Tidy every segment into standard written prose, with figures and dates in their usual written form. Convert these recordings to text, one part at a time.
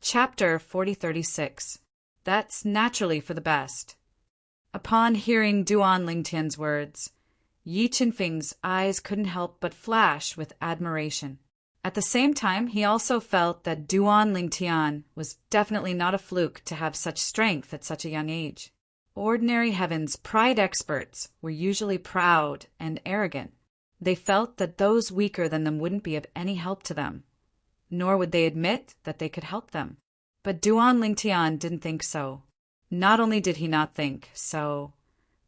Chapter 4036. That's naturally for the best. Upon hearing Duan Lingtian's words, Yi Qinfeng's eyes couldn't help but flash with admiration. At the same time, he also felt that Duan Lingtian was definitely not a fluke to have such strength at such a young age. Ordinary heavens pride experts were usually proud and arrogant. They felt that those weaker than them wouldn't be of any help to them, nor would they admit that they could help them. But Duan Lingtian didn't think so. Not only did he not think so,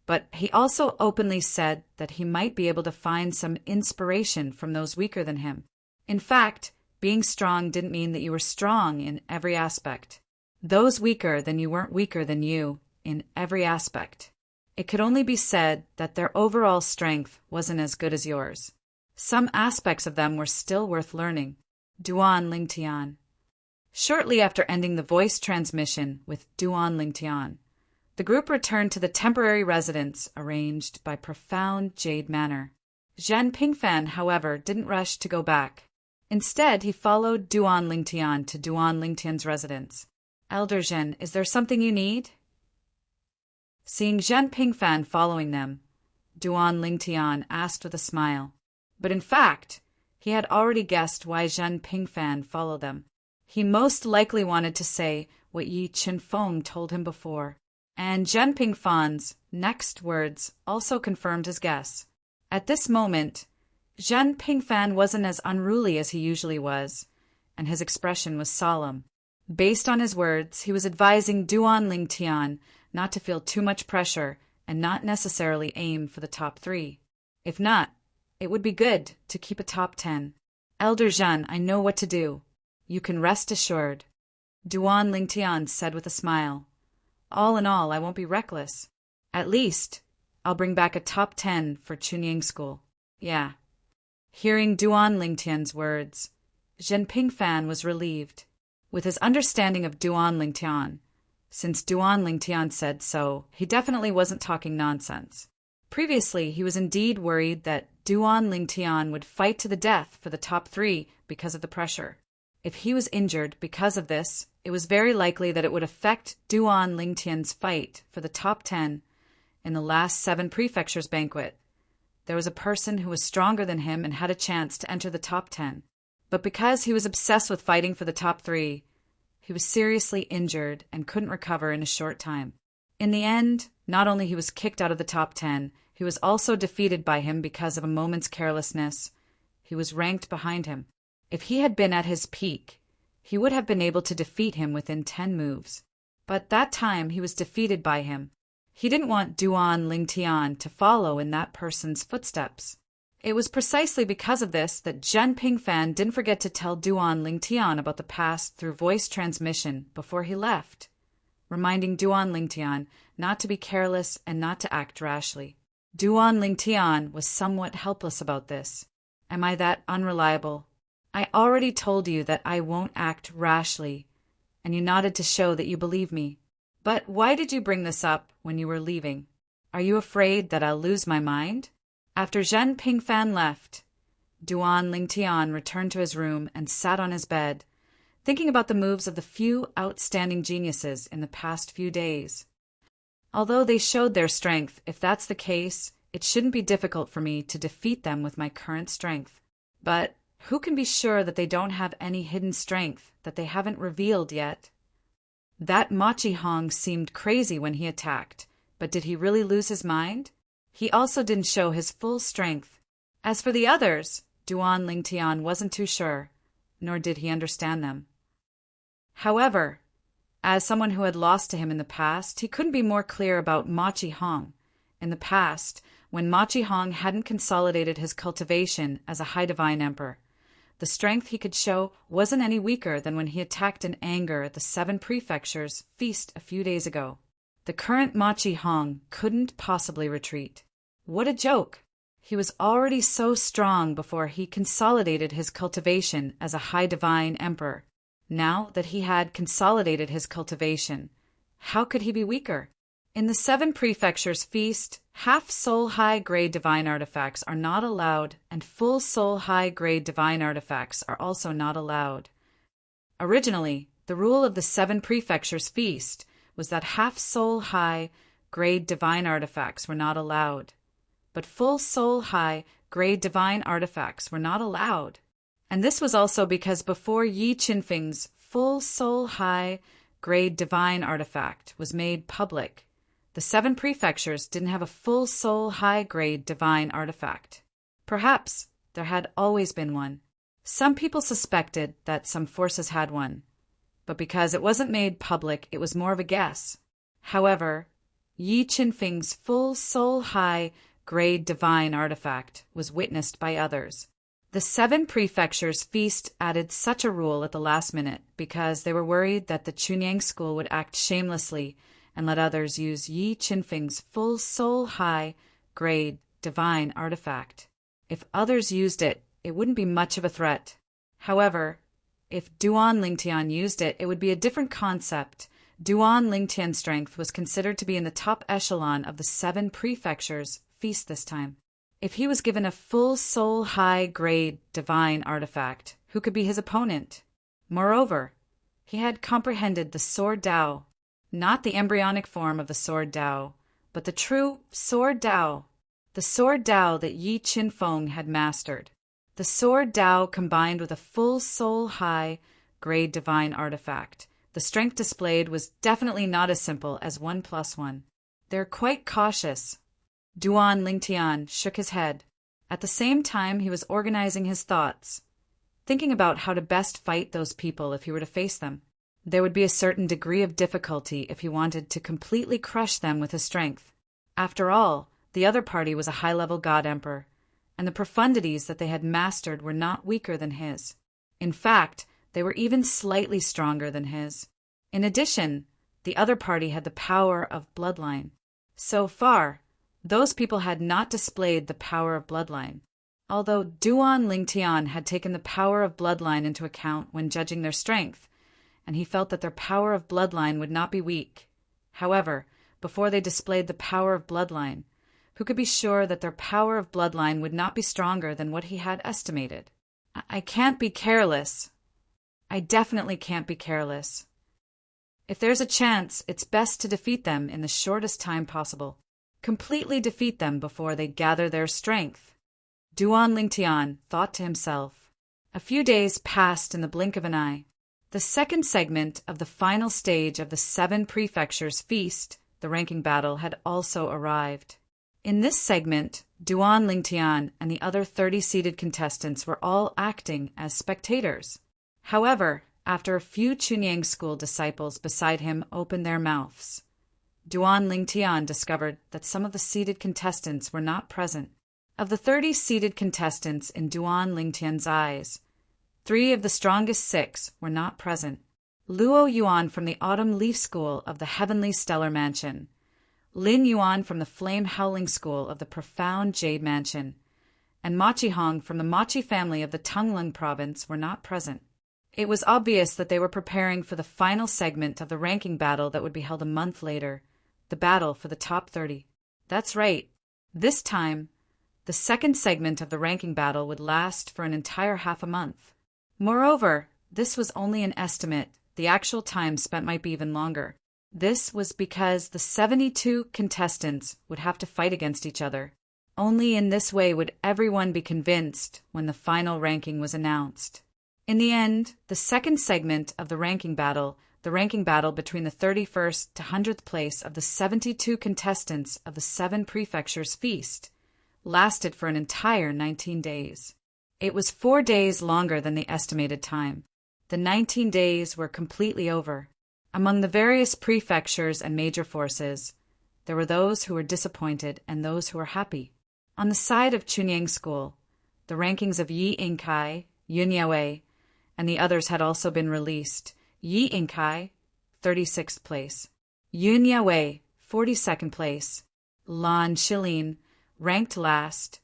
but he also openly said that he might be able to find some inspiration from those weaker than him. In fact, being strong didn't mean that you were strong in every aspect. Those weaker than you weren't weaker than you in every aspect. It could only be said that their overall strength wasn't as good as yours. Some aspects of them were still worth learning. Duan Lingtian. Shortly after ending the voice transmission with Duan Lingtian, the group returned to the temporary residence arranged by Profound Jade Manor. Zhen Pingfan, however, didn't rush to go back. Instead, he followed Duan Lingtian to Duan Lingtian's residence. Elder Zhen, is there something you need? Seeing Zhen Pingfan following them, Duan Lingtian asked with a smile. But in fact, he had already guessed why Zhen Pingfan followed them. He most likely wanted to say what Yi Qinfeng told him before, and Zhen Pingfan's next words also confirmed his guess. At this moment, Zhen Pingfan wasn't as unruly as he usually was, and his expression was solemn. Based on his words, he was advising Duan Lingtian not to feel too much pressure and not necessarily aim for the top 3. If not, it would be good to keep a top 10. Elder Zhen, I know what to do. You can rest assured, Duan Lingtian said with a smile. All in all, I won't be reckless. At least, I'll bring back a top 10 for Chunying School. Yeah. Hearing Duan Lingtian's words, Zhen Pingfan was relieved. With his understanding of Duan Lingtian, since Duan Lingtian said so, he definitely wasn't talking nonsense. Previously, he was indeed worried that Duan Lingtian would fight to the death for the top 3 because of the pressure. If he was injured because of this, it was very likely that it would affect Duan Lingtian's fight for the top 10 in the last 7 prefectures banquet. There was a person who was stronger than him and had a chance to enter the top 10. But because he was obsessed with fighting for the top 3, he was seriously injured and couldn't recover in a short time. In the end, not only he was kicked out of the top 10, he was also defeated by him because of a moment's carelessness. He was ranked behind him. If he had been at his peak, he would have been able to defeat him within 10 moves. But that time he was defeated by him. He didn't want Duan Lingtian to follow in that person's footsteps. It was precisely because of this that Zhen Pingfan didn't forget to tell Duan Lingtian about the past through voice transmission before he left, reminding Duan Lingtian not to be careless and not to act rashly. Duan Lingtian was somewhat helpless about this. Am I that unreliable? I already told you that I won't act rashly, and you nodded to show that you believe me. But why did you bring this up when you were leaving? Are you afraid that I'll lose my mind? After Zhen Pingfan left, Duan Lingtian returned to his room and sat on his bed, thinking about the moves of the few outstanding geniuses in the past few days. Although they showed their strength, if that's the case, it shouldn't be difficult for me to defeat them with my current strength. But who can be sure that they don't have any hidden strength that they haven't revealed yet? That Machi Hong seemed crazy when he attacked, but did he really lose his mind? He also didn't show his full strength. As for the others, Duan Lingtian wasn't too sure, nor did he understand them. However, as someone who had lost to him in the past, he couldn't be more clear about Machi Hong. In the past, when Machi Hong hadn't consolidated his cultivation as a high divine emperor, the strength he could show wasn't any weaker than when he attacked in anger at the 7 prefectures feast a few days ago. The current Machi Hong couldn't possibly retreat. What a joke! He was already so strong before he consolidated his cultivation as a high divine emperor. Now that he had consolidated his cultivation, how could he be weaker? In the 7 prefectures feast, half-soul high-grade divine artifacts are not allowed, and full-soul high-grade divine artifacts are also not allowed. Originally, The rule of the 7 prefectures feast was that half-soul high grade divine artifacts were not allowed, but full soul high grade divine artifacts were not allowed. And this was also because before Yi Qinfeng's full soul high grade divine artifact was made public, the 7 prefectures didn't have a full soul high grade divine artifact. Perhaps there had always been one. Some people suspected that some forces had one, but because it wasn't made public, it was more of a guess. However, Yi Qinfeng's full soul high grade divine artifact was witnessed by others. The 7 prefectures feast added such a rule at the last minute because they were worried that the Chunyang school would act shamelessly and let others use Yi Qinfeng's full soul high grade divine artifact. If others used it, it wouldn't be much of a threat. However, if Duan Lingtian used it, it would be a different concept. Duan Lingtian's strength was considered to be in the top echelon of the 7 prefectures feast this time. If he was given a full soul high grade divine artifact, who could be his opponent? Moreover, he had comprehended the sword Dao, not the embryonic form of the sword Dao, but the true sword Dao, the sword Dao that Yi Qinfeng had mastered. The sword Dao combined with a full soul high grade divine artifact. The strength displayed was definitely not as simple as 1 + 1. They're quite cautious. Duan Lingtian shook his head. At the same time, he was organizing his thoughts, thinking about how to best fight those people if he were to face them. There would be a certain degree of difficulty if he wanted to completely crush them with his strength. After all, the other party was a high-level god emperor, and the profundities that they had mastered were not weaker than his. In fact, they were even slightly stronger than his. In addition, the other party had the power of bloodline. So far, those people had not displayed the power of bloodline. Although Duan Lingtian had taken the power of bloodline into account when judging their strength, and he felt that their power of bloodline would not be weak. However, before they displayed the power of bloodline, who could be sure that their power of bloodline would not be stronger than what he had estimated? I can't be careless. I definitely can't be careless. If there's a chance, it's best to defeat them in the shortest time possible. Completely defeat them before they gather their strength. Duan Lingtian thought to himself. A few days passed in the blink of an eye. The second segment of the final stage of the 7 prefectures feast, the ranking battle, had also arrived. In this segment, Duan Lingtian and the other 30 seeded contestants were all acting as spectators. However, after a few Chunyang school disciples beside him opened their mouths, Duan Lingtian discovered that some of the seeded contestants were not present. Of the 30 seeded contestants in Duan Lingtian's eyes, 3 of the strongest 6 were not present. Luo Yuan from the Autumn Leaf School of the Heavenly Stellar Mansion, Lin Yuan from the Flame Howling School of the Profound Jade Mansion, and Machi Hong from the Machi family of the Tunglung Province were not present. It was obvious that they were preparing for the final segment of the ranking battle that would be held a month later, the battle for the top 30. That's right. This time, the second segment of the ranking battle would last for an entire half a month. Moreover, this was only an estimate. The actual time spent might be even longer. This was because the 72 contestants would have to fight against each other. Only in this way would everyone be convinced when the final ranking was announced. In the end, the second segment of the ranking battle between the 31st to 100th place of the 72 contestants of the 7 prefectures feast, lasted for an entire 19 days. It was 4 days longer than the estimated time. The 19 days were completely over. Among the various prefectures and major forces, there were those who were disappointed and those who were happy. On the side of Chunyang School, the rankings of Yi Inkai, Yun Yaowei, and the others had also been released. Yi Inkai, 36th place. Yun Yaowei, 42nd place. Lan Shilin, ranked last,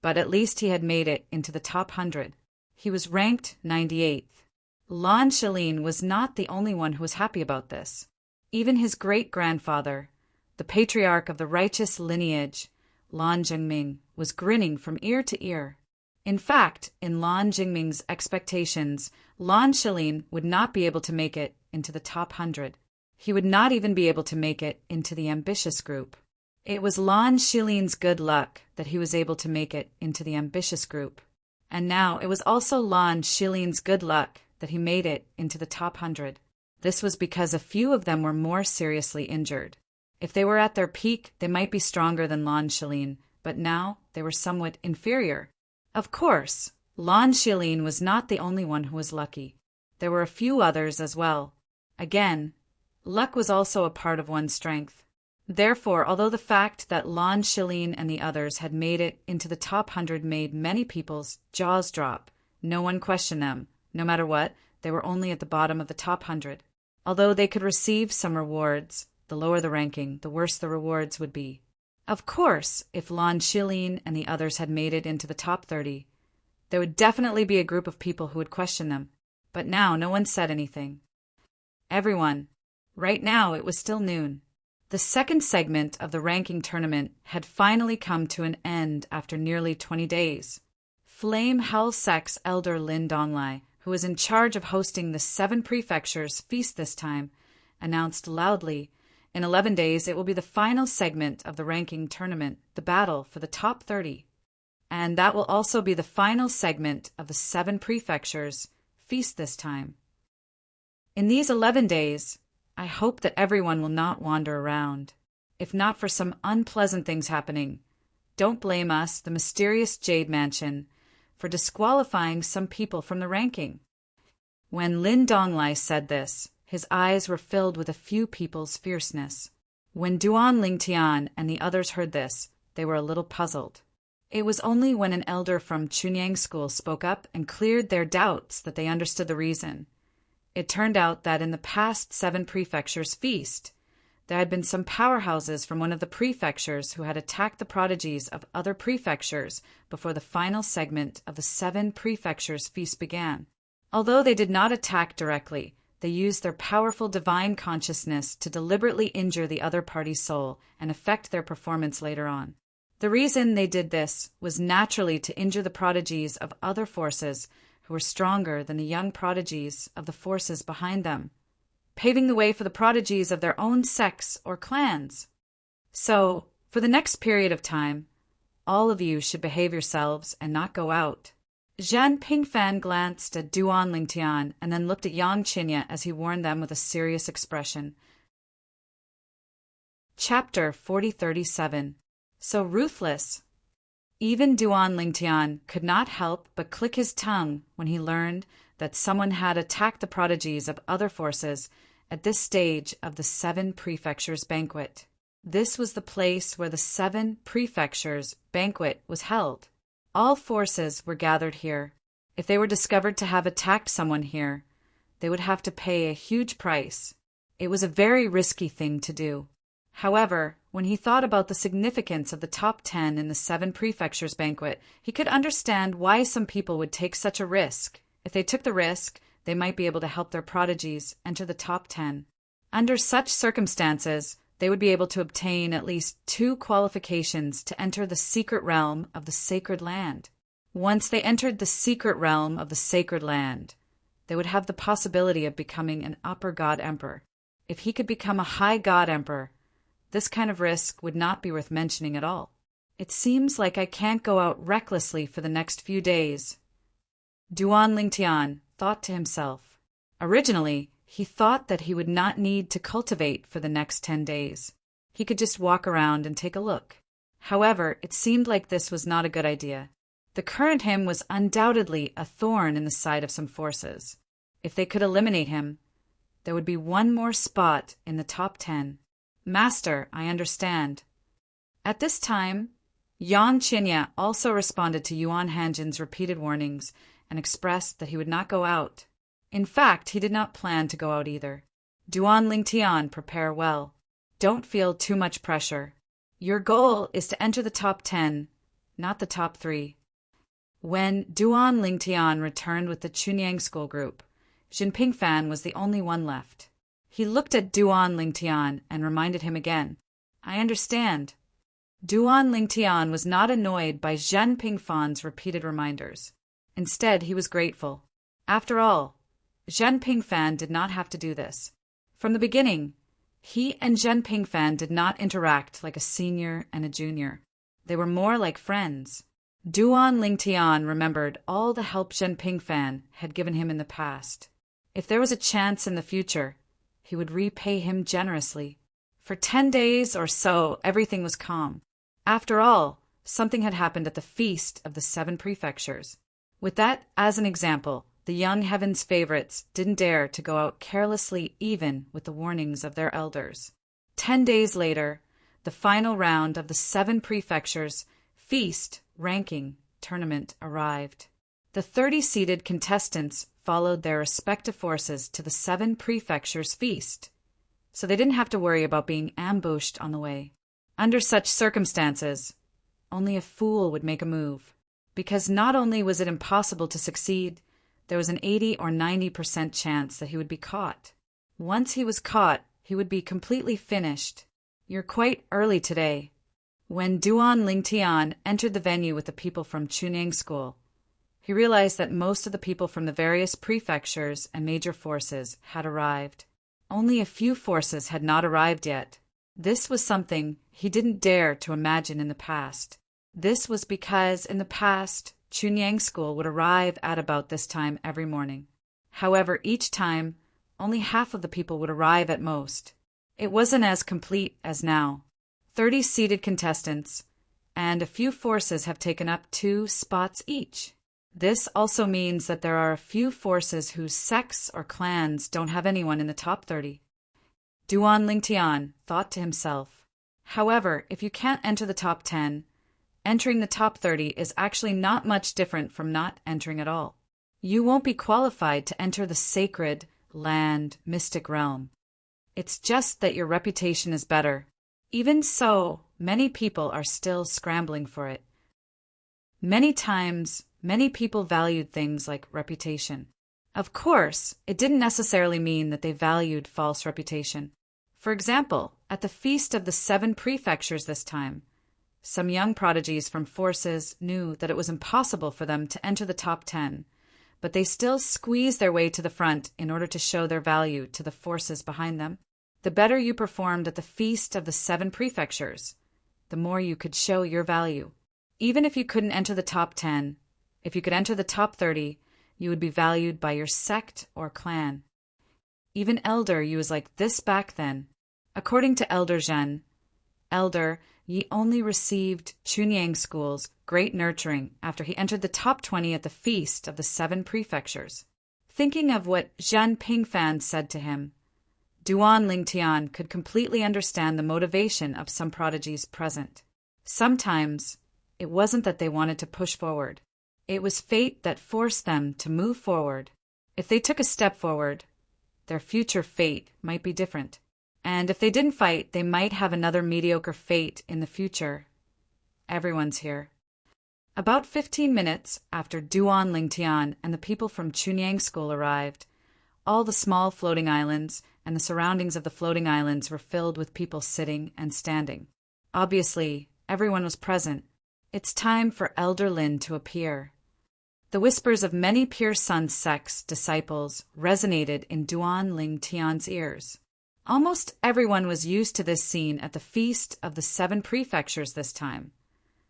but at least he had made it into the top 100. He was ranked 98th. Lan Shilin was not the only one who was happy about this. Even his great-grandfather, the patriarch of the righteous lineage, Lan Jingming, was grinning from ear to ear. In fact, in Lan Jingming's expectations, Lan Shilin would not be able to make it into the top 100. He would not even be able to make it into the ambitious group. It was Lan Shilin's good luck that he was able to make it into the ambitious group. And now it was also Lan Shilin's good luck that he made it into the top 100. This was because a few of them were more seriously injured. If they were at their peak, they might be stronger than Lan Shilin, but now they were somewhat inferior. Of course, Lan Shilin was not the only one who was lucky. There were a few others as well. Again, luck was also a part of one's strength. Therefore, although the fact that Lan Shilin and the others had made it into the top 100 made many people's jaws drop, no one questioned them. No matter what, they were only at the bottom of the top 100. Although they could receive some rewards, the lower the ranking, the worse the rewards would be. Of course, if Lan Shilin and the others had made it into the top 30, there would definitely be a group of people who would question them. But now no one said anything. Everyone. Right now it was still noon. The second segment of the ranking tournament had finally come to an end after nearly 20 days. Flame Hell Sect's elder Lin Donglai, who was in charge of hosting the 7 prefectures feast this time, announced loudly, in 11 days it will be the final segment of the ranking tournament, the battle for the top 30. And that will also be the final segment of the 7 prefectures feast this time. In these 11 days, I hope that everyone will not wander around. If not for some unpleasant things happening, don't blame us, the mysterious Jade Mansion, for disqualifying some people from the ranking. When Lin Donglai said this, his eyes were filled with a few people's fierceness. When Duan Lingtian and the others heard this, they were a little puzzled. It was only when an elder from Chunyang School spoke up and cleared their doubts that they understood the reason. It turned out that in the past 7 prefectures feast, there had been some powerhouses from one of the prefectures who had attacked the prodigies of other prefectures before the final segment of the 7 prefectures feast began. Although they did not attack directly, they used their powerful divine consciousness to deliberately injure the other party's soul and affect their performance later on. The reason they did this was naturally to injure the prodigies of other forces who were stronger than the young prodigies of the forces behind them, paving the way for the prodigies of their own sects or clans. So, for the next period of time, all of you should behave yourselves and not go out. Zhan Pingfan glanced at Duan Lingtian and then looked at Yang Qinya as he warned them with a serious expression. Chapter 4037. So ruthless. Even Duan Lingtian could not help but click his tongue when he learned that someone had attacked the prodigies of other forces at this stage of the 7 prefectures banquet. This was the place where the 7 prefectures banquet was held. All forces were gathered here. If they were discovered to have attacked someone here, they would have to pay a huge price. It was a very risky thing to do. However, when he thought about the significance of the top 10 in the 7 prefectures banquet, he could understand why some people would take such a risk. If they took the risk, they might be able to help their prodigies enter the top 10. Under such circumstances, they would be able to obtain at least 2 qualifications to enter the secret realm of the sacred land. Once they entered the secret realm of the sacred land, they would have the possibility of becoming an upper god emperor. If he could become a high god emperor, this kind of risk would not be worth mentioning at all. It seems like I can't go out recklessly for the next few days, Duan Lingtian thought to himself. Originally, he thought that he would not need to cultivate for the next 10 days. He could just walk around and take a look. However, it seemed like this was not a good idea. The current him was undoubtedly a thorn in the side of some forces. If they could eliminate him, there would be one more spot in the top 10. Master, I understand. At this time, Yang Qinya also responded to Yuan Hanjin's repeated warnings and expressed that he would not go out. In fact, he did not plan to go out either. Duan Lingtian, prepare well. Don't feel too much pressure. Your goal is to enter the top 10, not the top 3. When Duan Lingtian returned with the Chunyang School group, Jinping Fan was the only one left. He looked at Duan Lingtian and reminded him again. I understand. Duan Lingtian was not annoyed by Zhen Pingfan's repeated reminders. Instead, he was grateful. After all, Zhen Pingfan did not have to do this. From the beginning, he and Zhen Pingfan did not interact like a senior and a junior. They were more like friends. Duan Lingtian remembered all the help Zhen Pingfan had given him in the past. If there was a chance in the future, he would repay him generously. For 10 days or so, everything was calm. After all, something had happened at the Feast of the Seven Prefectures. With that as an example, the young Heaven's favorites didn't dare to go out carelessly even with the warnings of their elders. 10 days later, the final round of the Seven Prefectures Feast ranking tournament arrived. The 30-seeded contestants followed their respective forces to the Seven Prefectures Feast, so they didn't have to worry about being ambushed on the way. Under such circumstances, only a fool would make a move, because not only was it impossible to succeed, there was an 80 or 90% chance that he would be caught. Once he was caught, he would be completely finished. You're quite early today. When Duan Lingtian entered the venue with the people from Chunyang School, he realized that most of the people from the various prefectures and major forces had arrived. Only a few forces had not arrived yet. This was something he didn't dare to imagine in the past. This was because in the past, Chunyang School would arrive at about this time every morning. However, each time, only half of the people would arrive at most. It wasn't as complete as now. 30 seated contestants, and a few forces have taken up 2 spots each. This also means that there are a few forces whose sects or clans don't have anyone in the top 30. Duan Lingtian thought to himself, however, if you can't enter the top 10, entering the top 30 is actually not much different from not entering at all. You won't be qualified to enter the sacred, land, mystic realm. It's just that your reputation is better. Even so, many people are still scrambling for it. Many times, many people valued things like reputation. Of course, it didn't necessarily mean that they valued false reputation. For example, at the Feast of the Seven Prefectures this time, some young prodigies from forces knew that it was impossible for them to enter the top 10, but they still squeezed their way to the front in order to show their value to the forces behind them. The better you performed at the Feast of the Seven Prefectures, the more you could show your value. Even if you couldn't enter the top 10, if you could enter the top 30, you would be valued by your sect or clan. Even Elder Yi was like this back then. According to Elder Zhen, Elder Yi only received Chunyang School's great nurturing after he entered the top 20 at the Feast of the Seven Prefectures. Thinking of what Zhen Pingfan said to him, Duan Lingtian could completely understand the motivation of some prodigies present. Sometimes, it wasn't that they wanted to push forward. It was fate that forced them to move forward. If they took a step forward, their future fate might be different. And if they didn't fight, they might have another mediocre fate in the future. Everyone's here. About 15 minutes after Duan Lingtian and the people from Chunyang School arrived, all the small floating islands and the surroundings of the floating islands were filled with people sitting and standing. Obviously, everyone was present. It's time for Elder Lin to appear. The whispers of many Pure Sun sect's disciples resonated in Duan Lingtian's ears. Almost everyone was used to this scene at the Feast of the Seven Prefectures this time.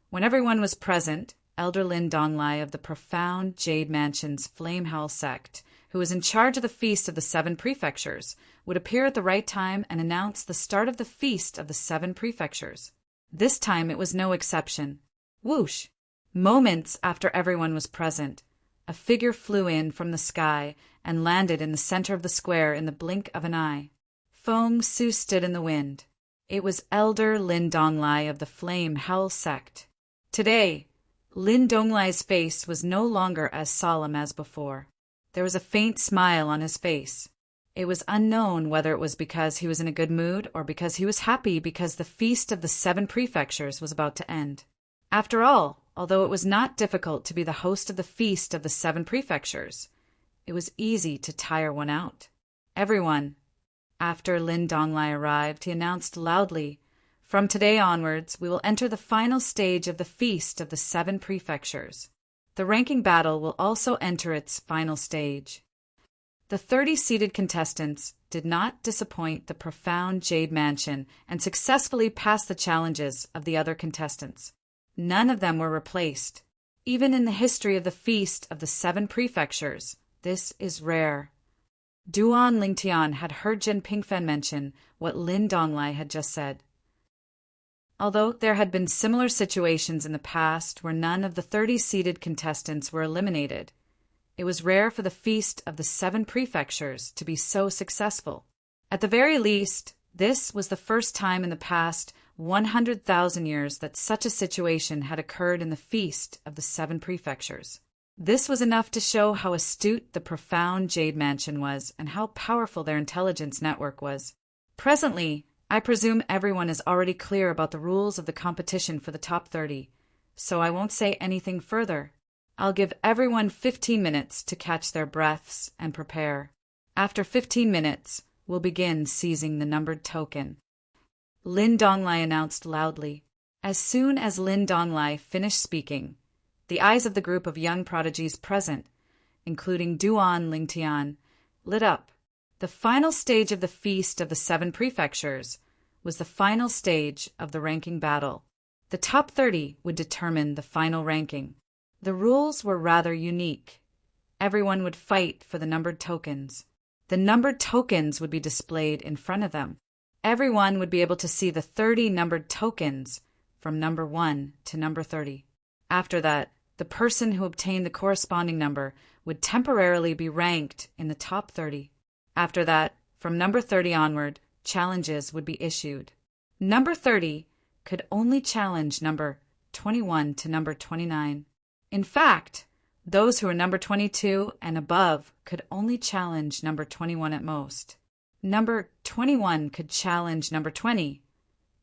When everyone was present, Elder Lin Donglai of the profound Jade Mansion's Flame Howl sect, who was in charge of the Feast of the Seven Prefectures, would appear at the right time and announce the start of the Feast of the Seven Prefectures. This time it was no exception. Whoosh! Moments after everyone was present, a figure flew in from the sky and landed in the center of the square in the blink of an eye. Feng Su stood in the wind. It was Elder Lin Donglai of the Flame Howl sect. Today, Lin Donglai's face was no longer as solemn as before. There was a faint smile on his face. It was unknown whether it was because he was in a good mood or because he was happy because the Feast of the Seven Prefectures was about to end. After all, although it was not difficult to be the host of the Feast of the Seven Prefectures, it was easy to tire one out. Everyone. After Lin Donglai arrived, he announced loudly, "From today onwards, we will enter the final stage of the Feast of the Seven Prefectures. The ranking battle will also enter its final stage." The 30 seeded contestants did not disappoint the profound Jade Mansion and successfully passed the challenges of the other contestants. None of them were replaced. Even in the history of the Feast of the Seven Prefectures, this is rare. Duan Lingtian had heard Jen Pingfen mention what Lin Donglai had just said. Although there had been similar situations in the past where none of the 30 seeded contestants were eliminated, it was rare for the Feast of the Seven Prefectures to be so successful. At the very least, this was the first time in the past 100,000 years that such a situation had occurred in the Feast of the Seven Prefectures. This was enough to show how astute the profound Jade Mansion was and how powerful their intelligence network was. Presently, I presume everyone is already clear about the rules of the competition for the top 30, so I won't say anything further. I'll give everyone 15 minutes to catch their breaths and prepare. After 15 minutes, we'll begin seizing the numbered token. Lin Donglai announced loudly. As soon as Lin Donglai finished speaking, the eyes of the group of young prodigies present, including Duan Lingtian, lit up. The final stage of the Feast of the Seven Prefectures was the final stage of the ranking battle. The top 30 would determine the final ranking. The rules were rather unique. Everyone would fight for the numbered tokens. The numbered tokens would be displayed in front of them. Everyone would be able to see the 30 numbered tokens from number 1 to number 30. After that, the person who obtained the corresponding number would temporarily be ranked in the top 30. After that, from number 30 onward, challenges would be issued. Number 30 could only challenge number 21 to number 29. In fact, those who were number 22 and above could only challenge number 21 at most. Number 21 could challenge number 20,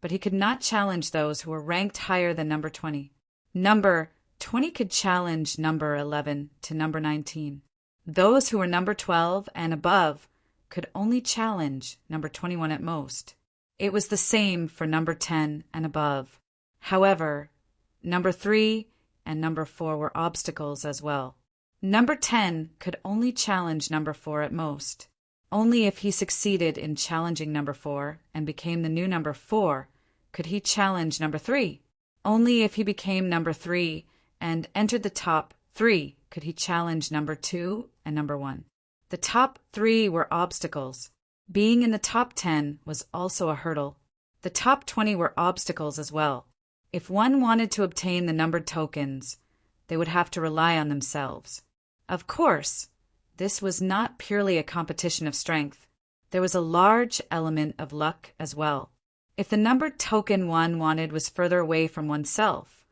but he could not challenge those who were ranked higher than number 20. Number 20 could challenge number 11 to number 19. Those who were number 12 and above could only challenge number 21 at most. It was the same for number 10 and above. However, number 3 and number 4 were obstacles as well. Number 10 could only challenge number 4 at most. Only if he succeeded in challenging number 4 and became the new number 4 could he challenge number 3. Only if he became number 3 and entered the top 3 could he challenge number 2 and number 1. The top 3 were obstacles. Being in the top 10 was also a hurdle. The top 20 were obstacles as well. If one wanted to obtain the numbered tokens, they would have to rely on themselves. Of course, this was not purely a competition of strength. There was a large element of luck as well. If the numbered token one wanted was further away from oneself,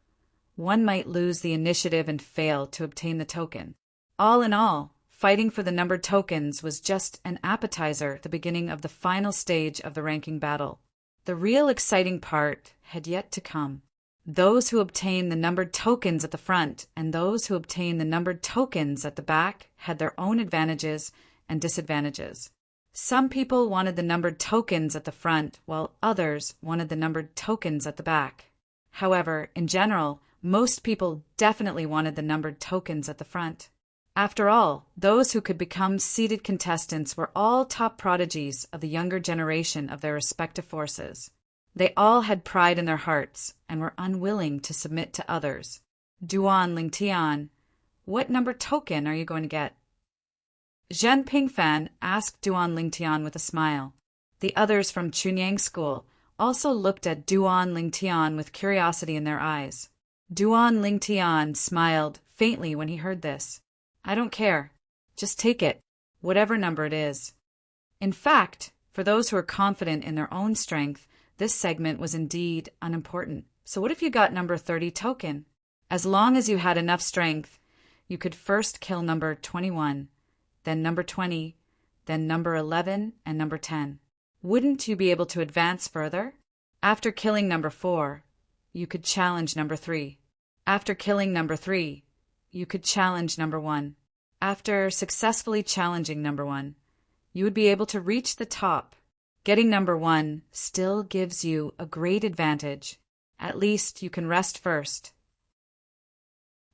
one might lose the initiative and fail to obtain the token. All in all, fighting for the numbered tokens was just an appetizer at the beginning of the final stage of the ranking battle. The real exciting part had yet to come. Those who obtained the numbered tokens at the front and those who obtained the numbered tokens at the back had their own advantages and disadvantages. Some people wanted the numbered tokens at the front, while others wanted the numbered tokens at the back. However, in general, most people definitely wanted the numbered tokens at the front. After all, those who could become seeded contestants were all top prodigies of the younger generation of their respective forces. They all had pride in their hearts and were unwilling to submit to others. Duan Lingtian, what number token are you going to get? Zhen Pingfan asked Duan Lingtian with a smile. The others from Chunyang School also looked at Duan Lingtian with curiosity in their eyes. Duan Lingtian smiled faintly when he heard this. I don't care. Just take it, whatever number it is. In fact, for those who are confident in their own strength, this segment was indeed unimportant. So what if you got number 30 token? As long as you had enough strength, you could first kill number 21, then number 20, then number 11 and number 10. Wouldn't you be able to advance further? After killing number 4, you could challenge number 3. After killing number 3, you could challenge number 1. After successfully challenging number 1, you would be able to reach the top. Getting number 1 still gives you a great advantage. At least you can rest first.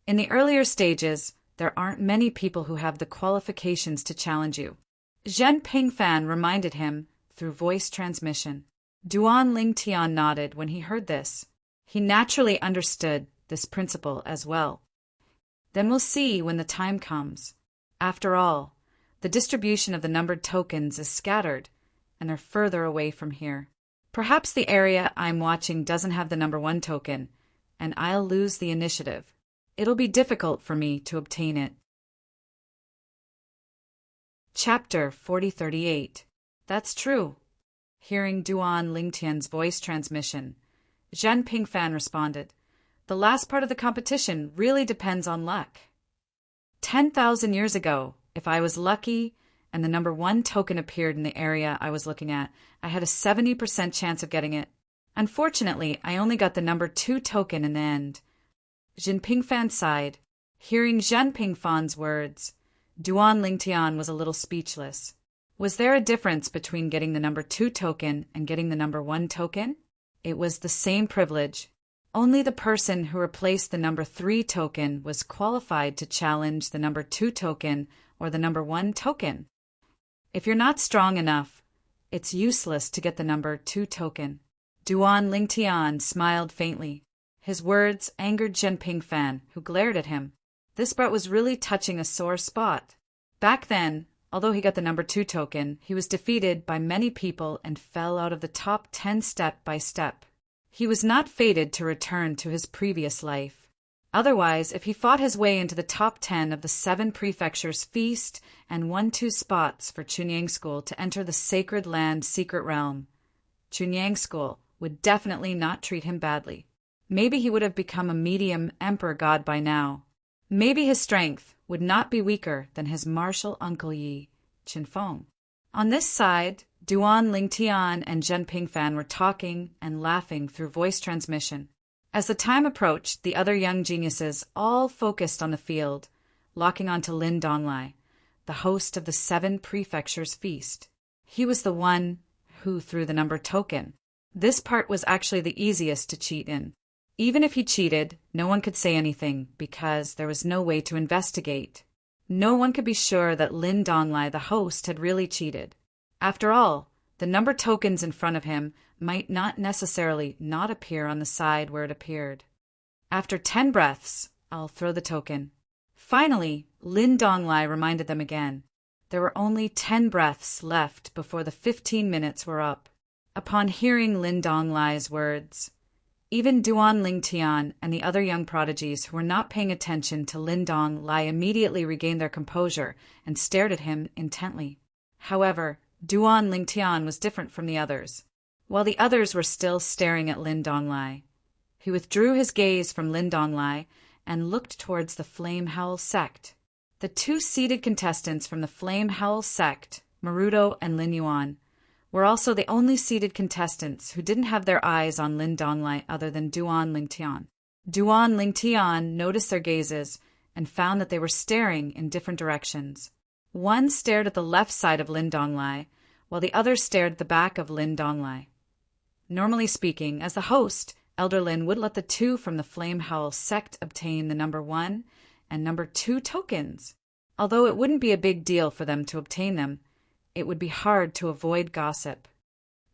In the earlier stages, there aren't many people who have the qualifications to challenge you. Zhen Pingfan reminded him through voice transmission. Duan Lingtian nodded when he heard this. He naturally understood this principle as well. Then we'll see when the time comes. After all, the distribution of the numbered tokens is scattered, and they're further away from here. Perhaps the area I'm watching doesn't have the number 1 token, and I'll lose the initiative. It'll be difficult for me to obtain it. Chapter 4038. That's true. Hearing Duan Lingtian's voice transmission, Zhen Pingfan responded, "The last part of the competition really depends on luck. 10,000 years ago, if I was lucky and the number 1 token appeared in the area I was looking at, I had a 70% chance of getting it. Unfortunately, I only got the number 2 token in the end." Zhen Pingfan sighed. Hearing Zhen Pingfan's words, Duan Lingtian was a little speechless. Was there a difference between getting the number 2 token and getting the number 1 token? It was the same privilege. Only the person who replaced the number 3 token was qualified to challenge the number 2 token or the number 1 token. If you're not strong enough, it's useless to get the number 2 token. Duan Lingtian smiled faintly. His words angered Zhen Pingfan, who glared at him. This part was really touching a sore spot. Back then, although he got the number 2 token, he was defeated by many people and fell out of the top 10 step by step. He was not fated to return to his previous life. Otherwise, if he fought his way into the top 10 of the 7 prefectures' feast and won 2 spots for Chunyang School to enter the Sacred Land Secret Realm, Chunyang School would definitely not treat him badly. Maybe he would have become a medium emperor god by now. Maybe his strength would not be weaker than his martial uncle Yi, Qinfeng. On this side, Duan Lingtian and Zhen Pingfan were talking and laughing through voice transmission. As the time approached, the other young geniuses all focused on the field, locking onto Lin Donglai, the host of the 7 prefectures feast. He was the one who threw the number token. This part was actually the easiest to cheat in. Even if he cheated, no one could say anything because there was no way to investigate. No one could be sure that Lin Donglai, the host, had really cheated. After all, the number tokens in front of him might not necessarily not appear on the side where it appeared. After 10 breaths, I'll throw the token. Finally, Lin Donglai reminded them again. There were only 10 breaths left before the 15 minutes were up. Upon hearing Lin Donglai's words, even Duan Lingtian and the other young prodigies who were not paying attention to Lin Donglai immediately regained their composure and stared at him intently. However, Duan Lingtian was different from the others. While the others were still staring at Lin Donglai, he withdrew his gaze from Lin Donglai and looked towards the Flame Howl sect. The 2 seeded contestants from the Flame Howl sect, Maruto and Lin Yuan, were also the only seeded contestants who didn't have their eyes on Lin Donglai other than Duan Lingtian. Duan Lingtian noticed their gazes and found that they were staring in different directions. One stared at the left side of Lin Donglai, while the other stared at the back of Lin Donglai. Normally speaking, as the host, Elder Lin would let the 2 from the Flame Howl sect obtain the number 1 and number 2 tokens. Although it wouldn't be a big deal for them to obtain them, it would be hard to avoid gossip.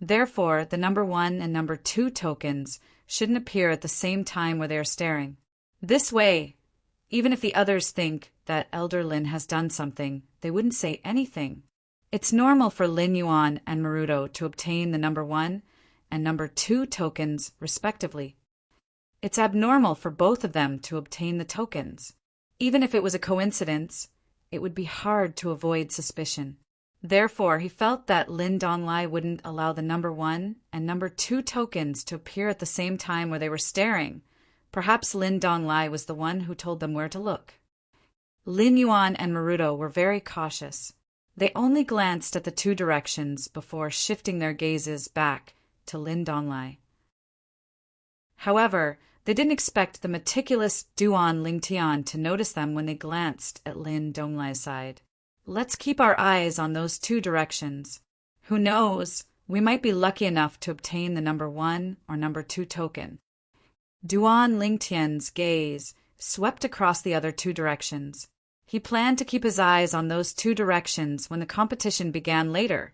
Therefore, the number 1 and number 2 tokens shouldn't appear at the same time where they are staring. This way, even if the others think that Elder Lin has done something, they wouldn't say anything. It's normal for Lin Yuan and Maruto to obtain the number 1 and number 2 tokens, respectively. It's abnormal for both of them to obtain the tokens. Even if it was a coincidence, it would be hard to avoid suspicion. Therefore, he felt that Lin Donglai wouldn't allow the number 1 and number 2 tokens to appear at the same time where they were staring. Perhaps Lin Donglai was the one who told them where to look. Lin Yuan and Maruto were very cautious. They only glanced at the 2 directions before shifting their gazes back to Lin Donglai. However, they didn't expect the meticulous Duan Lingtian to notice them when they glanced at Lin Donglai's side. Let's keep our eyes on those 2 directions. Who knows, we might be lucky enough to obtain the number 1 or number 2 token. Duan Lingtian's gaze swept across the other 2 directions. He planned to keep his eyes on those two directions when the competition began later.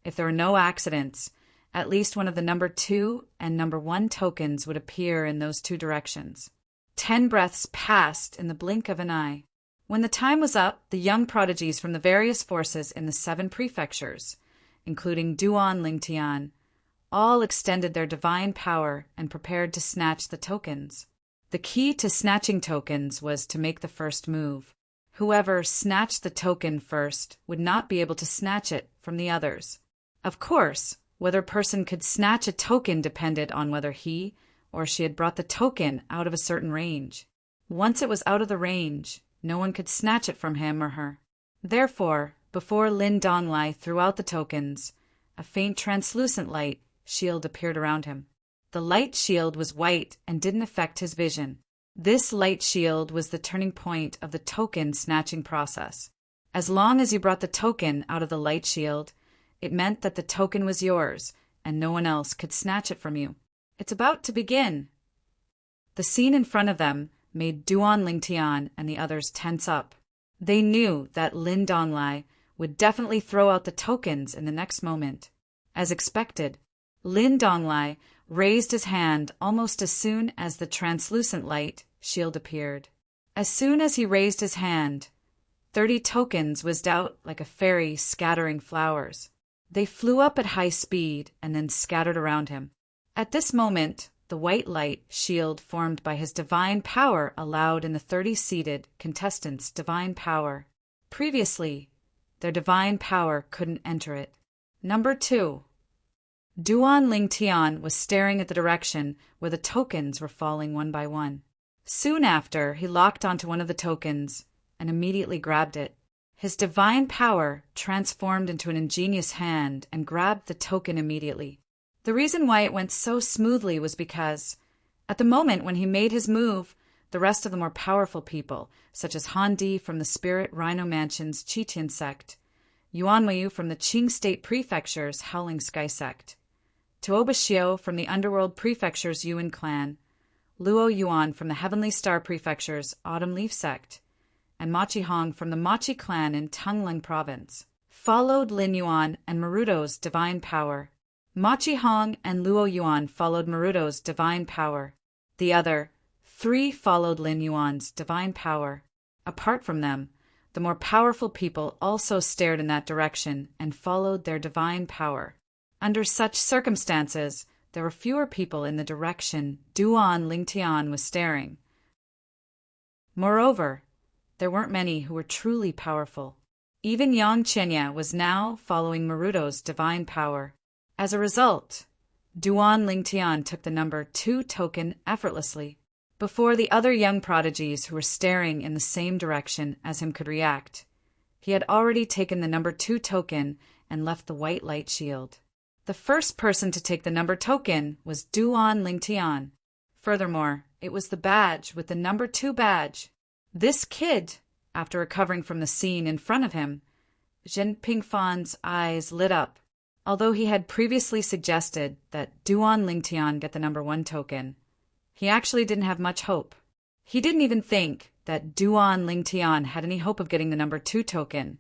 If there were no accidents, at least one of the number 2 and number 1 tokens would appear in those two directions. 10 breaths passed in the blink of an eye. When the time was up, the young prodigies from the various forces in the 7 prefectures, including Duan Lingtian, all extended their divine power and prepared to snatch the tokens. The key to snatching tokens was to make the first move. Whoever snatched the token first would not be able to snatch it from the others. Of course, whether a person could snatch a token depended on whether he or she had brought the token out of a certain range. Once it was out of the range, no one could snatch it from him or her. Therefore, before Lin Donglai threw out the tokens, a faint translucent light shield appeared around him. The light shield was white and didn't affect his vision. This light shield was the turning point of the token snatching process. As long as you brought the token out of the light shield, it meant that the token was yours and no one else could snatch it from you. It's about to begin. The scene in front of them made Duan Lingtian and the others tense up. They knew that Lin Donglai would definitely throw out the tokens in the next moment. As expected, Lin Donglai raised his hand almost as soon as the translucent light shield appeared. As soon as he raised his hand, 30 tokens whizzed out like a fairy scattering flowers. They flew up at high speed and then scattered around him. At this moment, the white light shield formed by his divine power allowed in the 30 seated contestants' divine power. Previously, their divine power couldn't enter it. Number 2. Duan Lingtian was staring at the direction where the tokens were falling one by one. Soon after, he locked onto one of the tokens and immediately grabbed it. His divine power transformed into an ingenious hand and grabbed the token immediately. The reason why it went so smoothly was because, at the moment when he made his move, the rest of the more powerful people, such as Han Di from the Spirit Rhino Mansion's Chichen sect, Yuan Weiyu from the Qing State Prefecture's Howling Sky sect, Tuoba Xiu from the Underworld Prefecture's Yuan clan, Luo Yuan from the Heavenly Star Prefecture's Autumn Leaf sect, and Machi Hong from the Machi clan in Tungling province, followed Lin Yuan and Maruto's divine power. Machi Hong and Luo Yuan followed Maruto's divine power. The other 3 followed Lin Yuan's divine power. Apart from them, the more powerful people also stared in that direction and followed their divine power. Under such circumstances, there were fewer people in the direction Duan Lingtian was staring. Moreover, there weren't many who were truly powerful. Even Yang Chenya was now following Maruto's divine power. As a result, Duan Lingtian took the number 2 token effortlessly. Before the other young prodigies who were staring in the same direction as him could react, he had already taken the number 2 token and left the white light shield. The first person to take the number token was Duan Lingtian. Furthermore, it was the badge with the number 2 badge. This kid, after recovering from the scene in front of him, Zhen Pingfan's eyes lit up. Although he had previously suggested that Duan Lingtian get the number 1 token, he actually didn't have much hope. He didn't even think that Duan Lingtian had any hope of getting the number 2 token,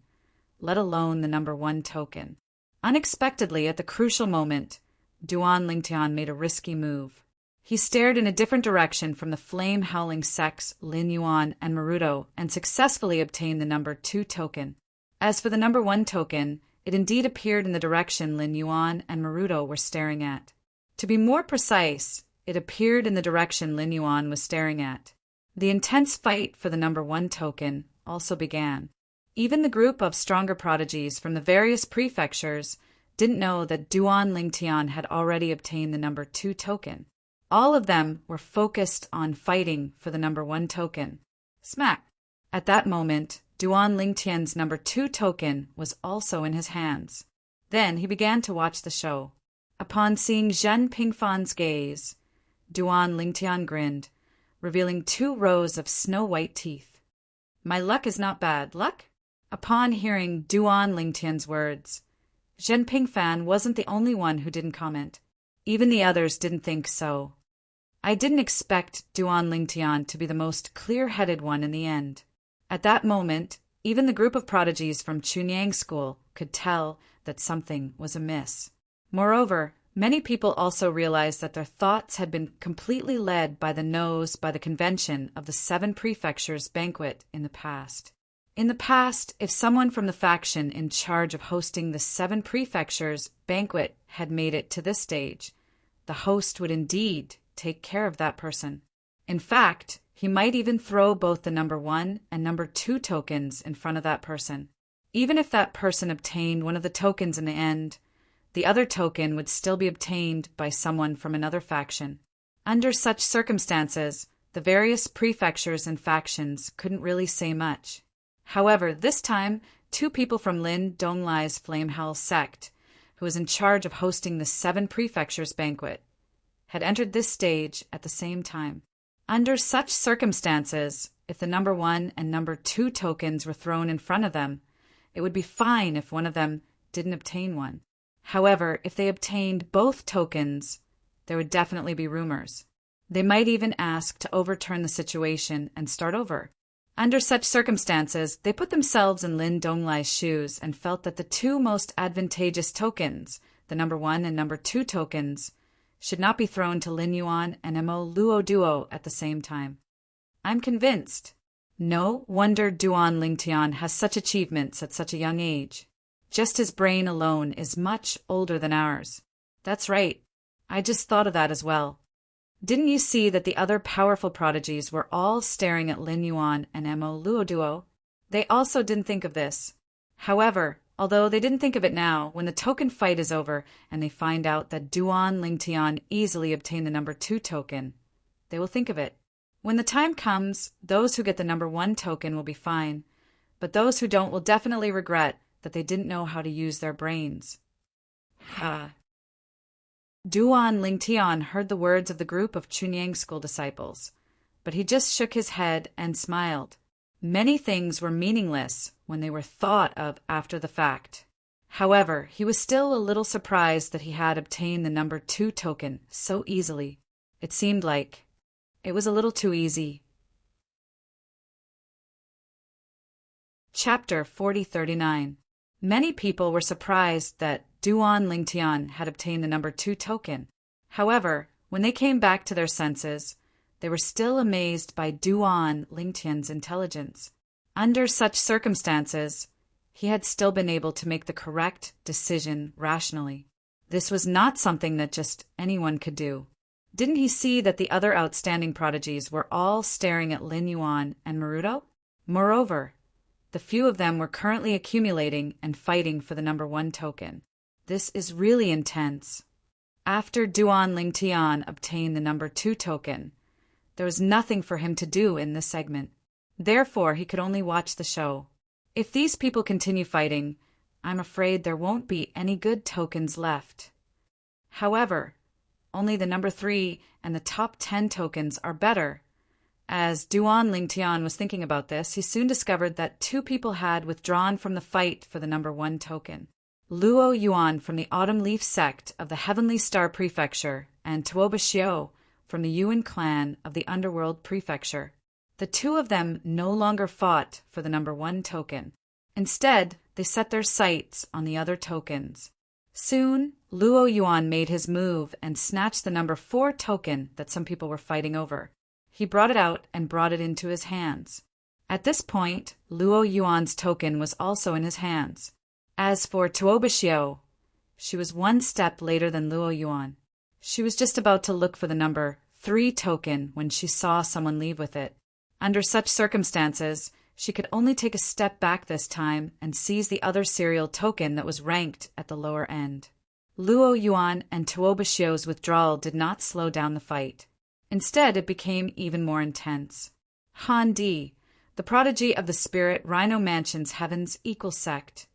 let alone the number 1 token. Unexpectedly, at the crucial moment, Duan Lingtian made a risky move. He stared in a different direction from the flame-howling sects Lin Yuan and Maruto and successfully obtained the number 2 token. As for the number 1 token, it indeed appeared in the direction Lin Yuan and Maruto were staring at. To be more precise, it appeared in the direction Lin Yuan was staring at. The intense fight for the number 1 token also began. Even the group of stronger prodigies from the various prefectures didn't know that Duan Lingtian had already obtained the number 2 token. All of them were focused on fighting for the number 1 token. Smack! At that moment, Duan Lingtian's number 2 token was also in his hands. Then he began to watch the show. Upon seeing Zhen Pingfan's gaze, Duan Lingtian grinned, revealing 2 rows of snow-white teeth. "My luck is not bad. Luck?" Upon hearing Duan Lingtian's words, Zhen Pingfan wasn't the only one who didn't comment. Even the others didn't think so. I didn't expect Duan Lingtian to be the most clear-headed one in the end. At that moment, even the group of prodigies from Chunyang School could tell that something was amiss. Moreover, many people also realized that their thoughts had been completely led by the convention of the 7 prefectures banquet in the past. In the past, if someone from the faction in charge of hosting the 7 prefectures banquet had made it to this stage, the host would indeed take care of that person. In fact, he might even throw both the number 1 and number 2 tokens in front of that person. Even if that person obtained one of the tokens in the end, the other token would still be obtained by someone from another faction. Under such circumstances, the various prefectures and factions couldn't really say much. However, this time, 2 people from Lin Donglai's Flamehell sect, who was in charge of hosting the 7 prefectures banquet, had entered this stage at the same time. Under such circumstances, if the number 1 and number 2 tokens were thrown in front of them, it would be fine if one of them didn't obtain one. However, if they obtained both tokens, there would definitely be rumors. They might even ask to overturn the situation and start over. Under such circumstances, they put themselves in Lin Donglai's shoes and felt that the 2 most advantageous tokens, the number 1 and number 2 tokens, should not be thrown to Lin Yuan and Mo Luo Duo at the same time. I'm convinced. No wonder Duan Lingtian has such achievements at such a young age. Just his brain alone is much older than ours. That's right. I just thought of that as well. Didn't you see that the other powerful prodigies were all staring at Lin Yuan and Mo Luo Duo? They also didn't think of this. However, although they didn't think of it now, when the token fight is over and they find out that Duan Lingtian easily obtained the number 2 token, they will think of it. When the time comes, those who get the number 1 token will be fine, but those who don't will definitely regret that they didn't know how to use their brains. Duan Lingtian heard the words of the group of Chunyang School disciples, but he just shook his head and smiled. Many things were meaningless when they were thought of after the fact. However, he was still a little surprised that he had obtained the number 2 token so easily. It seemed like it was a little too easy. Chapter 4039. Many people were surprised that Duan Lingtian had obtained the number 2 token. However, when they came back to their senses, they were still amazed by Duan Lingtian's intelligence. Under such circumstances, he had still been able to make the correct decision rationally. This was not something that just anyone could do. Didn't he see that the other outstanding prodigies were all staring at Lin Yuan and Maruto? Moreover, the few of them were currently accumulating and fighting for the number 1 token. This is really intense. After Duan Lingtian obtained the number 2 token, there was nothing for him to do in this segment. Therefore, he could only watch the show. If these people continue fighting, I'm afraid there won't be any good tokens left. However, only the number 3 and the top 10 tokens are better. As Duan Lingtian was thinking about this, he soon discovered that 2 people had withdrawn from the fight for the number 1 token. Luo Yuan from the Autumn Leaf sect of the Heavenly Star Prefecture and Tuoba Xiao from the Yuan clan of the Underworld Prefecture. The 2 of them no longer fought for the number 1 token. Instead, they set their sights on the other tokens. Soon, Luo Yuan made his move and snatched the number 4 token that some people were fighting over. He brought it out and brought it into his hands. At this point, Luo Yuan's token was also in his hands. As for Tuoba Xiao, she was 1 step later than Luo Yuan. She was just about to look for the number 3 token when she saw someone leave with it. Under such circumstances, she could only take a step back this time and seize the other serial token that was ranked at the lower end. Luo Yuan and Tuoba Xiao's withdrawal did not slow down the fight. Instead, it became even more intense. Han Di, the prodigy of the Spirit Rhino Mansion's Heaven's Equal sect.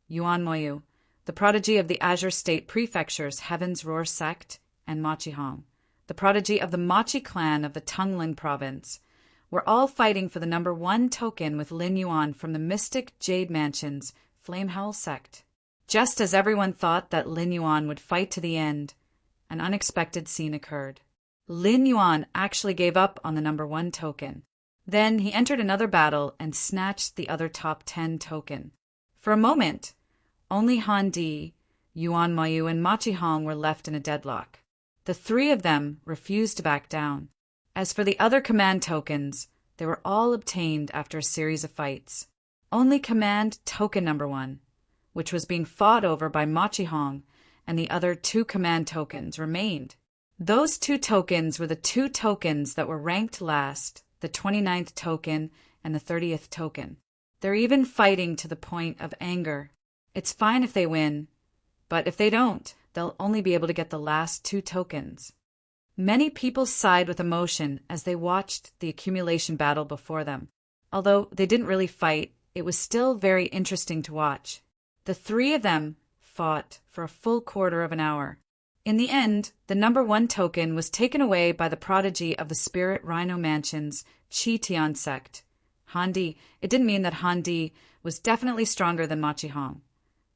Yuan Moyu, the prodigy of the Azure State Prefecture's Heaven's Roar sect, and Machi Hong, the prodigy of the Machi clan of the Tungling province, were all fighting for the number 1 token with Lin Yuan from the Mystic Jade Mansion's Flamehowl sect. Just as everyone thought that Lin Yuan would fight to the end, an unexpected scene occurred. Lin Yuan actually gave up on the number 1 token. Then he entered another battle and snatched the other top 10 token. For a moment, only Han Di, Yuan Mayu, and Machi Hong were left in a deadlock. The three of them refused to back down. As for the other command tokens, they were all obtained after a series of fights. Only command token number 1, which was being fought over by Machi Hong, and the other 2 command tokens remained. Those 2 tokens were the 2 tokens that were ranked last, the 29th token and the 30th token. They're even fighting to the point of anger. It's fine if they win, but if they don't, they'll only be able to get the last 2 tokens. Many people sighed with emotion as they watched the accumulation battle before them. Although they didn't really fight, it was still very interesting to watch. The 3 of them fought for a full quarter of an hour. In the end, the number 1 token was taken away by the prodigy of the Spirit Rhino Mansion's Chi Tian sect, Han Di. It didn't mean that Han Di was definitely stronger than Machi Hong.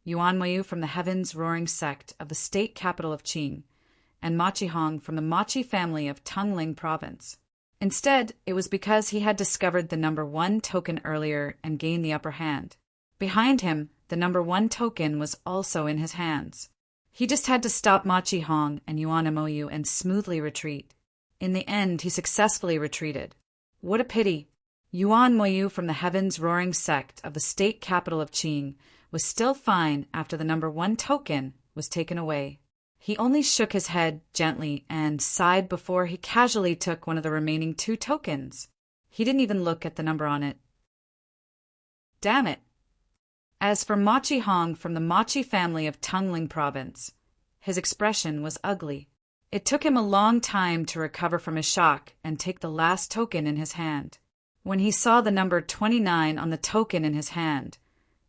Yuan Mayu from the Heaven's Roaring sect of the state capital of Qing, and Machi Hong from the Machi family of Tongling province. Instead, it was because he had discovered the number 1 token earlier and gained the upper hand. Behind him, the number 1 token was also in his hands. He just had to stop Machi Hong and Yuan Moyu and smoothly retreat. In the end, he successfully retreated. What a pity! Yuan Moyu from the Heaven's Roaring sect of the state capital of Qing was still fine after the number 1 token was taken away. He only shook his head gently and sighed before he casually took one of the remaining 2 tokens. He didn't even look at the number on it. Damn it! As for Machi Hong from the Machi family of Tongling province, his expression was ugly. It took him a long time to recover from his shock and take the last token in his hand. When he saw the number 29 on the token in his hand,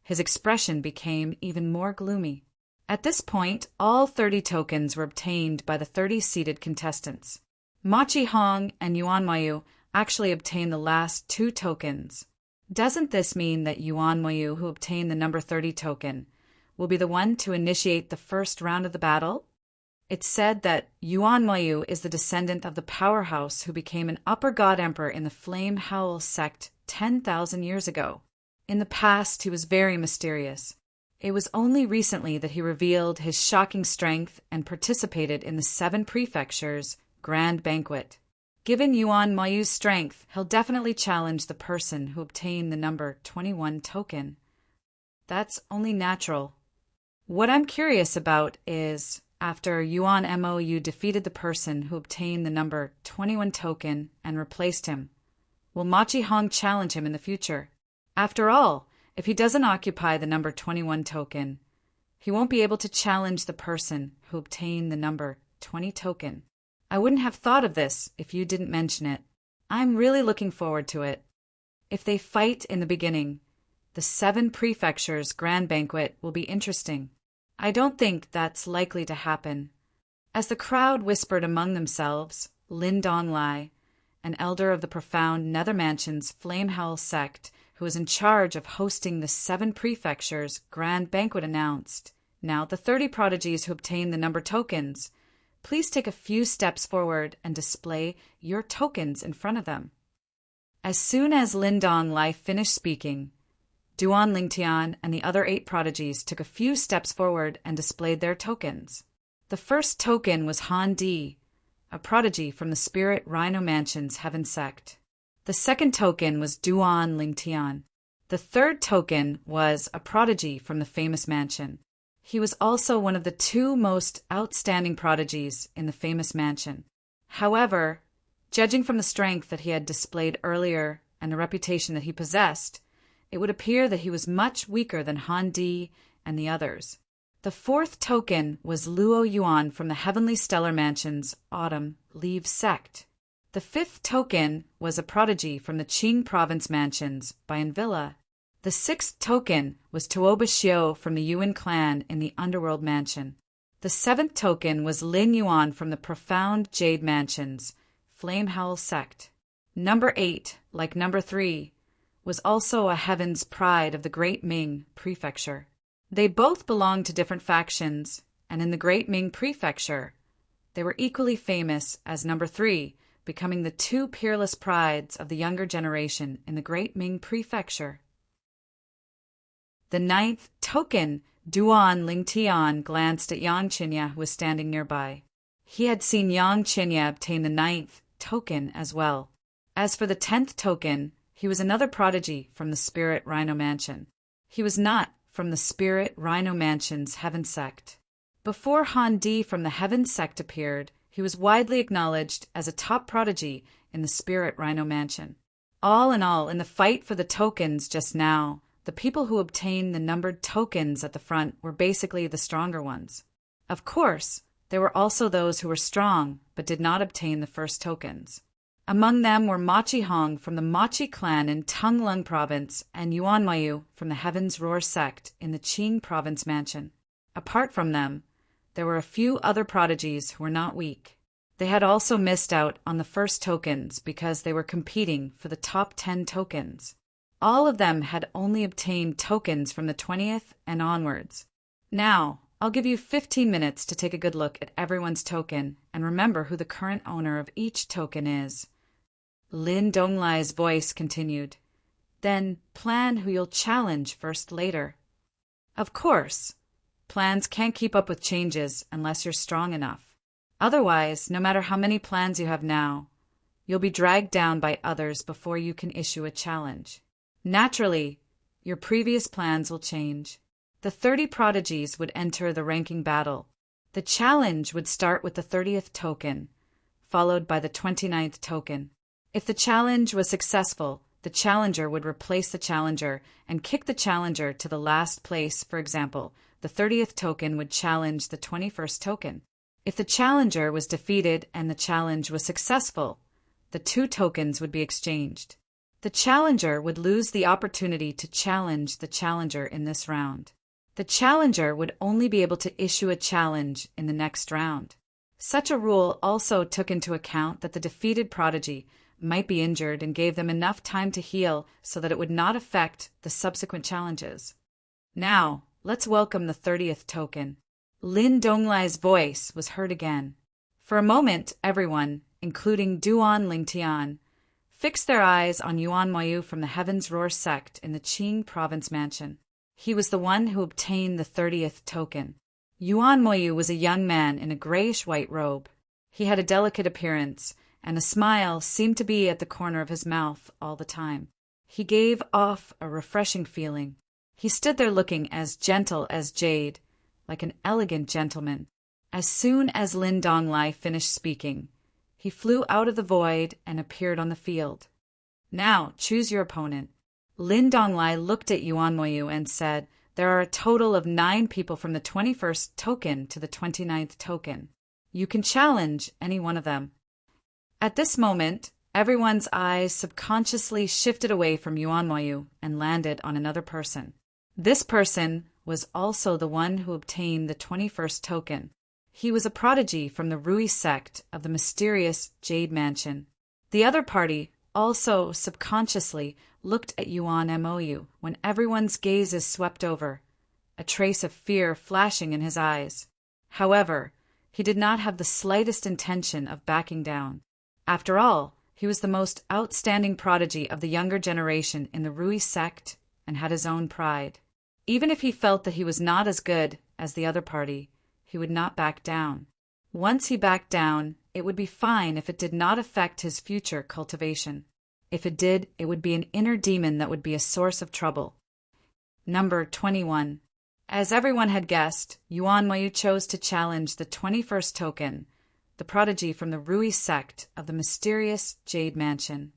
his expression became even more gloomy. At this point, all 30 tokens were obtained by the 30 seated contestants. Machi Hong and Yuan Mayu actually obtained the last 2 tokens. Doesn't this mean that Yuan Moyu, who obtained the number 30 token, will be the one to initiate the first round of the battle? It's said that Yuan Moyu is the descendant of the powerhouse who became an upper god emperor in the Flame Howl sect 10,000 years ago. In the past, he was very mysterious. It was only recently that he revealed his shocking strength and participated in the 7 prefectures' grand banquet. Given Yuan Mayu's strength, he'll definitely challenge the person who obtained the number 21 token. That's only natural. What I'm curious about is, after Yuan Mou defeated the person who obtained the number 21 token and replaced him, will Machi Hong challenge him in the future? After all, if he doesn't occupy the number 21 token, he won't be able to challenge the person who obtained the number 20 token. I wouldn't have thought of this if you didn't mention it. I'm really looking forward to it. If they fight in the beginning, the 7 prefectures' grand banquet will be interesting. I don't think that's likely to happen. As the crowd whispered among themselves, Lin Donglai, an elder of the profound Nether Mansion's Flame Howl sect, who was in charge of hosting the 7 prefectures' grand banquet, announced, "Now the 30 prodigies who obtained the number tokens, please take a few steps forward and display your tokens in front of them." As soon as Lin Donglai finished speaking, Duan Lingtian and the other 8 prodigies took a few steps forward and displayed their tokens. The first token was Han Di, a prodigy from the Spirit Rhino Mansion's Heaven sect. The second token was Duan Lingtian. The third token was a prodigy from the famous mansion. He was also one of the 2 most outstanding prodigies in the famous mansion. However, judging from the strength that he had displayed earlier and the reputation that he possessed, it would appear that he was much weaker than Han Di and the others. The fourth token was Luo Yuan from the Heavenly Stellar Mansion's Autumn Leaves sect. The fifth token was a prodigy from the Qing Province Mansion's Bayan Villa. The sixth token was Tuoba Xiu from the Yuan clan in the Underworld Mansion. The seventh token was Lin Yuan from the Profound Jade Mansion's Flame Howl sect. Number 8, like number 3, was also a Heaven's Pride of the Great Ming Prefecture. They both belonged to different factions, and in the Great Ming Prefecture, they were equally famous as number 3 becoming the two peerless prides of the younger generation in the great Ming prefecture. The ninth token, Duan Lingtian, glanced at Yang Qinya, who was standing nearby. He had seen Yang Qinya obtain the ninth token as well. As for the 10th token, he was another prodigy from the Spirit Rhino Mansion. He was not from the Spirit Rhino Mansion's Heaven Sect. Before Han Di from the Heaven Sect appeared, he was widely acknowledged as a top prodigy in the Spirit Rhino Mansion. All in all, in the fight for the tokens just now, the people who obtained the numbered tokens at the front were basically the stronger ones. Of course, there were also those who were strong but did not obtain the first tokens. Among them were Machi Hong from the Machi clan in Tunglung Province and Yuan Mayu from the Heaven's Roar sect in the Qing Province Mansion. Apart from them, there were a few other prodigies who were not weak. They had also missed out on the first tokens because they were competing for the top 10 tokens. All of them had only obtained tokens from the 20th and onwards. Now, I'll give you 15 minutes to take a good look at everyone's token and remember who the current owner of each token is. Lin Donglai's voice continued. Then plan who you'll challenge first later. Of course, plans can't keep up with changes unless you're strong enough. Otherwise, no matter how many plans you have now, you'll be dragged down by others before you can issue a challenge. Naturally, your previous plans will change. The 30 prodigies would enter the ranking battle. The challenge would start with the 30th token, followed by the 29th token. If the challenge was successful, the challenger would replace the challenger and kick the challenger to the last place. For example, the 30th token would challenge the 21st token. If the challenger was defeated and the challenge was successful, the 2 tokens would be exchanged. The challenger would lose the opportunity to challenge the challenger in this round. The challenger would only be able to issue a challenge in the next round. Such a rule also took into account that the defeated prodigy might be injured and gave them enough time to heal so that it would not affect the subsequent challenges. Now, let's welcome the 30th token. Lin Donglai's voice was heard again. For a moment, everyone, including Duan Lingtian, fixed their eyes on Yuan Mayu from the Heaven's Roar sect in the Qing Province Mansion. He was the one who obtained the 30th token. Yuan Mayu was a young man in a grayish-white robe. He had a delicate appearance, and a smile seemed to be at the corner of his mouth all the time. He gave off a refreshing feeling. He stood there looking as gentle as jade, like an elegant gentleman. As soon as Lin Donglai finished speaking, he flew out of the void and appeared on the field. Now, choose your opponent. Lin Donglai looked at Yuan Moyu and said, there are a total of 9 people from the 21st token to the 29th token. You can challenge any one of them. At this moment, everyone's eyes subconsciously shifted away from Yuan Moyu and landed on another person. This person was also the one who obtained the 21st token. He was a prodigy from the Rui sect of the mysterious Jade Mansion. The other party also subconsciously looked at Yuan Moyu when everyone's gazes swept over, a trace of fear flashing in his eyes. However, he did not have the slightest intention of backing down. After all, he was the most outstanding prodigy of the younger generation in the Rui sect and had his own pride. Even if he felt that he was not as good as the other party, he would not back down. Once he backed down, it would be fine if it did not affect his future cultivation. If it did, it would be an inner demon that would be a source of trouble. Number 21. As everyone had guessed, Yuan Moyu chose to challenge the 21st token, the prodigy from the Rui sect of the mysterious Jade Mansion.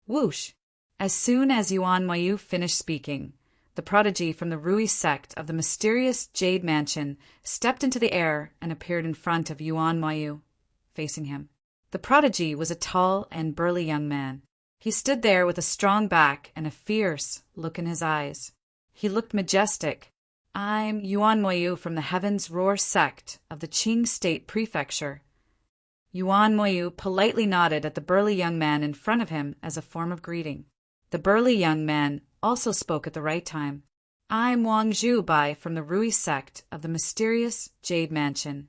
Whoosh! As soon as Yuan Moyu finished speaking, the prodigy from the Rui sect of the mysterious Jade Mansion stepped into the air and appeared in front of Yuan Moyu, facing him. The prodigy was a tall and burly young man. He stood there with a strong back and a fierce look in his eyes. He looked majestic. I'm Yuan Moyu from the Heaven's Roar sect of the Qing State Prefecture. Yuan Moyu politely nodded at the burly young man in front of him as a form of greeting. The burly young man also spoke at the right time. I'm Wang Zhu Bai from the Rui sect of the mysterious Jade Mansion.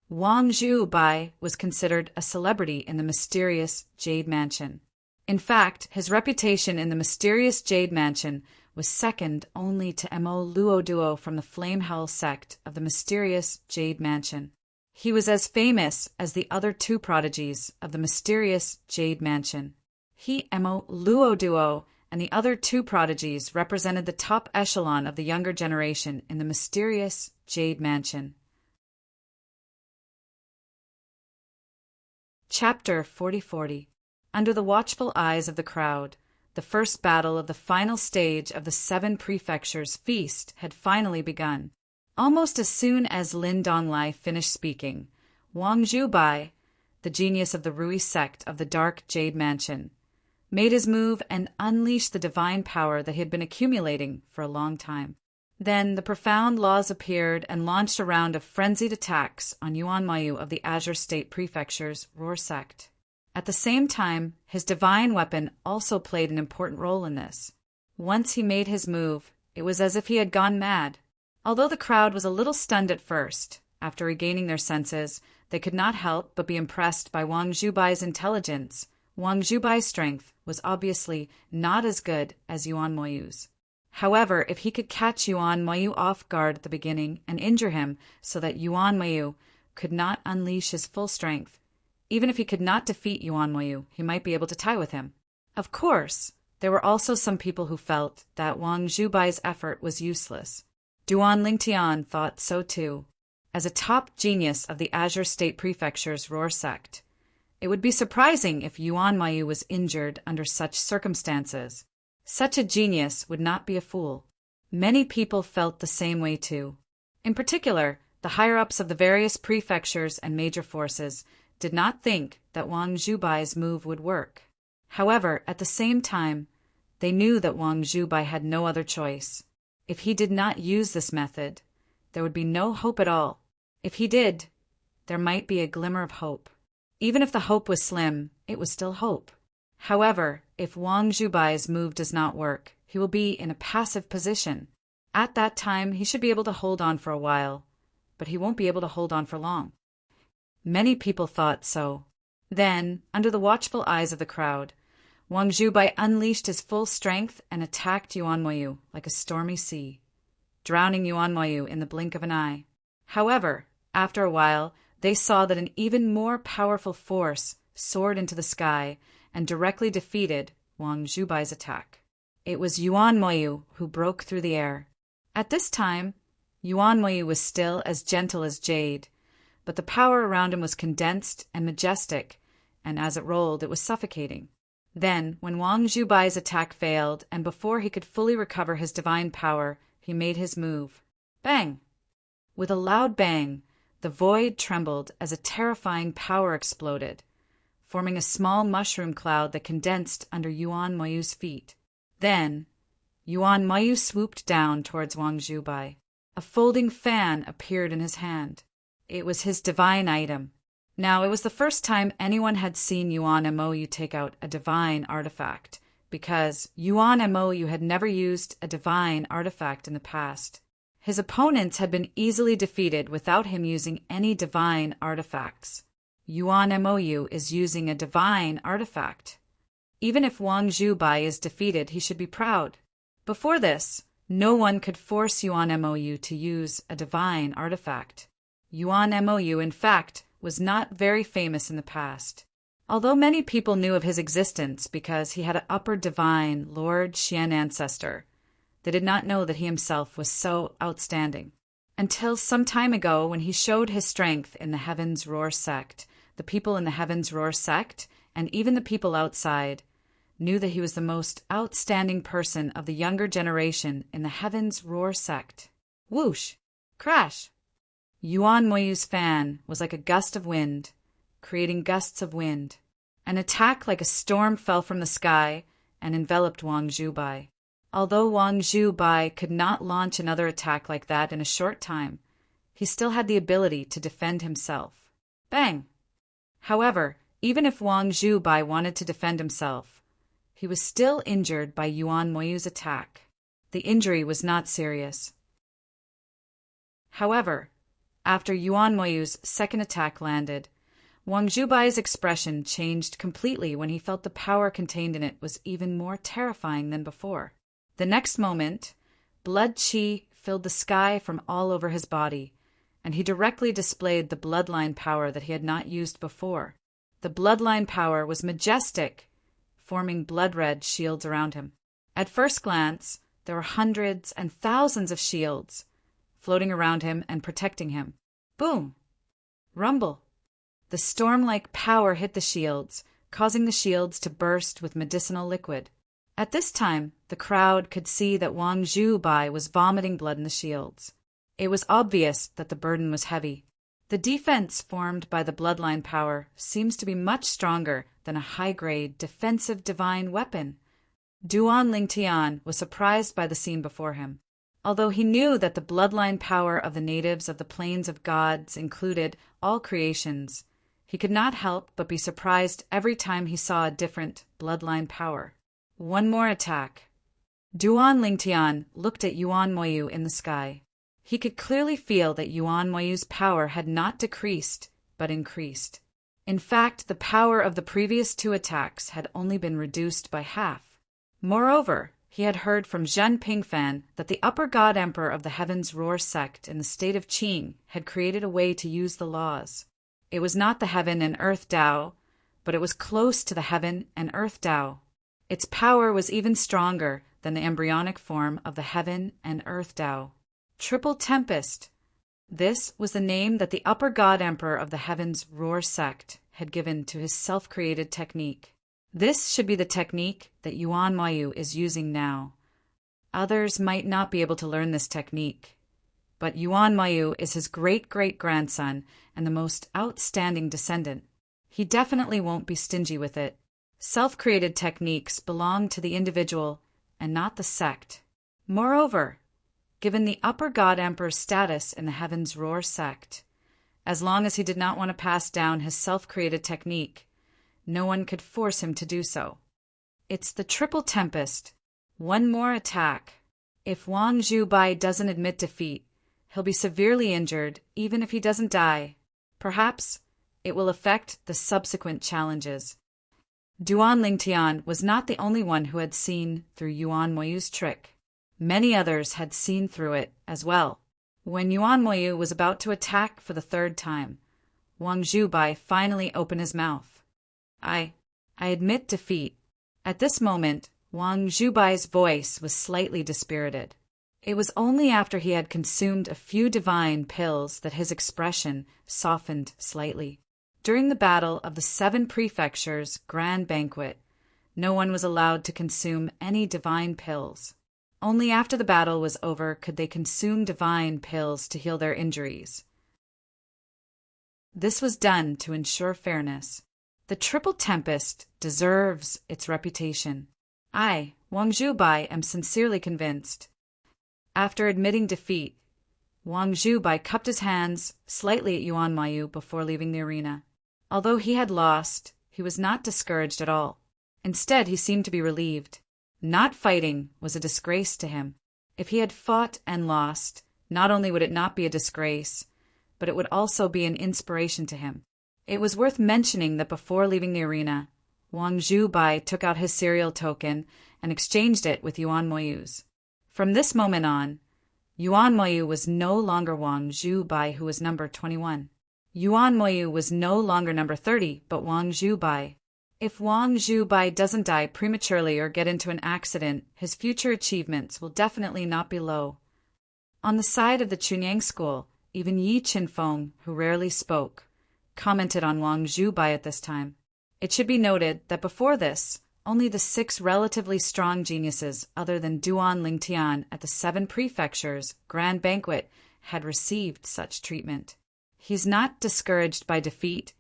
Wang Zhubai was considered a celebrity in the mysterious Jade Mansion. In fact, his reputation in the mysterious Jade Mansion was second only to Mo Luoduo from the Flame Hell sect of the mysterious Jade Mansion. He was as famous as the other two prodigies of the mysterious Jade Mansion. He, Mo Luoduo, and the other two prodigies represented the top echelon of the younger generation in the mysterious Jade Mansion. Chapter 40. Under the watchful eyes of the crowd, the first battle of the final stage of the 7 prefectures feast had finally begun. Almost as soon as Lin Donglai finished speaking, Wang Zhubai, the genius of the Rui sect of the Dark Jade Mansion, made his move and unleashed the divine power that he had been accumulating for a long time. Then the profound laws appeared and launched a round of frenzied attacks on Yuan Mayu of the Azure State Prefecture's Roar sect. At the same time, his divine weapon also played an important role in this. Once he made his move, it was as if he had gone mad. Although the crowd was a little stunned at first, after regaining their senses, they could not help but be impressed by Wang Zhubai's intelligence. Wang Zhubai's strength was obviously not as good as Yuan Moyu's. However, if he could catch Yuan Moyu off guard at the beginning and injure him so that Yuan Moyu could not unleash his full strength, even if he could not defeat Yuan Moyu, he might be able to tie with him. Of course, there were also some people who felt that Wang Zhubai's effort was useless. Duan Lingtian thought so too. As a top genius of the Azure State Prefecture's Roar sect, it would be surprising if Yuan Mayu was injured under such circumstances. Such a genius would not be a fool. Many people felt the same way too. In particular, the higher-ups of the various prefectures and major forces did not think that Wang Zhubai's move would work. However, at the same time, they knew that Wang Zhubai had no other choice. If he did not use this method, there would be no hope at all. If he did, there might be a glimmer of hope. Even if the hope was slim, it was still hope. However, if Wang Zhubai's move does not work, he will be in a passive position. At that time, he should be able to hold on for a while, but he won't be able to hold on for long. Many people thought so. Then, under the watchful eyes of the crowd, Wang Zhubai unleashed his full strength and attacked Yuan Moyu like a stormy sea, drowning Yuan Moyu in the blink of an eye. However, after a while, they saw that an even more powerful force soared into the sky and directly defeated Wang Zhubai's attack. It was Yuan Moyu who broke through the air. At this time, Yuan Moyu was still as gentle as jade, but the power around him was condensed and majestic, and as it rolled, it was suffocating. Then, when Wang Zhubai's attack failed, and before he could fully recover his divine power, he made his move. Bang! With a loud bang, the void trembled as a terrifying power exploded, forming a small mushroom cloud that condensed under Yuan Moyu's feet. Then, Yuan Moyu swooped down towards Wang Zhubai. A folding fan appeared in his hand. It was his divine item. Now, it was the first time anyone had seen Yuan Moyu take out a divine artifact, because Yuan Moyu had never used a divine artifact in the past. His opponents had been easily defeated without him using any divine artifacts. Yuan Moyu is using a divine artifact. Even if Wang Zhubai is defeated, he should be proud. Before this, no one could force Yuan Moyu to use a divine artifact. Yuan Moyu, in fact, was not very famous in the past. Although many people knew of his existence because he had an upper divine Lord Xian ancestor, they did not know that he himself was so outstanding. Until some time ago, when he showed his strength in the Heaven's Roar sect, the people in the Heaven's Roar sect, and even the people outside, knew that he was the most outstanding person of the younger generation in the Heaven's Roar sect. Whoosh! Crash! Yuan Moyu's fan was like a gust of wind, creating gusts of wind. An attack like a storm fell from the sky and enveloped Wang Zhubai. Although Wang Zhubai could not launch another attack like that in a short time, he still had the ability to defend himself. Bang! However, even if Wang Zhubai wanted to defend himself, he was still injured by Yuan Moyu's attack. The injury was not serious. However, After Yuan Moyu's second attack landed, Wang Zhubai's expression changed completely when he felt the power contained in it was even more terrifying than before. The next moment, blood qi filled the sky from all over his body, and he directly displayed the bloodline power that he had not used before. The bloodline power was majestic, forming blood-red shields around him. At first glance, there were hundreds and thousands of shields floating around him and protecting him. Boom! Rumble! The storm-like power hit the shields, causing the shields to burst with medicinal liquid. At this time, the crowd could see that Wang Zhubai was vomiting blood in the shields. It was obvious that the burden was heavy. The defense formed by the bloodline power seems to be much stronger than a high-grade defensive divine weapon. Duan Lingtian was surprised by the scene before him. Although he knew that the bloodline power of the natives of the Plains of Gods included all creations, he could not help but be surprised every time he saw a different bloodline power. One more attack. Duan Lingtian looked at Yuan Moyu in the sky. He could clearly feel that Yuan Moyu's power had not decreased, but increased. In fact, the power of the previous two attacks had only been reduced by half. Moreover, he had heard from Zhen Pingfan that the upper god emperor of the Heaven's Roar sect in the state of Qing had created a way to use the laws. It was not the Heaven and Earth Tao, but it was close to the Heaven and Earth Tao. Its power was even stronger than the embryonic form of the Heaven and Earth Tao. Triple Tempest. This was the name that the upper god emperor of the Heaven's Roar sect had given to his self-created technique. This should be the technique that Yuan Moyu is using now. Others might not be able to learn this technique, but Yuan Moyu is his great-great-grandson and the most outstanding descendant. He definitely won't be stingy with it. Self-created techniques belong to the individual and not the sect. Moreover, given the upper god emperor's status in the Heaven's Roar sect, as long as he did not want to pass down his self-created technique, no one could force him to do so. It's the Triple Tempest. One more attack. If Wang Zhubai doesn't admit defeat, he'll be severely injured even if he doesn't die. Perhaps it will affect the subsequent challenges. Duan Lingtian was not the only one who had seen through Yuan Moyu's trick. Many others had seen through it as well. When Yuan Moyu was about to attack for the third time, Wang Zhubai finally opened his mouth. I admit defeat. At this moment, Wang Zhubai's voice was slightly dispirited. It was only after he had consumed a few divine pills that his expression softened slightly. During the battle of the 7 prefectures' grand banquet, no one was allowed to consume any divine pills. Only after the battle was over could they consume divine pills to heal their injuries. This was done to ensure fairness. The Triple Tempest deserves its reputation. I, Wang Zhubai, am sincerely convinced. After admitting defeat, Wang Zhubai cupped his hands slightly at Yuan Moyu before leaving the arena. Although he had lost, he was not discouraged at all. Instead, he seemed to be relieved. Not fighting was a disgrace to him. If he had fought and lost, not only would it not be a disgrace, but it would also be an inspiration to him. It was worth mentioning that before leaving the arena, Wang Zhubai took out his serial token and exchanged it with Yuan Moyu's. From this moment on, Yuan Moyu was no longer Wang Zhubai, who was number 21. Yuan Moyu was no longer number 30, but Wang Zhubai. If Wang Zhubai doesn't die prematurely or get into an accident, his future achievements will definitely not be low. On the side of the Chunyang school, even Yi Qinfeng, who rarely spoke, commented on Wang Zhubai at this time. It should be noted that before this, only the 6 relatively strong geniuses other than Duan Lingtian at the 7 prefectures' grand banquet had received such treatment. He's not discouraged by defeat,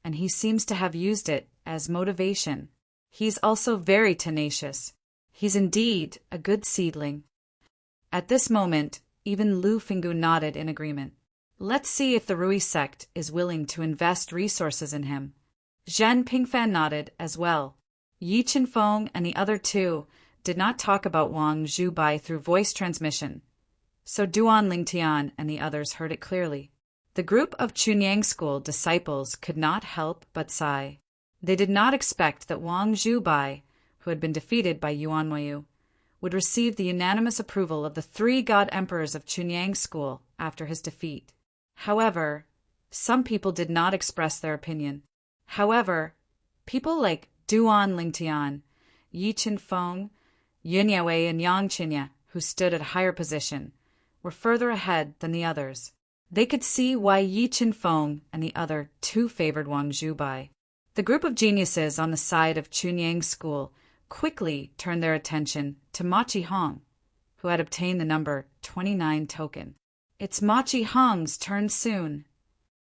and he seems to have used it as motivation. He's also very tenacious. He's indeed a good seedling. At this moment, even Lu Finggu nodded in agreement. Let's see if the Rui sect is willing to invest resources in him. Zhen Pingfan nodded as well. Yi Qinfeng and the other 2 did not talk about Wang Zhubai through voice transmission, so Duan Lingtian and the others heard it clearly. The group of Chunyang School disciples could not help but sigh. They did not expect that Wang Zhubai, who had been defeated by Yuan Moyu, would receive the unanimous approval of the 3 god emperors of Chunyang School after his defeat. However, some people did not express their opinion. However, people like Duan Lingtian, Yi Qinfeng, Yun Yawei, and Yang Qinya, who stood at a higher position, were further ahead than the others. They could see why Yi Qinfeng and the other 2 favored Wang Zhubai. The group of geniuses on the side of Chunyang School quickly turned their attention to Ma Qihong, who had obtained the number 29 token. It's Ma Qihong's turn soon.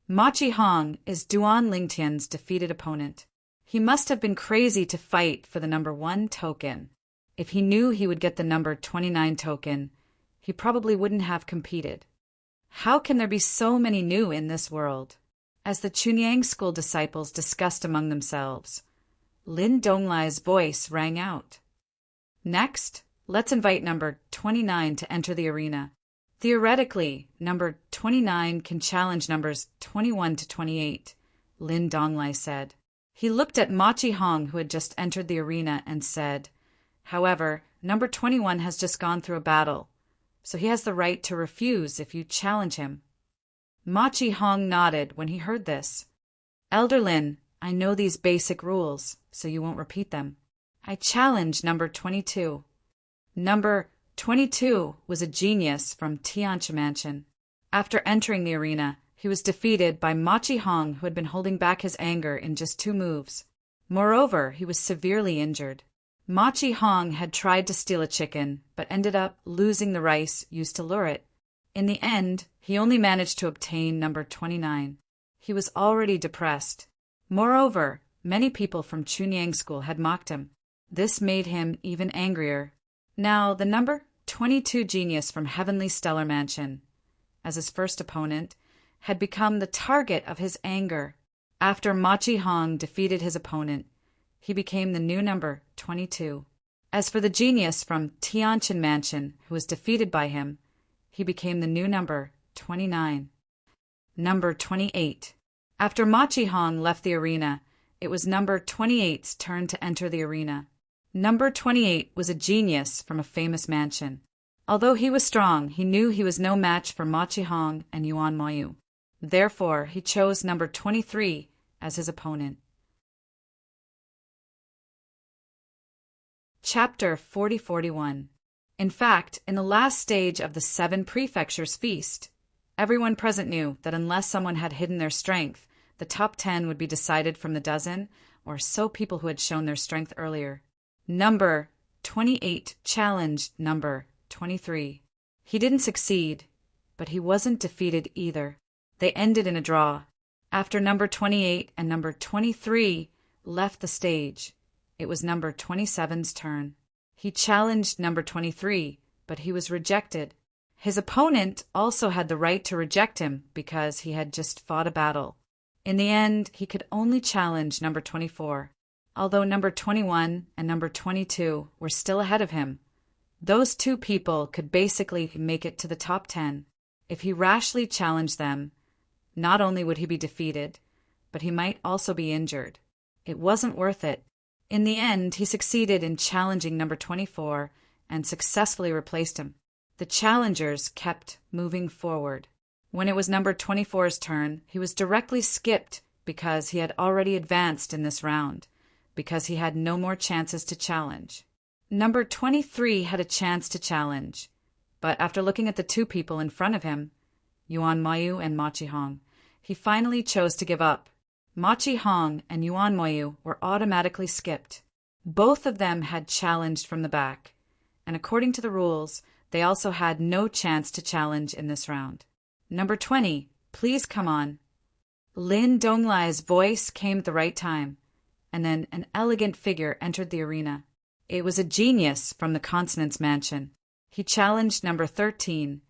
Ma Qihong is Duan Lingtian's defeated opponent. He must have been crazy to fight for the number 1 token. If he knew he would get the number 29 token, he probably wouldn't have competed. How can there be so many new in this world? As the Chunyang School disciples discussed among themselves, Lin Donglai's voice rang out. Next, let's invite number 29 to enter the arena. Theoretically, number 29 can challenge numbers 21 to 28, Lin Donglai said. He looked at Ma Qihong, who had just entered the arena, and said, however, number 21 has just gone through a battle, so he has the right to refuse if you challenge him. Ma Qihong nodded when he heard this. Elder Lin, I know these basic rules, so you won't repeat them. I challenge number 22. Number 22 was a genius from Tianchi Mansion. After entering the arena, he was defeated by Ma Qihong, who had been holding back his anger in just 2 moves. Moreover, he was severely injured. Ma Qihong had tried to steal a chicken, but ended up losing the rice used to lure it. In the end, he only managed to obtain number 29. He was already depressed. Moreover, many people from Chunyang School had mocked him. This made him even angrier. Now, the number 22 genius from Heavenly Stellar Mansion, as his first opponent, had become the target of his anger. After Ma Qihong defeated his opponent, he became the new number 22. As for the genius from Tianchi Mansion, who was defeated by him, he became the new number 29. Number 28. After Ma Qihong left the arena, it was number 28's turn to enter the arena. Number 28 was a genius from a famous mansion. Although he was strong, he knew he was no match for Ma Qihong and Yuan Moyu. Therefore, he chose number 23 as his opponent. Chapter 40-41. In fact, in the last stage of the 7 prefectures feast, everyone present knew that unless someone had hidden their strength, the top 10 would be decided from the dozen, or so people who had shown their strength earlier. Number 28 challenged number 23. He didn't succeed, but he wasn't defeated either. They ended in a draw. After number 28 and number 23 left the stage, it was number 27's turn. He challenged number 23, but he was rejected. His opponent also had the right to reject him because he had just fought a battle. In the end, he could only challenge number 24. Although number 21 and number 22 were still ahead of him, those 2 people could basically make it to the top 10. If he rashly challenged them, not only would he be defeated, but he might also be injured. It wasn't worth it. In the end, he succeeded in challenging number 24 and successfully replaced him. The challengers kept moving forward. When it was number 24's turn, he was directly skipped because he had already advanced in this round, because he had no more chances to challenge. Number 23 had a chance to challenge, but after looking at the 2 people in front of him, Yuan Moyu and Ma Qihong, he finally chose to give up. Ma Qihong and Yuan Moyu were automatically skipped. Both of them had challenged from the back, and according to the rules, they also had no chance to challenge in this round. Number 20, please come on. Lin Donglai's voice came at the right time, and then an elegant figure entered the arena. It was a genius from the Consonance Mansion. He challenged number 13,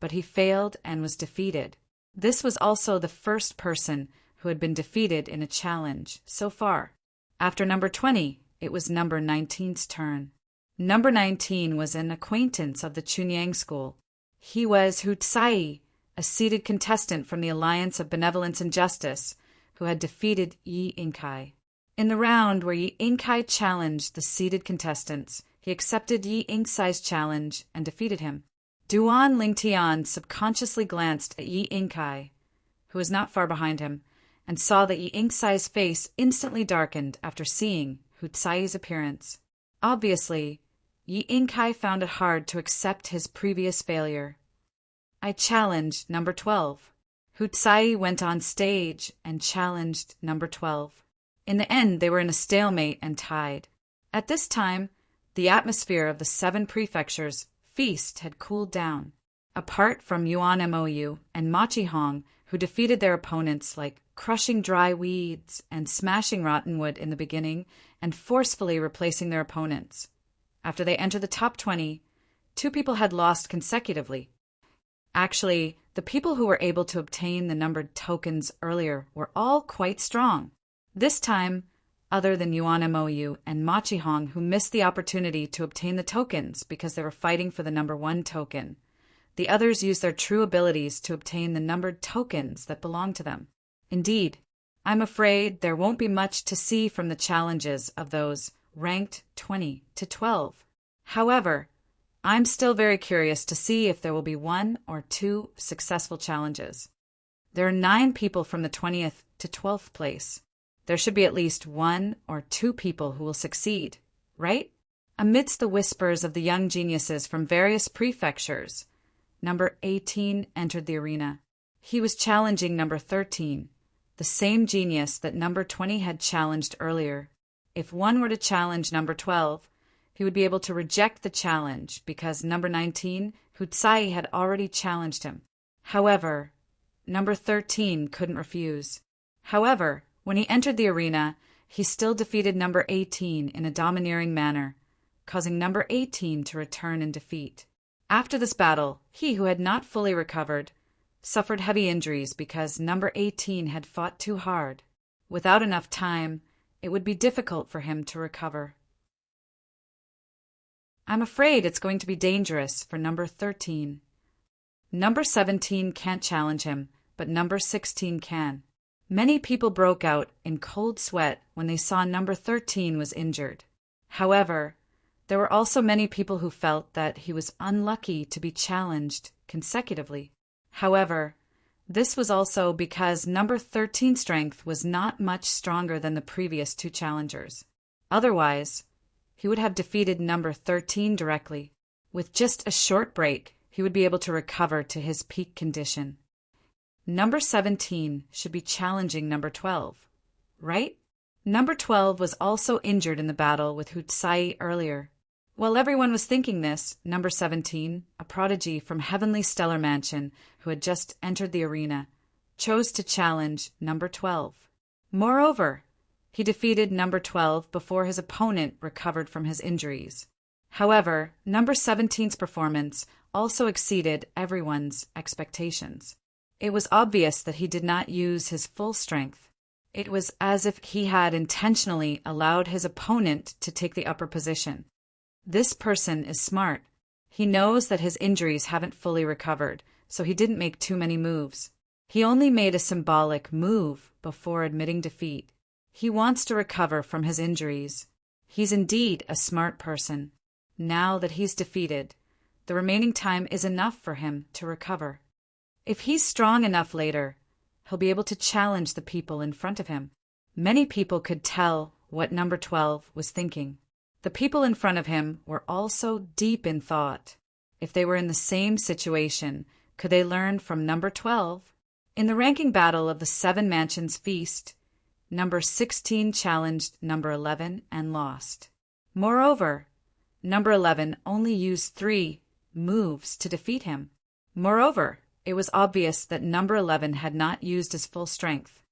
but he failed and was defeated. This was also the first person who had been defeated in a challenge so far. After number 20, it was number 19's turn. Number 19 was an acquaintance of the Chunyang School. He was Hu Tsai, a a seated contestant from the Alliance of Benevolence and Justice, who had defeated Yi Inkai. In the round where Yi Inkai challenged the seated contestants, he accepted Yi Inkai's challenge and defeated him. Duan Lingtian subconsciously glanced at Yi Inkai, who was not far behind him, and saw that Yi Inkai's face instantly darkened after seeing Hu Tsai's appearance. Obviously, Yi Inkai found it hard to accept his previous failure. I challenged number 12. Hu Tsai went on stage and challenged number 12. In the end, they were in a stalemate and tied. At this time, the atmosphere of the 7 prefectures' feast had cooled down. Apart from Yuan Mou and Machi Hong, who defeated their opponents like crushing dry weeds and smashing rotten wood in the beginning and forcefully replacing their opponents. After they entered the top 20, 2 people had lost consecutively. Actually, the people who were able to obtain the numbered tokens earlier were all quite strong. This time, other than Yuan Mou and Machi Hong, who missed the opportunity to obtain the tokens because they were fighting for the number 1 token, the others used their true abilities to obtain the numbered tokens that belonged to them. Indeed, I'm afraid there won't be much to see from the challenges of those ranked 20 to 12. However, I'm still very curious to see if there will be 1 or 2 successful challenges. There are 9 people from the 20th to 12th place. There should be at least 1 or 2 people who will succeed, right? Amidst the whispers of the young geniuses from various prefectures, number 18 entered the arena. He was challenging number 13, the same genius that number 20 had challenged earlier. If one were to challenge number 12, he would be able to reject the challenge because number 19, Hu Tsai, had already challenged him. However, number 13 couldn't refuse. However, when he entered the arena, he still defeated number 18 in a domineering manner, causing number 18 to return in defeat. After this battle, he who had not fully recovered suffered heavy injuries because number 18 had fought too hard. Without enough time, it would be difficult for him to recover. I'm afraid it's going to be dangerous for number 13. Number 17 can't challenge him, but number 16 can. Many people broke out in cold sweat when they saw number 13 was injured. However, there were also many people who felt that he was unlucky to be challenged consecutively. However, this was also because number 13's strength was not much stronger than the previous 2 challengers. Otherwise, he would have defeated number 13 directly. With just a short break, he would be able to recover to his peak condition. Number 17 should be challenging number 12, right? Number 12 was also injured in the battle with Hu Tsai earlier. While everyone was thinking this, number 17, a prodigy from Heavenly Stellar Mansion who had just entered the arena, chose to challenge number 12. Moreover, he defeated number 12 before his opponent recovered from his injuries. However, number 17's performance also exceeded everyone's expectations. It was obvious that he did not use his full strength. It was as if he had intentionally allowed his opponent to take the upper position. This person is smart. He knows that his injuries haven't fully recovered, so he didn't make too many moves. He only made a symbolic move before admitting defeat. He wants to recover from his injuries. He's indeed a smart person. Now that he's defeated, the remaining time is enough for him to recover. If he's strong enough later, he'll be able to challenge the people in front of him. Many people could tell what number 12 was thinking. The people in front of him were also deep in thought. If they were in the same situation, could they learn from number 12? In the ranking battle of the 7 Mansions Feast, number 16 challenged number 11 and lost. Moreover, number 11 only used 3 moves to defeat him. Moreover, it was obvious that number 11 had not used his full strength.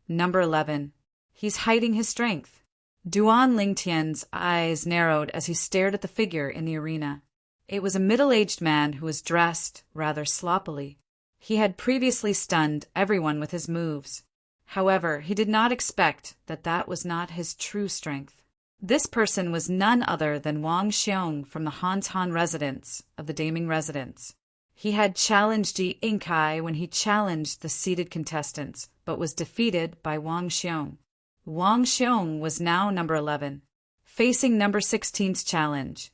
Number 11, he's hiding his strength. Duan Lingtian's eyes narrowed as he stared at the figure in the arena. It was a middle-aged man who was dressed rather sloppily. He had previously stunned everyone with his moves. However, he did not expect that that was not his true strength. This person was none other than Wang Xiong from the Hans Han residence of the Daming residence. He had challenged Ji Inkai when he challenged the seated contestants, but was defeated by Wang Xiong. Wang Xiong was now number 11, facing number 16's challenge.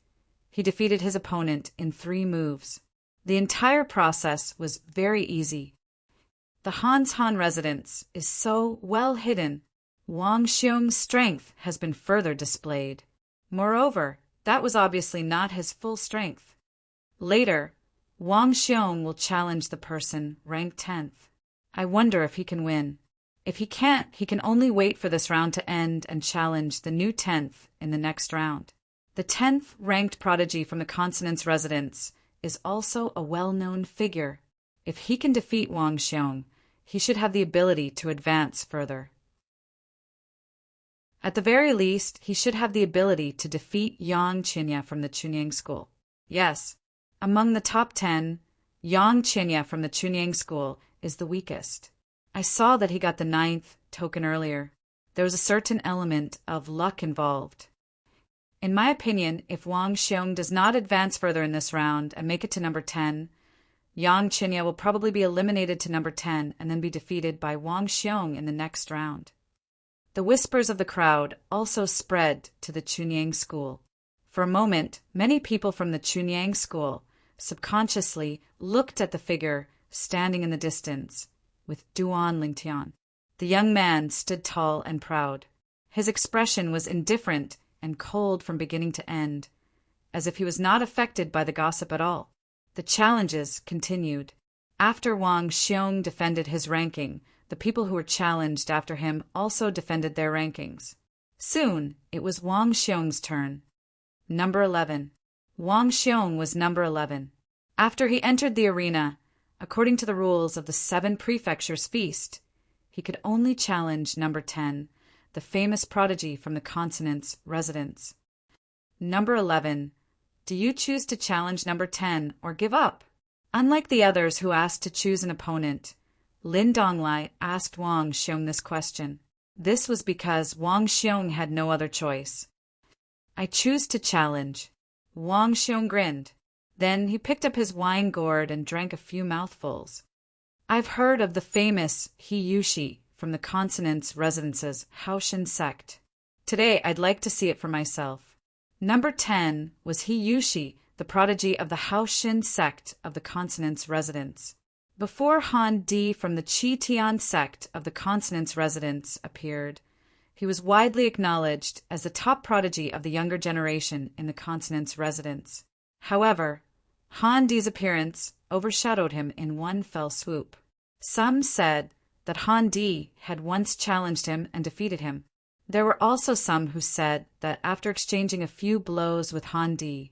He defeated his opponent in 3 moves. The entire process was very easy. The Han's Han residence is so well hidden. Wang Xiong's strength has been further displayed. Moreover, that was obviously not his full strength. Later, Wang Xiong will challenge the person ranked 10th. I wonder if he can win. If he can't, he can only wait for this round to end and challenge the new 10th in the next round. The 10th ranked prodigy from the consonant's residence is also a well-known figure. If he can defeat Wang Xiong, he should have the ability to advance further. At the very least, he should have the ability to defeat Yang Qinya from the Chunyang school. Yes, among the top 10, Yang Qinya from the Chunyang school is the weakest. I saw that he got the 9th token earlier. There was a certain element of luck involved. In my opinion, if Wang Xiong does not advance further in this round and make it to number 10, Yang Qinya will probably be eliminated to number 10 and then be defeated by Wang Xiong in the next round. The whispers of the crowd also spread to the Chunyang school. For a moment, many people from the Chunyang school subconsciously looked at the figure standing in the distance with Duan Lingtian. The young man stood tall and proud. His expression was indifferent and cold from beginning to end, as if he was not affected by the gossip at all. The challenges continued. After Wang Xiong defended his ranking, the people who were challenged after him also defended their rankings. Soon, it was Wang Xiong's turn. Number 11. Wang Xiong was number 11. After he entered the arena, according to the rules of the 7 Prefectures feast, he could only challenge number 10, the famous prodigy from the consonant's residence. Number 11. Do you choose to challenge number 10 or give up? Unlike the others who asked to choose an opponent, Lin Donglai asked Wang Xiong this question. This was because Wang Xiong had no other choice. I choose to challenge. Wang Xiong grinned. Then he picked up his wine gourd and drank a few mouthfuls. I've heard of the famous He Yushi from the consonant's residence's Haoshan sect. Today I'd like to see it for myself. Number 10 was He Yushi, the prodigy of the Haoshan sect of the consonant's residence. Before Han Di from the Chi Tian sect of the consonant's residence appeared, he was widely acknowledged as the top prodigy of the younger generation in the consonant's residence. However, Han Di's appearance overshadowed him in one fell swoop. Some said that Han Di had once challenged him and defeated him. There were also some who said that after exchanging a few blows with Han Di,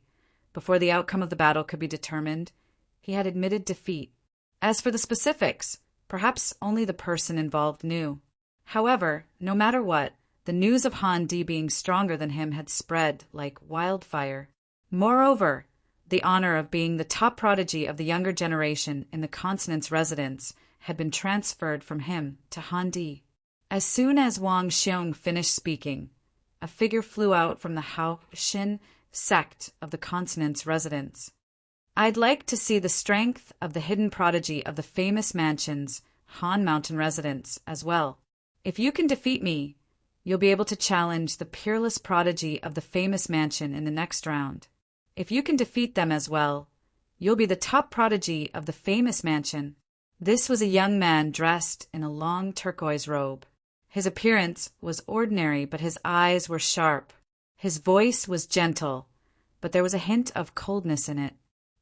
before the outcome of the battle could be determined, he had admitted defeat. As for the specifics, perhaps only the person involved knew. However, no matter what, the news of Han Di being stronger than him had spread like wildfire. Moreover, the honor of being the top prodigy of the younger generation in the consonant's residence had been transferred from him to Han Di. As soon as Wang Xiong finished speaking, a figure flew out from the Haoshan sect of the consonant's residence. I'd like to see the strength of the hidden prodigy of the famous mansion's Han Mountain residence as well. If you can defeat me, you'll be able to challenge the peerless prodigy of the famous mansion in the next round. If you can defeat them as well, you'll be the top prodigy of the famous mansion. This was a young man dressed in a long turquoise robe. His appearance was ordinary, but his eyes were sharp. His voice was gentle, but there was a hint of coldness in it.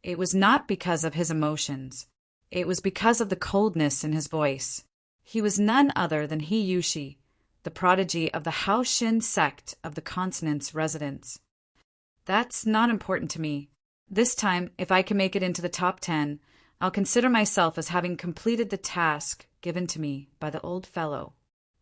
It was not because of his emotions. It was because of the coldness in his voice. He was none other than He Yushi, the prodigy of the Haoshan sect of the consonant's residence. That's not important to me. This time, if I can make it into the top 10, I'll consider myself as having completed the task given to me by the old fellow.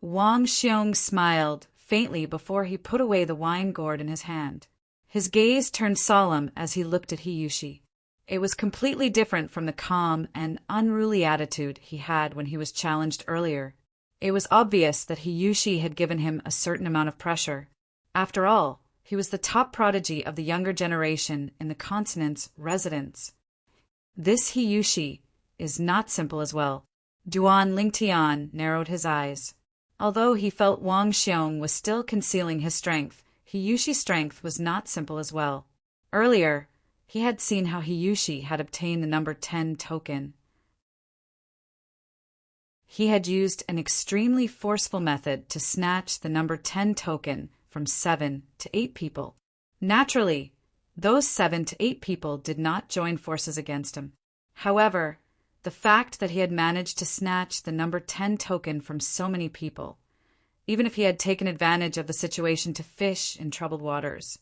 Wang Xiong smiled faintly before he put away the wine gourd in his hand. His gaze turned solemn as he looked at He Yushi. It was completely different from the calm and unruly attitude he had when he was challenged earlier. It was obvious that He Yushi had given him a certain amount of pressure. After all, he was the top prodigy of the younger generation in the consonant's residence. This Hiyushi is not simple as well. Duan Lingtian narrowed his eyes. Although he felt Wang Xiong was still concealing his strength, Hiyushi's strength was not simple as well. Earlier, he had seen how Hiyushi had obtained the number 10 token. He had used an extremely forceful method to snatch the number 10 token from 7 to 8 people. Naturally, those 7 to 8 people did not join forces against him. However, the fact that he had managed to snatch the number 10 token from so many people, even if he had taken advantage of the situation to fish in troubled waters,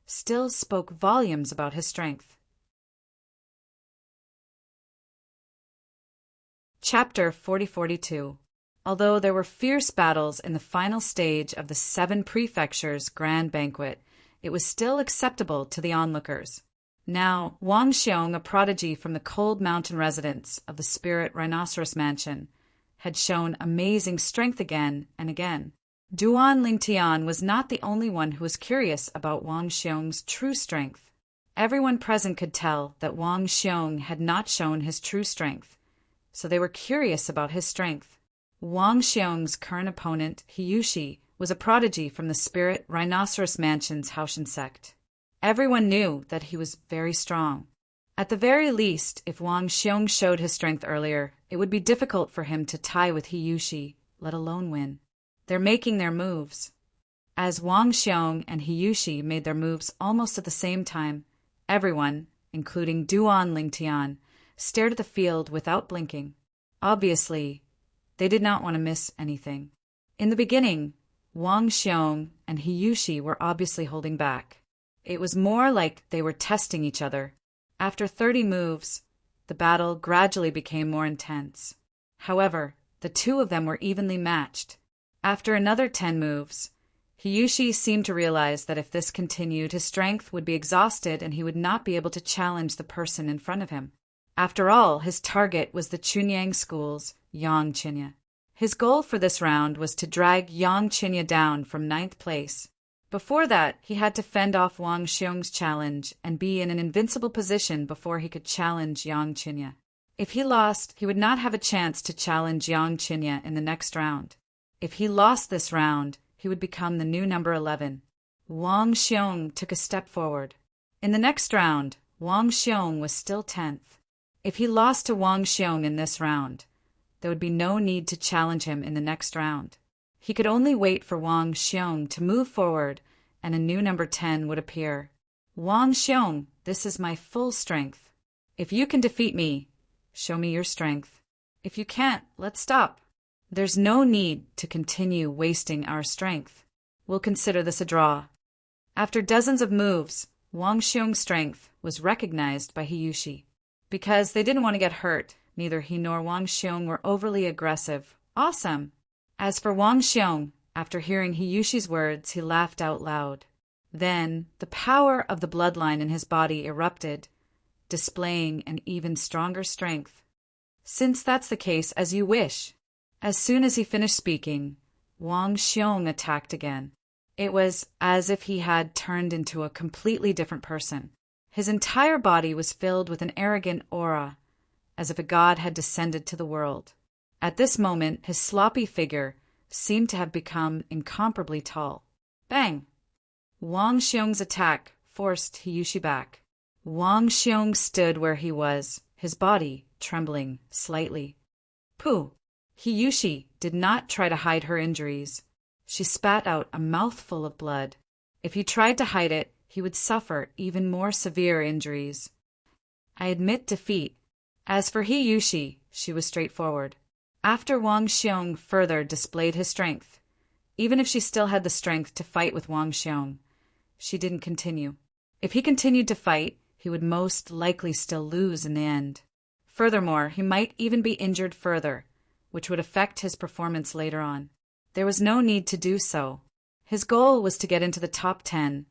still spoke volumes about his strength. Chapter 40-42. Although there were fierce battles in the final stage of the 7 prefectures' grand banquet, it was still acceptable to the onlookers. Now, Wang Xiong, a prodigy from the cold mountain residence of the Spirit Rhinoceros Mansion, had shown amazing strength again and again. Duan Lingtian was not the only one who was curious about Wang Xiong's true strength. Everyone present could tell that Wang Xiong had not shown his true strength, so they were curious about his strength. Wang Xiong's current opponent, Hiyushi, was a prodigy from the Spirit Rhinoceros Mansion's Haoshan sect. Everyone knew that he was very strong. At the very least, if Wang Xiong showed his strength earlier, it would be difficult for him to tie with Hiyushi, let alone win. They're making their moves. As Wang Xiong and Hiyushi made their moves almost at the same time, everyone, including Duan Lingtian, stared at the field without blinking. Obviously, they did not want to miss anything. In the beginning, Wang Xiong and Hiyushi were obviously holding back. It was more like they were testing each other. After 30 moves, the battle gradually became more intense. However, the two of them were evenly matched. After another 10 moves, Hiyushi seemed to realize that if this continued, his strength would be exhausted and he would not be able to challenge the person in front of him. After all, his target was the Chunyang School's Yang Qinya. His goal for this round was to drag Yang Qinya down from 9th place. Before that, he had to fend off Wang Xiong's challenge and be in an invincible position before he could challenge Yang Qinya. If he lost, he would not have a chance to challenge Yang Qinya in the next round. If he lost this round, he would become the new number 11. Wang Xiong took a step forward. In the next round, Wang Xiong was still 10th. If he lost to Wang Xiong in this round, there would be no need to challenge him in the next round. He could only wait for Wang Xiong to move forward and a new number 10 would appear. Wang Xiong, this is my full strength. If you can defeat me, show me your strength. If you can't, let's stop. There's no need to continue wasting our strength. We'll consider this a draw. After dozens of moves, Wang Xiong's strength was recognized by Hiyushi. Because they didn't want to get hurt, neither he nor Wang Xiong were overly aggressive. Awesome! As for Wang Xiong, after hearing Hiyushi's words, he laughed out loud. Then, the power of the bloodline in his body erupted, displaying an even stronger strength. Since that's the case, as you wish. As soon as he finished speaking, Wang Xiong attacked again. It was as if he had turned into a completely different person. His entire body was filled with an arrogant aura, as if a god had descended to the world. At this moment, his sloppy figure seemed to have become incomparably tall. Bang! Wang Xiong's attack forced Hiyushi back. Wang Xiong stood where he was, his body trembling slightly. Pooh! Hiyushi did not try to hide her injuries. She spat out a mouthful of blood. If he tried to hide it, he would suffer even more severe injuries. I admit defeat. As for Hiyushi, she was straightforward. After Wang Xiong further displayed his strength, even if she still had the strength to fight with Wang Xiong, she didn't continue. If he continued to fight, he would most likely still lose in the end. Furthermore, he might even be injured further, which would affect his performance later on. There was no need to do so. His goal was to get into the top 10,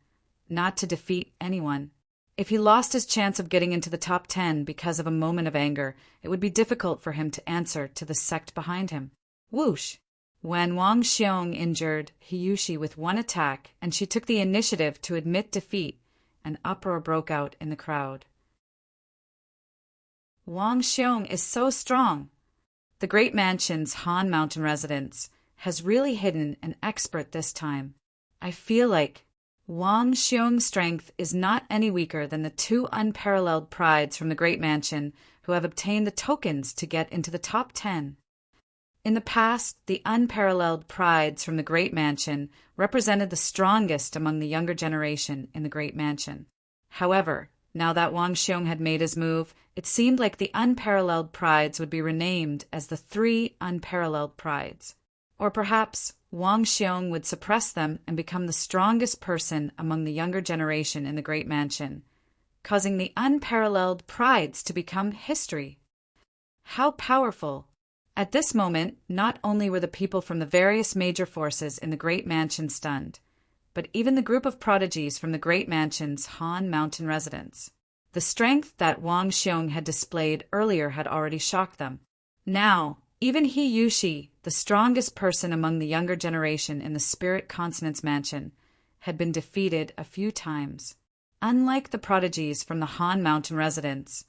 not to defeat anyone. If he lost his chance of getting into the top 10 because of a moment of anger, it would be difficult for him to answer to the sect behind him. Whoosh! When Wang Xiong injured Hiyushi with one attack and she took the initiative to admit defeat, an uproar broke out in the crowd. Wang Xiong is so strong. The Great Mansion's Han Mountain residence has really hidden an expert this time. I feel like Wang Xiong's strength is not any weaker than the two unparalleled prides from the Great Mansion who have obtained the tokens to get into the top 10. In the past, the unparalleled prides from the Great Mansion represented the strongest among the younger generation in the Great Mansion. However, now that Wang Xiong had made his move, it seemed like the unparalleled prides would be renamed as the three unparalleled prides. Or perhaps Wang Xiong would suppress them and become the strongest person among the younger generation in the Great Mansion, causing the unparalleled prides to become history. How powerful! At this moment, not only were the people from the various major forces in the Great Mansion stunned, but even the group of prodigies from the Great Mansion's Han Mountain residence. The strength that Wang Xiong had displayed earlier had already shocked them. Now, even He Yushi, the strongest person among the younger generation in the Spirit Consonance Mansion, had been defeated a few times. Unlike the prodigies from the Han Mountain residence,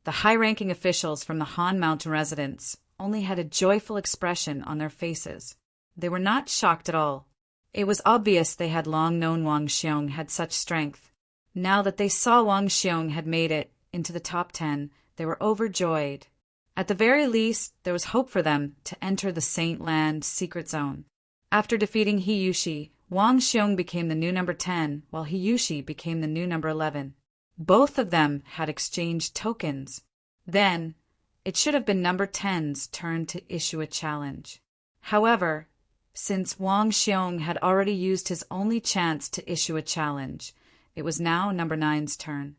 the high-ranking officials from the Han Mountain residence only had a joyful expression on their faces. They were not shocked at all. It was obvious they had long known Wang Xiong had such strength. Now that they saw Wang Xiong had made it into the top 10, they were overjoyed. At the very least, there was hope for them to enter the Saint Land secret zone. After defeating He Yushi, Wang Xiong became the new number 10, while He Yushi became the new number 11. Both of them had exchanged tokens. Then, it should have been number 10's turn to issue a challenge. However, since Wang Xiong had already used his only chance to issue a challenge, it was now number 9's turn.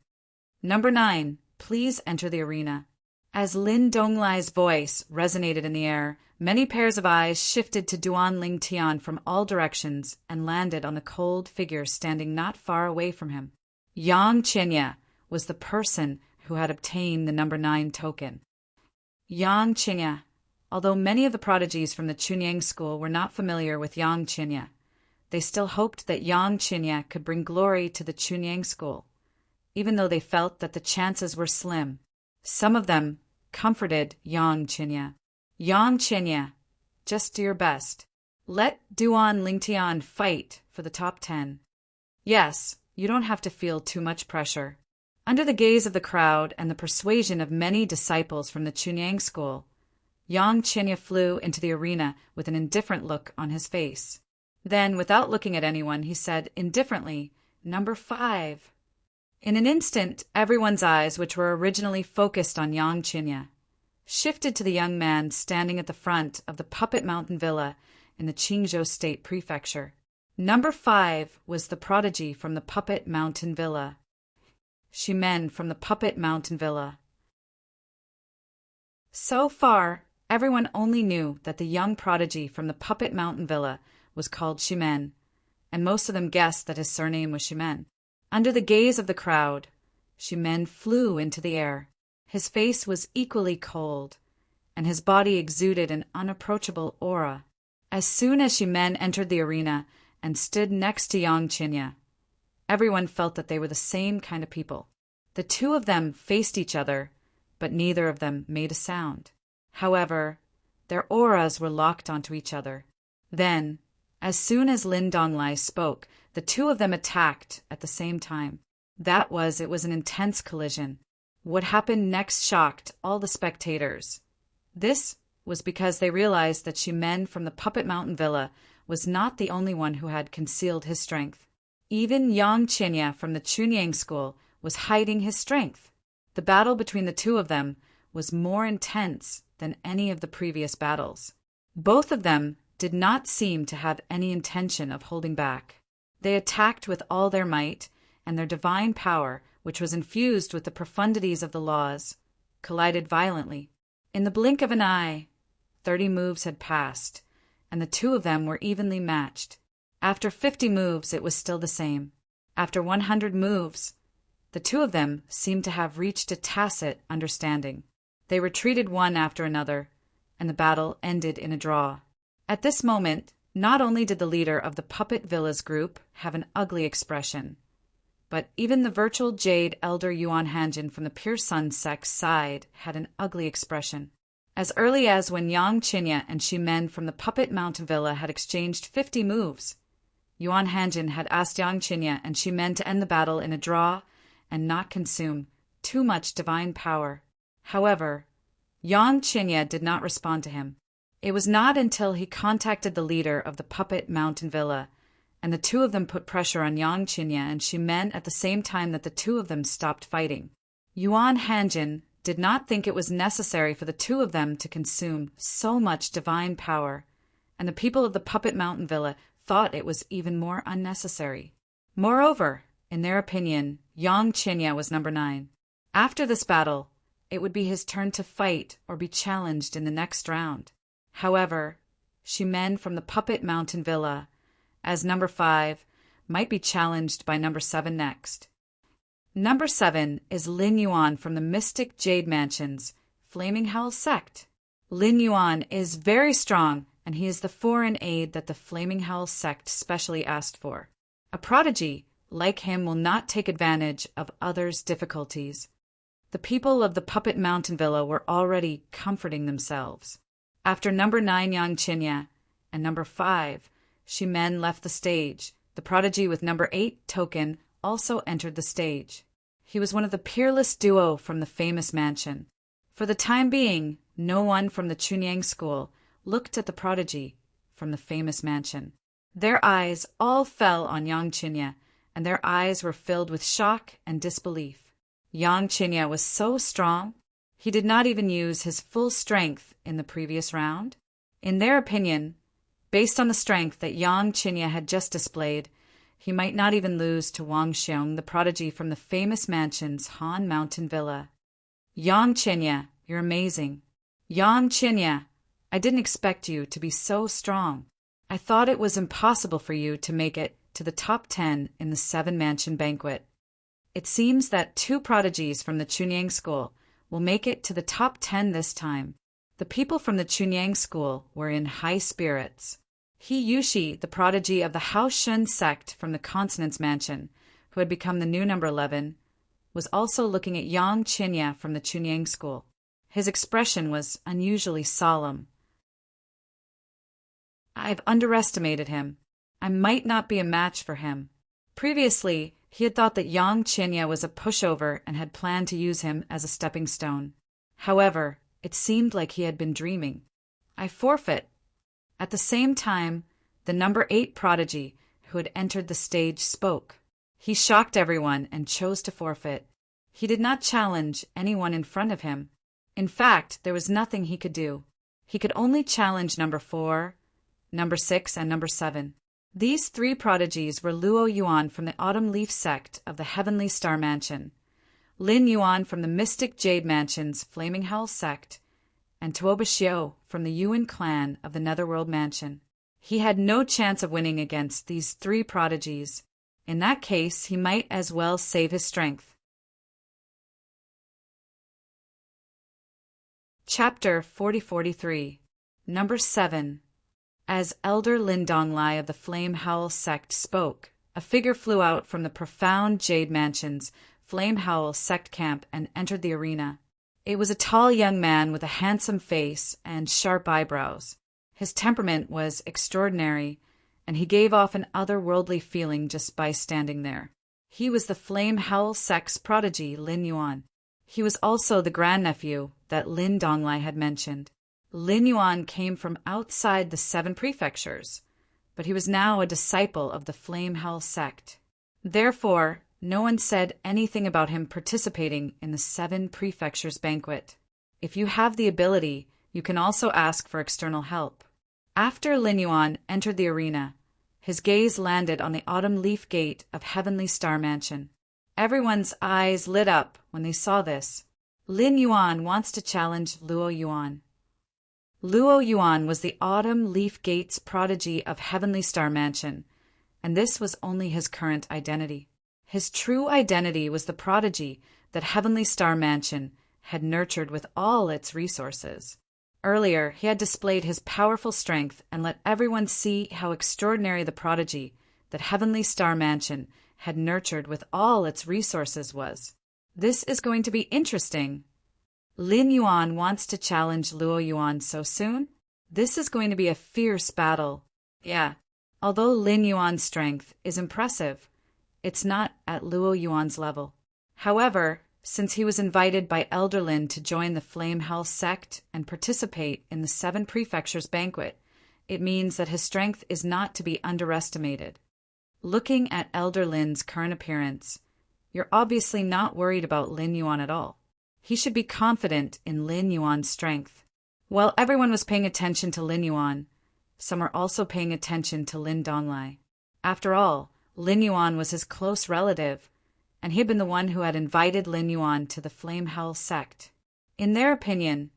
Number 9, please enter the arena. As Lin Donglai's voice resonated in the air, many pairs of eyes shifted to Duan Lingtian from all directions and landed on the cold figure standing not far away from him. Yang Qinya was the person who had obtained the number 9 token. Yang Qinya. Although many of the prodigies from the Chunyang school were not familiar with Yang Qinya, they still hoped that Yang Qinya could bring glory to the Chunyang school, even though they felt that the chances were slim. Some of them comforted Yang Qinya. Yang Qinya, just do your best. Let Duan Lingtian fight for the top 10. Yes, you don't have to feel too much pressure. Under the gaze of the crowd and the persuasion of many disciples from the Chunyang school, Yang Qinya flew into the arena with an indifferent look on his face. Then, without looking at anyone, he said indifferently, "Number 5." In an instant, everyone's eyes, which were originally focused on Yang Qinya, shifted to the young man standing at the front of the Puppet Mountain Villa in the Qingzhou State Prefecture. Number 5 was the prodigy from the Puppet Mountain Villa. Ximen from the Puppet Mountain Villa. So far, everyone only knew that the young prodigy from the Puppet Mountain Villa was called Ximen, and most of them guessed that his surname was Ximen. Under the gaze of the crowd, Ximen flew into the air. His face was equally cold, and his body exuded an unapproachable aura. As soon as Ximen entered the arena and stood next to Yang Qinya, everyone felt that they were the same kind of people. The two of them faced each other, but neither of them made a sound. However, their auras were locked onto each other. Then, as soon as Lin Donglai spoke, the two of them attacked at the same time. It was an intense collision. What happened next shocked all the spectators. This was because they realized that Ximen from the Puppet Mountain Villa was not the only one who had concealed his strength. Even Yang Qinya from the Chunyang school was hiding his strength. The battle between the two of them was more intense than any of the previous battles. Both of them did not seem to have any intention of holding back. They attacked with all their might, and their divine power, which was infused with the profundities of the laws, collided violently. In the blink of an eye, 30 moves had passed, and the two of them were evenly matched. After 50 moves, it was still the same. After 100 moves, the two of them seemed to have reached a tacit understanding. They retreated one after another, and the battle ended in a draw. At this moment, not only did the leader of the Puppet Villa's group have an ugly expression, But even the virtual jade elder Yuan Hanjin from the Pure Sun sect side had an ugly expression. As early as when Yang Qinya and Xi Men from the Puppet Mountain Villa had exchanged 50 moves, Yuan Hanjin had asked Yang Qinya and Xi Men to end the battle in a draw and not consume too much divine power. However, Yang Qinya did not respond to him. It was not until he contacted the leader of the Puppet Mountain Villa, and the two of them put pressure on Yang Qinya and Xi Men at the same time, that the two of them stopped fighting. Yuan Hanjin did not think it was necessary for the two of them to consume so much divine power, and the people of the Puppet Mountain Villa thought it was even more unnecessary. Moreover, in their opinion, Yang Qinya was number 9. After this battle, it would be his turn to fight or be challenged in the next round. However, Xi Men from the Puppet Mountain Villa, as number 5, might be challenged by number 7 next. Number 7 is Lin Yuan from the Mystic Jade Mansion's Flaming Howl sect. Lin Yuan is very strong, and he is the foreign aid that the Flaming Howl sect specially asked for. A prodigy like him will not take advantage of others' difficulties. The people of the Puppet Mountain Villa were already comforting themselves. After number 9 Yang Qinya and number 5 Xi Men left the stage, the prodigy with number 8 Token also entered the stage. He was one of the peerless duo from the famous mansion. For the time being, no one from the Chunyang school looked at the prodigy from the famous mansion. Their eyes all fell on Yang Qinya, and their eyes were filled with shock and disbelief. Yang Qinya was so strong, he did not even use his full strength in the previous round. In their opinion, based on the strength that Yang Qinya had just displayed, he might not even lose to Wang Xiong, the prodigy from the famous mansion's Han Mountain Villa. Yang Qinya, you're amazing. Yang Qinya, I didn't expect you to be so strong. I thought it was impossible for you to make it to the top 10 in the 7-mansion banquet. It seems that 2 prodigies from the Chunyang school will make it to the top 10 this time. The people from the Chunyang school were in high spirits. He Yushi, the prodigy of the Hao Shun sect from the Consonance Mansion, who had become the new number 11, was also looking at Yang Qinya from the Chunyang school. His expression was unusually solemn. I've underestimated him. I might not be a match for him. Previously, he had thought that Yang Qinya was a pushover and had planned to use him as a stepping stone. However, it seemed like he had been dreaming. I forfeit. At the same time, the number 8 prodigy, who had entered the stage, spoke. He shocked everyone and chose to forfeit. He did not challenge anyone in front of him. In fact, there was nothing he could do. He could only challenge number 4, number 6, and number 7. These 3 prodigies were Luo Yuan from the Autumn Leaf sect of the Heavenly Star Mansion, Lin Yuan from the Mystic Jade Mansion's Flaming Howl sect, and Tuoba Xiao from the Yuan clan of the Netherworld Mansion. He had no chance of winning against these 3 prodigies. In that case, he might as well save his strength. Chapter 4043. Number 7. As Elder Lin Donglai of the Flame Howl sect spoke, a figure flew out from the profound Jade Mansion's Flame Howl sect camp and entered the arena. It was a tall young man with a handsome face and sharp eyebrows. His temperament was extraordinary, and he gave off an otherworldly feeling just by standing there. He was the Flame Howl sect's prodigy, Lin Yuan. He was also the grandnephew that Lin Donglai had mentioned. Lin Yuan came from outside the 7 prefectures, but he was now a disciple of the Flame Howl sect. Therefore, no one said anything about him participating in the 7 prefectures banquet. If you have the ability, you can also ask for external help. After Lin Yuan entered the arena, his gaze landed on the Autumn Leaf Gate of Heavenly Star Mansion. Everyone's eyes lit up when they saw this. Lin Yuan wants to challenge Luo Yuan. Luo Yuan was the Autumn Leaf Gate's prodigy of Heavenly Star Mansion, and this was only his current identity. His true identity was the prodigy that Heavenly Star Mansion had nurtured with all its resources. Earlier, he had displayed his powerful strength and let everyone see how extraordinary the prodigy that Heavenly Star Mansion had nurtured with all its resources was. This is going to be interesting. Lin Yuan wants to challenge Luo Yuan so soon? This is going to be a fierce battle. Yeah, although Lin Yuan's strength is impressive, it's not at Luo Yuan's level. However, since he was invited by Elder Lin to join the Flame Hell sect and participate in the 7 Prefectures banquet, it means that his strength is not to be underestimated. Looking at Elder Lin's current appearance, you're obviously not worried about Lin Yuan at all. He should be confident in Lin Yuan's strength. While everyone was paying attention to Lin Yuan, some were also paying attention to Lin Donglai. After all, Lin Yuan was his close relative, and he had been the one who had invited Lin Yuan to the Flame Hell sect. In their opinion,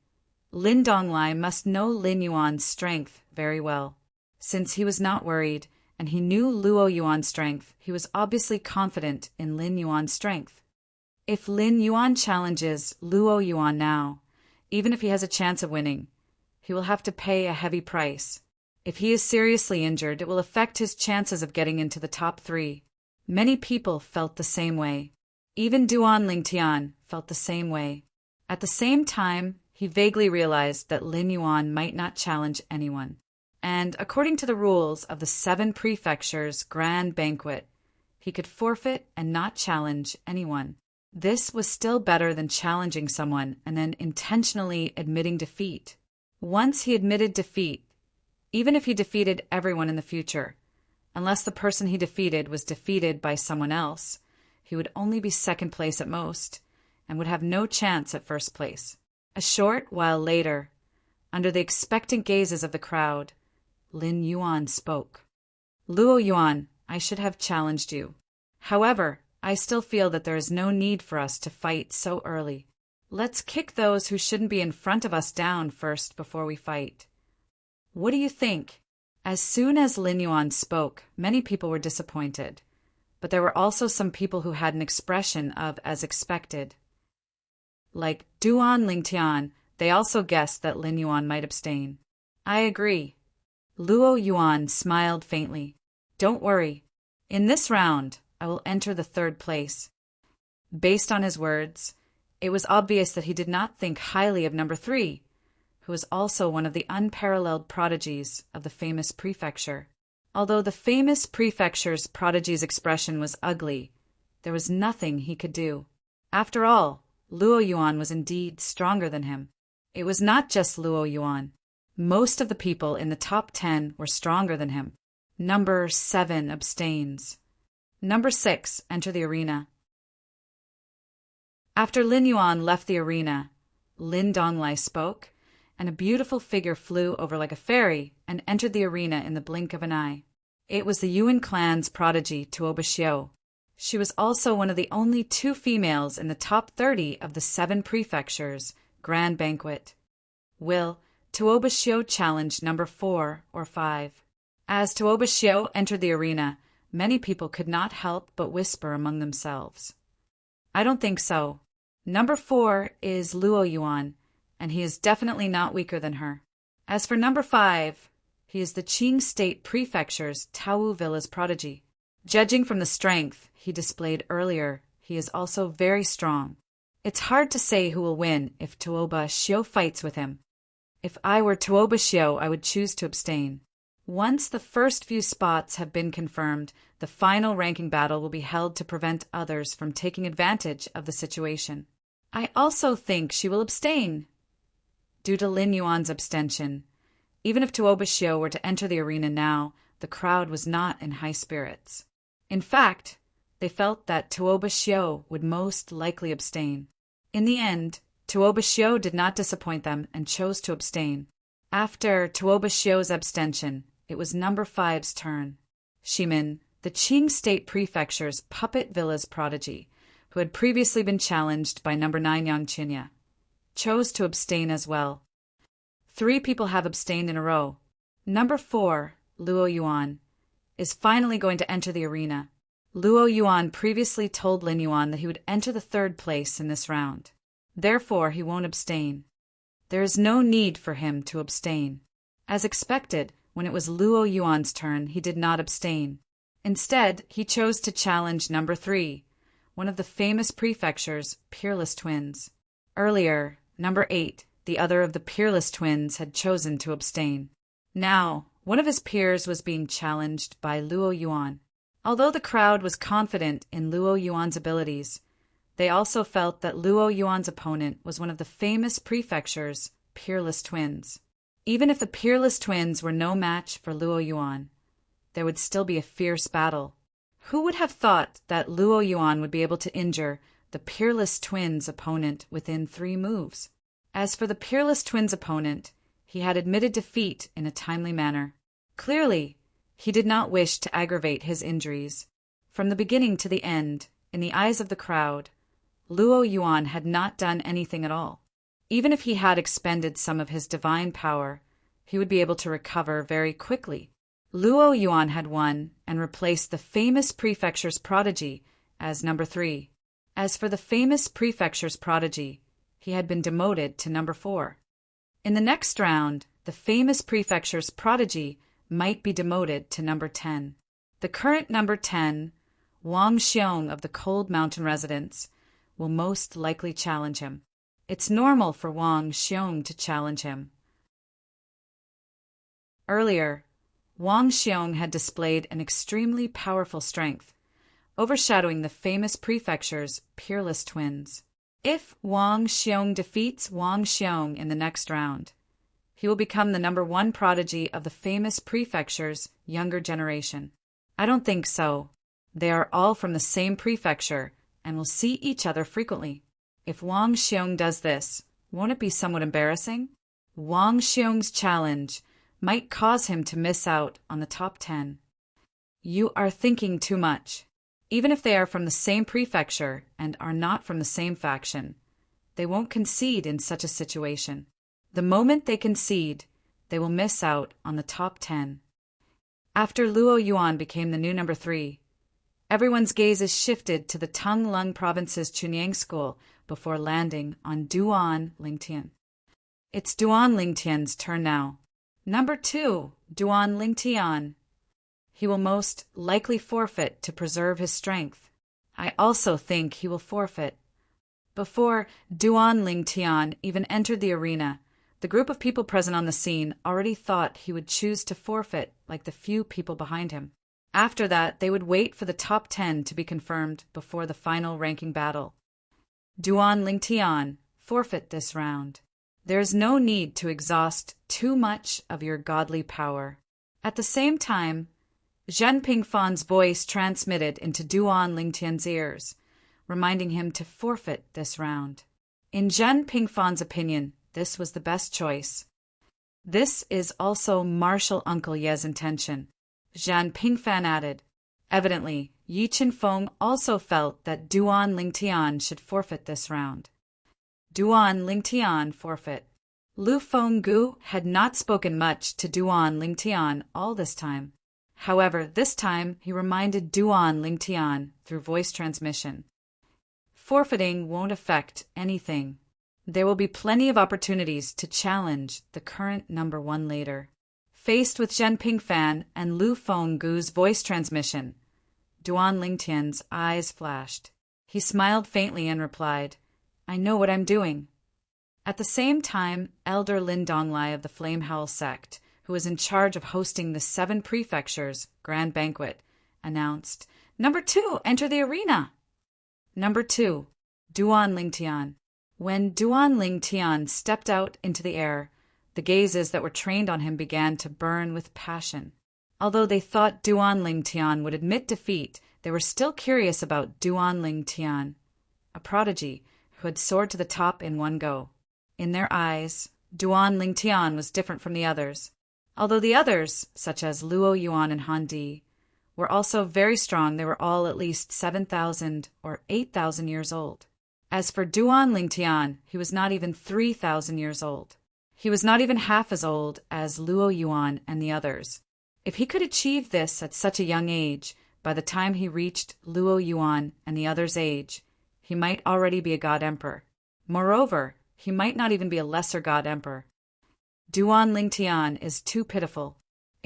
Lin Donglai must know Lin Yuan's strength very well. Since he was not worried, and he knew Luo Yuan's strength, he was obviously confident in Lin Yuan's strength. If Lin Yuan challenges Luo Yuan now, even if he has a chance of winning, he will have to pay a heavy price. If he is seriously injured, it will affect his chances of getting into the top 3. Many people felt the same way. Even Duan Lingtian felt the same way. At the same time, he vaguely realized that Lin Yuan might not challenge anyone. And according to the rules of the 7 Prefectures Grand Banquet, he could forfeit and not challenge anyone. This was still better than challenging someone and then intentionally admitting defeat. Once he admitted defeat, even if he defeated everyone in the future, unless the person he defeated was defeated by someone else, he would only be second place at most and would have no chance at first place. A short while later, under the expectant gazes of the crowd, Lin Yuan spoke. Luo Yuan, I should have challenged you. However, I still feel that there is no need for us to fight so early. Let's kick those who shouldn't be in front of us down first before we fight. What do you think? As soon as Lin Yuan spoke, many people were disappointed, but there were also some people who had an expression of as expected. Like Duan Lingtian, they also guessed that Lin Yuan might abstain. I agree. Luo Yuan smiled faintly. Don't worry. In this round, I will enter the 3rd place. Based on his words, it was obvious that he did not think highly of number 3, who was also one of the unparalleled prodigies of the famous prefecture. Although the famous prefecture's prodigy's expression was ugly, there was nothing he could do. After all, Luo Yuan was indeed stronger than him. It was not just Luo Yuan. Most of the people in the top 10 were stronger than him. Number 7 abstains. Number 6 enter the arena. After Lin Yuan left the arena, Lin Donglai spoke, and a beautiful figure flew over like a fairy and entered the arena in the blink of an eye. It was the Yuan clan's prodigy, Tuoba Xiu. She was also one of the only 2 females in the top 30 of the 7 Prefectures Grand Banquet. Will Tuoba Xiu challenged number 4 or 5. As Tuoba Xiu entered the arena, many people could not help but whisper among themselves. I don't think so. Number 4 is Luo Yuan, and he is definitely not weaker than her. As for number 5, he is the Qing State Prefecture's Taowu Villa's prodigy. Judging from the strength he displayed earlier, he is also very strong. It's hard to say who will win if Tuoba Xiu fights with him. If I were Tuoba Xiu, I would choose to abstain. Once the first few spots have been confirmed, the final ranking battle will be held to prevent others from taking advantage of the situation. I also think she will abstain. Due to Lin Yuan's abstention, even if Tuoba Xiu were to enter the arena now, the crowd was not in high spirits. In fact, they felt that Tuoba Xiu would most likely abstain. In the end, Tuoba Xiu did not disappoint them and chose to abstain. After Tuoba Xiu's abstention, it was number 5's turn. Shimin, the Qing State Prefecture's Puppet Villa's prodigy, who had previously been challenged by number 9 Yang Qinya, chose to abstain as well. 3 people have abstained in a row. Number 4, Luo Yuan, is finally going to enter the arena. Luo Yuan previously told Lin Yuan that he would enter the 3rd place in this round. Therefore, he won't abstain. There is no need for him to abstain. As expected, when it was Luo Yuan's turn, he did not abstain. Instead, he chose to challenge number 3, one of the famous prefecture's peerless twins. Earlier, number 8, the other of the peerless twins, had chosen to abstain. Now, one of his peers was being challenged by Luo Yuan. Although the crowd was confident in Luo Yuan's abilities, they also felt that Luo Yuan's opponent was one of the famous prefecture's peerless twins. Even if the peerless twins were no match for Luo Yuan, there would still be a fierce battle. Who would have thought that Luo Yuan would be able to injure the peerless twins' opponent within 3 moves? As for the peerless twins' opponent, he had admitted defeat in a timely manner. Clearly, he did not wish to aggravate his injuries. From the beginning to the end, in the eyes of the crowd, Luo Yuan had not done anything at all. Even if he had expended some of his divine power, he would be able to recover very quickly. Luo Yuan had won and replaced the famous prefecture's prodigy as number 3. As for the famous prefecture's prodigy, he had been demoted to number 4. In the next round, the famous prefecture's prodigy might be demoted to number 10. The current number 10, Wang Xiong of the Cold Mountain residence, will most likely challenge him. It's normal for Wang Xiong to challenge him. Earlier, Wang Xiong had displayed an extremely powerful strength, overshadowing the famous prefecture's peerless twins. If Wang Xiong defeats Wang Xiong in the next round, he will become the number 1 prodigy of the famous prefecture's younger generation. I don't think so. They are all from the same prefecture and will see each other frequently. If Wang Xiong does this, won't it be somewhat embarrassing? Wang Xiong's challenge might cause him to miss out on the top 10. You are thinking too much. Even if they are from the same prefecture and are not from the same faction, they won't concede in such a situation. The moment they concede, they will miss out on the top 10. After Luo Yuan became the new number 3, everyone's gazes shifted to the Tung-Lung Province's Chunyang School before landing on Duan Lingtian. It's Duan Lingtian's turn now. Number 2, Duan Lingtian. He will most likely forfeit to preserve his strength. I also think he will forfeit. Before Duan Lingtian even entered the arena, the group of people present on the scene already thought he would choose to forfeit like the few people behind him. After that, they would wait for the top 10 to be confirmed before the final ranking battle. Duan Lingtian, forfeit this round. There is no need to exhaust too much of your godly power. At the same time, Zhen Pingfan's voice transmitted into Duan Lingtian's ears, reminding him to forfeit this round. In Zhen Pingfan's opinion, this was the best choice. This is also Martial Uncle Ye's intention, Zhen Pingfan added. Evidently, Yi Qinfeng also felt that Duan Lingtian should forfeit this round. Duan Lingtian forfeit. Lu Fenggu had not spoken much to Duan Lingtian all this time. However, this time he reminded Duan Lingtian through voice transmission. Forfeiting won't affect anything. There will be plenty of opportunities to challenge the current number 1 later. Faced with Zhen Pingfan and Lu Fenggu's voice transmission, Duan Lingtian's eyes flashed. He smiled faintly and replied, I know what I'm doing. At the same time, Elder Lin Donglai of the Flame Howl sect, who was in charge of hosting the 7 prefectures' grand banquet, announced, Number 2, enter the arena. Number 2, Duan Lingtian. When Duan Lingtian stepped out into the air, the gazes that were trained on him began to burn with passion. Although they thought Duan Lingtian would admit defeat, they were still curious about Duan Lingtian, a prodigy who had soared to the top in one go. In their eyes, Duan Lingtian was different from the others. Although the others, such as Luo Yuan and Han Di, were also very strong, they were all at least 7,000 or 8,000 years old. As for Duan Lingtian, he was not even 3,000 years old. He was not even half as old as Luo Yuan and the others. If he could achieve this at such a young age, by the time he reached Luo Yuan and the others' age, he might already be a god emperor. Moreover, he might not even be a lesser god emperor. Duan Lingtian is too pitiful.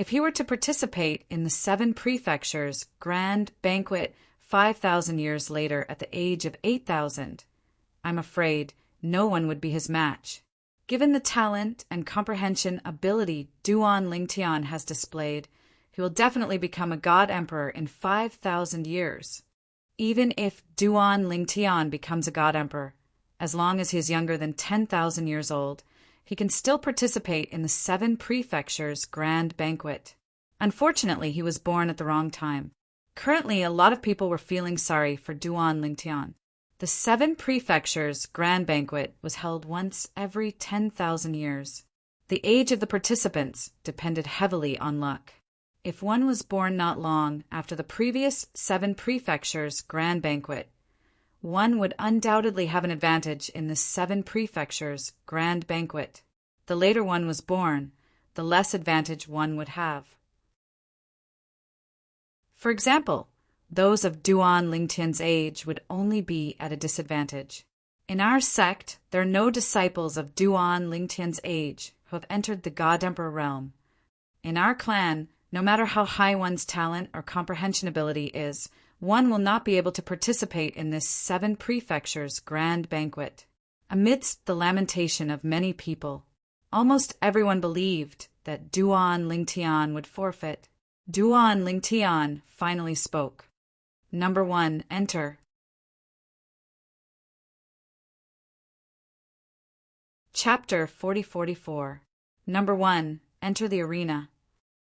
If he were to participate in the 7 prefectures' grand banquet 5,000 years later at the age of 8,000, I'm afraid no one would be his match. Given the talent and comprehension ability Duan Lingtian has displayed, he will definitely become a god emperor in 5,000 years. Even if Duan Lingtian becomes a god emperor, as long as he is younger than 10,000 years old, he can still participate in the 7 prefectures' grand banquet. Unfortunately, he was born at the wrong time. Currently, a lot of people were feeling sorry for Duan Lingtian. The 7 prefectures' grand banquet was held once every 10,000 years. The age of the participants depended heavily on luck. If one was born not long after the previous 7 prefectures' grand banquet, one would undoubtedly have an advantage in the 7 prefectures' grand banquet. The later one was born, the less advantage one would have. For example, those of Duan Lingtian's age would only be at a disadvantage. In our sect, there are no disciples of Duan Lingtian's age who have entered the God Emperor realm. In our clan, no matter how high one's talent or comprehension ability is, one will not be able to participate in this 7 prefectures' grand banquet. Amidst the lamentation of many people, almost everyone believed that Duan Lingtian would forfeit. Duan Lingtian finally spoke. Number 1, enter. Chapter 4044. Number 1, enter the arena.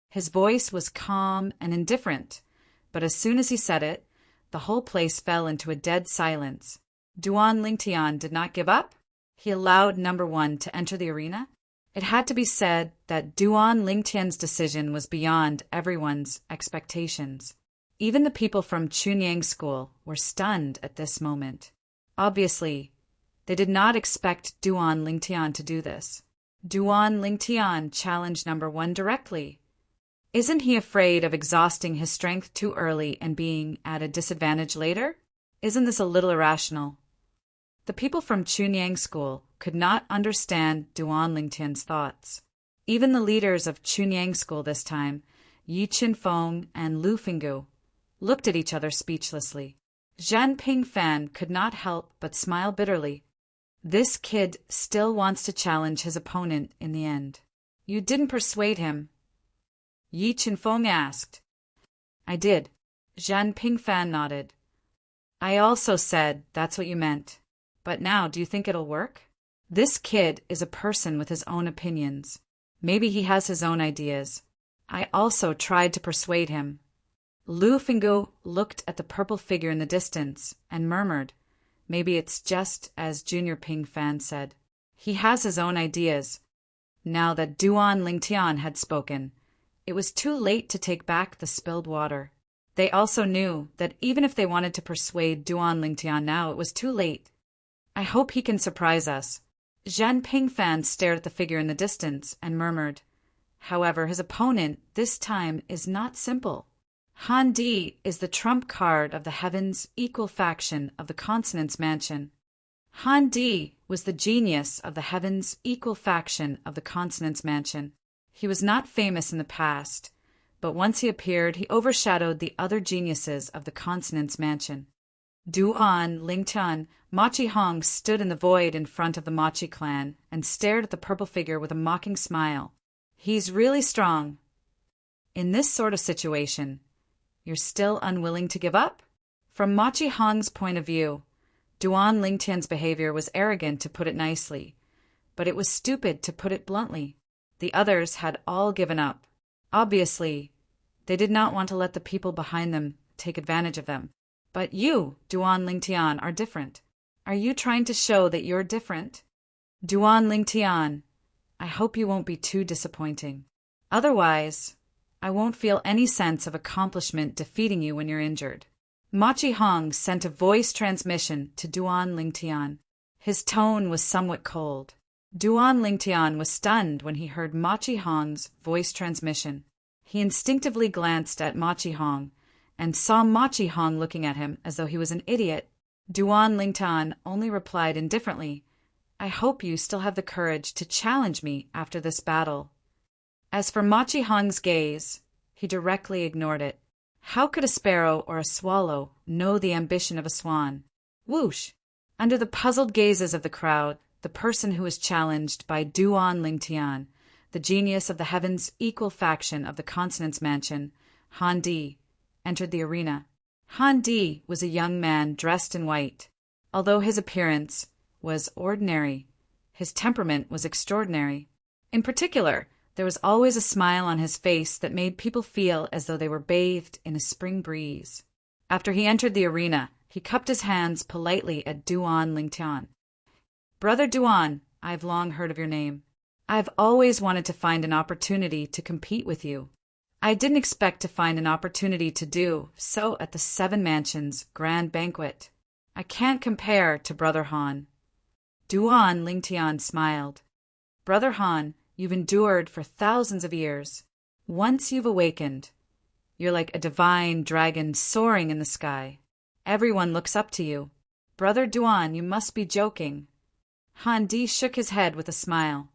His voice was calm and indifferent, but as soon as he said it, the whole place fell into a dead silence. Duan Lingtian did not give up. He allowed Number 1 to enter the arena. It had to be said that Duan Lingtian's decision was beyond everyone's expectations. Even the people from Chunyang School were stunned at this moment. Obviously, they did not expect Duan Lingtian to do this. Duan Lingtian challenged Number 1 directly. Isn't he afraid of exhausting his strength too early and being at a disadvantage later? Isn't this a little irrational? The people from Chunyang School could not understand Duan Lingtian's thoughts. Even the leaders of Chunyang School this time, Yi Qinfeng and Lu Finggu, looked at each other speechlessly. Zhan Pingfan could not help but smile bitterly. This kid still wants to challenge his opponent in the end. You didn't persuade him? Yi Qinfeng asked. I did. Zhan Pingfan nodded. I also said that's what you meant. But now, do you think it'll work? This kid is a person with his own opinions. Maybe he has his own ideas. I also tried to persuade him. Lu Finggu looked at the purple figure in the distance and murmured, maybe it's just as Junior Pingfan said. He has his own ideas. Now that Duan Lingtian had spoken, it was too late to take back the spilled water. They also knew that even if they wanted to persuade Duan Lingtian now, it was too late. I hope he can surprise us. Zhan Pingfan stared at the figure in the distance and murmured. However, his opponent this time is not simple. Han Di is the trump card of the heavens' equal faction of the Consonance Mansion. Han Di was the genius of the heavens' equal faction of the Consonance Mansion. He was not famous in the past, but once he appeared, he overshadowed the other geniuses of the Consonance Mansion. Duan Lingtian, Machi Hong stood in the void in front of the Machi clan and stared at the purple figure with a mocking smile. He's really strong. In this sort of situation, you're still unwilling to give up? From Machi Hong's point of view, Duan Lingtian's behavior was arrogant, to put it nicely, but it was stupid, to put it bluntly. The others had all given up. Obviously, they did not want to let the people behind them take advantage of them. But you, Duan Lingtian, are different. Are you trying to show that you're different? Duan Lingtian, I hope you won't be too disappointing. Otherwise, I won't feel any sense of accomplishment defeating you when you're injured. Machi Hong sent a voice transmission to Duan Lingtian. His tone was somewhat cold. Duan Lingtian was stunned when he heard Machi Hong's voice transmission. He instinctively glanced at Machi Hong and saw Machi Hong looking at him as though he was an idiot. Duan Lingtian only replied indifferently, I hope you still have the courage to challenge me after this battle. As for Machi Hong's gaze, he directly ignored it. How could a sparrow or a swallow know the ambition of a swan? Whoosh! Under the puzzled gazes of the crowd, the person who was challenged by Duan Lingtian, the genius of the heaven's equal faction of the consonance mansion, Han Di, entered the arena. Han Di was a young man dressed in white. Although his appearance was ordinary, his temperament was extraordinary. In particular, there was always a smile on his face that made people feel as though they were bathed in a spring breeze. After he entered the arena, he cupped his hands politely at Duan Lingtian. "Brother Duan, I've long heard of your name. I've always wanted to find an opportunity to compete with you. I didn't expect to find an opportunity to do so at the Seven Mansions Grand Banquet. I can't compare to Brother Han." Duan Lingtian smiled. "Brother Han, you've endured for thousands of years. Once you've awakened, you're like a divine dragon soaring in the sky. Everyone looks up to you. Brother Duan, you must be joking." Han Di shook his head with a smile.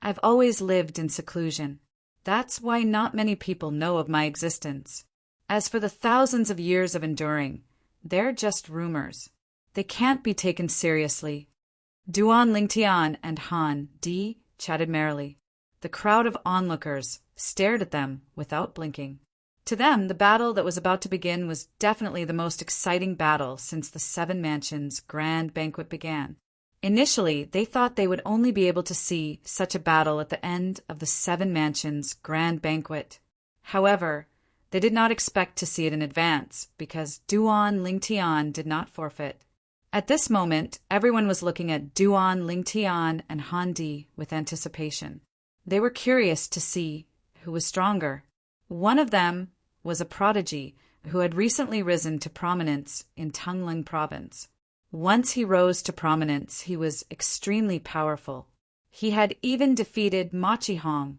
"I've always lived in seclusion. That's why not many people know of my existence. As for the thousands of years of enduring, they're just rumors. They can't be taken seriously." Duan Lingtian and Han Di chatted merrily. The crowd of onlookers stared at them without blinking. To them, the battle that was about to begin was definitely the most exciting battle since the Seven Mansions Grand Banquet began. Initially, they thought they would only be able to see such a battle at the end of the Seven Mansions Grand Banquet. However, they did not expect to see it in advance because Duan Lingtian did not forfeit. At this moment, everyone was looking at Duan Lingtian and Han Di with anticipation. They were curious to see who was stronger. One of them was a prodigy who had recently risen to prominence in Tungling Province. Once he rose to prominence, he was extremely powerful. He had even defeated Machi Hong,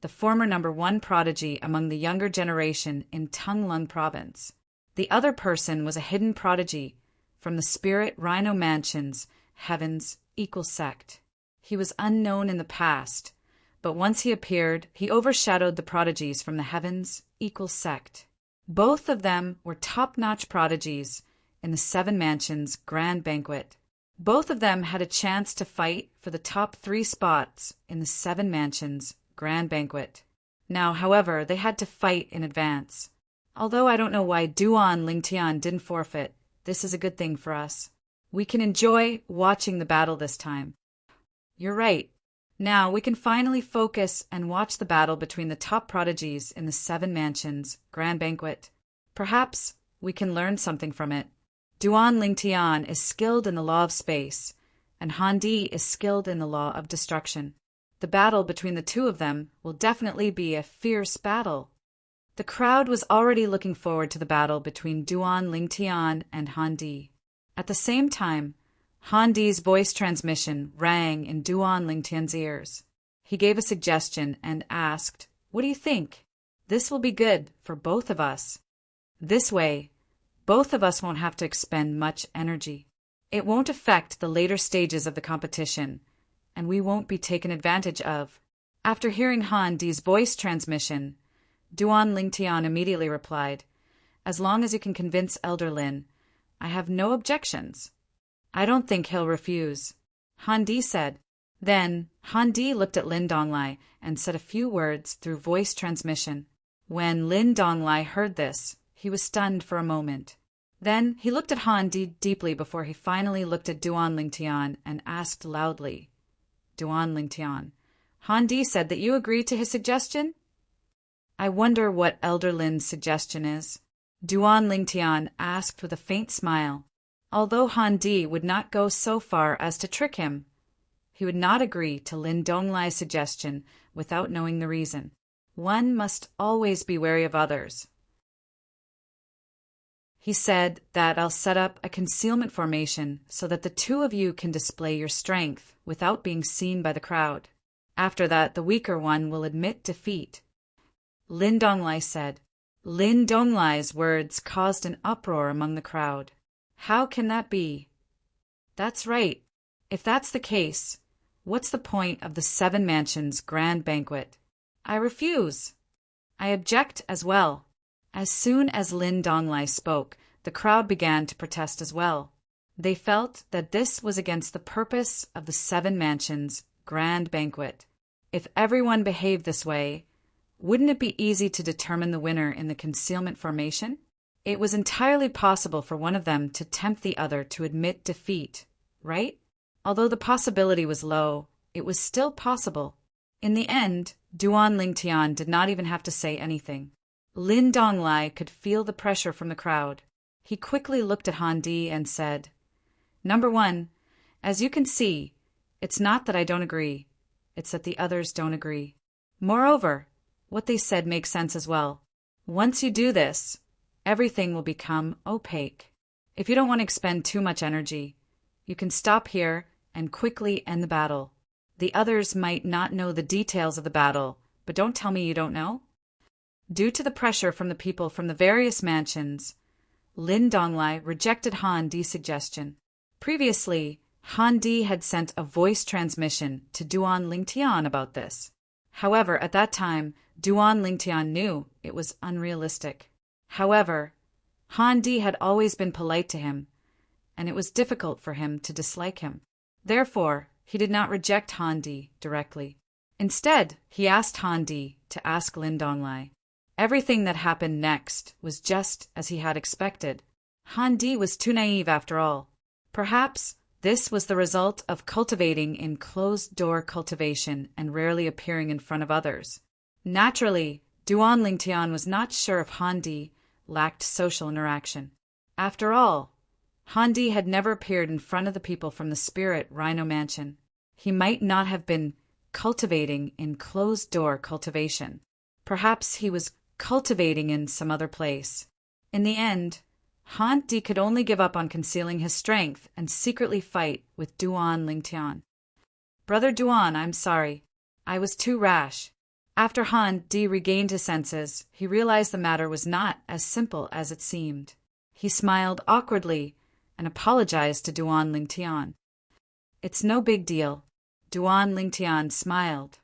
the former #1 prodigy among the younger generation in Tungling Province. The other person was a hidden prodigy from the Spirit Rhino Mansion's Heaven's Equal Sect. He was unknown in the past, but once he appeared, he overshadowed the prodigies from the Heaven's Equal Sect. Both of them were top-notch prodigies in the Seven Mansions Grand Banquet. Both of them had a chance to fight for the top 3 spots in the Seven Mansions Grand Banquet. Now, however, they had to fight in advance. Although I don't know why Duan Lingtian didn't forfeit, this is a good thing for us. We can enjoy watching the battle this time. You're right. Now we can finally focus and watch the battle between the top prodigies in the Seven Mansions Grand Banquet. Perhaps we can learn something from it. Duan Lingtian is skilled in the law of space, and Han Di is skilled in the law of destruction. The battle between the two of them will definitely be a fierce battle. The crowd was already looking forward to the battle between Duan Lingtian and Han Di. At the same time, Han Di's voice transmission rang in Duan Lingtian's ears. He gave a suggestion and asked, "What do you think? This will be good for both of us. This way, both of us won't have to expend much energy. It won't affect the later stages of the competition, and we won't be taken advantage of." After hearing Han Di's voice transmission, Duan Lingtian immediately replied, "As long as you can convince Elder Lin, I have no objections. I don't think he'll refuse." Han Di said. Then Han Di looked at Lin Donglai and said a few words through voice transmission. When Lin Donglai heard this, he was stunned for a moment. Then he looked at Han Di deeply before he finally looked at Duan Lingtian and asked loudly, "Duan Lingtian, Han Di said that you agreed to his suggestion? I wonder what Elder Lin's suggestion is." Duan Lingtian asked with a faint smile. Although Han Di would not go so far as to trick him, he would not agree to Lin Donglai's suggestion without knowing the reason. One must always be wary of others. He said that I'll set up a concealment formation so that the two of you can display your strength without being seen by the crowd. After that, the weaker one will admit defeat. Lin Donglai said. Lin Donglai's words caused an uproar among the crowd. How can that be? That's right. If that's the case, What's the point of the 7 mansions grand banquet? I refuse. I object as well. As soon as Lin Donglai spoke, the crowd began to protest as well. They felt that this was against the purpose of the 7 mansions grand banquet. If everyone behaved this way, wouldn't it be easy to determine the winner in the concealment formation? It was entirely possible for one of them to tempt the other to admit defeat, right? Although the possibility was low, it was still possible. In the end, Duan Lingtian did not even have to say anything. Lin Donglai could feel the pressure from the crowd. He quickly looked at Han Di and said, "Number 1, as you can see, it's not that I don't agree. It's that the others don't agree. Moreover, what they said makes sense as well. Once you do this, everything will become opaque. If you don't want to expend too much energy, you can stop here and quickly end the battle. The others might not know the details of the battle, but don't tell me you don't know." Due to the pressure from the people from the various mansions, Lin Donglai rejected Han Di's suggestion. Previously, Han Di had sent a voice transmission to Duan Lingtian about this. However, at that time, Duan Lingtian knew it was unrealistic. However, Han Di had always been polite to him, and it was difficult for him to dislike him. Therefore, he did not reject Han Di directly. Instead, he asked Han Di to ask Lin Donglai. Everything that happened next was just as he had expected. Han Di was too naive after all. Perhaps this was the result of cultivating in closed-door cultivation and rarely appearing in front of others. Naturally, Duan Lingtian was not sure if Han Di lacked social interaction. After all, Han Di had never appeared in front of the people from the Spirit Rhino Mansion. He might not have been cultivating in closed-door cultivation. Perhaps he was cultivating in some other place. In the end, Han Di could only give up on concealing his strength and secretly fight with Duan Lingtian. "Brother Duan, I'm sorry. I was too rash." After Han Di regained his senses, he realized the matter was not as simple as it seemed. He smiled awkwardly and apologized to Duan Lingtian. "It's no big deal." Duan Lingtian smiled.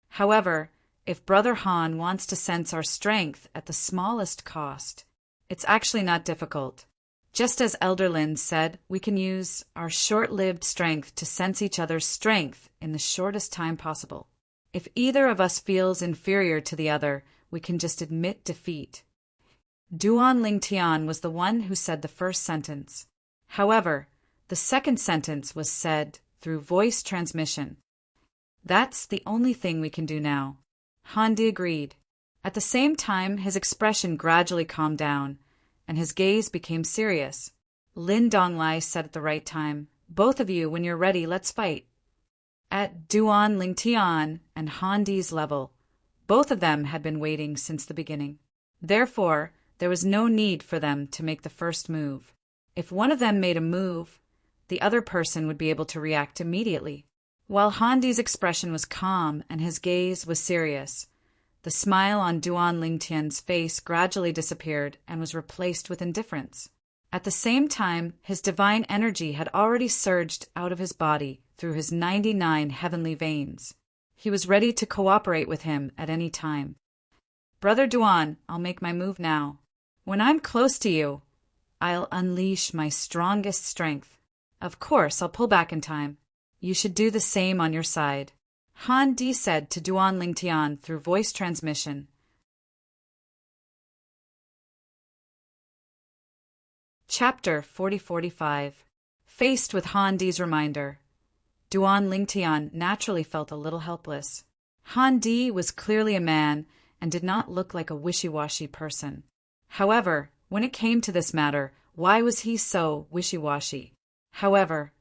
"However, if Brother Han wants to sense our strength at the smallest cost, it's actually not difficult. Just as Elder Lin said, we can use our short-lived strength to sense each other's strength in the shortest time possible. If either of us feels inferior to the other, we can just admit defeat." Duan Lingtian was the one who said the first sentence. However, the second sentence was said through voice transmission. "That's the only thing we can do now." Han Di agreed. At the same time, his expression gradually calmed down, and his gaze became serious. Lin Donglai said at the right time, "Both of you, when you're ready, let's fight." At Duan Lingtian and Han Di's level, both of them had been waiting since the beginning. Therefore, there was no need for them to make the first move. If one of them made a move, the other person would be able to react immediately. While Han Di's expression was calm and his gaze was serious, the smile on Duan Lingtian's face gradually disappeared and was replaced with indifference. At the same time, his divine energy had already surged out of his body through his 99 heavenly veins. He was ready to cooperate with him at any time. "Brother Duan, I'll make my move now. When I'm close to you, I'll unleash my strongest strength. Of course, I'll pull back in time. You should do the same on your side," Han Di said to Duan Lingtian through voice transmission. Chapter 4045. Faced with Han Di's reminder, Duan Lingtian naturally felt a little helpless. Han Di was clearly a man and did not look like a wishy-washy person. However, when it came to this matter, why was he so wishy-washy? However,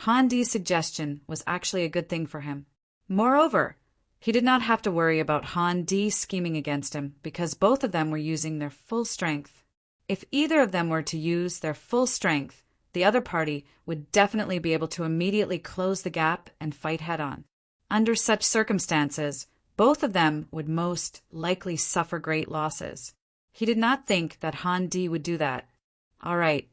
Han Di's suggestion was actually a good thing for him. Moreover, he did not have to worry about Han Di scheming against him because both of them were using their full strength. If either of them were to use their full strength, the other party would definitely be able to immediately close the gap and fight head-on. Under such circumstances, both of them would most likely suffer great losses. He did not think that Han Di would do that. "All right,"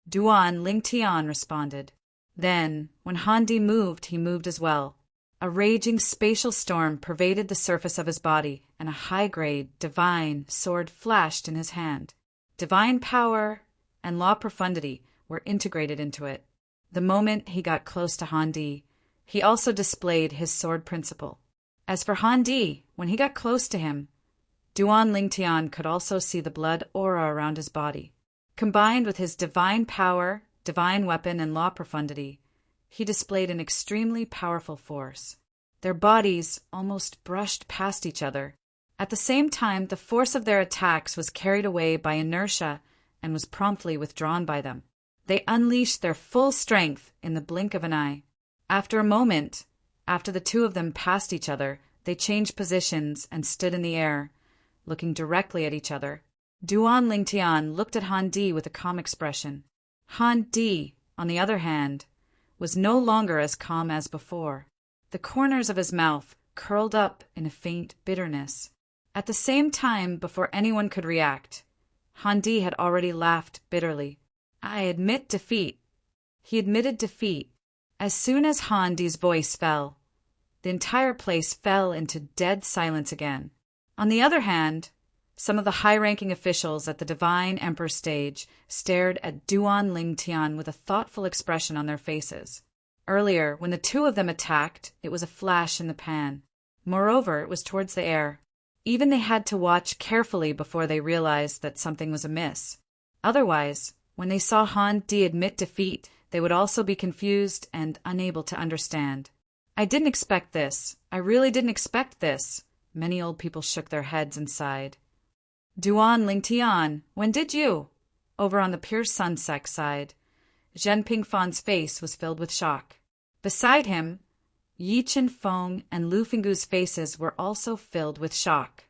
Duan Lingtian responded. Then, when Han Di moved, he moved as well. A raging spatial storm pervaded the surface of his body, and a high-grade, divine sword flashed in his hand. Divine power and law profundity were integrated into it. The moment he got close to Han Di, he also displayed his sword principle. As for Han Di, when he got close to him, Duan Lingtian could also see the blood aura around his body. Combined with his divine power, divine weapon, and law profundity, he displayed an extremely powerful force. Their bodies almost brushed past each other. At the same time, the force of their attacks was carried away by inertia and was promptly withdrawn by them. They unleashed their full strength in the blink of an eye. After a moment, after the two of them passed each other, they changed positions and stood in the air, looking directly at each other. Duan Lingtian looked at Han Di with a calm expression. Han Di, on the other hand, was no longer as calm as before. The corners of his mouth curled up in a faint bitterness. At the same time, before anyone could react, Han Di had already laughed bitterly. "I admit defeat." He admitted defeat. As soon as Han Di's voice fell, the entire place fell into dead silence again. On the other hand, some of the high-ranking officials at the Divine Emperor stage stared at Duan Lingtian with a thoughtful expression on their faces. Earlier, when the two of them attacked, it was a flash in the pan. Moreover, it was towards the air. Even they had to watch carefully before they realized that something was amiss. Otherwise, when they saw Han Di admit defeat, they would also be confused and unable to understand. "I didn't expect this. I really didn't expect this." Many old people shook their heads and sighed. "Duan Lingtian, when did you?" Over on the Pure Sunsec side, Zhen Pingfan's face was filled with shock. Beside him, Yi Chen Feng and Lu Finggu's faces were also filled with shock.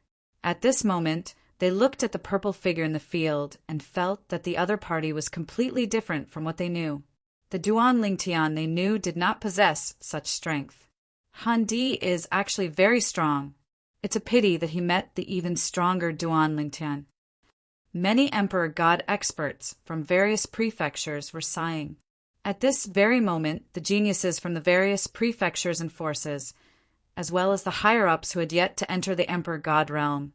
At this moment, they looked at the purple figure in the field and felt that the other party was completely different from what they knew. The Duan Lingtian they knew did not possess such strength. Han Di is actually very strong. It's a pity that he met the even stronger Duan Lingtian. Many Emperor God experts from various prefectures were sighing. At this very moment, the geniuses from the various prefectures and forces, as well as the higher-ups who had yet to enter the Emperor God realm,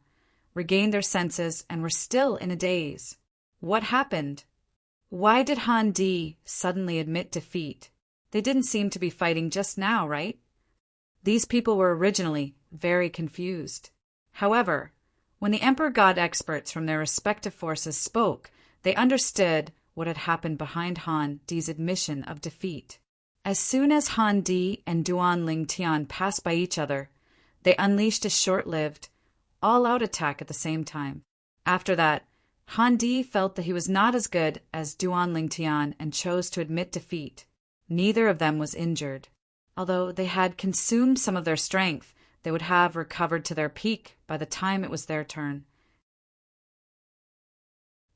regained their senses and were still in a daze. What happened? Why did Han Di suddenly admit defeat? They didn't seem to be fighting just now, right? These people were originally very confused. However, when the Emperor God experts from their respective forces spoke, they understood what had happened behind Han Di's admission of defeat. As soon as Han Di and Duan Lingtian passed by each other, they unleashed a short-lived, all-out attack at the same time. After that, Han Di felt that he was not as good as Duan Lingtian and chose to admit defeat. Neither of them was injured. Although they had consumed some of their strength, they would have recovered to their peak by the time it was their turn.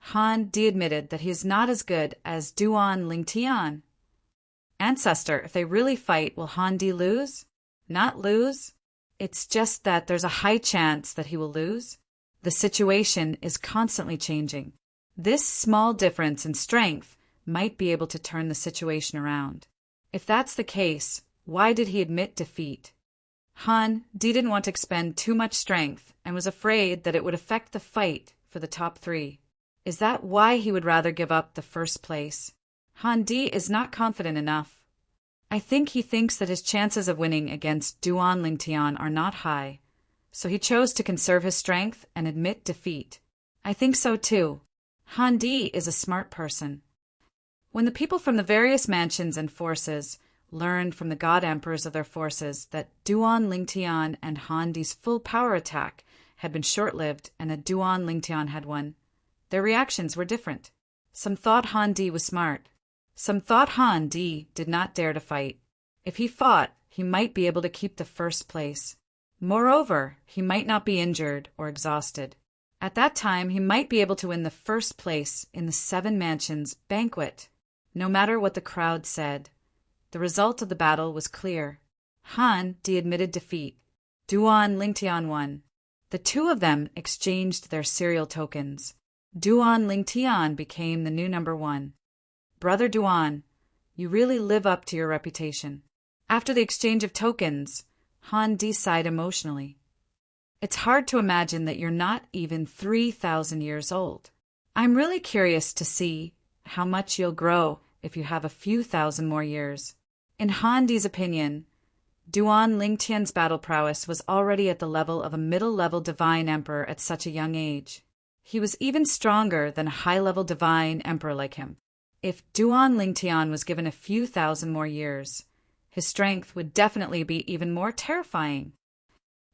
Han Di admitted that he is not as good as Duan Lingtian. "Ancestor, if they really fight, will Han Di lose?" "Not lose. It's just that there's a high chance that he will lose. The situation is constantly changing. This small difference in strength might be able to turn the situation around. If that's the case, why did he admit defeat?" Han Di didn't want to expend too much strength and was afraid that it would affect the fight for the top 3. Is that why he would rather give up the first place? Han Di is not confident enough. I think he thinks that his chances of winning against Duan Lingtian are not high, so he chose to conserve his strength and admit defeat. I think so too. Han Di is a smart person. When the people from the various mansions and forces learned from the God Emperors of their forces that Duan Lingtian and Han Di's full power attack had been short-lived and that Duan Lingtian had won, their reactions were different. Some thought Han Di was smart. Some thought Han Di did not dare to fight. If he fought, he might be able to keep the first place. Moreover, he might not be injured or exhausted. At that time, he might be able to win the first place in the 7 Mansions banquet. No matter what the crowd said, the result of the battle was clear. Han Di admitted defeat. Duan Lingtian won. The two of them exchanged their serial tokens. Duan Lingtian became the new number 1. Brother Duan, you really live up to your reputation. After the exchange of tokens, Han Di sighed emotionally. It's hard to imagine that you're not even 3,000 years old. I'm really curious to see how much you'll grow if you have a few thousand more years. In Han Di's opinion, Duan Lingtian's battle prowess was already at the level of a middle-level divine emperor at such a young age. He was even stronger than a high-level divine emperor like him. If Duan Lingtian was given a few thousand more years, his strength would definitely be even more terrifying.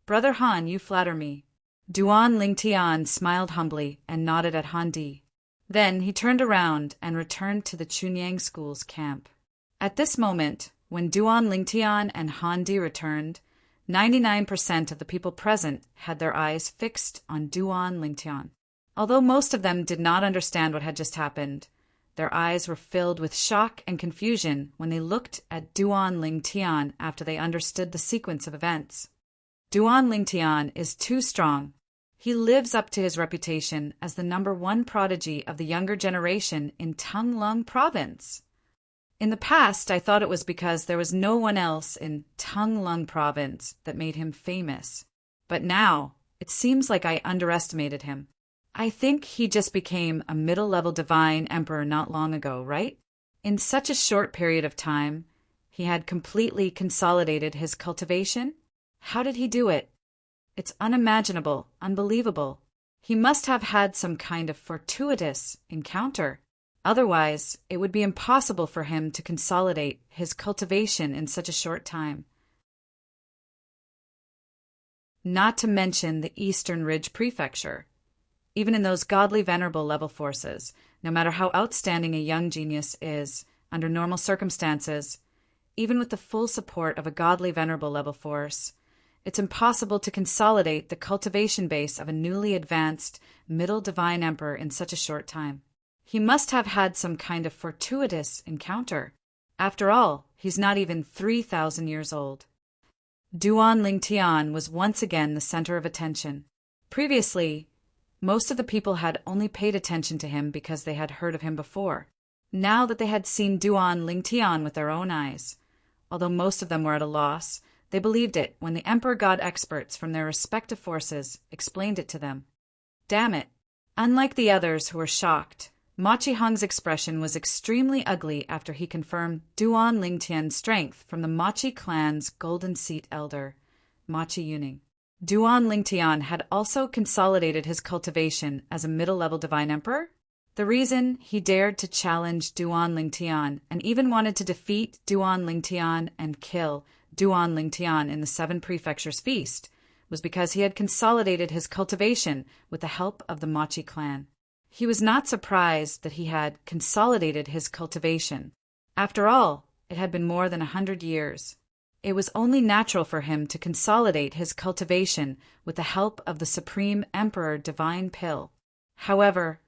Brother Han, you flatter me. Duan Lingtian smiled humbly and nodded at Han Di. Then he turned around and returned to the Chunyang school's camp. At this moment, when Duan Lingtian and Han Di returned, 99% of the people present had their eyes fixed on Duan Lingtian. Although most of them did not understand what had just happened, their eyes were filled with shock and confusion when they looked at Duan Lingtian after they understood the sequence of events. Duan Lingtian is too strong. He lives up to his reputation as the #1 prodigy of the younger generation in Tanglong province. In the past, I thought it was because there was no one else in Tanglong province that made him famous. But now, it seems like I underestimated him. I think he just became a middle-level divine emperor not long ago, right? In such a short period of time, he had completely consolidated his cultivation. How did he do it? It's unimaginable, unbelievable. He must have had some kind of fortuitous encounter. Otherwise, it would be impossible for him to consolidate his cultivation in such a short time. Not to mention the Eastern Ridge Prefecture. Even in those godly venerable level forces, no matter how outstanding a young genius is, under normal circumstances, even with the full support of a godly venerable level force, it's impossible to consolidate the cultivation base of a newly advanced middle divine emperor in such a short time. He must have had some kind of fortuitous encounter. After all, he's not even 3,000 years old. Duan Lingtian was once again the center of attention. Previously, most of the people had only paid attention to him because they had heard of him before. Now that they had seen Duan Lingtian with their own eyes, although most of them were at a loss, they believed it when the Emperor God experts from their respective forces explained it to them. Damn it! Unlike the others who were shocked, Machi Hong's expression was extremely ugly after he confirmed Duan Lingtian's strength from the Machi clan's Golden Seat elder, Machi Yuning. Duan Lingtian had also consolidated his cultivation as a middle-level divine emperor. The reason he dared to challenge Duan Lingtian and even wanted to defeat Duan Lingtian and kill Duan Lingtian in the 7 Prefectures feast was because he had consolidated his cultivation with the help of the Machi clan. He was not surprised that he had consolidated his cultivation. After all, it had been more than 100 years. It was only natural for him to consolidate his cultivation with the help of the Supreme Emperor Divine Pill. However,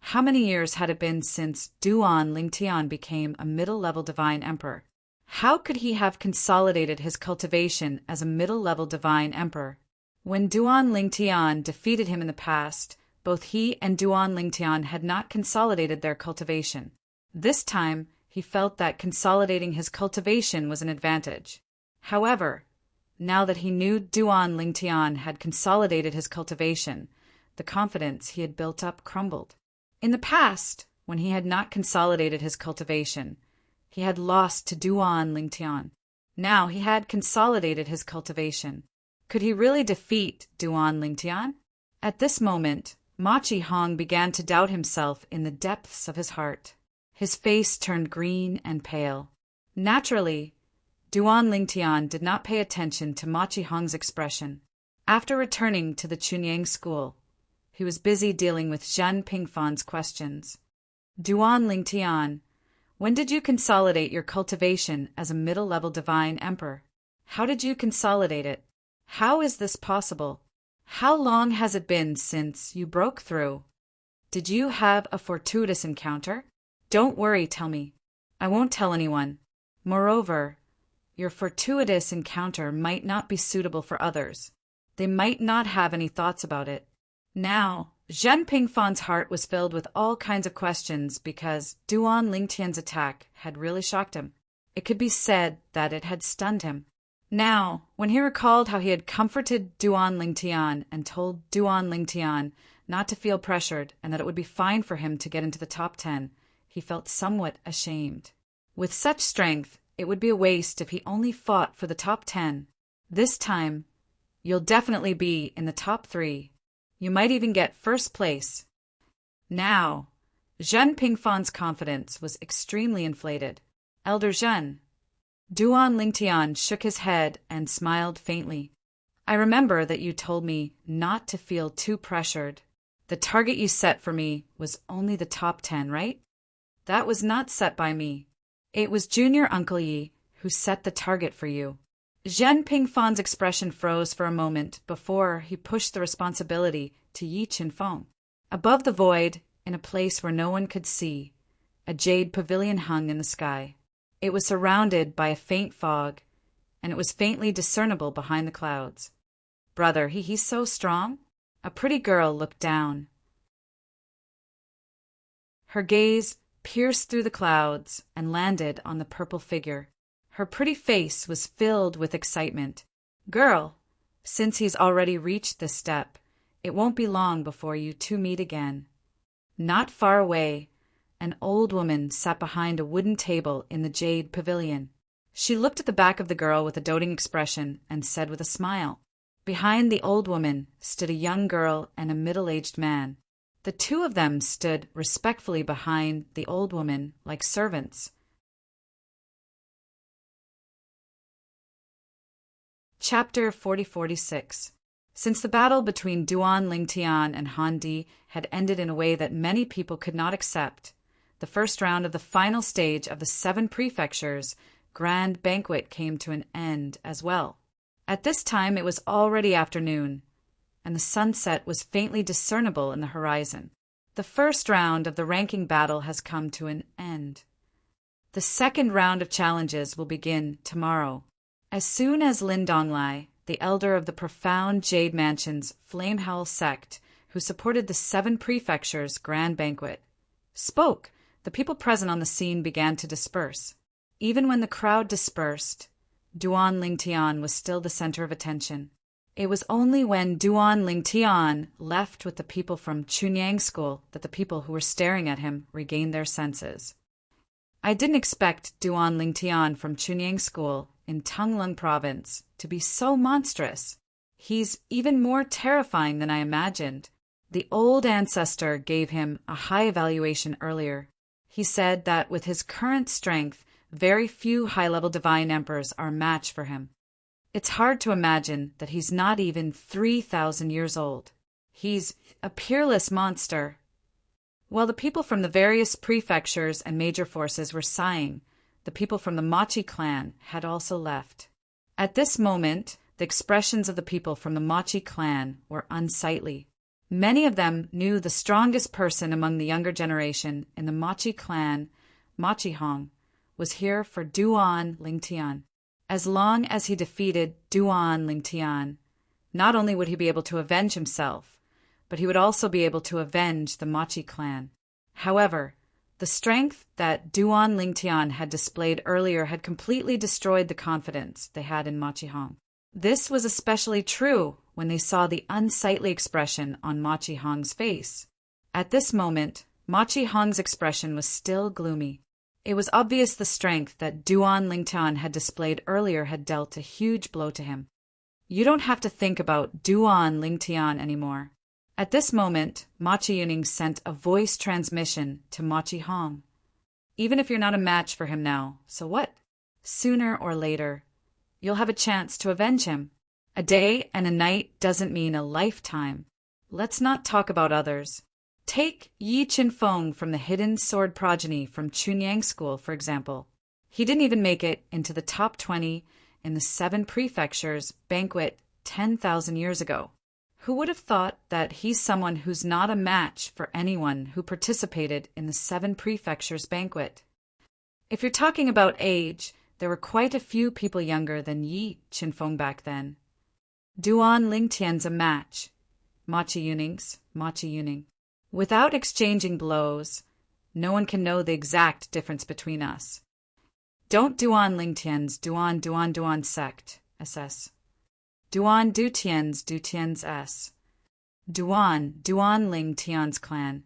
how many years had it been since Duan Lingtian became a middle-level divine emperor? How could he have consolidated his cultivation as a middle-level divine emperor? When Duan Lingtian defeated him in the past, both he and Duan Lingtian had not consolidated their cultivation. This time, he felt that consolidating his cultivation was an advantage. However, now that he knew Duan Lingtian had consolidated his cultivation, the confidence he had built up crumbled. In the past, when he had not consolidated his cultivation, he had lost to Duan Lingtian. Now he had consolidated his cultivation. Could he really defeat Duan Lingtian? At this moment, Machi Hong began to doubt himself in the depths of his heart. His face turned green and pale. Naturally, Duan Lingtian did not pay attention to Machi Hong's expression. After returning to the Chunyang school, he was busy dealing with Zhen Pingfan's questions. Duan Lingtian, when did you consolidate your cultivation as a middle-level divine emperor? How did you consolidate it? How is this possible? How long has it been since you broke through? Did you have a fortuitous encounter? Don't worry, tell me. I won't tell anyone. Moreover, your fortuitous encounter might not be suitable for others. They might not have any thoughts about it. Now, Zhen Pingfan's heart was filled with all kinds of questions because Duan Lingtian's attack had really shocked him. It could be said that it had stunned him. Now, when he recalled how he had comforted Duan Lingtian and told Duan Lingtian not to feel pressured and that it would be fine for him to get into the top 10, he felt somewhat ashamed. With such strength, it would be a waste if he only fought for the top 10. This time, you'll definitely be in the top 3. You might even get first place. Now, Zhen Pingfan's confidence was extremely inflated. Elder Zhen. Duan Lingtian shook his head and smiled faintly. I remember that you told me not to feel too pressured. The target you set for me was only the top 10, right? That was not set by me. It was Junior Uncle Yi who set the target for you. Zhen Pingfan's expression froze for a moment before he pushed the responsibility to Yi Qinfeng. Above the void, in a place where no one could see, a jade pavilion hung in the sky. It was surrounded by a faint fog, and it was faintly discernible behind the clouds. Brother, he's so strong. A pretty girl looked down. Her gaze pierced through the clouds and landed on the purple figure. Her pretty face was filled with excitement. Girl, since he's already reached this step, it won't be long before you two meet again. Not far away, an old woman sat behind a wooden table in the jade pavilion. She looked at the back of the girl with a doting expression and said with a smile. Behind the old woman stood a young girl and a middle-aged man. The two of them stood respectfully behind the old woman like servants. Chapter 4046. Since the battle between Duan Lingtian and Han Di had ended in a way that many people could not accept, the first round of the final stage of the 7 prefectures grand banquet came to an end as well. At this time it was already afternoon, and the sunset was faintly discernible in the horizon. The first round of the ranking battle has come to an end. The second round of challenges will begin tomorrow. As soon as Lin Donglai, the elder of the profound Jade Mansion's Flame Howl sect, who supported the 7 prefectures grand banquet, spoke, the people present on the scene began to disperse. Even when the crowd dispersed, Duan Lingtian was still the center of attention. It was only when Duan Lingtian left with the people from Chunyang School that the people who were staring at him regained their senses. I didn't expect Duan Lingtian from Chunyang School in Tanglung Province to be so monstrous. He's even more terrifying than I imagined. The old ancestor gave him a high evaluation earlier. He said that with his current strength, very few high-level divine emperors are a match for him. It's hard to imagine that he's not even 3,000 years old. He's a peerless monster. While the people from the various prefectures and major forces were sighing, the people from the Machi clan had also left. At this moment, the expressions of the people from the Machi clan were unsightly. Many of them knew the strongest person among the younger generation in the Machi clan, Machi Hong, was here for Duan Lingtian. As long as he defeated Duan Lingtian, not only would he be able to avenge himself, but he would also be able to avenge the Machi clan. However, the strength that Duan Lingtian had displayed earlier had completely destroyed the confidence they had in Machi Hong. This was especially true when they saw the unsightly expression on Machi Hong's face. At this moment, Machi Hong's expression was still gloomy. It was obvious the strength that Duan Lingtian had displayed earlier had dealt a huge blow to him. You don't have to think about Duan Lingtian anymore. At this moment, Machi Yuning sent a voice transmission to Machi Hong. Even if you're not a match for him now, so what? Sooner or later, you'll have a chance to avenge him. A day and a night doesn't mean a lifetime. Let's not talk about others. Take Yi Qinfeng from the hidden sword progeny from Chunyang School, for example. He didn't even make it into the top 20 in the 7 prefectures banquet 10,000 years ago. Who would have thought that he's someone who's not a match for anyone who participated in the 7 prefectures banquet? If you're talking about age, there were quite a few people younger than Yi Qinfeng back then. Duan Lingtian's a match. Machi Yuning's Machi Yuning. Without exchanging blows, no one can know the exact difference between us. Don't Duan Lingtian's Duan sect SS. Duan Du Tian's S. Duan Ling Tian's clan.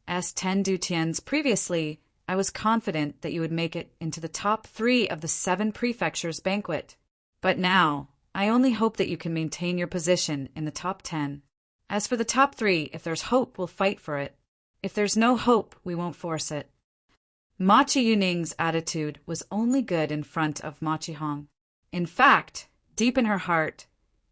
S10 Du Tian's. Previously, I was confident that you would make it into the top 3 of the 7 prefectures banquet. But now, I only hope that you can maintain your position in the top 10. As for the top 3, if there's hope, we'll fight for it. If there's no hope, we won't force it. Ma Qiyuning's attitude was only good in front of Ma Qihong. In fact, deep in her heart,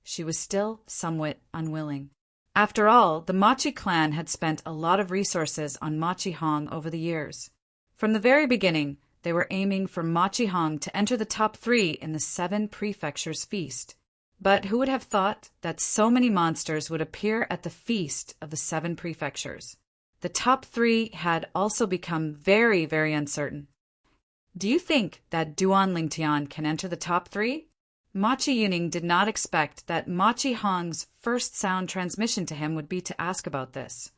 she was still somewhat unwilling. After all, the Machi clan had spent a lot of resources on Ma Qihong over the years. From the very beginning, they were aiming for Ma Qihong to enter the top 3 in the 7 prefectures feast. But who would have thought that so many monsters would appear at the feast of the 7 prefectures? The top 3 had also become very, very uncertain. Do you think that Duan Lingtian can enter the top 3? Ma Qiyuning did not expect that Ma Qihong's first sound transmission to him would be to ask about this.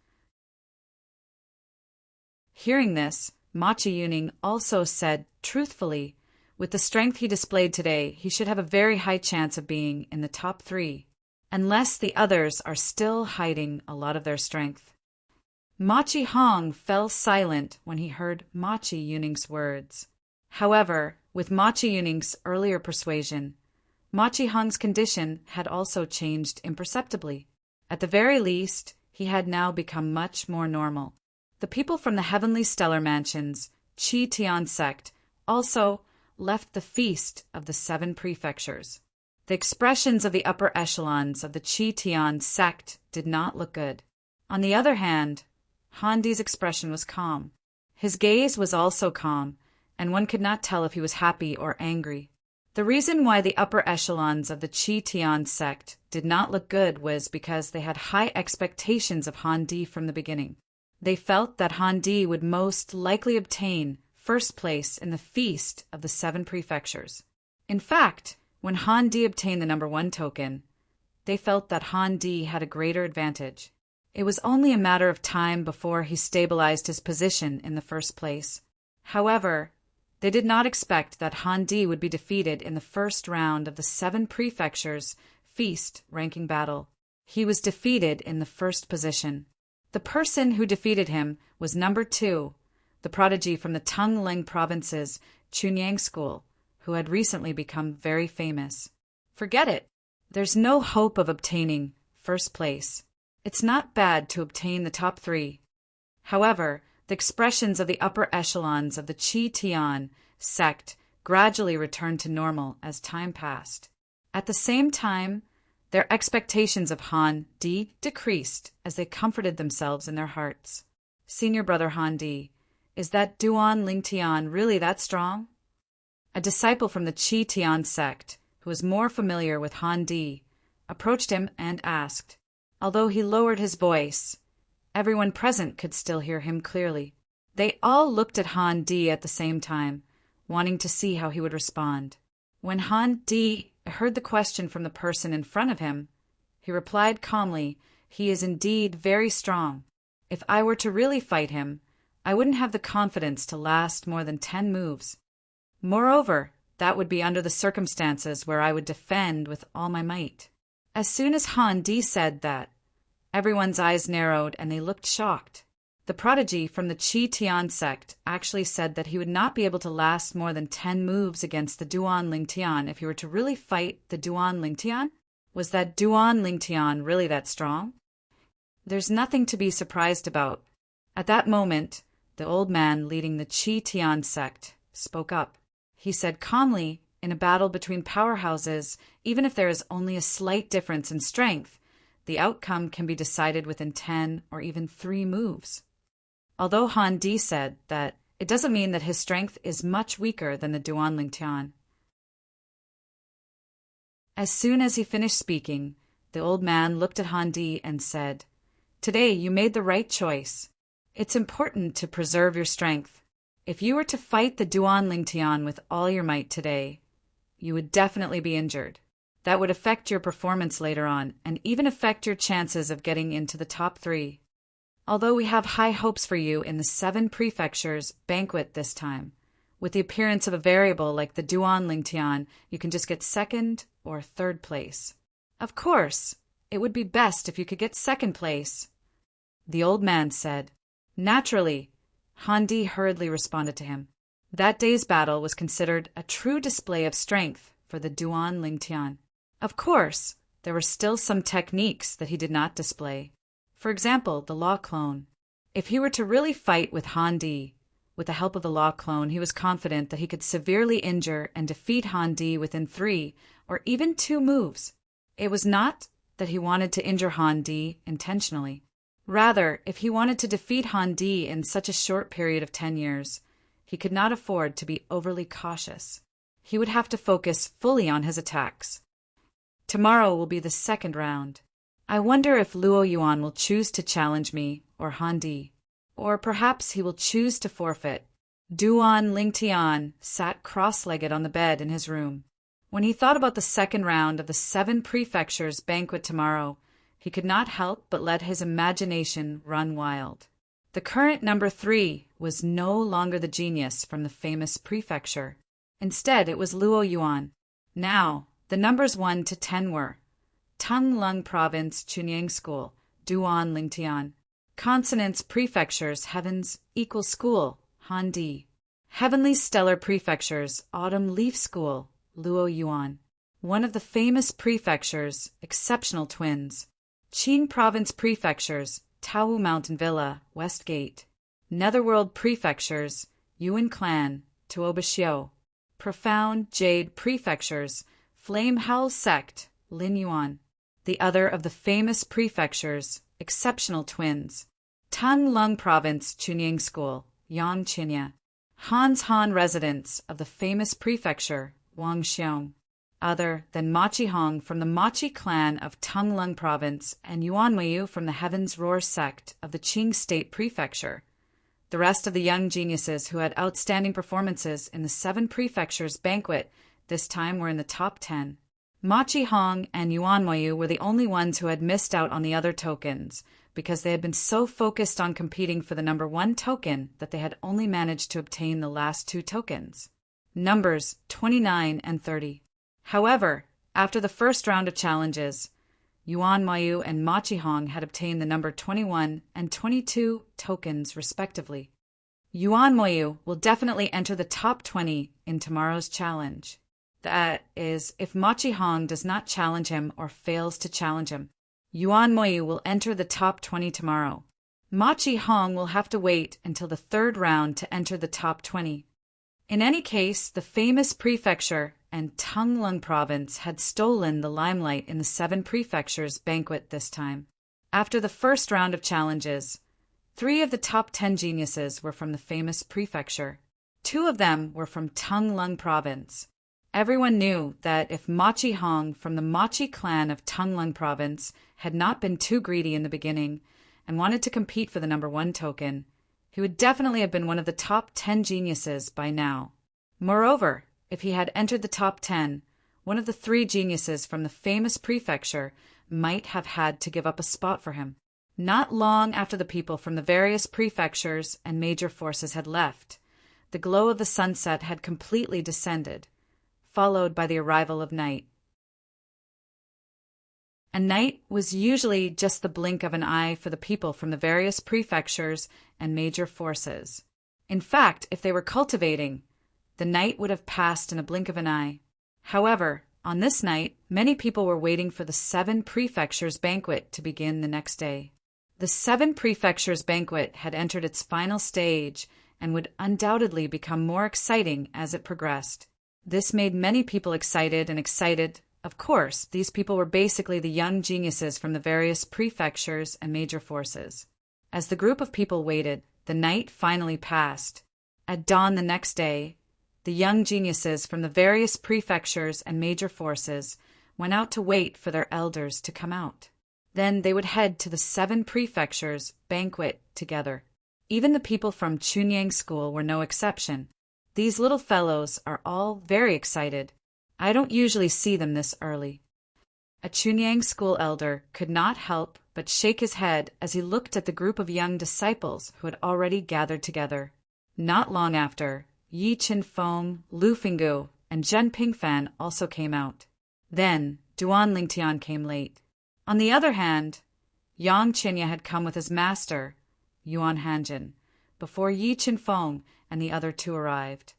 Hearing this, Ma Qiyuning also said truthfully, with the strength he displayed today, he should have a very high chance of being in the top 3, unless the others are still hiding a lot of their strength. Ma Qihong fell silent when he heard Ma Qiyuning's words. However, with Ma Qiyuning's earlier persuasion, Ma Qihong's condition had also changed imperceptibly. At the very least, he had now become much more normal. The people from the heavenly stellar mansions, Qi Tian sect, also left the feast of the 7 prefectures. The expressions of the upper echelons of the Qi Tian sect did not look good. On the other hand, Han Di's expression was calm. His gaze was also calm, and one could not tell if he was happy or angry. The reason why the upper echelons of the Qi Tian sect did not look good was because they had high expectations of Han Di from the beginning. They felt that Han Di would most likely obtain first place in the feast of the 7 prefectures. In fact, when Han Di obtained the number 1 token, they felt that Han Di had a greater advantage. It was only a matter of time before he stabilized his position in the first place. However, they did not expect that Han Di would be defeated in the first round of the 7 prefectures feast ranking battle. He was defeated in the first position. The person who defeated him was number 2, the prodigy from the Tongling province's Chunyang school, who had recently become very famous. Forget it. There's no hope of obtaining first place. It's not bad to obtain the top 3. However, the expressions of the upper echelons of the Qi Tian sect gradually returned to normal as time passed. At the same time, their expectations of Han Di decreased as they comforted themselves in their hearts. Senior brother Han Di, is that Duan Lingtian really that strong? A disciple from the Qi Tian sect, who was more familiar with Han Di, approached him and asked. Although he lowered his voice, everyone present could still hear him clearly. They all looked at Han Di at the same time, wanting to see how he would respond. When Han Di heard the question from the person in front of him, he replied calmly, "He is indeed very strong. If I were to really fight him, I wouldn't have the confidence to last more than 10 moves. Moreover, that would be under the circumstances where I would defend with all my might." As soon as Han Di said that, everyone's eyes narrowed and they looked shocked. The prodigy from the Qi Tian sect actually said that he would not be able to last more than 10 moves against the Duan Lingtian if he were to really fight the Duan Lingtian? Was that Duan Lingtian really that strong? There's nothing to be surprised about. At that moment, the old man leading the Qi Tian sect spoke up. He said calmly, in a battle between powerhouses, even if there is only a slight difference in strength, the outcome can be decided within 10 or even 3 moves. Although Han Di said that, it doesn't mean that his strength is much weaker than the Duan Lingtian. As soon as he finished speaking, the old man looked at Han Di and said, "Today you made the right choice. It's important to preserve your strength. If you were to fight the Duan Lingtian with all your might today, you would definitely be injured. That would affect your performance later on and even affect your chances of getting into the top 3. Although we have high hopes for you in the 7 prefectures banquet this time, With the appearance of a variable like the Duan Lingtian, you can just get second or third place. Of course, it would be best if you could get second place. The old man said. Naturally, Han Di hurriedly responded to him. That day's battle was considered a true display of strength for the Duan Lingtian. Of course, there were still some techniques that he did not display. For example, the law clone. If he were to really fight with Han Di, with the help of the law clone, he was confident that he could severely injure and defeat Han Di within 3 or even 2 moves. It was not that he wanted to injure Han Di intentionally. Rather, if he wanted to defeat Han Di in such a short period of 10 years, he could not afford to be overly cautious. He would have to focus fully on his attacks. Tomorrow will be the second round. I wonder if Luo Yuan will choose to challenge me or Han Di. Or perhaps he will choose to forfeit. Duan Lingtian sat cross-legged on the bed in his room. When he thought about the second round of the 7 prefectures banquet tomorrow, he could not help but let his imagination run wild. The current number 3 was no longer the genius from the famous prefecture. Instead, it was Luo Yuan. Now, the numbers 1 to 10 were Tung Lung Province Chunyang School, Duan Lingtian. Consonants Prefectures Heavens Equal School, Han Di. Heavenly Stellar Prefectures Autumn Leaf School, Luo Yuan. One of the famous prefectures, Exceptional Twins. Qing Province Prefectures, Taowu Mountain Villa, West Gate. Netherworld Prefectures, Yuan Clan, Tuobaxiu. Profound Jade Prefectures, Flame Howl Sect, Lin Yuan. The other of the famous prefectures, Exceptional Twins. Tung Lung Province Chunyang School, Yang Qinya. Han's Han residence of the famous prefecture, Wang Xiong. Other than Machi Hong from the Machi clan of Tung Lung Province and Yuan Weiyu from the Heaven's Roar sect of the Qing State Prefecture. The rest of the young geniuses who had outstanding performances in the 7 prefectures banquet this time were in the top 10. Machi Hong and Yuan Weiyu were the only ones who had missed out on the other tokens because they had been so focused on competing for the number 1 token that they had only managed to obtain the last 2 tokens. Numbers 29 and 30. However, after the first round of challenges, Yuan Weiyu and Machi Hong had obtained the number 21 and 22 tokens respectively. Yuan Weiyu will definitely enter the top 20 in tomorrow's challenge. That is, if Machi Hong does not challenge him or fails to challenge him. Yuan Weiyu will enter the top 20 tomorrow. Machi Hong will have to wait until the 3rd round to enter the top 20. In any case, the famous prefecture and Tung Lung Province had stolen the limelight in the 7 prefectures banquet this time. After the first round of challenges, 3 of the top 10 geniuses were from the famous prefecture. 2 of them were from Tung Lung Province. Everyone knew that if Machi Hong from the Machi clan of Tung Lung Province had not been too greedy in the beginning and wanted to compete for the number 1 token, he would definitely have been one of the top 10 geniuses by now. Moreover, if he had entered the top 10, one of the 3 geniuses from the famous prefecture might have had to give up a spot for him. Not long after the people from the various prefectures and major forces had left, the glow of the sunset had completely descended, followed by the arrival of night. A night was usually just the blink of an eye for the people from the various prefectures and major forces. In fact, if they were cultivating, the night would have passed in a blink of an eye. However, on this night, many people were waiting for the 7 prefectures banquet to begin the next day. The 7 prefectures banquet had entered its final stage and would undoubtedly become more exciting as it progressed. This made many people excited. Of course, these people were basically the young geniuses from the various prefectures and major forces. As the group of people waited, the night finally passed. At dawn the next day, the young geniuses from the various prefectures and major forces went out to wait for their elders to come out. Then they would head to the 7 prefectures banquet together. Even the people from Chunyang School were no exception. These little fellows are all very excited. I don't usually see them this early. A Chunyang School elder could not help but shake his head as he looked at the group of young disciples who had already gathered together. Not long after, Yi Qinfeng, Lu Finggu, and Zhen Pingfan also came out. Then, Duan Lingtian came late. On the other hand, Yang Qinya had come with his master, Yuan Hanjin, before Yi Qinfeng and the other two arrived.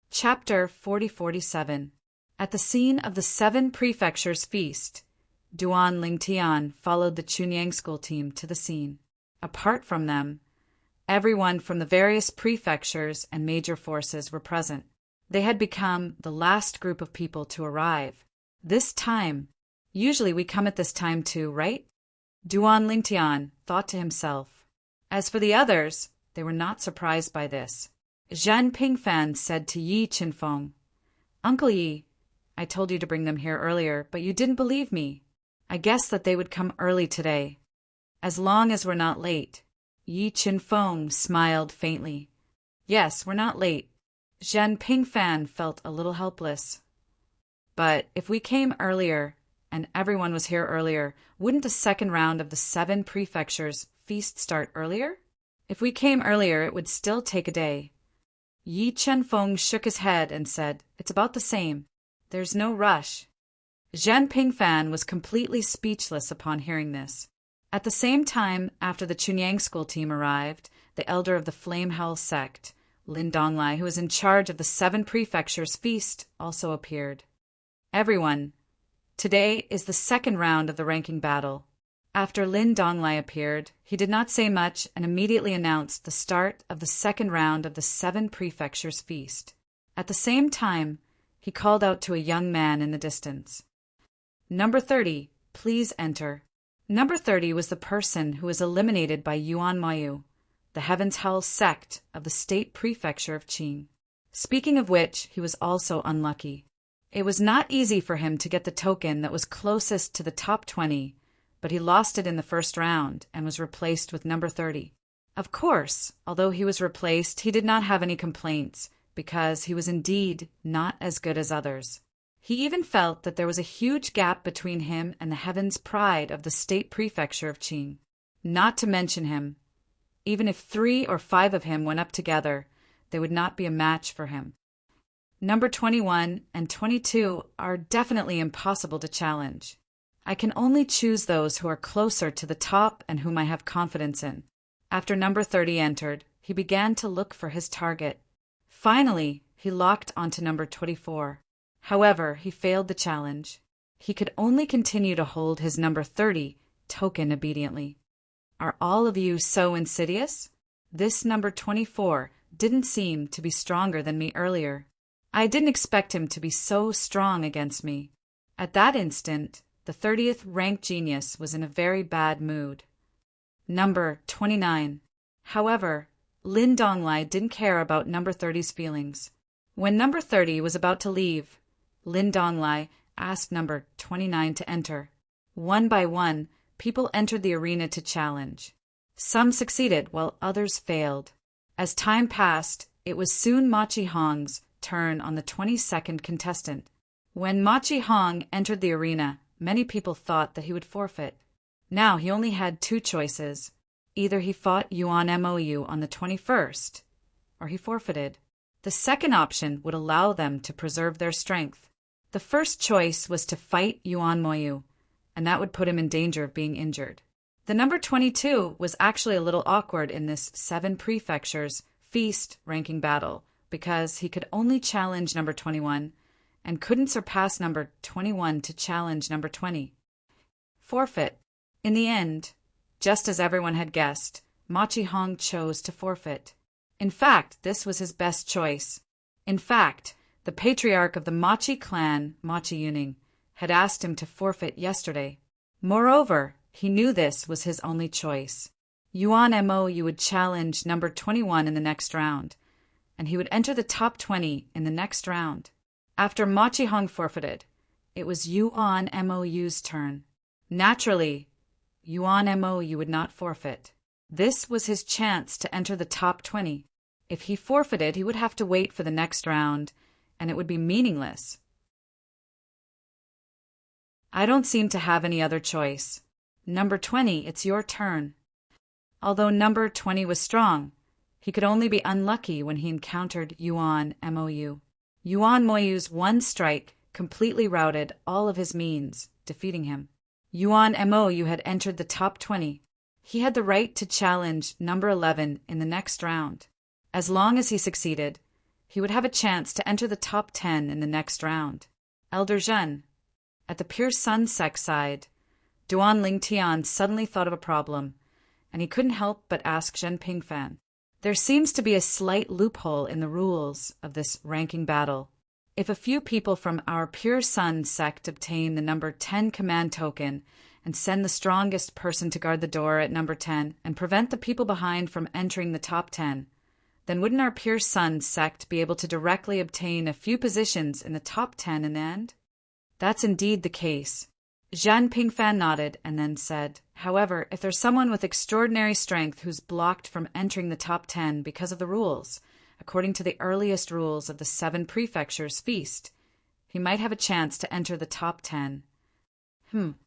Chapter 4047. At the scene of the 7 Prefectures feast, Duan Lingtian followed the Chunyang school team to the scene. Apart from them, everyone from the various prefectures and major forces were present. They had become the last group of people to arrive. This time, usually we come at this time too, right? Duan Lingtian thought to himself. As for the others, they were not surprised by this. Zhen Pingfan said to Yi Qinfeng, "Uncle Yi, I told you to bring them here earlier, but you didn't believe me. I guessed that they would come early today. As long as we're not late." Yi Qinfeng smiled faintly. "Yes, we're not late." Zhen Pingfan felt a little helpless. "But if we came earlier, and everyone was here earlier, wouldn't the second round of the 7 prefectures feast start earlier? If we came earlier, it would still take a day." Yi Qinfeng shook his head and said, "It's about the same. There's no rush." Zhen Pingfan was completely speechless upon hearing this. At the same time, after the Chunyang school team arrived, the elder of the Flame Hell sect, Lin Donglai, who was in charge of the 7 prefectures feast, also appeared. "Everyone, today is the second round of the ranking battle." After Lin Donglai appeared, he did not say much and immediately announced the start of the second round of the 7 prefectures feast. At the same time, he called out to a young man in the distance. "Number 30, please enter." Number 30 was the person who was eliminated by Yuan Mayu, the Heaven's Hell sect of the state prefecture of Qing. Speaking of which, he was also unlucky. It was not easy for him to get the token that was closest to the top 20, but he lost it in the first round and was replaced with number 30. Of course, although he was replaced, he did not have any complaints, because he was indeed not as good as others. He even felt that there was a huge gap between him and the Heaven's Pride of the state prefecture of Qing. Not to mention him. Even if 3 or 5 of him went up together, they would not be a match for him. Number 21 and 22 are definitely impossible to challenge. I can only choose those who are closer to the top and whom I have confidence in. After number 30 entered, he began to look for his target. Finally, he locked onto number 24. However, he failed the challenge. He could only continue to hold his number 30 token obediently. Are all of you so insidious? This number 24 didn't seem to be stronger than me earlier. I didn't expect him to be so strong against me. At that instant, the 30th rank genius was in a very bad mood. Number 29. However, Lin Donglai didn't care about number 30's feelings. When number 30 was about to leave, Lin Donglai asked number 29 to enter. One by one, people entered the arena to challenge. Some succeeded while others failed. As time passed, it was soon Ma Qihong's turn on the 22nd contestant. When Ma Qihong entered the arena, many people thought that he would forfeit. Now he only had 2 choices. Either he fought Yuan Mou on the 21st, or he forfeited. The second option would allow them to preserve their strength. The first choice was to fight Yuan Moyu, and that would put him in danger of being injured. The number 22 was actually a little awkward in this 7 prefectures feast ranking battle, because he could only challenge number 21 and couldn't surpass number 21 to challenge number 20. Forfeit. In the end, just as everyone had guessed, Ma Qihong chose to forfeit. In fact, this was his best choice. In fact, the patriarch of the Machi clan, Machi Yuning, had asked him to forfeit yesterday. Moreover, he knew this was his only choice. Yuan Mou would challenge number 21 in the next round, and he would enter the top 20 in the next round. After Ma Qihong forfeited, it was Yuan Mou's turn. Naturally, Yuan Mou would not forfeit. This was his chance to enter the top 20. If he forfeited, he would have to wait for the next round, and it would be meaningless. I don't seem to have any other choice. Number 20, it's your turn. Although number 20 was strong, he could only be unlucky when he encountered Yuan Mou. Yuan Moyu's one strike completely routed all of his means, defeating him. Yuan Mou had entered the top 20. He had the right to challenge number 11 in the next round. As long as he succeeded, he would have a chance to enter the top 10 in the next round. Elder Zhen. At the Pure Sun sect side, Duan Lingtian suddenly thought of a problem, and he couldn't help but ask Zhen Pingfan. There seems to be a slight loophole in the rules of this ranking battle. If a few people from our Pure Sun sect obtain the number 10 command token and send the strongest person to guard the door at number 10 and prevent the people behind from entering the top 10, then wouldn't our Pure Sun sect be able to directly obtain a few positions in the top 10 in the end? That's indeed the case. Zhan Pingfan nodded and then said, however, if there's someone with extraordinary strength who's blocked from entering the top 10 because of the rules, according to the earliest rules of the 7 Prefectures feast, he might have a chance to enter the top 10. Duan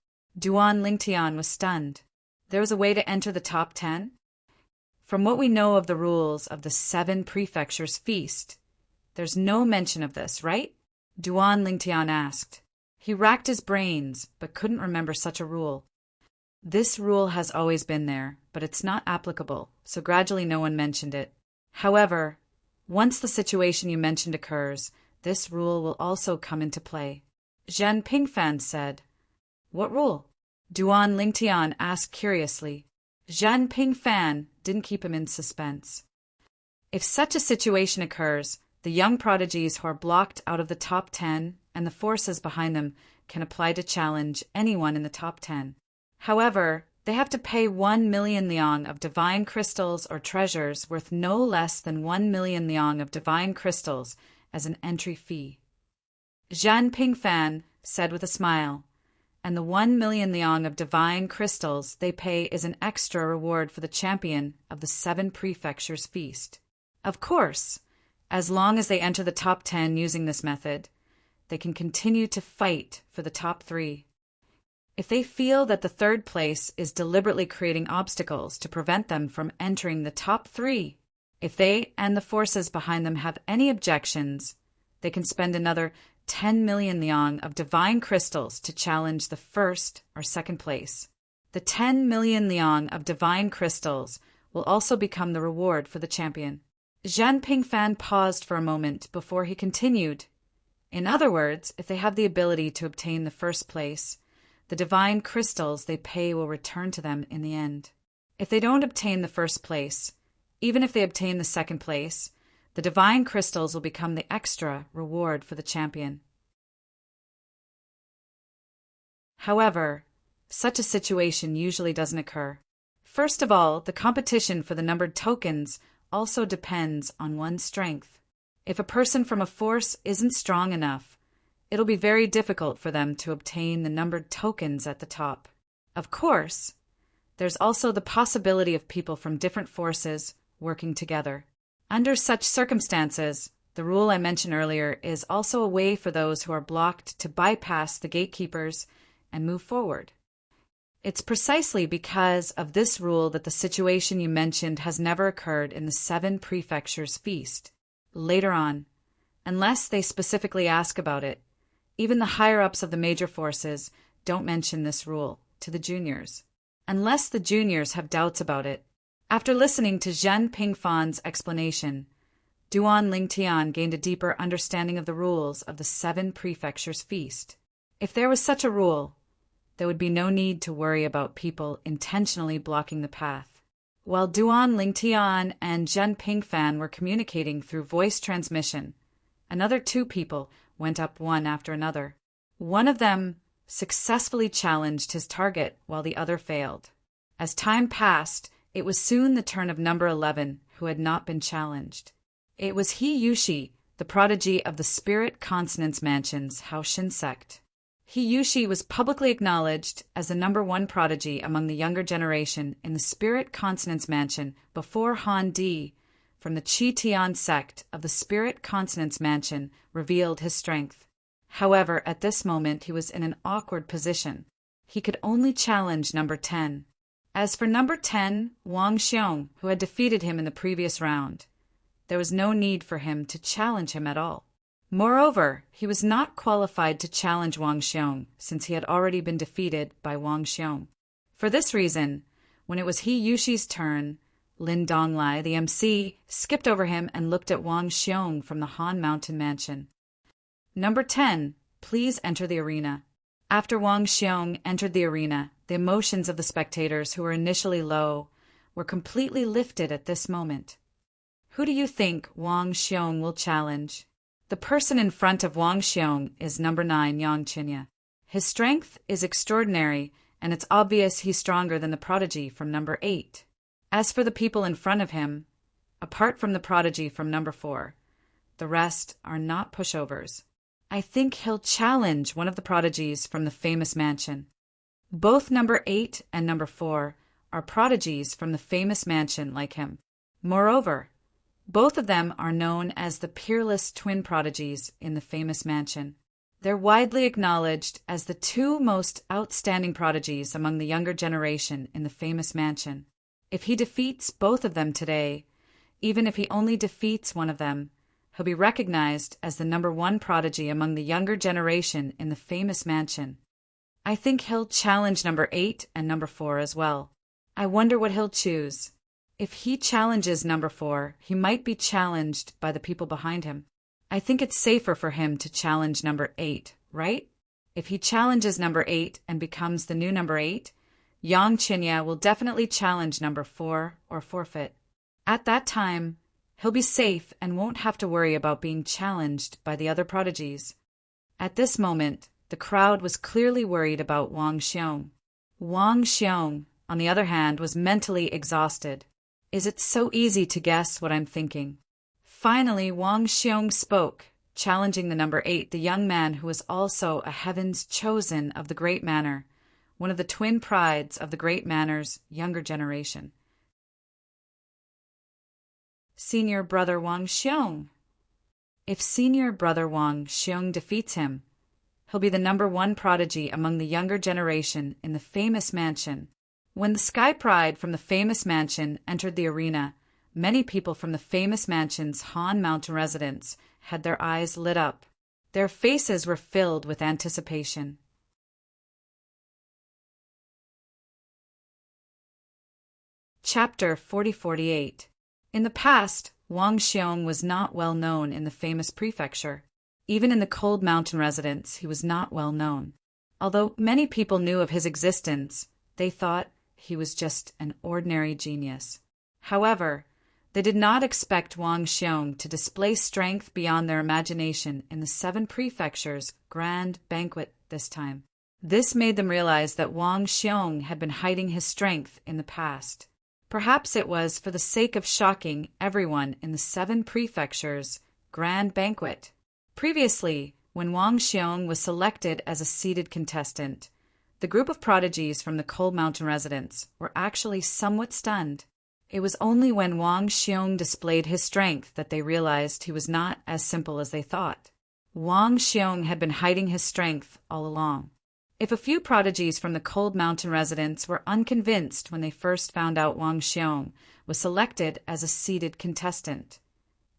Lingtian was stunned. There was a way to enter the top 10? From what we know of the rules of the 7 Prefectures feast, there's no mention of this, right? Duan Lingtian asked. He racked his brains, but couldn't remember such a rule. This rule has always been there, but it's not applicable, so gradually no one mentioned it. However, once the situation you mentioned occurs, this rule will also come into play. Zhen Pingfan said. What rule? Duan Lingtian asked curiously. Zhen Pingfan didn't keep him in suspense. If such a situation occurs, the young prodigies who are blocked out of the top 10 and the forces behind them can apply to challenge anyone in the top 10. However, they have to pay 1 million liang of divine crystals or treasures worth no less than 1 million liang of divine crystals as an entry fee. Zhan Pingfan said with a smile, and the 1 million liang of divine crystals they pay is an extra reward for the champion of the 7 Prefectures feast. Of course, as long as they enter the top 10 using this method, they can continue to fight for the top 3. If they feel that the third place is deliberately creating obstacles to prevent them from entering the top 3, if they and the forces behind them have any objections, they can spend another 10 million liang of divine crystals to challenge the first or second place. The 10 million liang of divine crystals will also become the reward for the champion. Zhan Pingfan paused for a moment before he continued. In other words, if they have the ability to obtain the first place, the divine crystals they pay will return to them in the end. If they don't obtain the first place, even if they obtain the second place, the divine crystals will become the extra reward for the champion. However, such a situation usually doesn't occur. First of all, the competition for the numbered tokens also depends on one's strength. If a person from a force isn't strong enough, it'll be very difficult for them to obtain the numbered tokens at the top. Of course, there's also the possibility of people from different forces working together. Under such circumstances, the rule I mentioned earlier is also a way for those who are blocked to bypass the gatekeepers and move forward. It's precisely because of this rule that the situation you mentioned has never occurred in the 7 Prefectures feast. Later on, unless they specifically ask about it, even the higher-ups of the major forces don't mention this rule to the juniors, unless the juniors have doubts about it. After listening to Zhen Pingfan's explanation, Duan Lingtian gained a deeper understanding of the rules of the 7 Prefectures feast. If there was such a rule, there would be no need to worry about people intentionally blocking the path. While Duan Lingtian and Zhen Pingfan were communicating through voice transmission, another 2 people went up one after another. One of them successfully challenged his target while the other failed. As time passed, it was soon the turn of number 11, who had not been challenged. It was He Yushi, the prodigy of the Spirit Consonance Mansion's Haoshin sect. He Yushi was publicly acknowledged as the number 1 prodigy among the younger generation in the Spirit Consonance Mansion before Han Di from the Chi Tian sect of the Spirit Consonance Mansion revealed his strength. However, at this moment he was in an awkward position. He could only challenge number 10. As for number 10, Wang Xiong, who had defeated him in the previous round, there was no need for him to challenge him at all. Moreover, he was not qualified to challenge Wang Xiong, since he had already been defeated by Wang Xiong. For this reason, when it was He Yushi's turn, Lin Donglai, the MC, skipped over him and looked at Wang Xiong from the Han Mountain Mansion. Number 10, please enter the arena. After Wang Xiong entered the arena, the emotions of the spectators, who were initially low, were completely lifted at this moment. Who do you think Wang Xiong will challenge? The person in front of Wang Xiong is number 9, Yang Qinya. His strength is extraordinary, and it's obvious he's stronger than the prodigy from number 8. As for the people in front of him, apart from the prodigy from number 4, the rest are not pushovers. I think he'll challenge one of the prodigies from the famous mansion. Both number 8 and number 4 are prodigies from the famous mansion like him. Moreover, both of them are known as the peerless twin prodigies in the famous mansion. They're widely acknowledged as the two most outstanding prodigies among the younger generation in the famous mansion. If he defeats both of them today, even if he only defeats one of them, he'll be recognized as the number 1 prodigy among the younger generation in the famous mansion. I think he'll challenge number 8 and number 4 as well. I wonder what he'll choose. If he challenges number 4, he might be challenged by the people behind him. I think it's safer for him to challenge number 8, right? If he challenges number 8 and becomes the new number 8, Yang Qinya will definitely challenge number 4 or forfeit. At that time, he'll be safe and won't have to worry about being challenged by the other prodigies. At this moment, the crowd was clearly worried about Wang Xiong. Wang Xiong, on the other hand, was mentally exhausted. Is it so easy to guess what I'm thinking? Finally, Wang Xiong spoke, challenging the number 8, the young man who was also a heaven's chosen of the Great Manor, one of the twin prides of the Great Manor's younger generation. Senior brother Wang Xiong. If senior brother Wang Xiong defeats him, he'll be the number 1 prodigy among the younger generation in the famous mansion. When the Sky Pride from the famous mansion entered the arena, many people from the famous mansion's Han Mountain residence had their eyes lit up. Their faces were filled with anticipation. Chapter 40-48. In the past, Wang Xiong was not well known in the famous prefecture. Even in the cold mountain residence, he was not well known. Although many people knew of his existence, they thought he was just an ordinary genius. However, they did not expect Wang Xiong to display strength beyond their imagination in the 7 prefectures' grand banquet this time. This made them realize that Wang Xiong had been hiding his strength in the past. Perhaps it was for the sake of shocking everyone in the 7 prefectures' grand banquet. Previously, when Wang Xiong was selected as a seeded contestant, the group of prodigies from the Cold Mountain residence were actually somewhat stunned. It was only when Wang Xiong displayed his strength that they realized he was not as simple as they thought. Wang Xiong had been hiding his strength all along. If a few prodigies from the Cold Mountain residence were unconvinced when they first found out Wang Xiong was selected as a seeded contestant,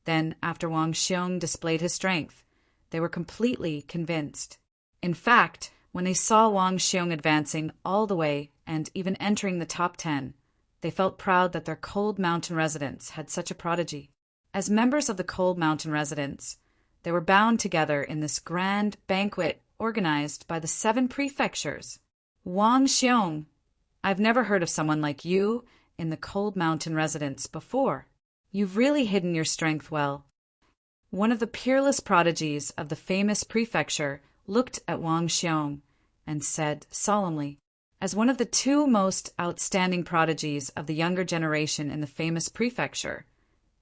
then after Wang Xiong displayed his strength, they were completely convinced. In fact, when they saw Wang Xiong advancing all the way and even entering the top 10, they felt proud that their Cold Mountain residence had such a prodigy. As members of the Cold Mountain residence, they were bound together in this grand banquet organized by the 7 prefectures. Wang Xiong, I've never heard of someone like you in the Cold Mountain residence before. You've really hidden your strength well. One of the peerless prodigies of the famous prefecture looked at Wang Xiong and said solemnly, as one of the 2 most outstanding prodigies of the younger generation in the famous prefecture,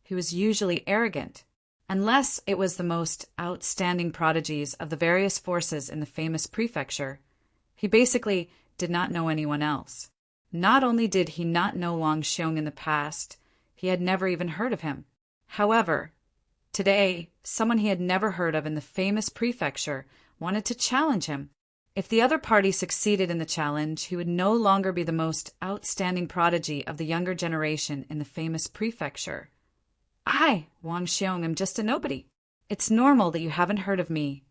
he was usually arrogant, unless it was the most outstanding prodigies of the various forces in the famous prefecture. He basically did not know anyone else. Not only did he not know Wang Xiong in the past, he had never even heard of him. However, today, someone he had never heard of in the famous prefecture wanted to challenge him. If the other party succeeded in the challenge, he would no longer be the most outstanding prodigy of the younger generation in the famous prefecture. I, Wang Xiong, am just a nobody. It's normal that you haven't heard of me,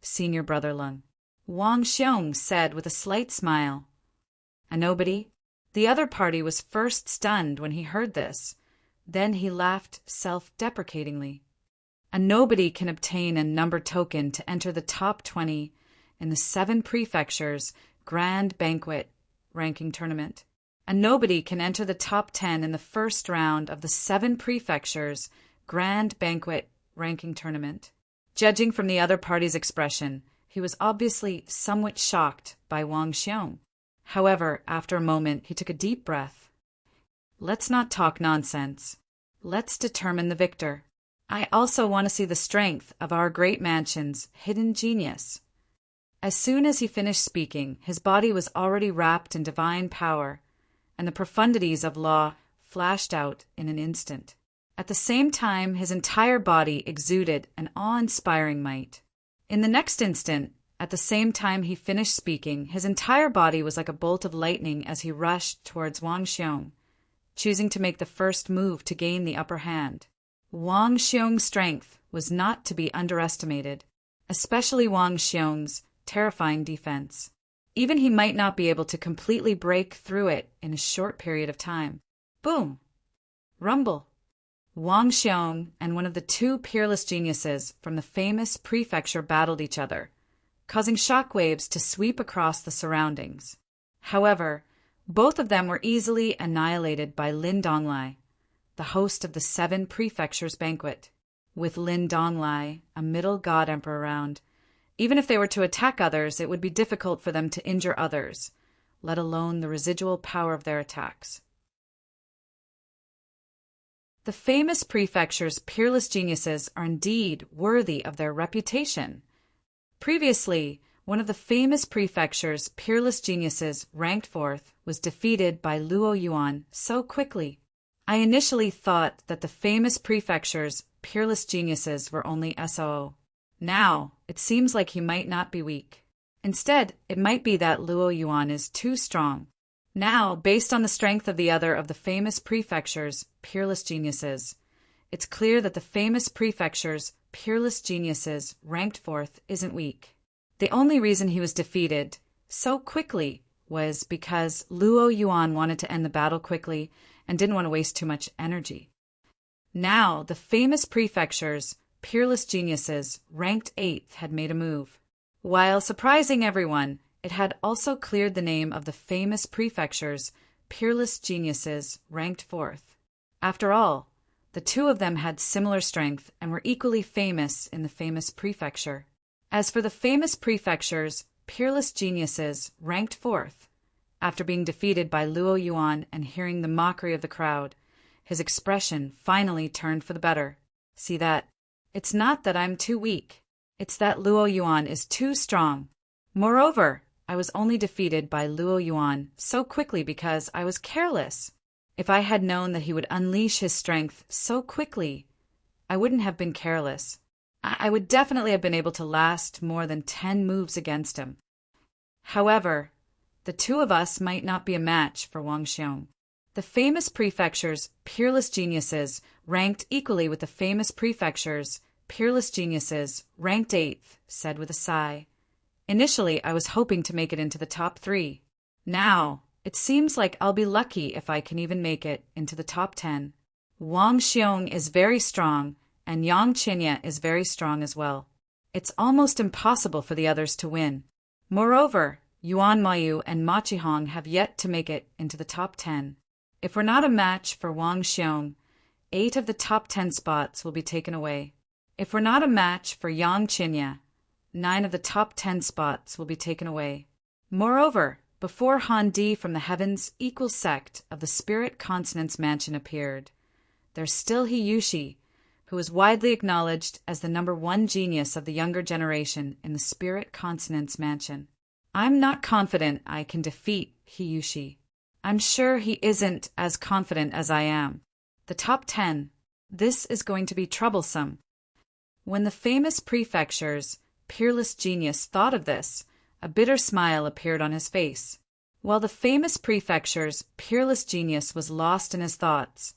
senior brother Lung. Wang Xiong said with a slight smile. A nobody? The other party was first stunned when he heard this. Then he laughed self-deprecatingly. A nobody can obtain a number token to enter the top 20 in the 7 prefectures Grand Banquet ranking tournament. A nobody can enter the top 10 in the first round of the 7 prefectures Grand Banquet ranking tournament. Judging from the other party's expression, he was obviously somewhat shocked by Wang Xiong. However, after a moment, he took a deep breath. Let's not talk nonsense. Let's determine the victor. I also want to see the strength of our great mansion's hidden genius. As soon as he finished speaking, his body was already wrapped in divine power, and the profundities of law flashed out in an instant. At the same time, his entire body exuded an awe-inspiring might. In the next instant, at the same time he finished speaking, his entire body was like a bolt of lightning as he rushed towards Wang Xiong, choosing to make the first move to gain the upper hand. Wang Xiong's strength was not to be underestimated, especially Wang Xiong's terrifying defense. Even he might not be able to completely break through it in a short period of time. Boom! Rumble! Wang Xiong and one of the 2 peerless geniuses from the famous prefecture battled each other, causing shockwaves to sweep across the surroundings. However, both of them were easily annihilated by Lin Donglai, the host of the 7 prefectures banquet. With Lin Donglai, a middle god emperor, around, even if they were to attack others, it would be difficult for them to injure others, let alone the residual power of their attacks. The famous prefecture's peerless geniuses are indeed worthy of their reputation. Previously, one of the famous prefecture's peerless geniuses, ranked 4th, was defeated by Luo Yuan so quickly. I initially thought that the famous prefecture's peerless geniuses were only SOO. Now, it seems like he might not be weak. Instead, it might be that Luo Yuan is too strong. Now, based on the strength of the other of the famous prefecture's peerless geniuses, it's clear that the famous prefecture's peerless geniuses, ranked 4th, isn't weak. The only reason he was defeated so quickly was because Luo Yuan wanted to end the battle quickly and didn't want to waste too much energy. Now, the famous prefecture's peerless geniuses, ranked 8th, had made a move. While surprising everyone, it had also cleared the name of the famous prefecture's peerless geniuses, ranked 4th. After all, the 2 of them had similar strength and were equally famous in the famous prefecture. As for the famous prefecture's peerless geniuses, ranked 4th, after being defeated by Luo Yuan and hearing the mockery of the crowd, his expression finally turned for the better. See that? It's not that I'm too weak. It's that Luo Yuan is too strong. Moreover, I was only defeated by Luo Yuan so quickly because I was careless. If I had known that he would unleash his strength so quickly, I wouldn't have been careless. I would definitely have been able to last more than 10 moves against him. However, the 2 of us might not be a match for Wang Xiong. The famous prefecture's peerless geniuses, ranked equally with the famous prefecture's peerless geniuses, ranked 8th, said with a sigh. Initially, I was hoping to make it into the top 3. Now, it seems like I'll be lucky if I can even make it into the top 10. Wang Xiong is very strong, and Yang Qinya is very strong as well. It's almost impossible for the others to win. Moreover, Yuan Mayu and Ma Qihong have yet to make it into the top 10. If we're not a match for Wang Xiong, 8 of the top 10 spots will be taken away. If we're not a match for Yang Qinya, 9 of the top 10 spots will be taken away. Moreover, before Han Di from the Heaven's equal sect of the Spirit Consonance Mansion appeared, there's still He Yushi, who is widely acknowledged as the number 1 genius of the younger generation in the Spirit Consonance Mansion. I'm not confident I can defeat He Yushi. I'm sure he isn't as confident as I am. The top 10. This is going to be troublesome. When the famous prefecture's peerless genius thought of this, A bitter smile appeared on his face. While the famous prefecture's peerless genius was lost in his thoughts,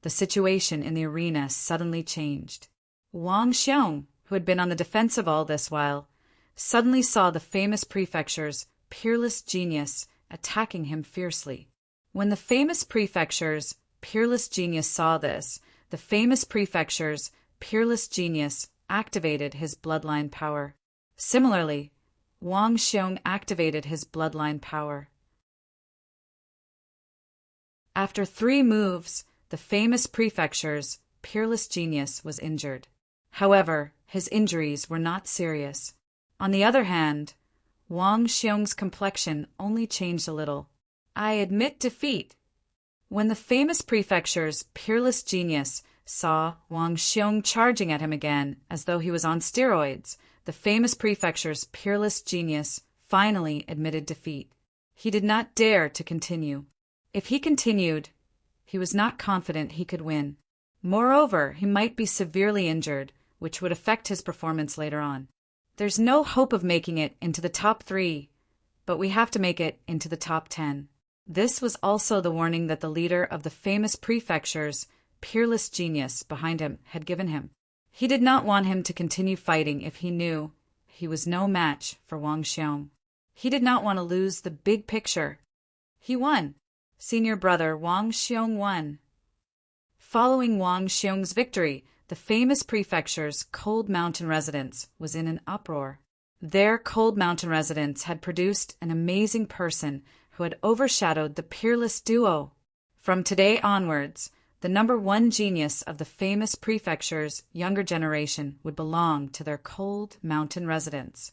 the situation in the arena suddenly changed. Wang Xiong, who had been on the defensive all this while, suddenly saw the famous prefecture's peerless genius attacking him fiercely. When the famous prefecture's peerless genius saw this, the famous prefecture's peerless genius activated his bloodline power. Similarly, Wang Xiong activated his bloodline power. After 3 moves, the famous prefecture's peerless genius was injured. However, his injuries were not serious. On the other hand, Wang Xiong's complexion only changed a little. I admit defeat. When the famous prefecture's peerless genius saw Wang Xiong charging at him again as though he was on steroids, the famous prefecture's peerless genius finally admitted defeat. He did not dare to continue. If he continued, he was not confident he could win. Moreover, he might be severely injured, which would affect his performance later on. There's no hope of making it into the top 3, but we have to make it into the top 10. This was also the warning that the leader of the famous prefecture's peerless genius behind him had given him. He did not want him to continue fighting if he knew he was no match for Wang Xiong. He did not want to lose the big picture. He won. Senior brother Wang Xiong won. Following Wang Xiong's victory, the famous prefecture's Cold Mountain residents was in an uproar. Their Cold Mountain residents had produced an amazing person who had overshadowed the peerless duo. From today onwards, the number 1 genius of the famous prefecture's younger generation would belong to their Cold Mountain residents.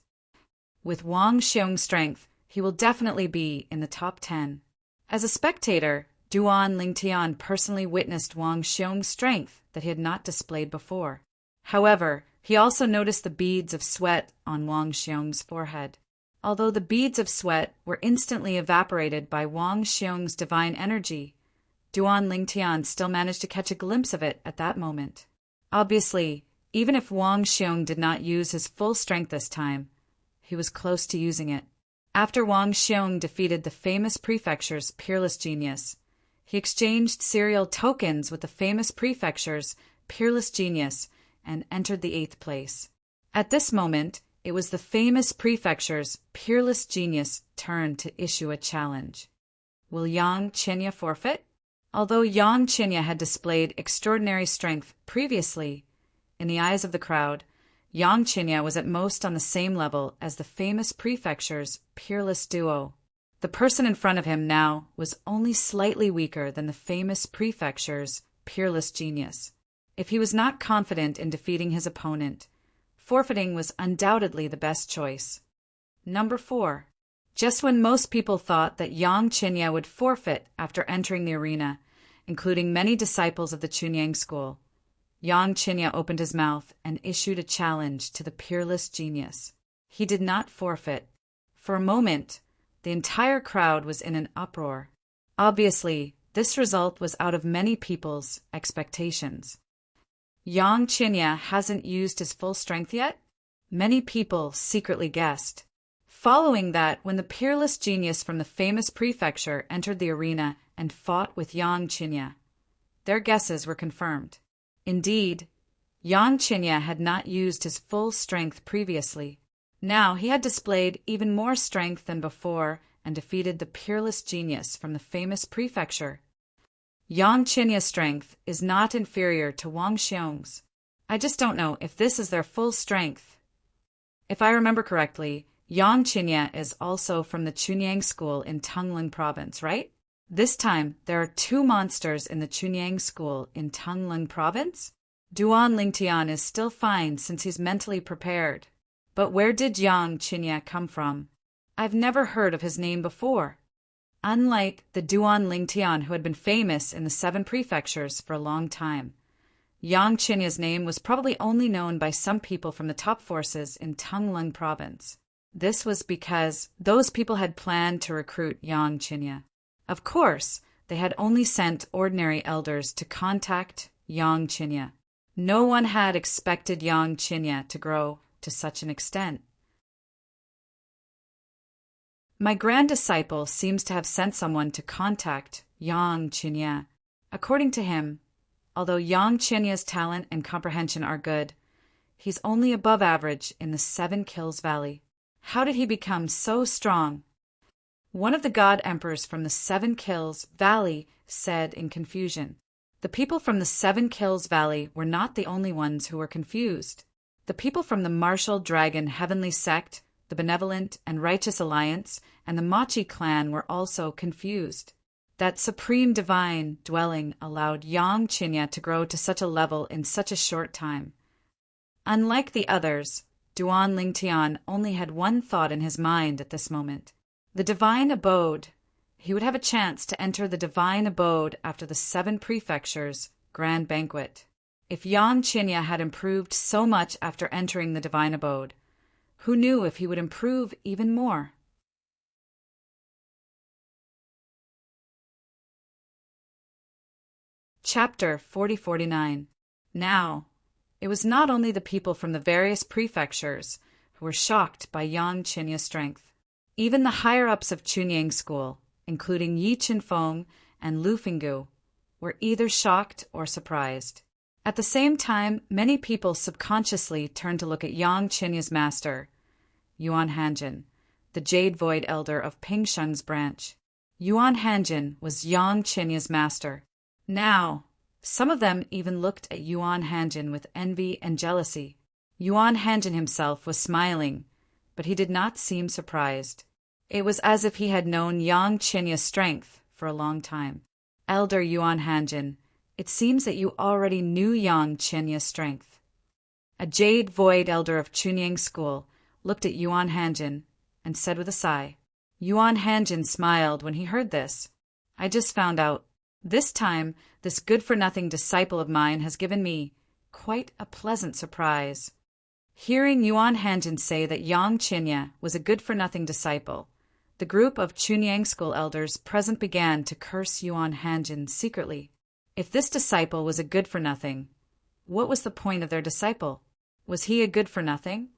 With Wang Xiong's strength, he will definitely be in the top 10. As a spectator, Duan Lingtian personally witnessed Wang Xiong's strength that he had not displayed before. However, he also noticed the beads of sweat on Wang Xiong's forehead. Although the beads of sweat were instantly evaporated by Wang Xiong's divine energy, Duan Lingtian still managed to catch a glimpse of it at that moment. Obviously, even if Wang Xiong did not use his full strength this time, he was close to using it. After Wang Xiong defeated the famous prefecture's peerless genius, he exchanged serial tokens with the famous prefecture's peerless genius and entered the 8th place. At this moment, it was the famous prefecture's peerless genius' turn to issue a challenge. Will Yang Qinya forfeit? Although Yang Qinya had displayed extraordinary strength previously, in the eyes of the crowd, Yang Qinya was at most on the same level as the famous prefecture's peerless duo. The person in front of him now was only slightly weaker than the famous prefecture's peerless genius. If he was not confident in defeating his opponent, forfeiting was undoubtedly the best choice. Number 4. Just when most people thought that Yang Qinya would forfeit after entering the arena, including many disciples of the Chunyang school, Yang Qinya opened his mouth and issued a challenge to the peerless genius. He did not forfeit. For a moment, the entire crowd was in an uproar. Obviously, this result was out of many people's expectations. Yang Qinya hasn't used his full strength yet? Many people secretly guessed. Following that, when the peerless genius from the famous prefecture entered the arena and fought with Yang Qinya, their guesses were confirmed. Indeed, Yang Qinya had not used his full strength previously. Now he had displayed even more strength than before and defeated the peerless genius from the famous prefecture. Yang Qinya's strength is not inferior to Wang Xiong's. I just don't know if this is their full strength. If I remember correctly, Yang Qinya is also from the Chunyang school in Tongling province, right? This time, there are 2 monsters in the Chunyang school in Tongling province? Duan Lingtian is still fine since he's mentally prepared. But where did Yang Qinya come from? I've never heard of his name before. Unlike the Duan Lingtian who had been famous in the 7 prefectures for a long time, Yang Qinya's name was probably only known by some people from the top forces in Tongling province. This was because those people had planned to recruit Yang Qinya. Of course, they had only sent ordinary elders to contact Yang Qinya. No one had expected Yang Qinya to grow to such an extent. My grand disciple seems to have sent someone to contact Yang Qianye. According to him, although Yang Qianye's talent and comprehension are good, he's only above average in the 7 Kills Valley. How did he become so strong? One of the god emperors from the 7 Kills Valley said in confusion. The people from the 7 Kills Valley were not the only ones who were confused. The people from the Martial Dragon Heavenly Sect, the Benevolent and Righteous Alliance, and the Machi clan were also confused. That supreme divine dwelling allowed Yang Qianye to grow to such a level in such a short time. Unlike the others, Duan Lingtian only had one thought in his mind at this moment. The divine abode. He would have a chance to enter the divine abode after the 7 prefectures' grand banquet. If Yang Qianye had improved so much after entering the divine abode, who knew if he would improve even more? Chapter 40-49. Now, it was not only the people from the various prefectures who were shocked by Yang Qianye's strength. Even the higher-ups of Chunying School, including Yi Qinfeng and Lu Fenggu, were either shocked or surprised. At the same time, many people subconsciously turned to look at Yang Qianye's master, Yuan Hanjin, the Jade Void Elder of Pingshen's branch. Yuan Hanjin was Yang Qianye's master. Now, some of them even looked at Yuan Hanjin with envy and jealousy. Yuan Hanjin himself was smiling, but he did not seem surprised. It was as if he had known Yang Qianye's strength for a long time. Elder Yuan Hanjin, it seems that you already knew Yang Qianye's strength. A Jade Void Elder of Chunying School looked at Yuan Hanjin and said with a sigh. Yuan Hanjin smiled when he heard this. I just found out. This time, this good-for-nothing disciple of mine has given me quite a pleasant surprise. Hearing Yuan Hanjin say that Yang Qianye was a good-for-nothing disciple, the group of Chunying School elders present began to curse Yuan Hanjin secretly. If this disciple was a good-for-nothing, what was the point of their disciple? Was he a good-for-nothing?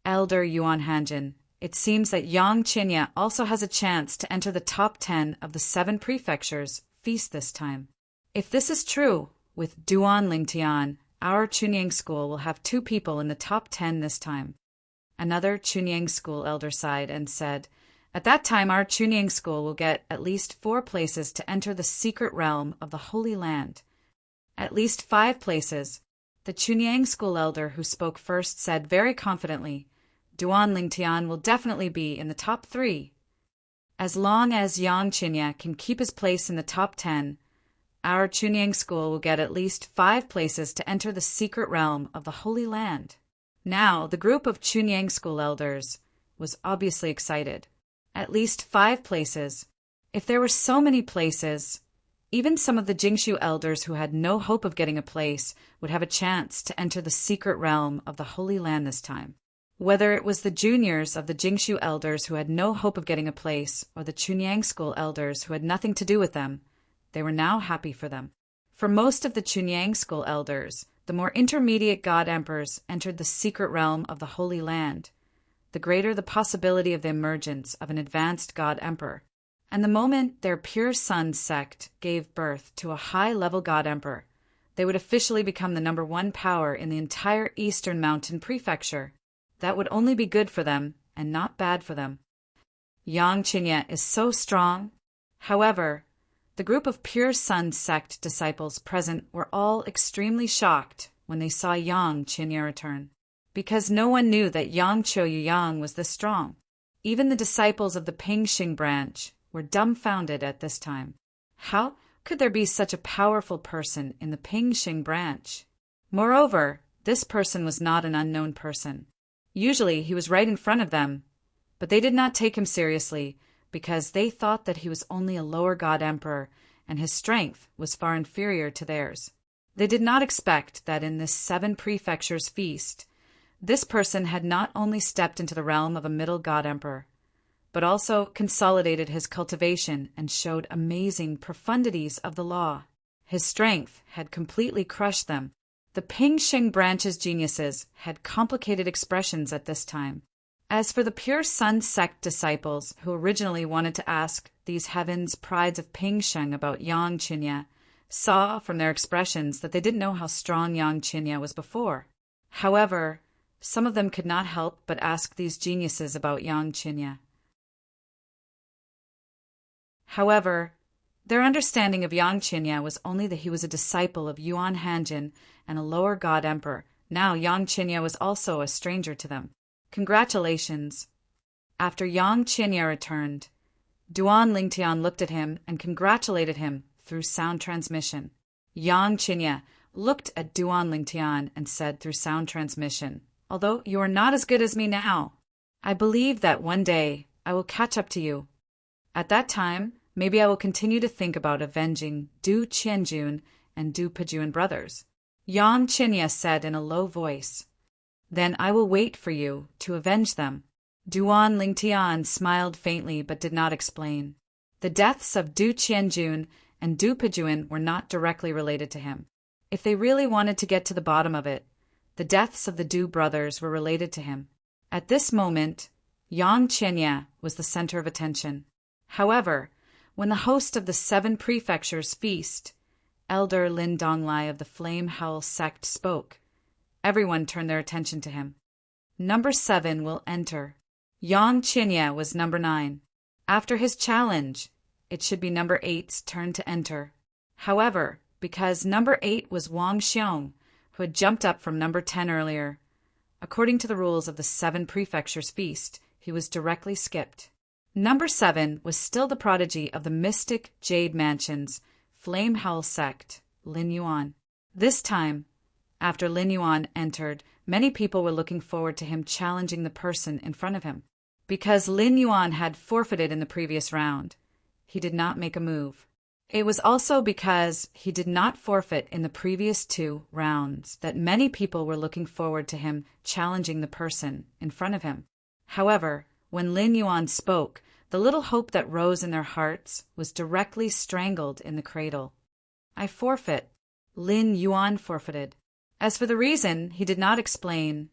Elder Yuan Hanjin, it seems that Yang Qianye also has a chance to enter the top 10 of the 7 prefectures' feast this time. If this is true, with Duan Lingtian, our Chunying School will have 2 people in the top 10 this time. Another Chunying School elder sighed and said, at that time our Chunying School will get at least 4 places to enter the secret realm of the Holy Land. At least 5 places. The Chunying School elder who spoke first said very confidently, Duan Lingtian will definitely be in the top 3. As long as Yang Qianye can keep his place in the top 10, our Chunying School will get at least 5 places to enter the secret realm of the Holy Land. Now, the group of Chunying School elders was obviously excited. At least 5 places. If there were so many places, even some of the Jingshu elders who had no hope of getting a place would have a chance to enter the secret realm of the Holy Land this time. Whether it was the juniors of the Jingshu elders who had no hope of getting a place, or the Chunying School elders who had nothing to do with them, they were now happy for them. For most of the Chunying School elders, the more intermediate god emperors entered the secret realm of the Holy Land, the greater the possibility of the emergence of an advanced god emperor. And the moment their pure sun sect gave birth to a high-level god emperor, they would officially become the number 1 power in the entire Eastern Mountain Prefecture. That would only be good for them, and not bad for them. Yang Qianye is so strong. However, the group of pure sun sect disciples present were all extremely shocked when they saw Yang Qianye return, because no one knew that Yang Choyuyang was this strong. Even the disciples of the Pingxing branch were dumbfounded at this time. How could there be such a powerful person in the Pingxing branch? Moreover, this person was not an unknown person. Usually he was right in front of them, but they did not take him seriously because they thought that he was only a lower god emperor and his strength was far inferior to theirs. They did not expect that in this 7 prefectures feast, this person had not only stepped into the realm of a middle god emperor, but also consolidated his cultivation and showed amazing profundities of the law. His strength had completely crushed them. The Pingxing branch's geniuses had complicated expressions at this time. As for the Pure Sun sect disciples who originally wanted to ask these heavens prides of Pingsheng about Yang Qinya, saw from their expressions that they didn't know how strong Yang Qinya was before. However, some of them could not help but ask these geniuses about Yang Qinya. However, their understanding of Yang Qinya was only that he was a disciple of Yuan Hanjin and a lower god emperor. Now Yang Qinya was also a stranger to them. Congratulations. After Yang Qinya returned, Duan Lingtian looked at him and congratulated him through sound transmission. Yang Qinya looked at Duan Lingtian and said through sound transmission, "Although you are not as good as me now, I believe that one day I will catch up to you. At that time, maybe I will continue to think about avenging Du Qianjun and Du Pejun brothers." Yang Qinya said in a low voice, "Then I will wait for you to avenge them." Duan Lingtian smiled faintly but did not explain. The deaths of Du Qianjun and Du Pejun were not directly related to him. If they really wanted to get to the bottom of it, the deaths of the Du brothers were related to him. At this moment, Yang Qinya was the center of attention. However, when the host of the 7 prefectures feast, Elder Lin Donglai of the Flame Howl sect spoke. Everyone turned their attention to him. Number 7 will enter. Yang Qinya was number 9. After his challenge, it should be number 8's turn to enter. However, because number 8 was Wang Xiong, who had jumped up from number 10 earlier, according to the rules of the 7 prefectures feast, he was directly skipped. Number 7 was still the prodigy of the mystic Jade Mansion's Flame Howl sect, Lin Yuan. This time, after Lin Yuan entered, many people were looking forward to him challenging the person in front of him. Because Lin Yuan had forfeited in the previous round, he did not make a move. It was also because he did not forfeit in the previous 2 rounds that many people were looking forward to him challenging the person in front of him. However, when Lin Yuan spoke, the little hope that rose in their hearts was directly strangled in the cradle. "I forfeit." Lin Yuan forfeited. As for the reason, he did not explain,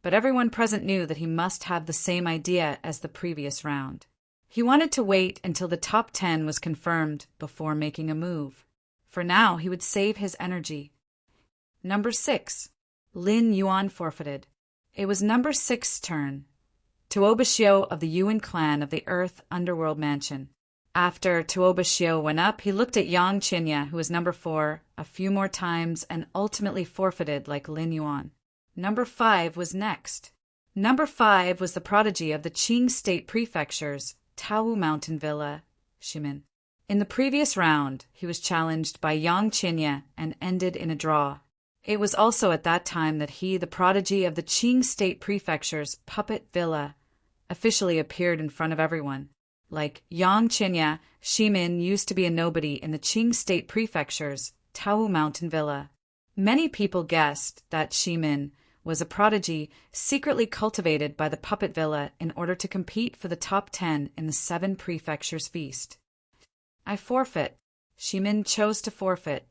but everyone present knew that he must have the same idea as the previous round. He wanted to wait until the top 10 was confirmed before making a move. For now, he would save his energy. Number 6. Lin Yuan forfeited. It was number 6's turn. Tuoba Xiu of the Yuan clan of the Earth Underworld Mansion. After Tuoba Xiu went up, he looked at Yang Qinya, who was number 4, a few more times and ultimately forfeited like Lin Yuan. Number 5 was next. Number 5 was the prodigy of the Qing State Prefectures, Taowu Mountain Villa, Ximin. In the previous round, he was challenged by Yang Qinya and ended in a draw. It was also at that time that he, the prodigy of the Qing State Prefecture's Puppet Villa, officially appeared in front of everyone. Like Yang Qinya, Ximin used to be a nobody in the Qing State Prefecture's Taowu Mountain Villa. Many people guessed that Ximin was a prodigy secretly cultivated by the Puppet Villa in order to compete for the top 10 in the 7 prefectures feast. "I forfeit." Ximin chose to forfeit.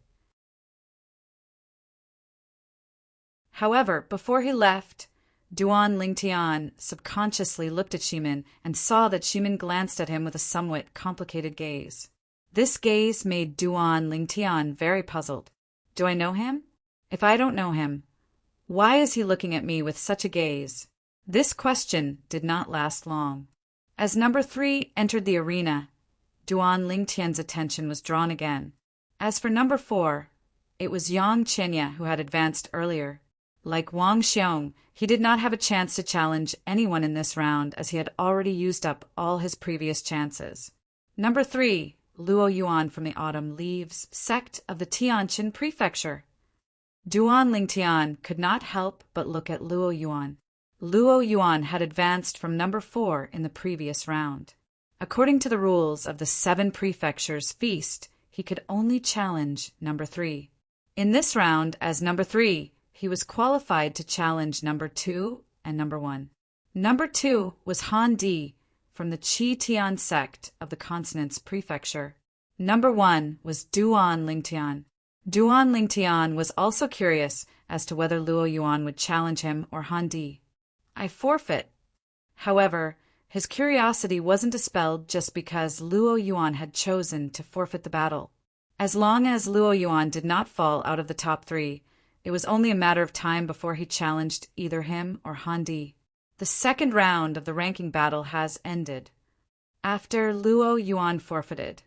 However, before he left, Duan Lingtian subconsciously looked at Ximin and saw that Ximin glanced at him with a somewhat complicated gaze. This gaze made Duan Lingtian very puzzled. Do I know him? If I don't know him, why is he looking at me with such a gaze? This question did not last long. As number 3 entered the arena, Duan Lingtian's attention was drawn again. As for number 4, it was Yang Qinya who had advanced earlier. Like Wang Xiong, he did not have a chance to challenge anyone in this round as he had already used up all his previous chances. Number 3, Luo Yuan from the Autumn Leaves sect of the Tianjin Prefecture. Duan Lingtian could not help but look at Luo Yuan. Luo Yuan had advanced from number 4 in the previous round. According to the rules of the 7 prefectures feast, he could only challenge number 3. In this round, as number 3, he was qualified to challenge number 2 and number 1. Number 2 was Han Di from the Qi Tian sect of the Consonants Prefecture. Number 1 was Duan Lingtian. Duan Lingtian was also curious as to whether Luo Yuan would challenge him or Han Di. "I forfeit." However, his curiosity wasn't dispelled just because Luo Yuan had chosen to forfeit the battle. As long as Luo Yuan did not fall out of the top 3, it was only a matter of time before he challenged either him or Han Di. The second round of the ranking battle has ended. After Luo Yuan forfeited,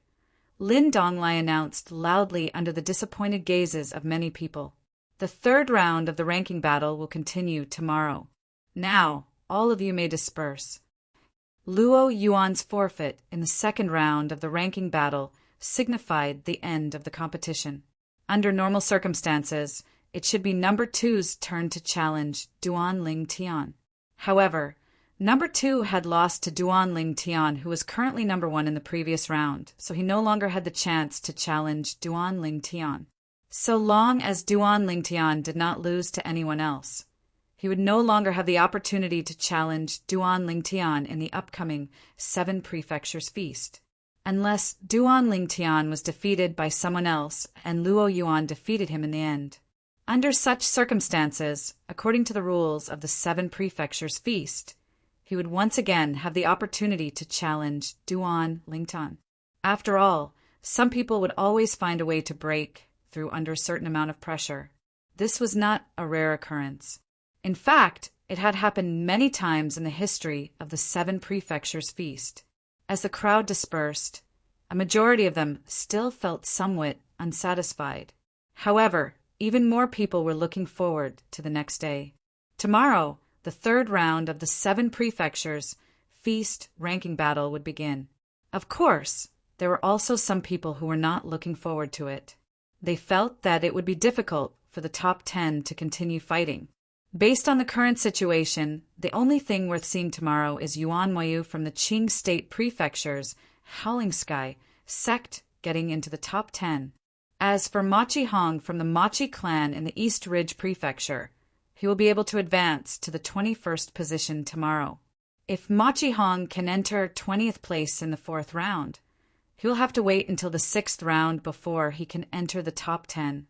Lin Donglai announced loudly under the disappointed gazes of many people, "The third round of the ranking battle will continue tomorrow. Now, all of you may disperse." Luo Yuan's forfeit in the second round of the ranking battle signified the end of the competition. Under normal circumstances, it should be number 2's turn to challenge Duan Ling Tian. However, number 2 had lost to Duan Ling Tian, who was currently number 1 in the previous round, so he no longer had the chance to challenge Duan Ling Tian. So long as Duan Ling Tian did not lose to anyone else, he would no longer have the opportunity to challenge Duan Ling Tian in the upcoming 7 Prefectures Feast. Unless Duan Ling Tian was defeated by someone else and Luo Yuan defeated him in the end. Under such circumstances, according to the rules of the 7 Prefectures Feast, he would once again have the opportunity to challenge Duan Ling Tian. After all, some people would always find a way to break through under a certain amount of pressure. This was not a rare occurrence. In fact, it had happened many times in the history of the 7 Prefectures Feast. As the crowd dispersed, a majority of them still felt somewhat unsatisfied. However, even more people were looking forward to the next day. Tomorrow, the third round of the 7 Prefectures Feast ranking battle would begin. Of course, there were also some people who were not looking forward to it. They felt that it would be difficult for the top 10 to continue fighting. Based on the current situation, the only thing worth seeing tomorrow is Yuan Moyu from the Qing State Prefecture's Howling Sky sect getting into the top 10. As for Machi Hong from the Machi clan in the East Ridge Prefecture, he will be able to advance to the 21st position tomorrow. If Machi Hong can enter 20th place in the 4th round, he will have to wait until the 6th round before he can enter the top 10.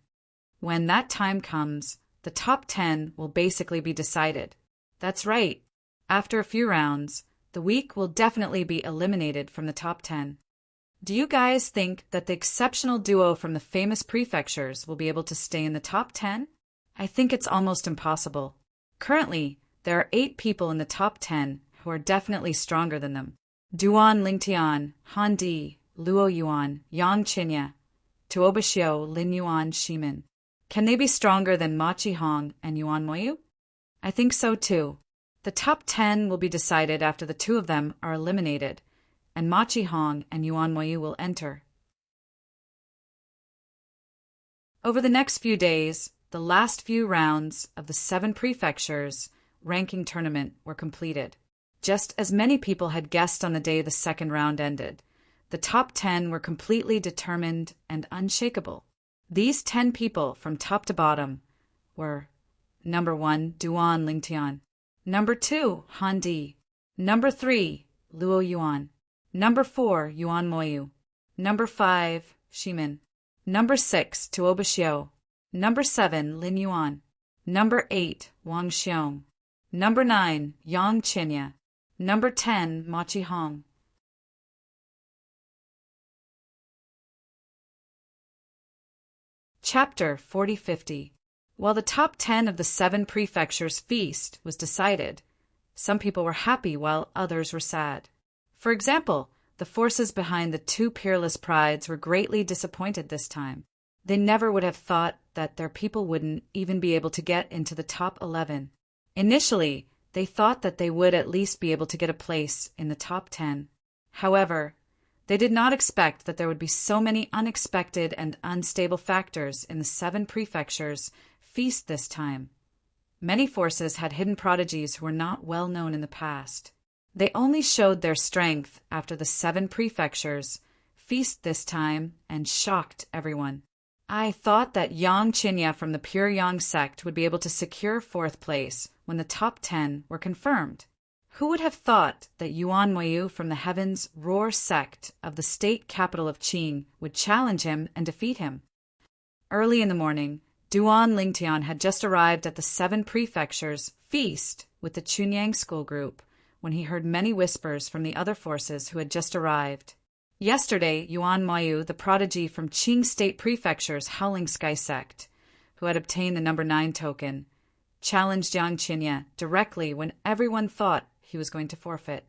When that time comes, the top 10 will basically be decided. That's right. After a few rounds, the weak will definitely be eliminated from the top 10. Do you guys think that the exceptional duo from the famous prefectures will be able to stay in the top 10? I think it's almost impossible. Currently, there are 8 people in the top 10 who are definitely stronger than them. Duan Lingtian, Han Di, Luo Yuan, Yang Qinya, Tuoba Xiu, Lin Yuan, Shimin. Can they be stronger than Machi Hong and Yuan Moyu? I think so too. The top 10 will be decided after the 2 of them are eliminated, and Machi Hong and Yuan Moyu will enter. Over the next few days, the last few rounds of the 7 prefectures ranking tournament were completed. Just as many people had guessed on the day the second round ended, the top 10 were completely determined and unshakable. These 10 people from top to bottom were number 1, Duan Lingtian, number 2, Han Di, number 3, Luo Yuan, number 4, Yuan Moyu, number 5, Shimin, number 6, Tuoba Xiu, number 7, Lin Yuan, number 8, Wang Xiong, number 9, Yang Qinya, number 10, Machi Hong. Chapter 4050. While the top 10 of the 7 prefectures feast was decided, some people were happy while others were sad. For example, the forces behind the 2 peerless prides were greatly disappointed this time. They never would have thought that their people wouldn't even be able to get into the top 11. Initially, they thought that they would at least be able to get a place in the top 10. However, they did not expect that there would be so many unexpected and unstable factors in the 7 prefectures feast this time. Many forces had hidden prodigies who were not well known in the past. They only showed their strength after the 7 prefectures feast this time and shocked everyone. I thought that Yang Qinya from the Pure Yang sect would be able to secure 4th place when the top 10 were confirmed. Who would have thought that Yuan Moyu from the Heaven's Roar sect of the state capital of Qing would challenge him and defeat him? Early in the morning, Duan Lingtian had just arrived at the 7 prefectures feast with the Chunyang school group when he heard many whispers from the other forces who had just arrived. Yesterday, Yuan Mayu, the prodigy from Qing State Prefecture's Howling Sky Sect, who had obtained the number 9 token, challenged Yang Qinya directly when everyone thought he was going to forfeit.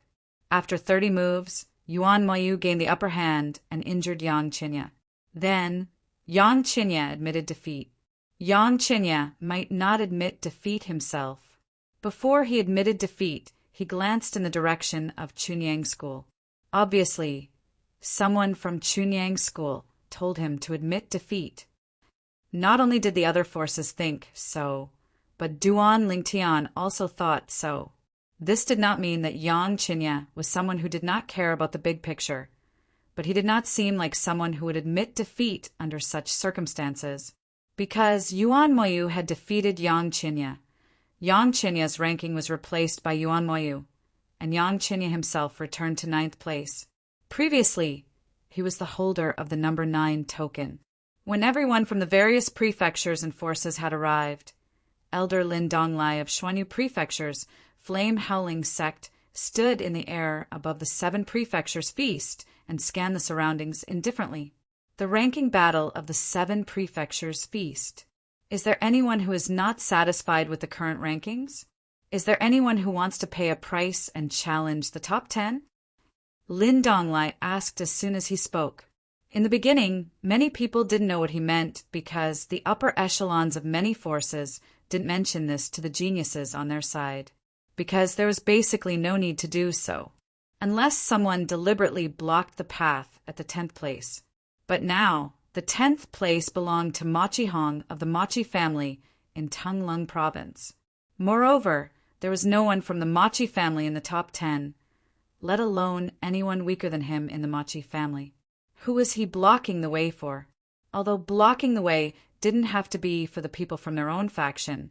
After 30 moves, Yuan Mayu gained the upper hand and injured Yang Qinya. Then, Yang Qinya admitted defeat. Yang Qinya might not admit defeat himself. Before he admitted defeat, he glanced in the direction of Chunyang School. Obviously, someone from Chunyang School told him to admit defeat. Not only did the other forces think so, but Duan Lingtian also thought so. This did not mean that Yang Qinya was someone who did not care about the big picture, but he did not seem like someone who would admit defeat under such circumstances. Because Yuan Moyu had defeated Yang Qinya, Yang Qinya's ranking was replaced by Yuan Moyu, and Yang Qinya himself returned to 9th place. Previously, he was the holder of the number 9 token. When everyone from the various prefectures and forces had arrived, Elder Lin Donglai of Xuanyu Prefecture's Flame Howling Sect stood in the air above the 7 prefectures' feast and scanned the surroundings indifferently. The ranking battle of the 7 prefectures' feast. Is there anyone who is not satisfied with the current rankings? Is there anyone who wants to pay a price and challenge the top 10? Lin Donglai asked as soon as he spoke. In the beginning, many people didn't know what he meant because the upper echelons of many forces didn't mention this to the geniuses on their side, because there was basically no need to do so, unless someone deliberately blocked the path at the 10th place. But now, the 10th place belonged to Machi Hong of the Machi family in Tanglung Province. Moreover, there was no one from the Machi family in the top 10, let alone anyone weaker than him in the Machi family. Who was he blocking the way for? Although blocking the way didn't have to be for the people from their own faction,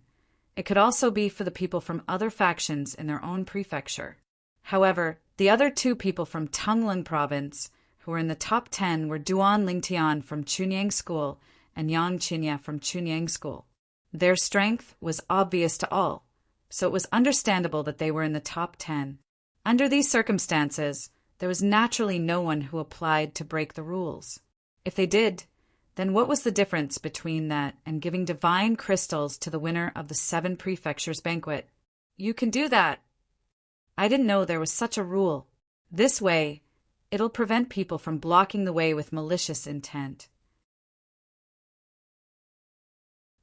it could also be for the people from other factions in their own prefecture. However, the other 2 people from Tanglung Province who were in the top 10 were Duan Lingtian from Chunyang School and Yang Qinya from Chunyang School. Their strength was obvious to all, so it was understandable that they were in the top 10. Under these circumstances, there was naturally no one who applied to break the rules. If they did, then what was the difference between that and giving divine crystals to the winner of the 7 prefectures banquet? You can do that. I didn't know there was such a rule. This way, it'll prevent people from blocking the way with malicious intent.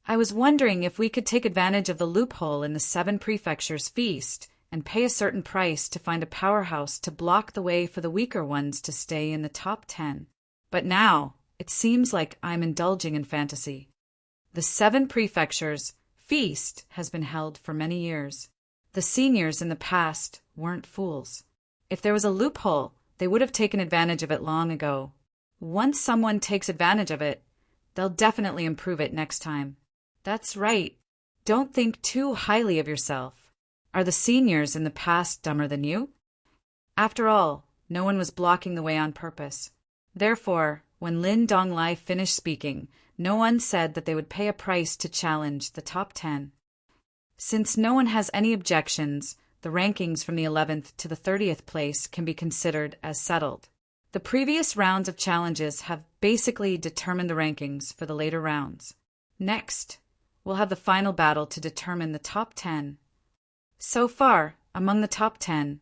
I was wondering if we could take advantage of the loophole in the 7 prefectures feast and pay a certain price to find a powerhouse to block the way for the weaker ones to stay in the top 10. But now, it seems like I'm indulging in fantasy. The 7 prefectures feast has been held for many years. The seniors in the past weren't fools. If there was a loophole, they would have taken advantage of it long ago. Once someone takes advantage of it, they'll definitely improve it next time. That's right. Don't think too highly of yourself. Are the seniors in the past dumber than you? After all, no one was blocking the way on purpose. Therefore, when Lin Donglai finished speaking, no one said that they would pay a price to challenge the top 10. Since no one has any objections, the rankings from the 11th to the 30th place can be considered as settled. The previous rounds of challenges have basically determined the rankings for the later rounds. Next, we'll have the final battle to determine the top 10. So far, among the top 10,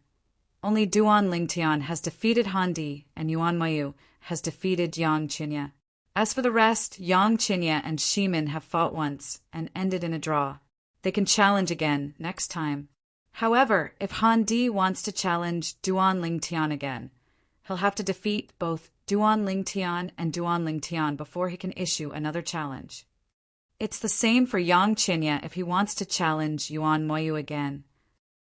only Duan Lingtian has defeated Han Di and Yuan Mayu has defeated Yang Qinya. As for the rest, Yang Qinya and Shimin have fought once and ended in a draw. They can challenge again next time. However, if Han Di wants to challenge Duan Lingtian again, he'll have to defeat both Duan Lingtian and Duan Lingtian before he can issue another challenge. It's the same for Yang Qinya if he wants to challenge Yuan Moyu again.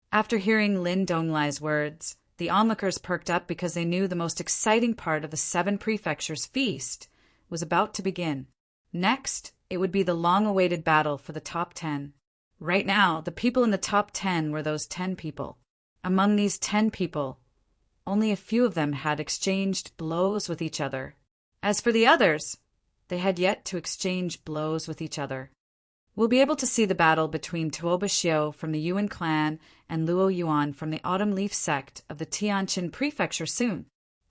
After hearing Lin Donglai's words, the onlookers perked up because they knew the most exciting part of the 7 prefectures feast was about to begin. Next, it would be the long-awaited battle for the top 10. Right now, the people in the top 10 were those 10 people. Among these 10 people, only a few of them had exchanged blows with each other. As for the others, they had yet to exchange blows with each other. We'll be able to see the battle between Tuoba Xiu from the Yuan clan and Luo Yuan from the Autumn Leaf sect of the Tianjin prefecture soon.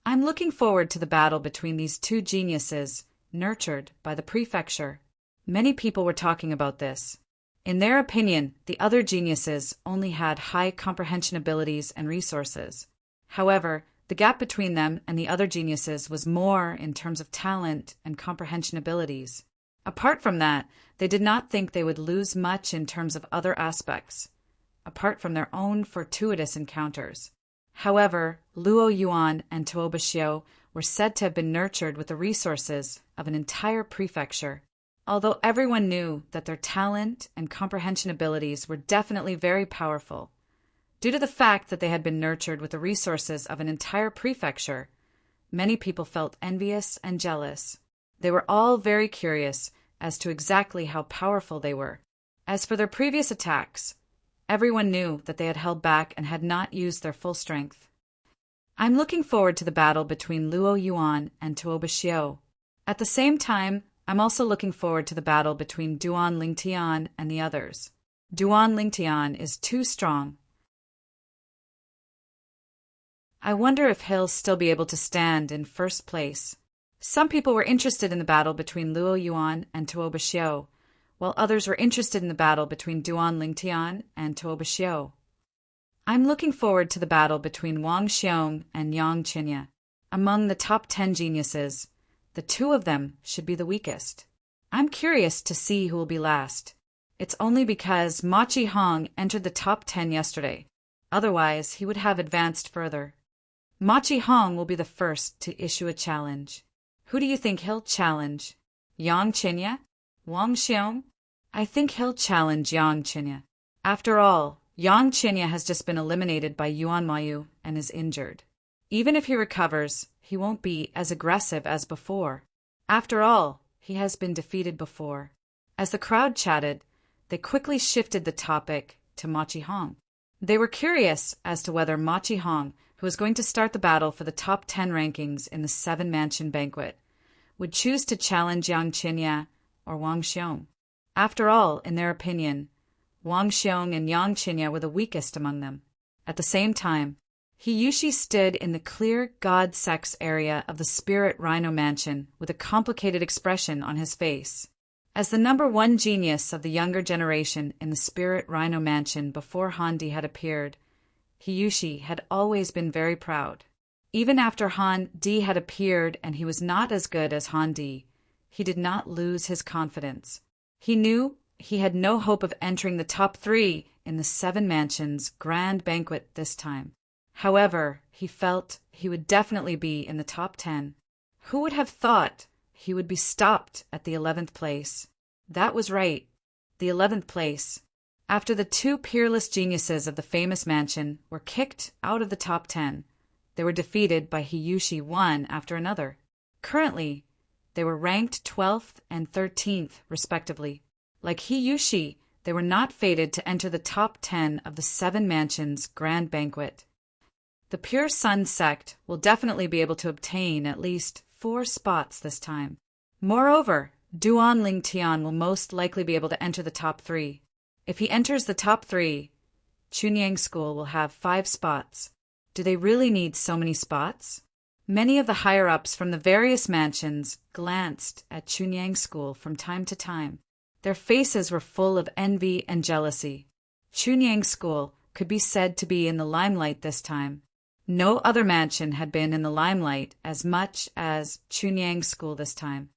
I'm looking forward to the battle between these two geniuses, nurtured by the prefecture. Many people were talking about this. In their opinion, the other geniuses only had high comprehension abilities and resources. However, the gap between them and the other geniuses was more in terms of talent and comprehension abilities. Apart from that, they did not think they would lose much in terms of other aspects, apart from their own fortuitous encounters. However, Luo Yuan and Tuoba Xiu were said to have been nurtured with the resources of an entire prefecture. Although everyone knew that their talent and comprehension abilities were definitely very powerful, due to the fact that they had been nurtured with the resources of an entire prefecture, many people felt envious and jealous. They were all very curious as to exactly how powerful they were. As for their previous attacks, everyone knew that they had held back and had not used their full strength. I'm looking forward to the battle between Luo Yuan and Tuoba Xiu. At the same time, I'm also looking forward to the battle between Duan Lingtian and the others. Duan Lingtian is too strong. I wonder if he'll still be able to stand in first place. Some people were interested in the battle between Luo Yuan and Tuoba Xiu, while others were interested in the battle between Duan Lingtian and Tuoba Xiu. I'm looking forward to the battle between Wang Xiong and Yang Qinya. Among the top 10 geniuses, the two of them should be the weakest. I'm curious to see who will be last. It's only because Ma Qihong entered the top 10 yesterday. Otherwise, he would have advanced further. Ma Qihong will be the first to issue a challenge. Who do you think he'll challenge? Yang Qinya? Wang Xiong? I think he'll challenge Yang Qinya. After all, Yang Qinya has just been eliminated by Yuan Mayu and is injured. Even if he recovers, he won't be as aggressive as before. After all, he has been defeated before. As the crowd chatted, they quickly shifted the topic to Ma Qihong. They were curious as to whether Ma Qihong, who was going to start the battle for the top 10 rankings in the 7-mansion banquet, would choose to challenge Yang Qinya or Wang Xiong. After all, in their opinion, Wang Xiong and Yang Qinya were the weakest among them. At the same time, Hiyushi stood in the clear God sex area of the Spirit Rhino Mansion with a complicated expression on his face. As the number 1 genius of the younger generation in the Spirit Rhino Mansion before Han Di had appeared, Hiyushi had always been very proud. Even after Han Di had appeared and he was not as good as Han Di, he did not lose his confidence. He knew he had no hope of entering the top 3 in the 7 Mansions grand banquet this time. However, he felt he would definitely be in the top 10. Who would have thought he would be stopped at the 11th place? That was right, the 11th place. After the 2 peerless geniuses of the famous mansion were kicked out of the top 10, they were defeated by Hiyushi one after another. Currently, they were ranked 12th and 13th, respectively. Like Hiyushi, they were not fated to enter the top 10 of the 7 Mansions grand banquet. The Pure Sun sect will definitely be able to obtain at least 4 spots this time. Moreover, Duan Lingtian will most likely be able to enter the top 3. If he enters the top 3, Chunyang School will have 5 spots. Do they really need so many spots? Many of the higher-ups from the various mansions glanced at Chunyang School from time to time. Their faces were full of envy and jealousy. Chunyang School could be said to be in the limelight this time. No other mansion had been in the limelight as much as Chunyang School this time.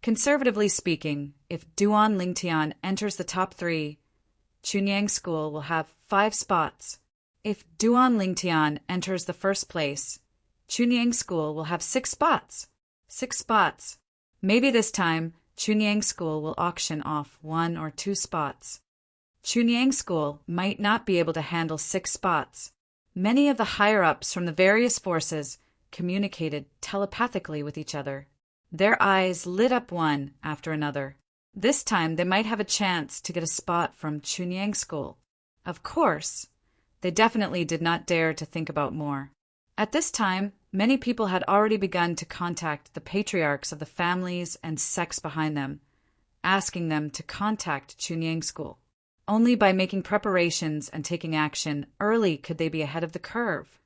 Conservatively speaking, if Duan Lingtian enters the top 3, Chunyang School will have 5 spots. If Duan Lingtian enters the first place, Chunyang School will have 6 spots. 6 spots. Maybe this time, Chunyang School will auction off 1 or 2 spots. Chunyang School might not be able to handle 6 spots. Many of the higher-ups from the various forces communicated telepathically with each other. Their eyes lit up one after another. This time they might have a chance to get a spot from Chunyang School. Of course, they definitely did not dare to think about more. At this time, many people had already begun to contact the patriarchs of the families and sects behind them, asking them to contact Chunyang School. Only by making preparations and taking action early could they be ahead of the curve.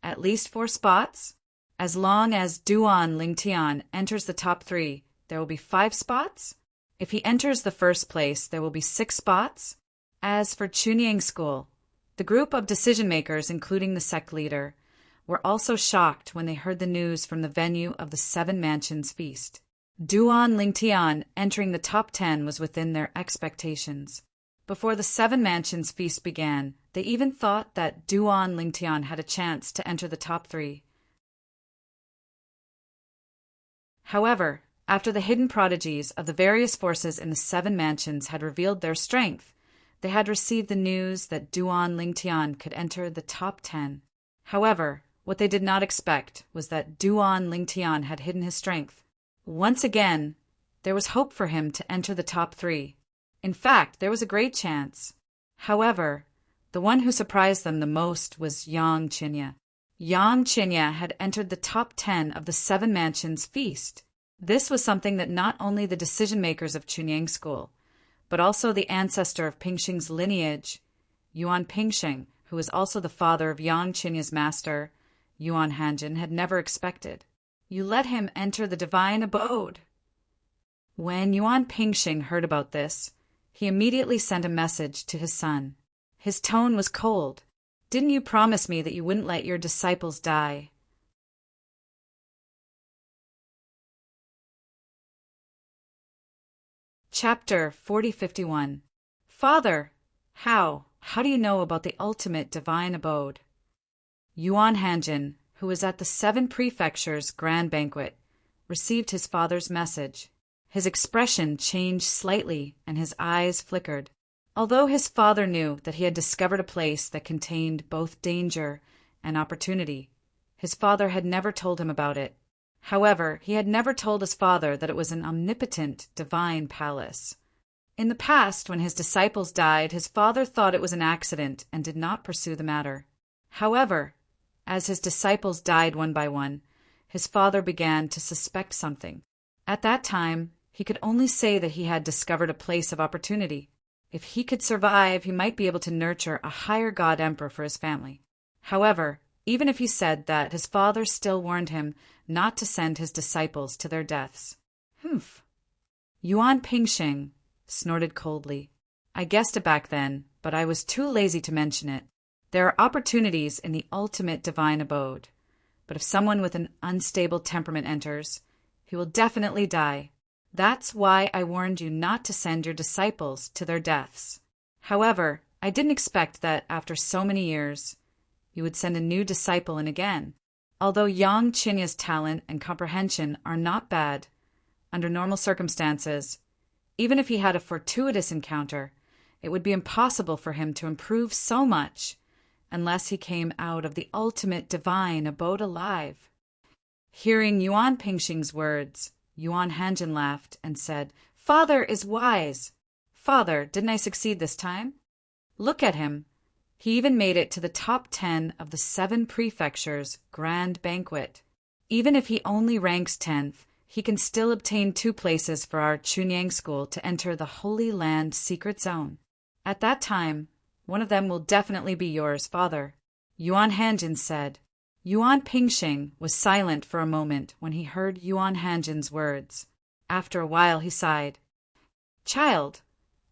At least 4 spots. As long as Duan Lingtian enters the top 3, there will be 5 spots. If he enters the first place, there will be 6 spots. As for Chunyang School, the group of decision-makers, including the sect leader, were also shocked when they heard the news from the venue of the 7 Mansions feast. Duan Lingtian entering the top 10 was within their expectations. Before the 7 Mansions feast began, they even thought that Duan Lingtian had a chance to enter the top 3. However, after the hidden prodigies of the various forces in the 7 Mansions had revealed their strength, they had received the news that Duan Lingtian could enter the top 10. However, what they did not expect was that Duan Lingtian had hidden his strength. Once again, there was hope for him to enter the top 3. In fact, there was a great chance. However, the one who surprised them the most was Yang Chinya. Yang Chinya had entered the top 10 of the 7 Mansions feast. This was something that not only the decision-makers of Chunyang School, but also the ancestor of Pingxing's lineage, Yuan Pingxing, who was also the father of Yang Chinya's master, Yuan Hanjin, had never expected. You let him enter the divine abode. When Yuan Pingxing heard about this, he immediately sent a message to his son. His tone was cold. Didn't you promise me that you wouldn't let your disciples die? Chapter 4051. Father, how do you know about the ultimate divine abode? Yuan Hanjin, who was at the 7 prefectures' grand banquet, received his father's message. His expression changed slightly and his eyes flickered. Although his father knew that he had discovered a place that contained both danger and opportunity, his father had never told him about it. However, he had never told his father that it was an omnipotent divine palace. In the past, when his disciples died, his father thought it was an accident and did not pursue the matter. However, as his disciples died one by one, his father began to suspect something. At that time, he could only say that he had discovered a place of opportunity. If he could survive, he might be able to nurture a higher god emperor for his family. However, even if he said that, his father still warned him not to send his disciples to their deaths. Humph. Yuan Pingxing snorted coldly. I guessed it back then, but I was too lazy to mention it. There are opportunities in the ultimate divine abode, but if someone with an unstable temperament enters, he will definitely die. That's why I warned you not to send your disciples to their deaths. However, I didn't expect that after so many years, you would send a new disciple in again. Although Yang Chinya's talent and comprehension are not bad, under normal circumstances, even if he had a fortuitous encounter, it would be impossible for him to improve so much unless he came out of the ultimate divine abode alive. Hearing Yuan Pingxing's words, Yuan Hanjin laughed and said, Father is wise. Father, didn't I succeed this time? Look at him. He even made it to the top 10 of the 7 prefectures' grand banquet. Even if he only ranks 10th, he can still obtain 2 places for our Chunyang School to enter the Holy Land secret zone. At that time, one of them will definitely be yours, Father. Yuan Hanjin said. Yuan Pingxing was silent for a moment when he heard Yuan Hanjin's words. After a while he sighed. Child,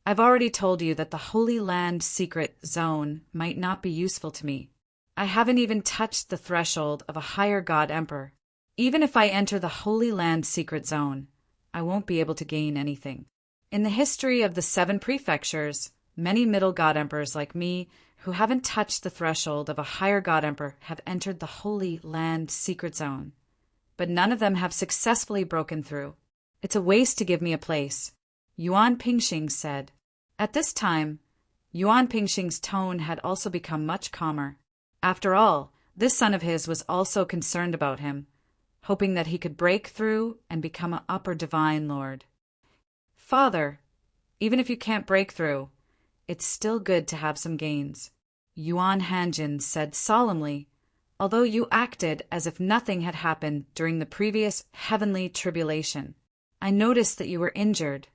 I've already told you that the Holy Land secret zone might not be useful to me. I haven't even touched the threshold of a higher god emperor. Even if I enter the Holy Land secret zone, I won't be able to gain anything. In the history of the 7 prefectures, many middle god emperors like me who haven't touched the threshold of a higher god emperor have entered the Holy Land secret zone, but none of them have successfully broken through. It's a waste to give me a place, Yuan Pingxing said. At this time, Yuan Pingxing's tone had also become much calmer. After all, this son of his was also concerned about him, hoping that he could break through and become an upper divine lord. Father, even if you can't break through, it's still good to have some gains, Yuan Hanjin said solemnly, although you acted as if nothing had happened during the previous heavenly tribulation. I noticed that you were injured.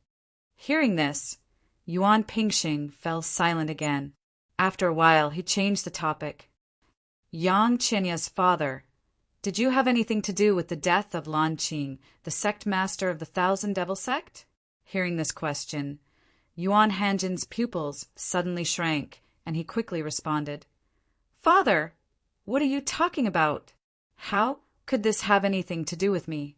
Hearing this, Yuan Pingxing fell silent again. After a while, he changed the topic. Yang Qinya's father, did you have anything to do with the death of Lan Qing, the sect master of the Thousand Devil sect? Hearing this question, Yuan Hanjin's pupils suddenly shrank, and he quickly responded, Father, what are you talking about? How could this have anything to do with me?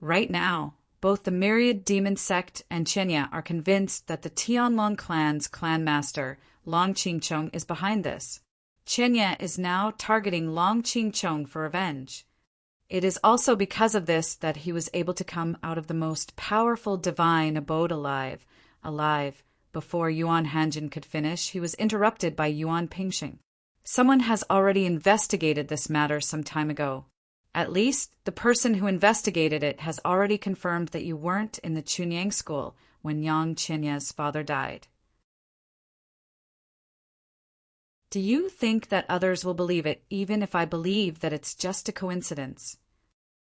Right now, both the Myriad Demon Sect and Qinya are convinced that the Tianlong clan's clan master, Long Qingchong, is behind this. Qinya is now targeting Long Qingchong for revenge. It is also because of this that he was able to come out of the most powerful divine abode alive. Before Yuan Hanjin could finish, he was interrupted by Yuan Pingxing. Someone has already investigated this matter some time ago. At least, the person who investigated it has already confirmed that you weren't in the Chunyang school when Yang Qinya's father died. Do you think that others will believe it even if I believe that it's just a coincidence?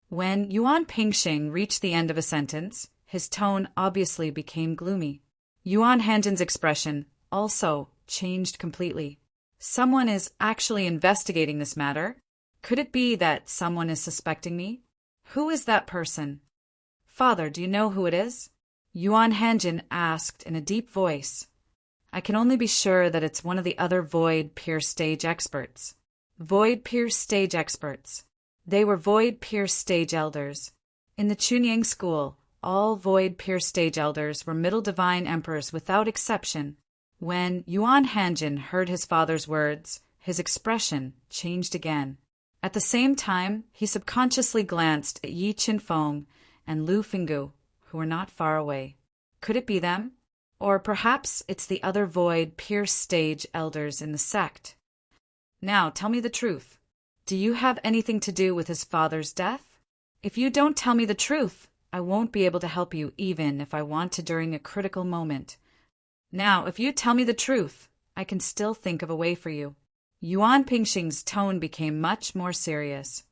When Yuan Pingxing reached the end of a sentence, his tone obviously became gloomy. Yuan Hanjin's expression also changed completely. Someone is actually investigating this matter? Could it be that someone is suspecting me? Who is that person? Father, do you know who it is? Yuan Hanjin asked in a deep voice. I can only be sure that it's one of the other Void Pierce stage experts. Void Pierce stage experts. They were Void Pierce stage elders. In the Chunyang school, all Void Pierce stage elders were Middle Divine Emperors without exception. When Yuan Hanjin heard his father's words, his expression changed again. At the same time, he subconsciously glanced at Yi Qinfeng and Lu Finggu, who were not far away. Could it be them? Or perhaps it's the other Void Pierce stage elders in the sect. Now, tell me the truth. Do you have anything to do with his father's death? If you don't tell me the truth, I won't be able to help you even if I want to during a critical moment. Now, if you tell me the truth, I can still think of a way for you. Yuan Pingxing's tone became much more serious.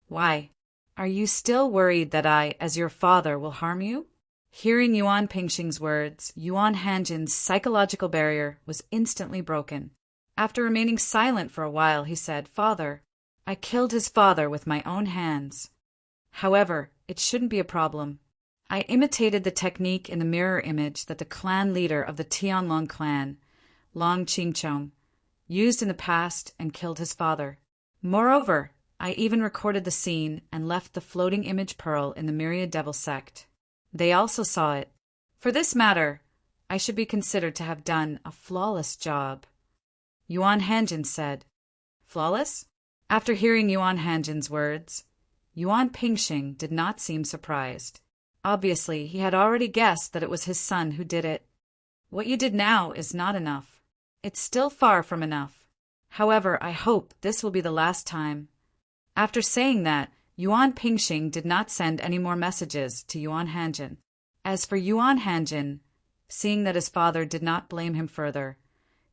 Why? Are you still worried that I, as your father, will harm you? Hearing Yuan Pingxing's words, Yuan Hanjin's psychological barrier was instantly broken. After remaining silent for a while, he said, Father, I killed his father with my own hands. However, it shouldn't be a problem. I imitated the technique in the mirror image that the clan leader of the Tianlong clan, Long Qingchong, used in the past and killed his father. Moreover, I even recorded the scene and left the floating image pearl in the Myriad Devil sect. They also saw it. For this matter, I should be considered to have done a flawless job. Yuan Hanjin said, Flawless? After hearing Yuan Hanjin's words, Yuan Pingxing did not seem surprised. Obviously, he had already guessed that it was his son who did it. What you did now is not enough. It's still far from enough. However, I hope this will be the last time. After saying that, Yuan Pingxing did not send any more messages to Yuan Hanjin. As for Yuan Hanjin, seeing that his father did not blame him further,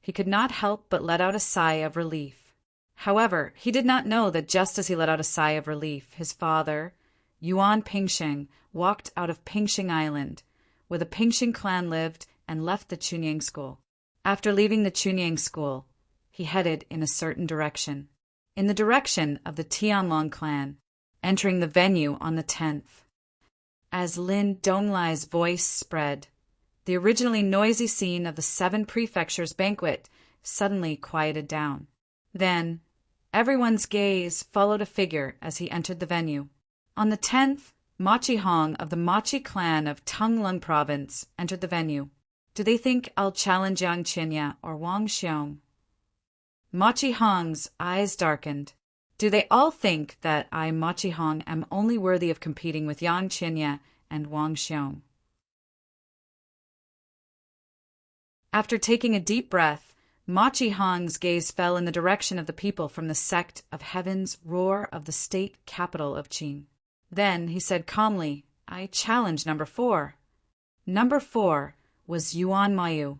he could not help but let out a sigh of relief. However, he did not know that just as he let out a sigh of relief, his father, Yuan Pingxing, walked out of Pingxing Island, where the Pingxing clan lived, and left the Chunyang school. After leaving the Chunyang school, he headed in a certain direction, in the direction of the Tianlong clan, entering the venue on the 10th. As Lin Donglai's voice spread, the originally noisy scene of the 7 prefectures banquet suddenly quieted down. Then, everyone's gaze followed a figure as he entered the venue. On the 10th, Machi Hong of the Machi clan of Tunglung province entered the venue. Do they think I'll challenge Yang Qinya or Wang Xiong? Machi Hong's eyes darkened. Do they all think that I, Machi Hong, am only worthy of competing with Yang Qinya and Wang Xiong? After taking a deep breath, Machi Hong's gaze fell in the direction of the people from the sect of Heaven's Roar of the state capital of Qing. Then he said calmly, I challenge number 4. Number 4 was Yuan Mayu,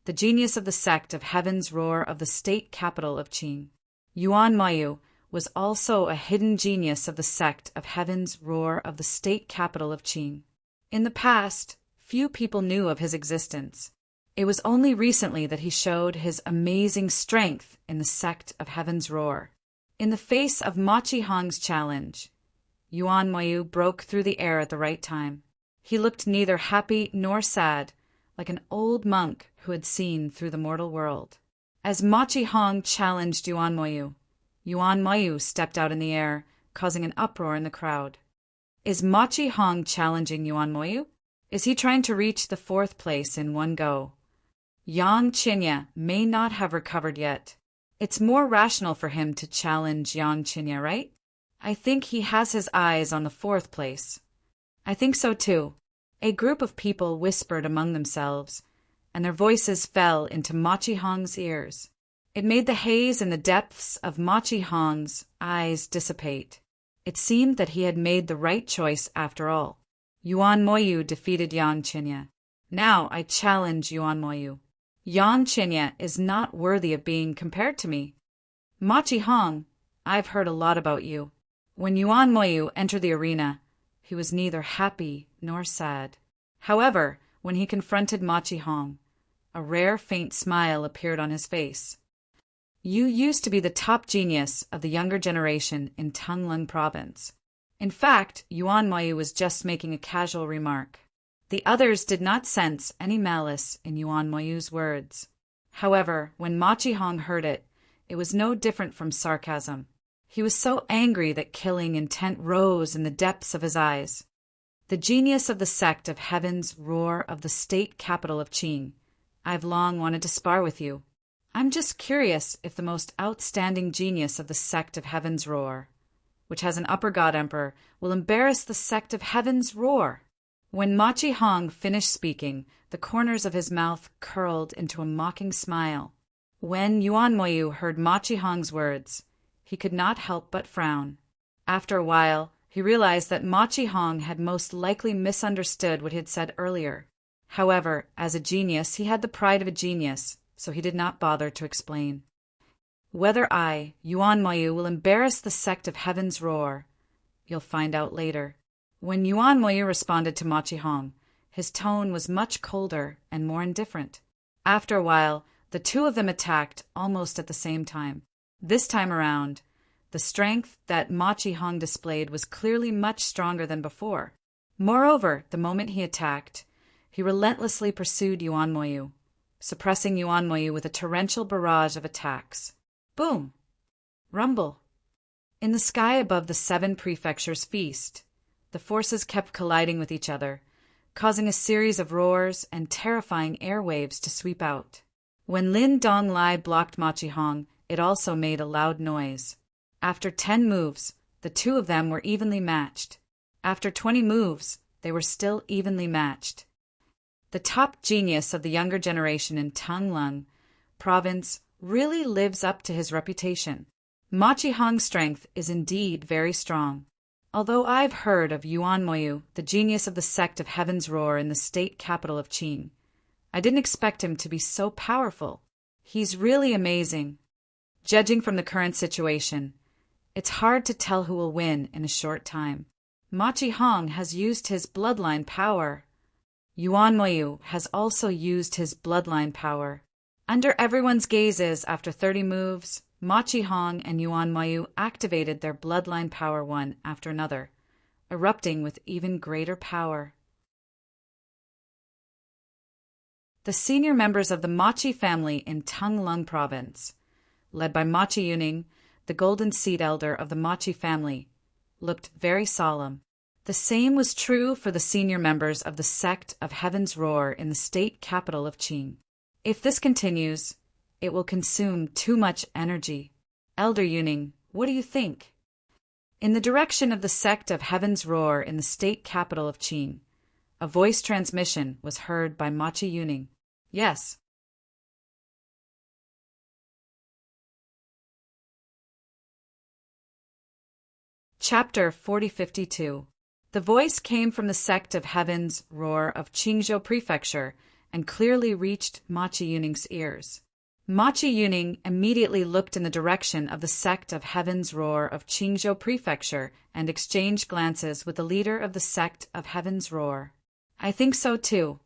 the genius of the sect of Heaven's Roar of the state capital of Qing. Yuan Mayu was also a hidden genius of the sect of Heaven's Roar of the state capital of Qing. In the past, few people knew of his existence. It was only recently that he showed his amazing strength in the sect of Heaven's Roar. In the face of Machi Hong's challenge, Yuan Moyu broke through the air at the right time. He looked neither happy nor sad, like an old monk who had seen through the mortal world. As Machi Hong challenged Yuan Moyu stepped out in the air, causing an uproar in the crowd. Is Machi Hong challenging Yuan Moyu? Is he trying to reach the 4th place in one go? Yang Qinya may not have recovered yet. It's more rational for him to challenge Yang Qinya, right? I think he has his eyes on the 4th place. I think so too. A group of people whispered among themselves, and their voices fell into Machi Hong's ears. It made the haze in the depths of Machi Hong's eyes dissipate. It seemed that he had made the right choice after all. Yuan Moyu defeated Yang Qinya. Now I challenge Yuan Moyu. Yang Qinya is not worthy of being compared to me. Machi Hong, I've heard a lot about you. When Yuan Moyu entered the arena, he was neither happy nor sad. However, when he confronted Machi Hong, a rare faint smile appeared on his face. You used to be the top genius of the younger generation in Tanglung Province. In fact, Yuan Moyu was just making a casual remark. The others did not sense any malice in Yuan Moyu's words. However, when Machi Hong heard it, it was no different from sarcasm. He was so angry that killing intent rose in the depths of his eyes. The genius of the sect of Heaven's Roar of the state capital of Qing. I've long wanted to spar with you. I'm just curious if the most outstanding genius of the sect of Heaven's Roar, which has an upper god emperor, will embarrass the sect of Heaven's Roar. When Machi Hong finished speaking, the corners of his mouth curled into a mocking smile. When Yuan Moyu heard Machi Hong's words, he could not help but frown. After a while, he realized that Machi Hong had most likely misunderstood what he had said earlier. However, as a genius, he had the pride of a genius, so he did not bother to explain. Whether I, Yuan Moyu, will embarrass the sect of Heaven's Roar, you'll find out later. When Yuan Moyu responded to Machi Hong, his tone was much colder and more indifferent. After a while, the two of them attacked almost at the same time. This time around, the strength that Machi Hong displayed was clearly much stronger than before. Moreover, the moment he attacked, he relentlessly pursued Yuan Moyu, suppressing Yuan Moyu with a torrential barrage of attacks. Boom! Rumble! In the sky above the 7 prefectures feast, the forces kept colliding with each other, causing a series of roars and terrifying airwaves to sweep out. When Lin Donglai blocked Machi Hong, it also made a loud noise. After 10 moves, the two of them were evenly matched. After 20 moves, they were still evenly matched. The top genius of the younger generation in Tanglung Province really lives up to his reputation. Machi Hong's strength is indeed very strong. Although I've heard of Yuan Moyu, the genius of the sect of Heaven's Roar in the state capital of Qing, I didn't expect him to be so powerful. He's really amazing. Judging from the current situation, it's hard to tell who will win in a short time. Machi Hong has used his bloodline power. Yuan Moyu has also used his bloodline power. Under everyone's gazes, after 30 moves, Machi Hong and Yuan Moyu activated their bloodline power one after another, erupting with even greater power. The senior members of the Machi family in Tanglung Province, led by Machi Yuning, the golden seed elder of the Machi family, looked very solemn. The same was true for the senior members of the sect of Heaven's Roar in the state capital of Qing. If this continues, it will consume too much energy. Elder Yuning, what do you think? In the direction of the sect of Heaven's Roar in the state capital of Qing, a voice transmission was heard by Machi Yuning. Yes. Chapter 4052. The voice came from the sect of Heaven's Roar of Qingzhou Prefecture and clearly reached Machi Yuning's ears. Machi Yuning immediately looked in the direction of the sect of Heaven's Roar of Qingzhou Prefecture and exchanged glances with the leader of the sect of Heaven's Roar. I think so too.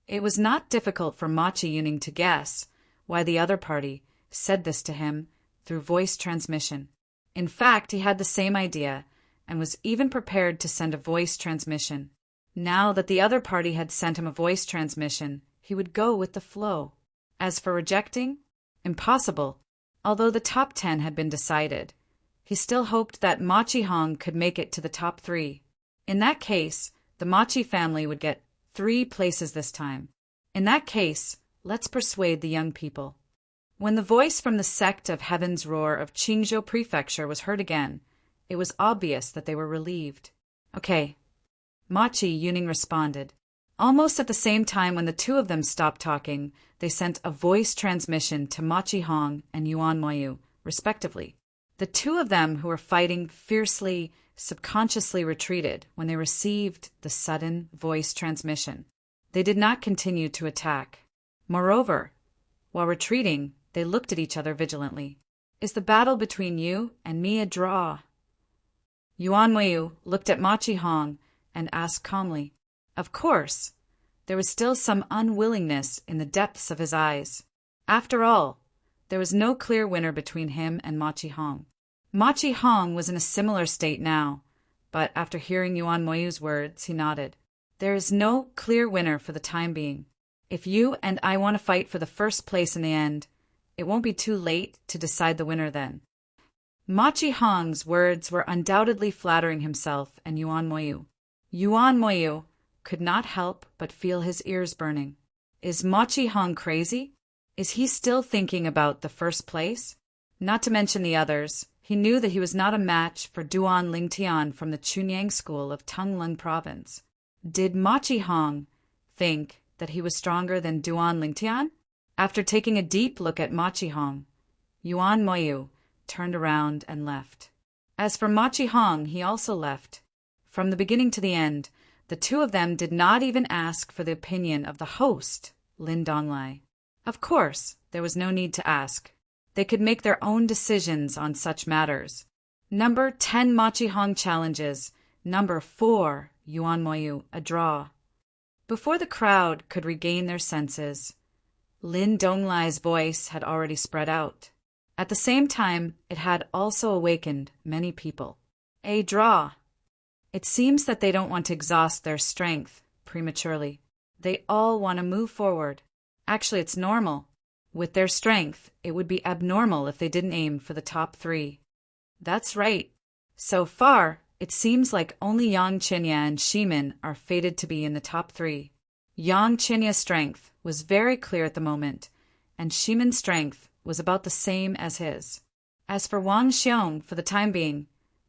It was not difficult for Machi Yuning to guess why the other party said this to him through voice transmission. In fact, he had the same idea and was even prepared to send a voice transmission. Now that the other party had sent him a voice transmission, he would go with the flow. As for rejecting, impossible. Although the top 10 had been decided, he still hoped that Machi Hong could make it to the top 3. In that case, the Machi family would get 3 places this time. In that case, let's persuade the young people. When the voice from the sect of Heaven's Roar of Qingzhou Prefecture was heard again, it was obvious that they were relieved. Okay, Machi Yuning responded. Almost at the same time when the two of them stopped talking, they sent a voice transmission to Machi Hong and Yuan Moyu, respectively. The two of them who were fighting fiercely subconsciously retreated when they received the sudden voice transmission. They did not continue to attack. Moreover, while retreating, they looked at each other vigilantly. Is the battle between you and me a draw? Yuan Moyu looked at Machi Hong and asked calmly. Of course, there was still some unwillingness in the depths of his eyes. After all, there was no clear winner between him and Machi Hong. Machi Hong was in a similar state now, but after hearing Yuan Moyu's words, he nodded. There is no clear winner for the time being. If you and I want to fight for the first place in the end, it won't be too late to decide the winner then. Machi Hong's words were undoubtedly flattering himself and Yuan Moyu. Yuan Moyu could not help but feel his ears burning. Is Machi Hong crazy? Is he still thinking about the first place? Not to mention the others, he knew that he was not a match for Duan Lingtian from the Chunyang School of Tunglung Province. Did Machi Hong think that he was stronger than Duan Lingtian? After taking a deep look at Machi Hong, Yuan Moyu turned around and left. As for Machi Hong, he also left. From the beginning to the end, the two of them did not even ask for the opinion of the host, Lin Donglai. Of course, there was no need to ask. They could make their own decisions on such matters. Number 10 Machi Hong challenges. Number 4 Yuan Moyu, a draw. Before the crowd could regain their senses, Lin Donglai's voice had already spread out. At the same time, it had also awakened many people. A draw. It seems that they don't want to exhaust their strength prematurely. They all want to move forward. Actually, it's normal. With their strength, it would be abnormal if they didn't aim for the top 3. That's right. So far, it seems like only Yang Qinya and Shimin are fated to be in the top 3. Yang Qinya's strength was very clear at the moment, and Shimin's strength was about the same as his. As for Wang Xiong, for the time being,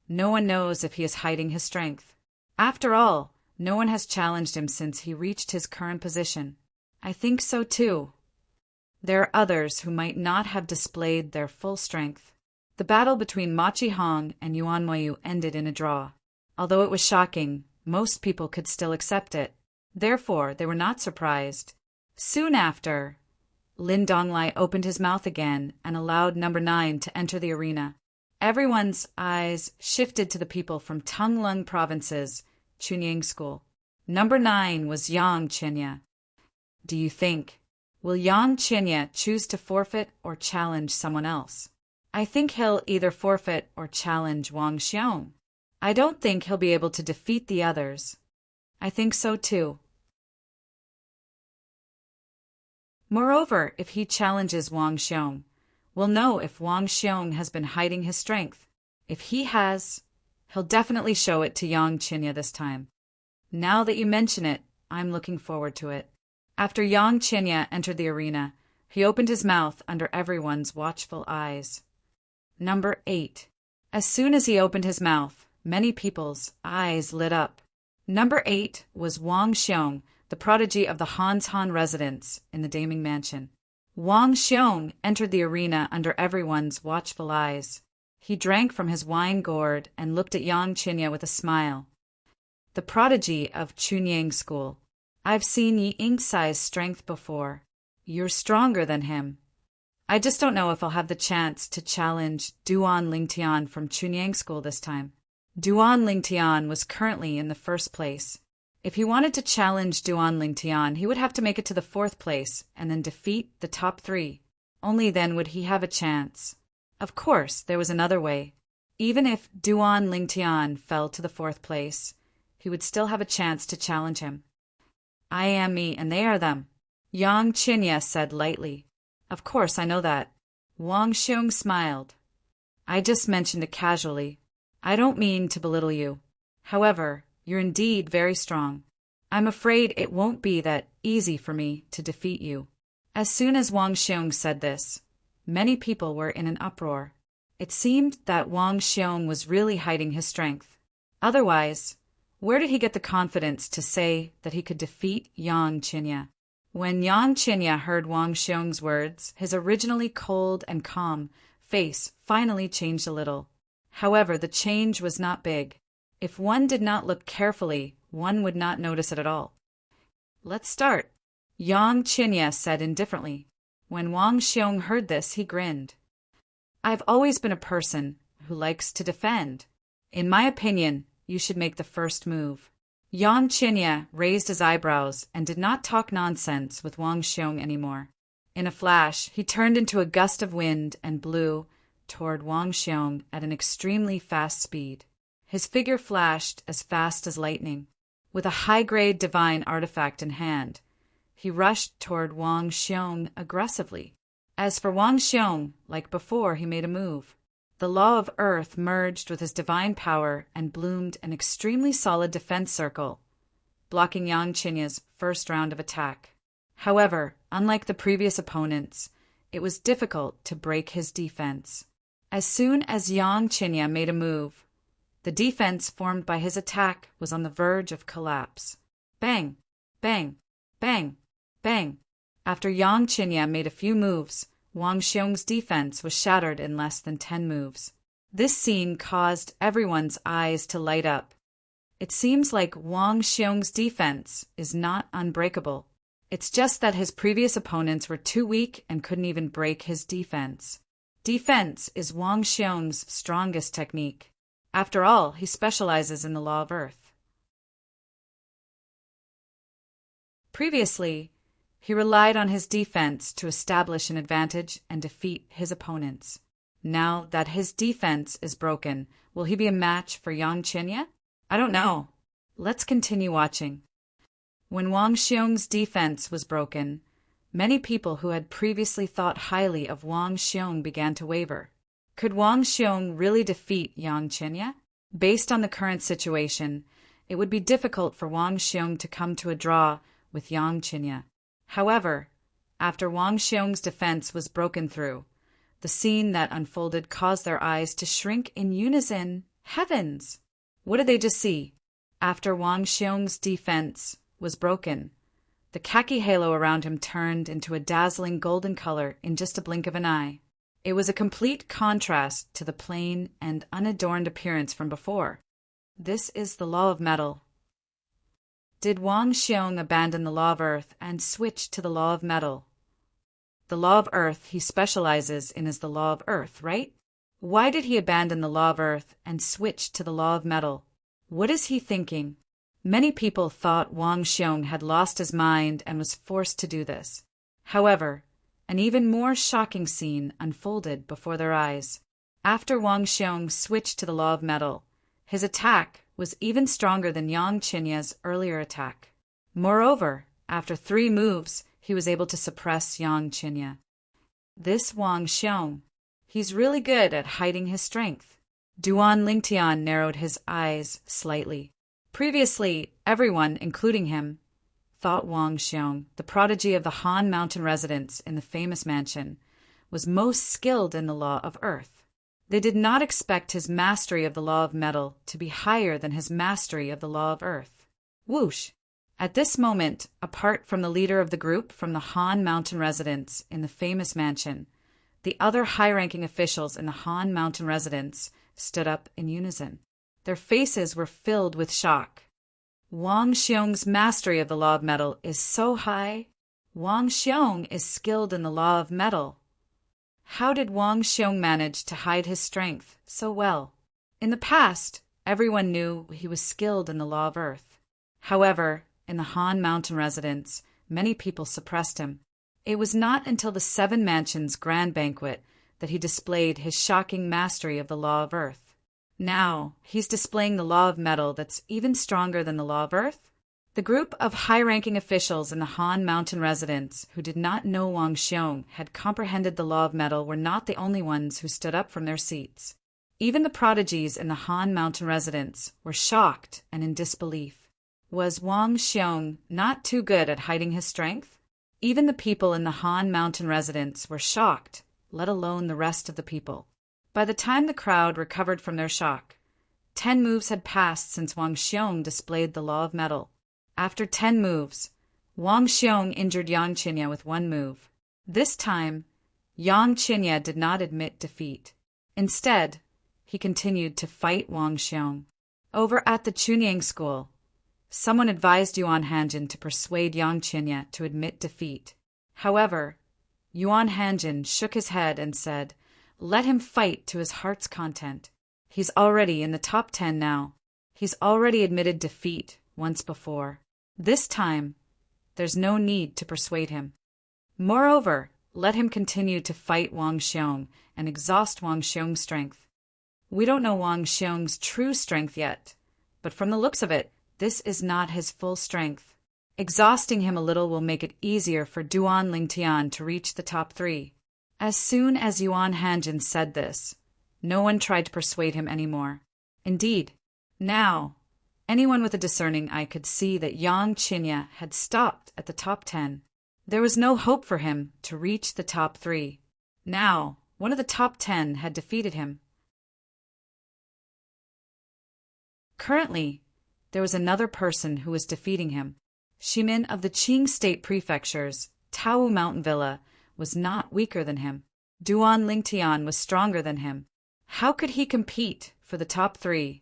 no one knows if he is hiding his strength. After all, no one has challenged him since he reached his current position. I think so too. There are others who might not have displayed their full strength. The battle between Machi Hong and Yuan Moyu ended in a draw. Although it was shocking, most people could still accept it. Therefore, they were not surprised. Soon after, Lin Donglai opened his mouth again and allowed number 9 to enter the arena. Everyone's eyes shifted to the people from Tunglung Province's Chunyang School. Number 9 was Yang Qinya. Do you think, will Yang Qinya choose to forfeit or challenge someone else? I think he'll either forfeit or challenge Wang Xiong. I don't think he'll be able to defeat the others. I think so too. Moreover, if he challenges Wang Xiong, we'll know if Wang Xiong has been hiding his strength. If he has, he'll definitely show it to Yang Qinya this time. Now that you mention it, I'm looking forward to it. After Yang Qinya entered the arena, he opened his mouth under everyone's watchful eyes. Number 8. As soon as he opened his mouth, many people's eyes lit up. Number 8 was Wang Xiong, the prodigy of the Hans Han residence in the Daming Mansion. Wang Xiong entered the arena under everyone's watchful eyes. He drank from his wine gourd and looked at Yang Qinya with a smile. The prodigy of Chunyang School. I've seen Yi Yingcai's strength before. You're stronger than him. I just don't know if I'll have the chance to challenge Duan Lingtian from Chunyang School this time. Duan Lingtian was currently in the first place. If he wanted to challenge Duan Lingtian, he would have to make it to the 4th place and then defeat the top 3. Only then would he have a chance. Of course, there was another way. Even if Duan Lingtian fell to the 4th place, he would still have a chance to challenge him. I am me and they are them, Yang Qinya said lightly. Of course, I know that. Wang Xiong smiled. I just mentioned it casually. I don't mean to belittle you. However, you're indeed very strong. I'm afraid it won't be that easy for me to defeat you. As soon as Wang Xiong said this, many people were in an uproar. It seemed that Wang Xiong was really hiding his strength. Otherwise, where did he get the confidence to say that he could defeat Yang Qinya? When Yang Qinya heard Wang Xiong's words, his originally cold and calm face finally changed a little. However, the change was not big. If one did not look carefully, one would not notice it at all. Let's start, Yang Qinya said indifferently. When Wang Xiong heard this, he grinned. I've always been a person who likes to defend. In my opinion, you should make the first move. Yang Qinya raised his eyebrows and did not talk nonsense with Wang Xiong anymore. In a flash, he turned into a gust of wind and blew toward Wang Xiong at an extremely fast speed. His figure flashed as fast as lightning. With a high-grade divine artifact in hand, he rushed toward Wang Xiong aggressively. As for Wang Xiong, like before, he made a move. The law of earth merged with his divine power and bloomed an extremely solid defense circle, blocking Yang Qinya's first round of attack. However, unlike the previous opponents, it was difficult to break his defense. As soon as Yang Qinya made a move, the defense formed by his attack was on the verge of collapse. Bang! Bang! Bang! Bang! After Yang Qinya made a few moves, Wang Xiong's defense was shattered in less than 10 moves. This scene caused everyone's eyes to light up. It seems like Wang Xiong's defense is not unbreakable. It's just that his previous opponents were too weak and couldn't even break his defense. Defense is Wang Xiong's strongest technique. After all, he specializes in the law of earth. Previously, he relied on his defense to establish an advantage and defeat his opponents. Now that his defense is broken, will he be a match for Yang Qinya? I don't know. Let's continue watching. When Wang Xiong's defense was broken, many people who had previously thought highly of Wang Xiong began to waver. Could Wang Xiong really defeat Yang Qinya? Based on the current situation, it would be difficult for Wang Xiong to come to a draw with Yang Qinya. However, after Wang Xiong's defense was broken through, the scene that unfolded caused their eyes to shrink in unison. Heavens! What did they just see? After Wang Xiong's defense was broken, the khaki halo around him turned into a dazzling golden color in just a blink of an eye. It was a complete contrast to the plain and unadorned appearance from before. This is the law of metal. Did Wang Xiong abandon the law of earth and switch to the law of metal? The law of earth he specializes in is the law of earth, right? Why did he abandon the law of earth and switch to the law of metal? What is he thinking? Many people thought Wang Xiong had lost his mind and was forced to do this. However, an even more shocking scene unfolded before their eyes. After Wang Xiong switched to the law of metal, his attack was even stronger than Yang Qinya's earlier attack. Moreover, after 3 moves, he was able to suppress Yang Qinya. This Wang Xiong, he's really good at hiding his strength. Duan Lingtian narrowed his eyes slightly. Previously, everyone, including him, thought Wang Xiong, the prodigy of the Han Mountain residents in the famous mansion, was most skilled in the law of earth. They did not expect his mastery of the law of metal to be higher than his mastery of the law of earth. Whoosh! At this moment, apart from the leader of the group from the Han Mountain residence in the famous mansion, the other high-ranking officials in the Han Mountain residence stood up in unison. Their faces were filled with shock. Wang Xiong's mastery of the law of metal is so high. Wang Xiong is skilled in the law of metal. How did Wang Xiong manage to hide his strength so well? In the past, everyone knew he was skilled in the law of earth. However, in the Han Mountain residence, many people suppressed him. It was not until the Seven Mansions Grand Banquet that he displayed his shocking mastery of the law of Earth. Now, he's displaying the law of metal that's even stronger than the law of Earth. The group of high-ranking officials in the Han Mountain residence who did not know Wang Xiong had comprehended the law of metal were not the only ones who stood up from their seats. Even the prodigies in the Han Mountain residence were shocked and in disbelief. Was Wang Xiong not too good at hiding his strength? Even the people in the Han Mountain residence were shocked, let alone the rest of the people. By the time the crowd recovered from their shock, 10 moves had passed since Wang Xiong displayed the law of metal. After 10 moves, Wang Xiong injured Yang Qinya with 1 move. This time, Yang Qinya did not admit defeat. Instead, he continued to fight Wang Xiong. Over at the Chunyang school, someone advised Yuan Hanjin to persuade Yang Qinya to admit defeat. However, Yuan Hanjin shook his head and said, "Let him fight to his heart's content. He's already in the top 10 now. He's already admitted defeat once before. This time, there's no need to persuade him. Moreover, let him continue to fight Wang Xiong and exhaust Wang Xiong's strength. We don't know Wang Xiong's true strength yet, but from the looks of it, this is not his full strength. Exhausting him a little will make it easier for Duan Lingtian to reach the top 3. As soon as Yuan Hanjin said this, no one tried to persuade him anymore. Indeed, now, anyone with a discerning eye could see that Yang Qinya had stopped at the top 10. There was no hope for him to reach the top 3. Now, one of the top 10 had defeated him. Currently, there was another person who was defeating him. Shimin of the Qing State Prefecture's Taowu Mountain Villa was not weaker than him. Duan Lingtian was stronger than him. How could he compete for the top 3?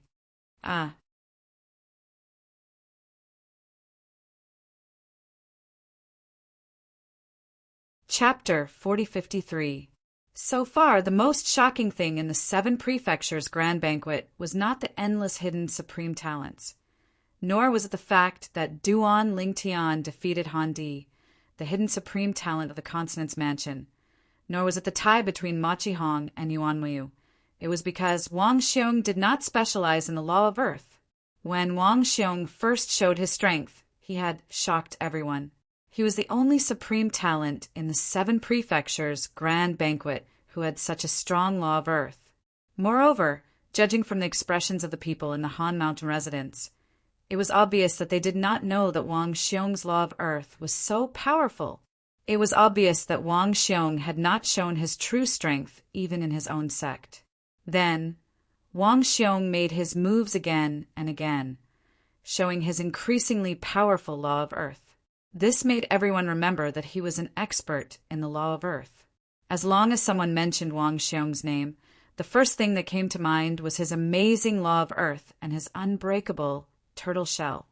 Chapter 4053. So far, the most shocking thing in the 7 prefectures' grand banquet was not the endless hidden supreme talents, nor was it the fact that Duan Lingtian defeated Han Di, the hidden supreme talent of the Consonance Mansion, nor was it the tie between Ma Qihong and Yuan Muyu. It was because Wang Xiong did not specialize in the law of Earth. When Wang Xiong first showed his strength, he had shocked everyone. He was the only supreme talent in the 7 prefectures' grand banquet who had such a strong law of Earth. Moreover, judging from the expressions of the people in the Han Mountain residence, it was obvious that they did not know that Wang Xiong's law of Earth was so powerful. It was obvious that Wang Xiong had not shown his true strength even in his own sect. Then, Wang Xiong made his moves again and again, showing his increasingly powerful law of Earth. This made everyone remember that he was an expert in the law of Earth. As long as someone mentioned Wang Xiong's name, the first thing that came to mind was his amazing law of Earth and his unbreakable turtle shell.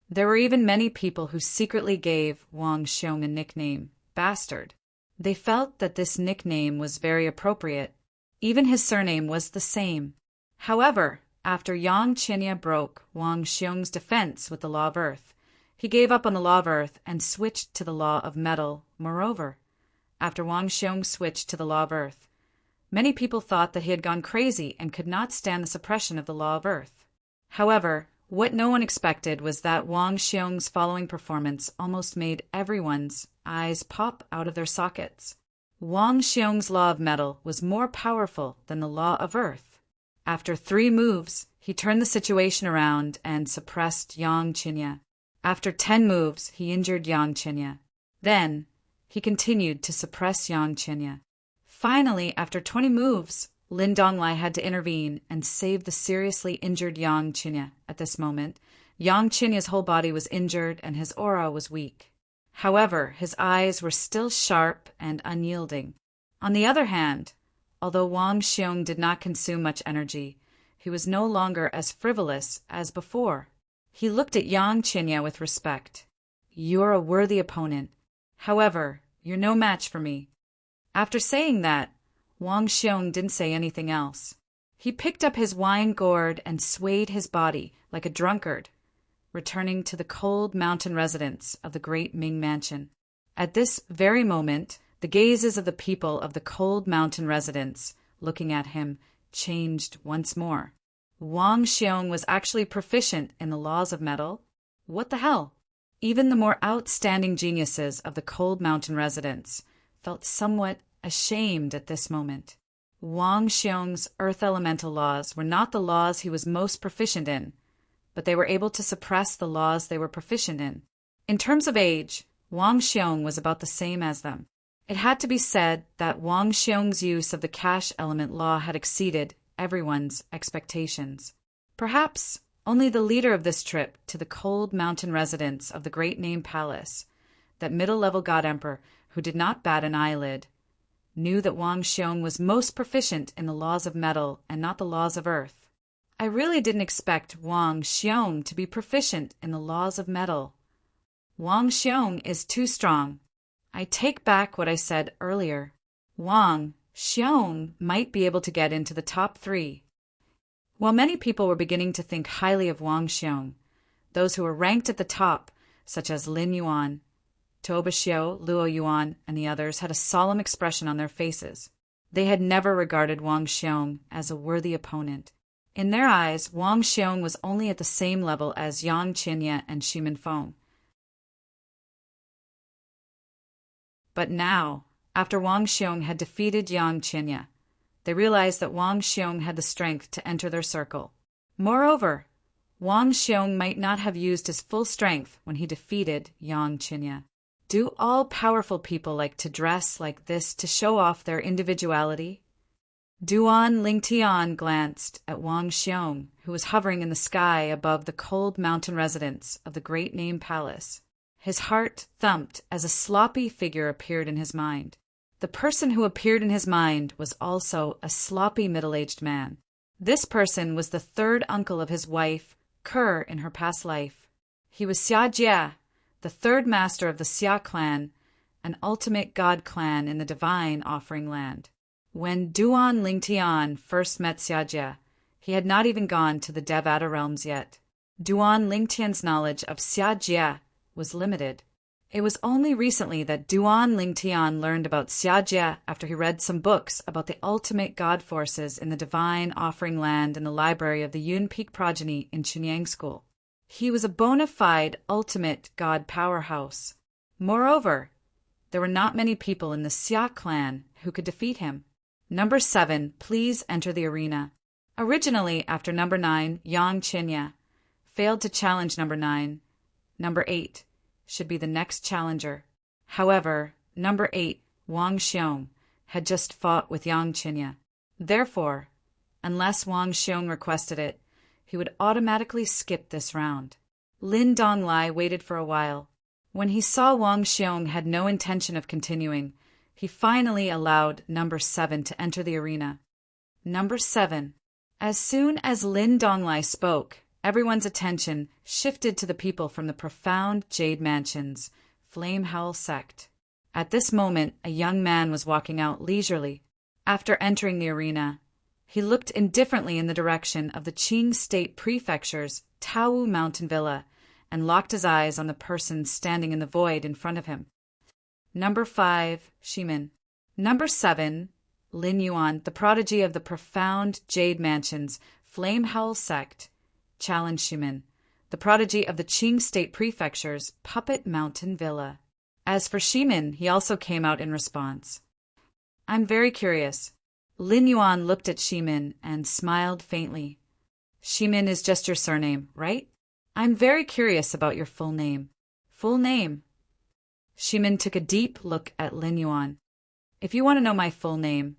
There were even many people who secretly gave Wang Xiong a nickname, Bastard. They felt that this nickname was very appropriate. Even his surname was the same. However, after Yang Qinya broke Wang Xiong's defense with the law of Earth, he gave up on the law of Earth and switched to the law of metal. Moreover, after Wang Xiong switched to the law of Earth, many people thought that he had gone crazy and could not stand the suppression of the law of Earth. However, what no one expected was that Wang Xiong's following performance almost made everyone's eyes pop out of their sockets. Wang Xiong's law of metal was more powerful than the law of Earth. After 3 moves, he turned the situation around and suppressed Yang Qinya. After 10 moves, he injured Yang Qinya. Then, he continued to suppress Yang Qinya. Finally, after 20 moves, Lin Donglai had to intervene and save the seriously injured Yang Qinya. At this moment, Yang Qinya's whole body was injured and his aura was weak. However, his eyes were still sharp and unyielding. On the other hand, although Wang Xiong did not consume much energy, he was no longer as frivolous as before. He looked at Yang Qinya with respect. "You're a worthy opponent. However, you're no match for me." After saying that, Wang Xiong didn't say anything else. He picked up his wine gourd and swayed his body like a drunkard, returning to the cold mountain residence of the great Ming mansion. At this very moment, the gazes of the people of the cold mountain residence, looking at him, changed once more. Wang Xiong was actually proficient in the laws of metal? What the hell? Even the more outstanding geniuses of the cold mountain residence felt somewhat ashamed at this moment. Wang Xiong's earth elemental laws were not the laws he was most proficient in, but they were able to suppress the laws they were proficient in. In terms of age, Wang Xiong was about the same as them. It had to be said that Wang Xiong's use of the cash element law had exceeded everyone's expectations. Perhaps only the leader of this trip to the cold mountain residence of the Great Name Palace, that middle-level god emperor who did not bat an eyelid, knew that Wang Xiong was most proficient in the laws of metal and not the laws of earth. I really didn't expect Wang Xiong to be proficient in the laws of metal. Wang Xiong is too strong. I take back what I said earlier. Wang Xiong might be able to get into the top 3. While many people were beginning to think highly of Wang Xiong, those who were ranked at the top, such as Lin Yuan, Toba Xiu, Luo Yuan, and the others, had a solemn expression on their faces. They had never regarded Wang Xiong as a worthy opponent. In their eyes, Wang Xiong was only at the same level as Yang Qinya and Xi Minfeng. But now, after Wang Xiong had defeated Yang Qinya, they realized that Wang Xiong had the strength to enter their circle. Moreover, Wang Xiong might not have used his full strength when he defeated Yang Qinya. Do all powerful people like to dress like this to show off their individuality? Duan Lingtian glanced at Wang Xiong, who was hovering in the sky above the cold mountain residence of the Great Name Palace. His heart thumped as a sloppy figure appeared in his mind. The person who appeared in his mind was also a sloppy middle-aged man. This person was the third uncle of his wife, Ker, in her past life. He was Xia Jie, the third master of the Xia clan, an ultimate god clan in the divine offering land. When Duan Lingtian first met Xia Jie, he had not even gone to the Devata realms yet. Duan Lingtian's knowledge of Xia Jie was limited. It was only recently that Duan Lingtian learned about Xia Jie after he read some books about the ultimate god forces in the divine offering land in the library of the Yun Peak progeny in Chunyang School. He was a bona fide ultimate god powerhouse. Moreover, there were not many people in the Xia clan who could defeat him. Number 7, please enter the arena. Originally, after number 9, Yang Qinya failed to challenge number 9. Number 8 should be the next challenger. However, number 8, Wang Xiong, had just fought with Yang Qinya. Therefore, unless Wang Xiong requested it, he would automatically skip this round. Lin Donglai waited for a while. When he saw Wang Xiong had no intention of continuing, he finally allowed number 7 to enter the arena. Number 7. As soon as Lin Donglai spoke, everyone's attention shifted to the people from the profound Jade Mansion's Flame Howl sect. At this moment, a young man was walking out leisurely. After entering the arena, he looked indifferently in the direction of the Qing State Prefecture's Taowu Mountain Villa and locked his eyes on the person standing in the void in front of him. Number 5, Shimin. Number 7, Lin Yuan, the prodigy of the profound Jade Mansion's Flame Howl sect, challenged Shimin, the prodigy of the Qing State Prefecture's Puppet Mountain Villa. As for Shimin, he also came out in response. I'm very curious. Lin Yuan looked at Shimin and smiled faintly. Shimin is just your surname, right? I'm very curious about your full name. Full name? Shimin took a deep look at Lin Yuan. If you want to know my full name,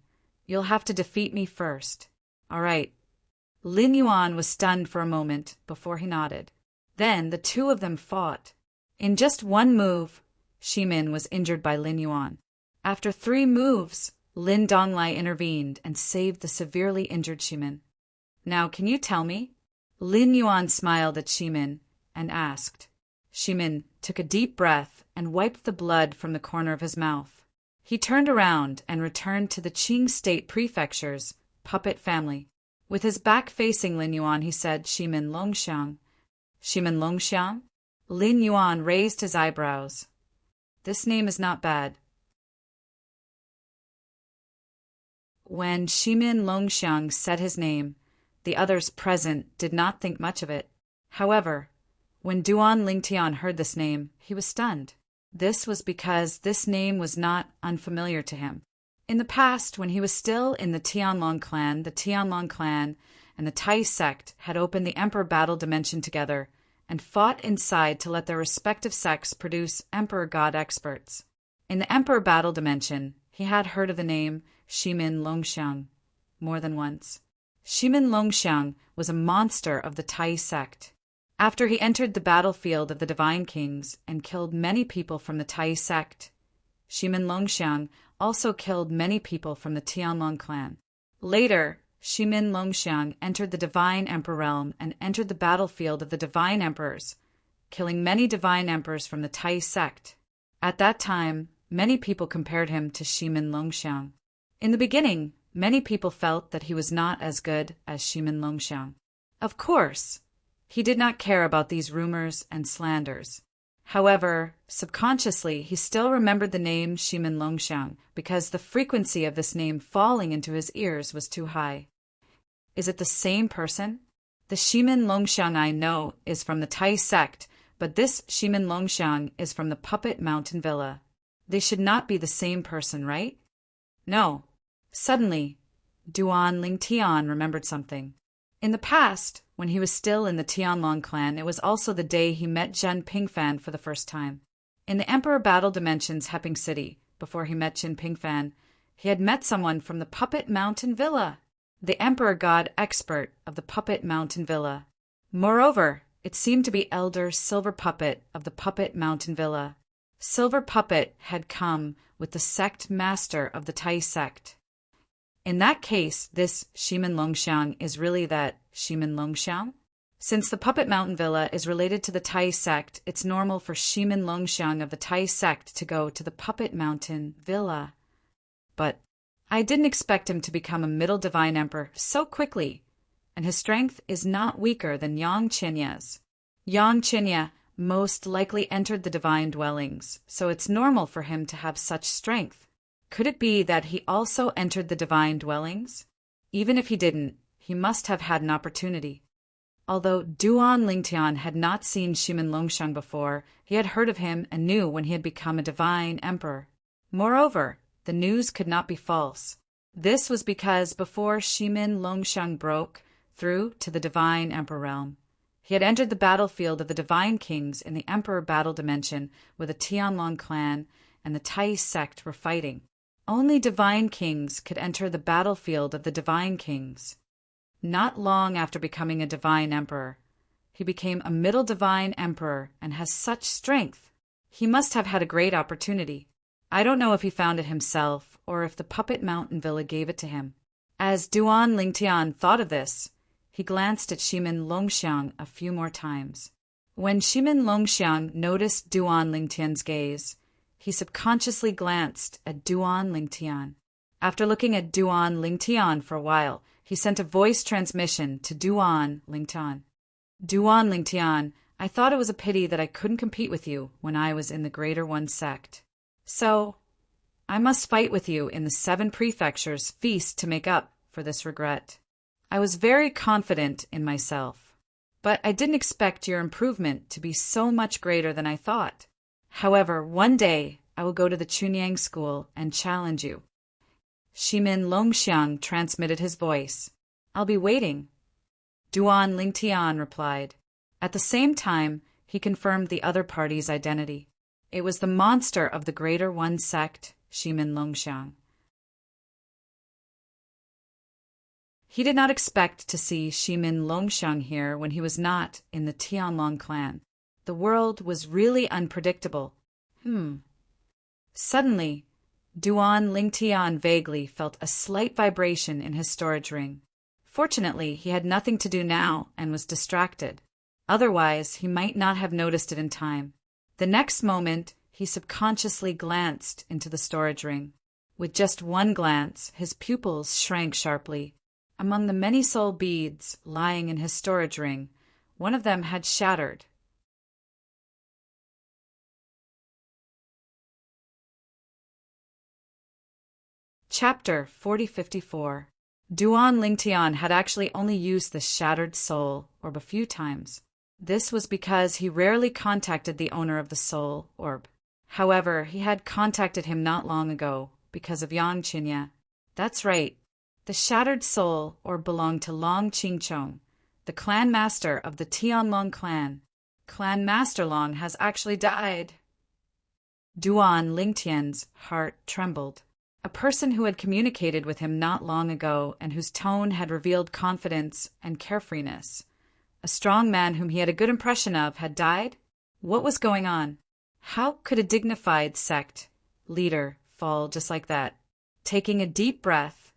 you'll have to defeat me first. All right. Lin Yuan was stunned for a moment before he nodded. Then the two of them fought. In just one move, Shimin was injured by Lin Yuan. After 3 moves, Lin Donglai intervened and saved the severely injured Shimin. Now, can you tell me? Lin Yuan smiled at Shimin and asked. Shimin took a deep breath and wiped the blood from the corner of his mouth. He turned around and returned to the Qing State Prefecture's puppet family. With his back facing Lin Yuan, he said, Shimin Longxiang, Shimin Longxiang? Lin Yuan raised his eyebrows. This name is not bad. When Shimin Longxiang said his name, the others present did not think much of it. However, when Duan Lingtian heard this name, he was stunned. This was because this name was not unfamiliar to him. In the past, when he was still in the Tianlong clan and the Tai sect had opened the Emperor Battle Dimension together and fought inside to let their respective sects produce Emperor God experts. In the Emperor Battle Dimension, he had heard of the name Shimin Longxiang more than once. Shimin Longxiang was a monster of the Tai sect. After he entered the battlefield of the Divine Kings and killed many people from the Tai sect, Shimin Longxiang also killed many people from the Tianlong clan. Later, Shimin Longxiang entered the Divine Emperor realm and entered the battlefield of the Divine Emperors, killing many Divine Emperors from the Tai sect. At that time, many people compared him to Shimin Longxiang. In the beginning, many people felt that he was not as good as Shimin Longxiang. Of course, he did not care about these rumors and slanders. However, subconsciously, he still remembered the name Shimin Longxiang because the frequency of this name falling into his ears was too high. Is it the same person? The Shimin Longxiang I know is from the Tai sect, but this Shimin Longxiang is from the Puppet Mountain Villa. They should not be the same person, right? No. Suddenly, Duan Lingtian remembered something. In the past, when he was still in the Tianlong clan, it was also the day he met Zhen Pingfan for the first time. In the Emperor Battle Dimension's Hepping City, before he met Zhen Pingfan, he had met someone from the Puppet Mountain Villa, the Emperor God expert of the Puppet Mountain Villa. Moreover, it seemed to be Elder Silver Puppet of the Puppet Mountain Villa. Silver Puppet had come with the sect master of the Tai sect. In that case, this Shimin Longxiang is really that Shimin Longxiang? Since the Puppet Mountain Villa is related to the Tai sect, it's normal for Shimin Longxiang of the Tai sect to go to the Puppet Mountain Villa. But I didn't expect him to become a middle divine emperor so quickly, and his strength is not weaker than Yang Qinya's. Yang Qinya most likely entered the divine dwellings, so it's normal for him to have such strength. Could it be that he also entered the divine dwellings? Even if he didn't, he must have had an opportunity. Although Duan Lingtian had not seen Shimin Longxiang before, he had heard of him and knew when he had become a divine emperor. Moreover, the news could not be false. This was because before Shimin Longxiang broke through to the divine emperor realm, he had entered the battlefield of the Divine Kings in the Emperor Battle Dimension where the Tianlong clan and the Tai sect were fighting. Only Divine Kings could enter the battlefield of the Divine Kings. Not long after becoming a Divine Emperor, he became a Middle Divine Emperor and has such strength. He must have had a great opportunity. I don't know if he found it himself or if the Puppet Mountain Villa gave it to him. As Duan Lingtian thought of this, he glanced at Shimin Longxiang a few more times. When Shimin Longxiang noticed Duan Lingtian's gaze, he subconsciously glanced at Duan Lingtian. After looking at Duan Lingtian for a while, he sent a voice transmission to Duan Lingtian. Duan Lingtian, I thought it was a pity that I couldn't compete with you when I was in the Greater One sect. So, I must fight with you in the 7 prefectures feast to make up for this regret. I was very confident in myself, but I didn't expect your improvement to be so much greater than I thought. However, one day I will go to the Chunyang school and challenge you. Shimin Longxiang transmitted his voice. I'll be waiting. Duan Lingtian replied. At the same time, he confirmed the other party's identity. It was the monster of the Greater One sect, Shimin Longxiang. He did not expect to see Shimin Longxiang here when he was not in the Tianlong clan. The world was really unpredictable. Suddenly, Duan Lingtian vaguely felt a slight vibration in his storage ring. Fortunately, he had nothing to do now and was distracted. Otherwise, he might not have noticed it in time. The next moment, he subconsciously glanced into the storage ring. With just one glance, his pupils shrank sharply. Among the many soul beads lying in his storage ring One of them had shattered. Chapter 4054. Duan Lingtian had actually only used the shattered soul orb a few times. This was because he rarely contacted the owner of the soul orb. However, he had contacted him not long ago because of Yang Qinya. That's right. The shattered soul orb belonged to Long Qingchong, the clan master of the Tianlong clan. Clan Master Long has actually died. Duan Lingtian's heart trembled. A person who had communicated with him not long ago and whose tone had revealed confidence and carefreeness. A strong man whom he had a good impression of had died? What was going on? How could a dignified sect leader fall just like that? Taking a deep breath,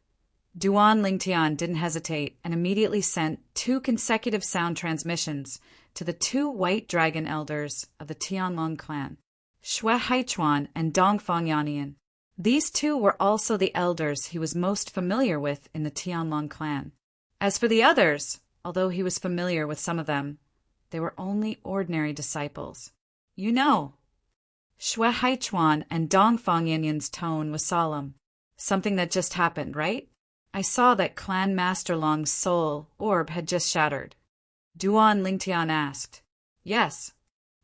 Duan Lingtian didn't hesitate and immediately sent 2 consecutive sound transmissions to the 2 white dragon elders of the Tianlong clan, Xue Haichuan and Dongfang Yannian. These 2 were also the elders he was most familiar with in the Tianlong clan. As for the others, although he was familiar with some of them, they were only ordinary disciples. You know. Xue Haichuan and Dongfang Yannian's tone was solemn. Something that just happened, right? I saw that Clan Master Long's soul orb had just shattered. Duan Lingtian asked. Yes.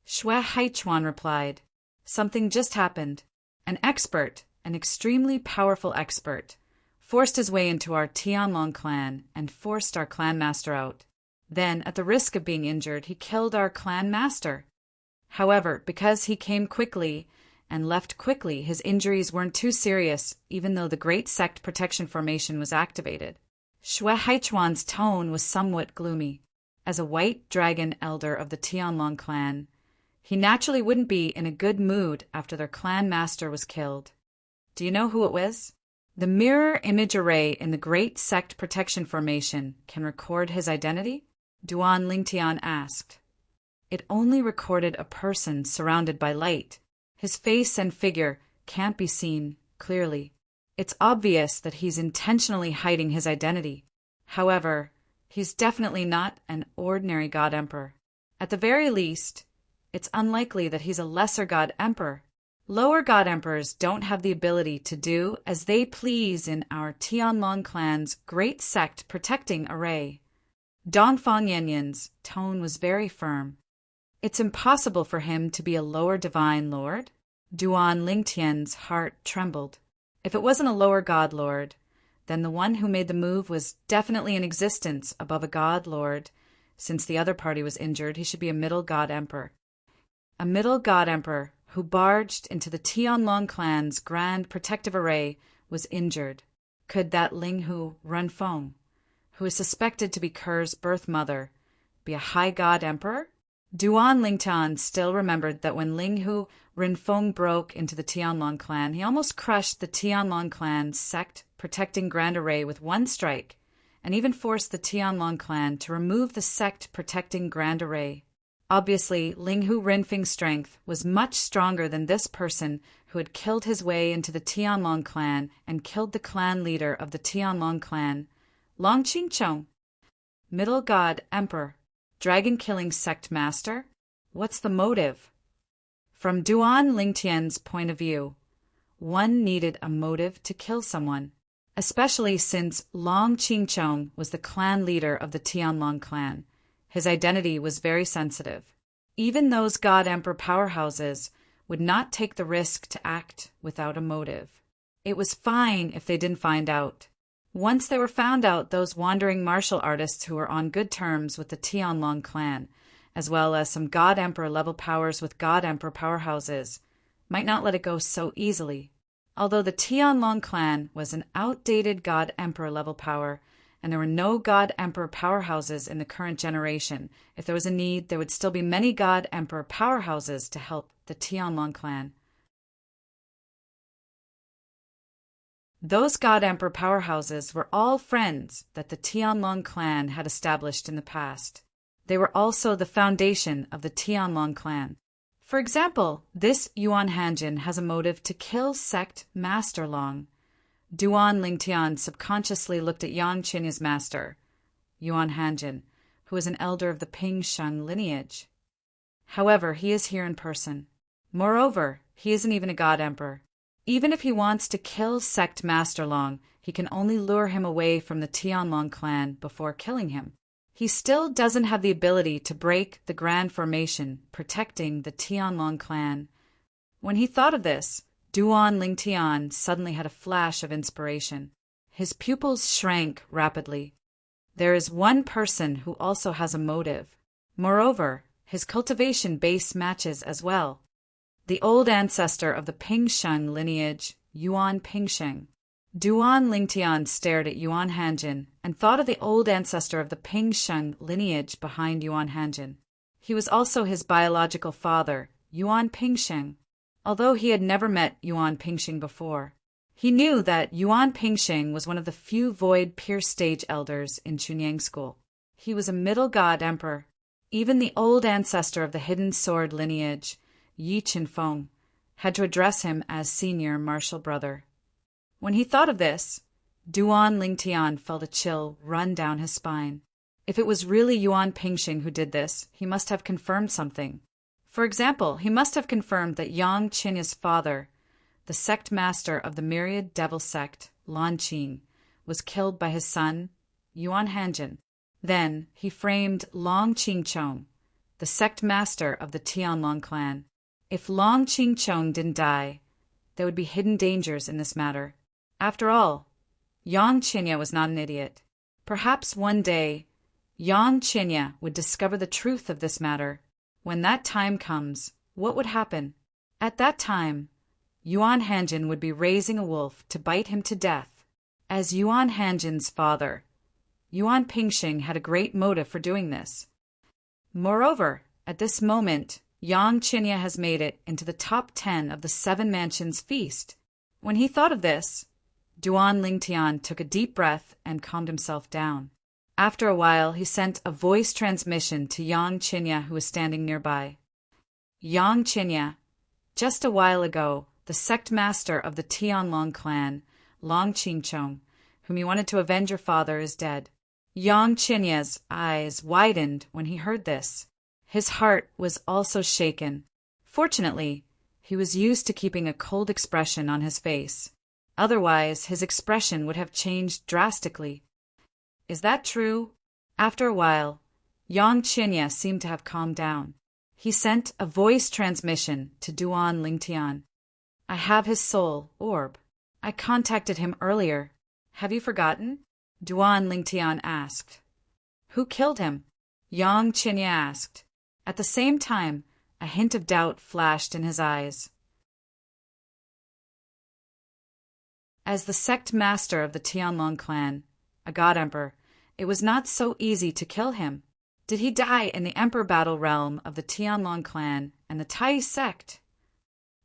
Xue Haichuan replied. Something just happened. An expert, an extremely powerful expert, forced his way into our Tianlong clan and forced our clan master out. Then, at the risk of being injured, he killed our clan master. However, because he came quickly and left quickly, his injuries weren't too serious, even though the Great Sect Protection Formation was activated. Xue Haichuan's tone was somewhat gloomy. As a white dragon elder of the Tianlong clan, he naturally wouldn't be in a good mood after their clan master was killed. Do you know who it was? The mirror image array in the Great Sect Protection Formation can record his identity? Duan Lingtian asked. It only recorded a person surrounded by light. His face and figure can't be seen clearly. It's obvious that he's intentionally hiding his identity. However, he's definitely not an ordinary God Emperor. At the very least, it's unlikely that he's a lesser God Emperor. Lower God Emperors don't have the ability to do as they please in our Tianlong clan's Great Sect Protecting Array. Dongfang Yannian's tone was very firm. It's impossible for him to be a lower divine lord? Duan Lingtian's heart trembled. If it wasn't a lower god lord, then the one who made the move was definitely in existence above a god lord. Since the other party was injured, he should be a middle god emperor. A middle god emperor who barged into the Tianlong clan's grand protective array was injured. Could that Linghu Renfeng, who is suspected to be Ker's birth mother, be a high god emperor? Duan Lingtian still remembered that when Linghu Renfeng broke into the Tianlong clan, he almost crushed the Tianlong clan's sect protecting grand array with one strike, and even forced the Tianlong clan to remove the sect protecting grand array. Obviously, Linghu Renfeng's strength was much stronger than this person who had killed his way into the Tianlong clan and killed the clan leader of the Tianlong clan, Long Qingchong. Middle god emperor, dragon-killing sect master? What's the motive? From Duan Lingtian's point of view, one needed a motive to kill someone, especially since Long Qingchong was the clan leader of the Tianlong clan. His identity was very sensitive. Even those God Emperor powerhouses would not take the risk to act without a motive. It was fine if they didn't find out. Once they were found out, those wandering martial artists who were on good terms with the Tianlong clan, as well as some God Emperor level powers with God Emperor powerhouses, might not let it go so easily. Although the Tianlong clan was an outdated God Emperor level power, and there were no God Emperor powerhouses in the current generation, if there was a need, there would still be many God Emperor powerhouses to help the Tianlong clan. Those God Emperor powerhouses were all friends that the Tianlong clan had established in the past. They were also the foundation of the Tianlong clan. For example, this Yuan Hanjin has a motive to kill sect Master Long. Duan Lingtian subconsciously looked at Yang Qinya's master, Yuan Hanjin, who is an elder of the Ping-Sheng lineage. However, he is here in person. Moreover, he isn't even a god emperor. Even if he wants to kill sect Master Long, he can only lure him away from the Tianlong clan before killing him. He still doesn't have the ability to break the Grand Formation protecting the Tianlong clan. When he thought of this, Duan Lingtian suddenly had a flash of inspiration. His pupils shrank rapidly. There is one person who also has a motive. Moreover, his cultivation base matches as well. The old ancestor of the Ping-Sheng lineage, Yuan Pingsheng. Duan Lingtian stared at Yuan Hanjin and thought of the old ancestor of the Ping-Sheng lineage behind Yuan Hanjin. He was also his biological father, Yuan Pingsheng. Although he had never met Yuan Pingsheng before, he knew that Yuan Pingsheng was one of the few void pierce stage elders in Chunyang school. He was a middle god emperor. Even the old ancestor of the hidden sword lineage, Yi Qinfeng, had to address him as senior martial brother. When he thought of this, Duan Lingtian felt a chill run down his spine. If it was really Yuan Pingsheng who did this, he must have confirmed something. For example, he must have confirmed that Yang Qinya's father, the sect master of the myriad devil sect, Lan Qing, was killed by his son, Yuan Hanjin. Then he framed Long Qingchong, the sect master of the Tianlong clan. If Long Qingchong didn't die, there would be hidden dangers in this matter. After all, Yang Qinya was not an idiot. Perhaps one day, Yang Qinya would discover the truth of this matter. When that time comes, what would happen? At that time, Yuan Hanjin would be raising a wolf to bite him to death. As Yuan Hanjin's father, Yuan Pingsheng had a great motive for doing this. Moreover, at this moment, Yang Qinya has made it into the top 10 of the 7 mansions feast. When he thought of this, Duan Lingtian took a deep breath and calmed himself down. After a while, he sent a voice transmission to Yang Qinya, who was standing nearby. Yang Qinya, just a while ago, the sect master of the Tianlong clan, Long Qingchong, whom you wanted to avenge your father, is dead. Yang Qinya's eyes widened when he heard this. His heart was also shaken. Fortunately, he was used to keeping a cold expression on his face. Otherwise, his expression would have changed drastically. Is that true? After a while, Yang Qinya seemed to have calmed down. He sent a voice transmission to Duan Lingtian. I have his soul, orb. I contacted him earlier. Have you forgotten? Duan Lingtian asked. Who killed him? Yang Qinya asked. At the same time, a hint of doubt flashed in his eyes. As the sect master of the Tianlong clan, a god emperor, it was not so easy to kill him. Did he die in the emperor battle realm of the Tianlong clan and the Tai sect?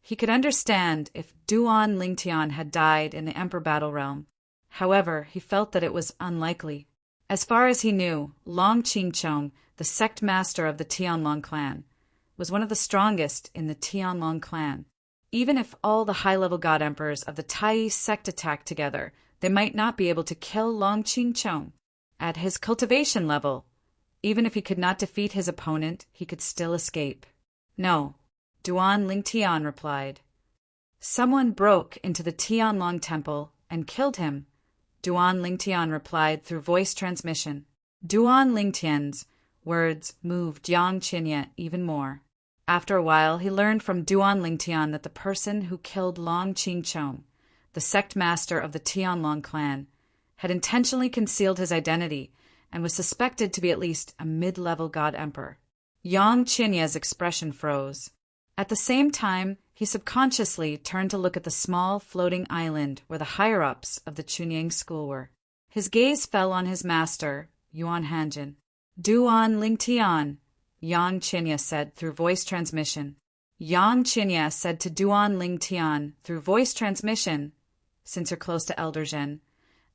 He could understand if Duan Lingtian had died in the emperor battle realm. However, he felt that it was unlikely. As far as he knew, Long Qingchong, the sect master of the Tianlong clan, was one of the strongest in the Tianlong clan. Even if all the high-level god emperors of the Tai sect attacked together, they might not be able to kill Long Qingchong. At his cultivation level, even if he could not defeat his opponent, he could still escape. No, Duan Lingtian replied. Someone broke into the Tianlong temple and killed him. Duan Lingtian replied through voice transmission. Duan Lingtian's words moved Yang Qinya even more. After a while, he learned from Duan Lingtian that the person who killed Long Qingchong, the sect master of the Tianlong clan, had intentionally concealed his identity and was suspected to be at least a mid-level god emperor. Yang Qinya's expression froze. At the same time, he subconsciously turned to look at the small floating island where the higher-ups of the Chunyang school were. His gaze fell on his master, Yuan Hanjin. Duan Lingtian, Yang Qinya said through voice transmission. Yang Qinya said to Duan Lingtian through voice transmission, since you're close to Elder Zhen,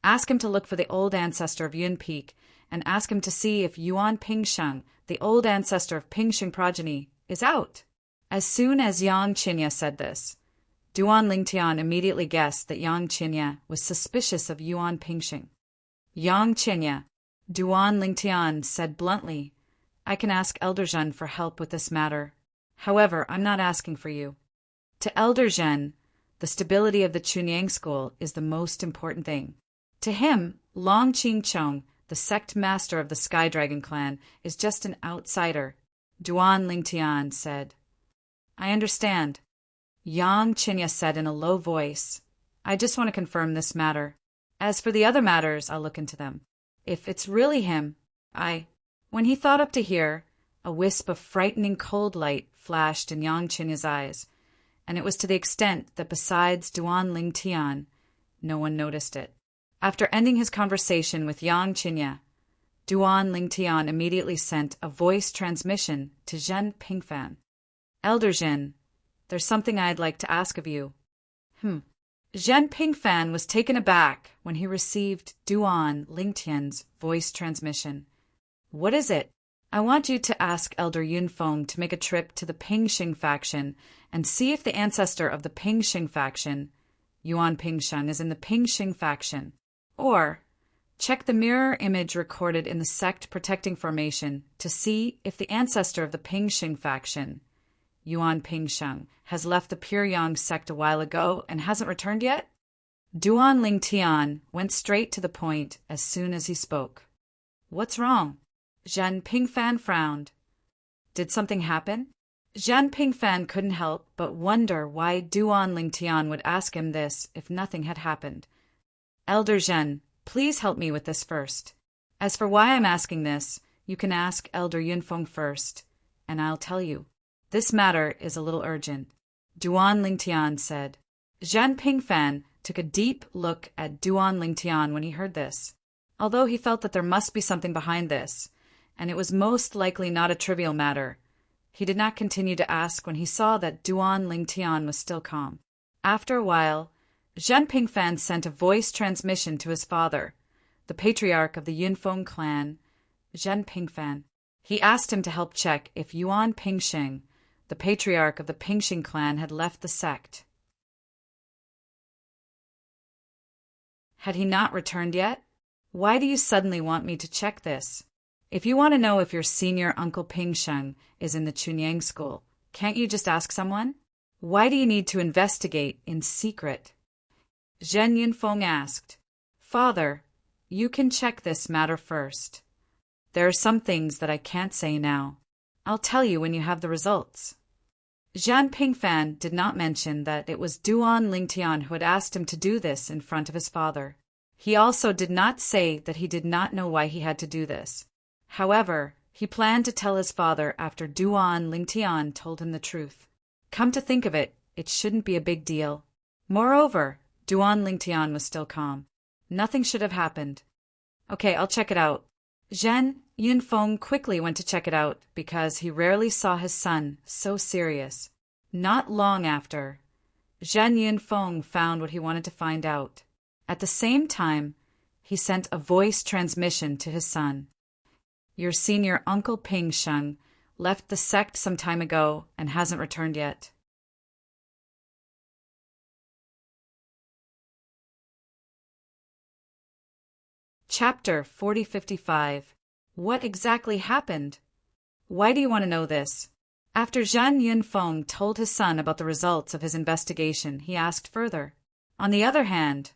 ask him to look for the old ancestor of Yun Peak and ask him to see if Yuan Pingsheng, the old ancestor of Pingsheng progeny, is out. As soon as Yang Qinya said this, Duan Lingtian immediately guessed that Yang Qinya was suspicious of Yuan Pingsheng. Yang Qinya, Duan Lingtian said bluntly, I can ask Elder Zhen for help with this matter. However, I'm not asking for you. To Elder Zhen, the stability of the Chunyang school is the most important thing. To him, Long Qingchong, the sect master of the Sky Dragon clan, is just an outsider. Duan Lingtian said. I understand. Yang Qinya said in a low voice. I just want to confirm this matter. As for the other matters, I'll look into them. If it's really him, When he thought up to hear, a wisp of frightening cold light flashed in Yang Qinya's eyes, and it was to the extent that besides Duan Lingtian, no one noticed it. After ending his conversation with Yang Qinya, Duan Lingtian immediately sent a voice transmission to Zhen Pingfan. Elder Zhen, there's something I'd like to ask of you. Zhen Pingfan was taken aback when he received Duan Lingtian's voice transmission. What is it? I want you to ask Elder Yunfeng to make a trip to the Pingxing faction and see if the ancestor of the Pingxing faction, Yuan Pingsheng, is in the Pingxing faction. Or check the mirror image recorded in the sect protecting formation to see if the ancestor of the Pingxing faction, Yuan Pingsheng, has left the Pure Yang sect a while ago and hasn't returned yet? Duan Lingtian went straight to the point as soon as he spoke. What's wrong? Zhen Pingfan frowned. Did something happen? Zhen Pingfan couldn't help but wonder why Duan Lingtian would ask him this if nothing had happened. Elder Zhen, please help me with this first. As for why I'm asking this, you can ask Elder Yunfeng first, and I'll tell you. This matter is a little urgent, Duan Lingtian said. Zhen Pingfan took a deep look at Duan Lingtian when he heard this. Although he felt that there must be something behind this, and it was most likely not a trivial matter, he did not continue to ask when he saw that Duan Lingtian was still calm. After a while, Zhen Pingfan sent a voice transmission to his father, the patriarch of the Yunfeng clan, Zhen Pingfan. He asked him to help check if Yuan Pingxing, the patriarch of the Pingxing clan, had left the sect. Had he not returned yet? Why do you suddenly want me to check this? If you want to know if your senior Uncle Pingsheng is in the Chunyang school, can't you just ask someone? Why do you need to investigate in secret? Zhen Yunfeng asked. Father, you can check this matter first. There are some things that I can't say now. I'll tell you when you have the results. Zhen Pingfan did not mention that it was Duan Lingtian who had asked him to do this in front of his father. He also did not say that he did not know why he had to do this. However, he planned to tell his father after Duan Lingtian told him the truth. Come to think of it, it shouldn't be a big deal. Moreover, Duan Lingtian was still calm. Nothing should have happened. Okay, I'll check it out. Zhen Yunfeng quickly went to check it out because he rarely saw his son so serious. Not long after, Zhen Yunfeng found what he wanted to find out. At the same time, he sent a voice transmission to his son. Your senior Uncle Pingsheng left the sect some time ago and hasn't returned yet. Chapter 4055. What exactly happened? Why do you want to know this? After Zhen Yunfeng told his son about the results of his investigation, he asked further. On the other hand,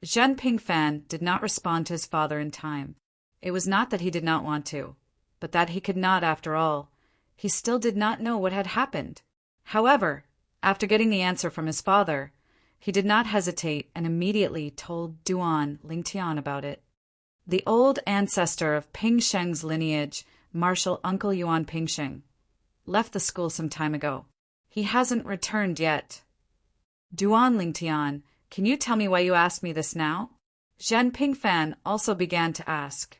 Zhen Pingfan did not respond to his father in time. It was not that he did not want to, but that he could not after all. He still did not know what had happened. However, after getting the answer from his father, he did not hesitate and immediately told Duan Lingtian about it. The old ancestor of Pingsheng's lineage, Marshal Uncle Yuan Pingsheng, left the school some time ago. He hasn't returned yet. Duan Lingtian, can you tell me why you asked me this now? Zhen Pingfan also began to ask.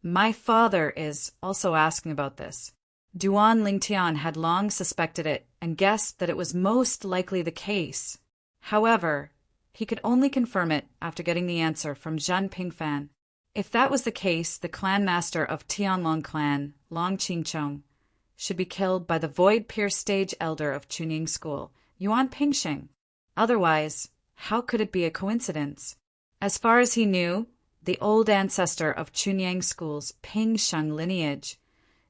My father is also asking about this. Duan Lingtian had long suspected it and guessed that it was most likely the case. However, he could only confirm it after getting the answer from Zhen Pingfan. If that was the case, the clan master of Tianlong clan, Long Qingchong, should be killed by the void-pierced stage elder of Chunying School, Yuan Pingxing. Otherwise, how could it be a coincidence? As far as he knew, the old ancestor of Chunyang School's Pingsheng lineage.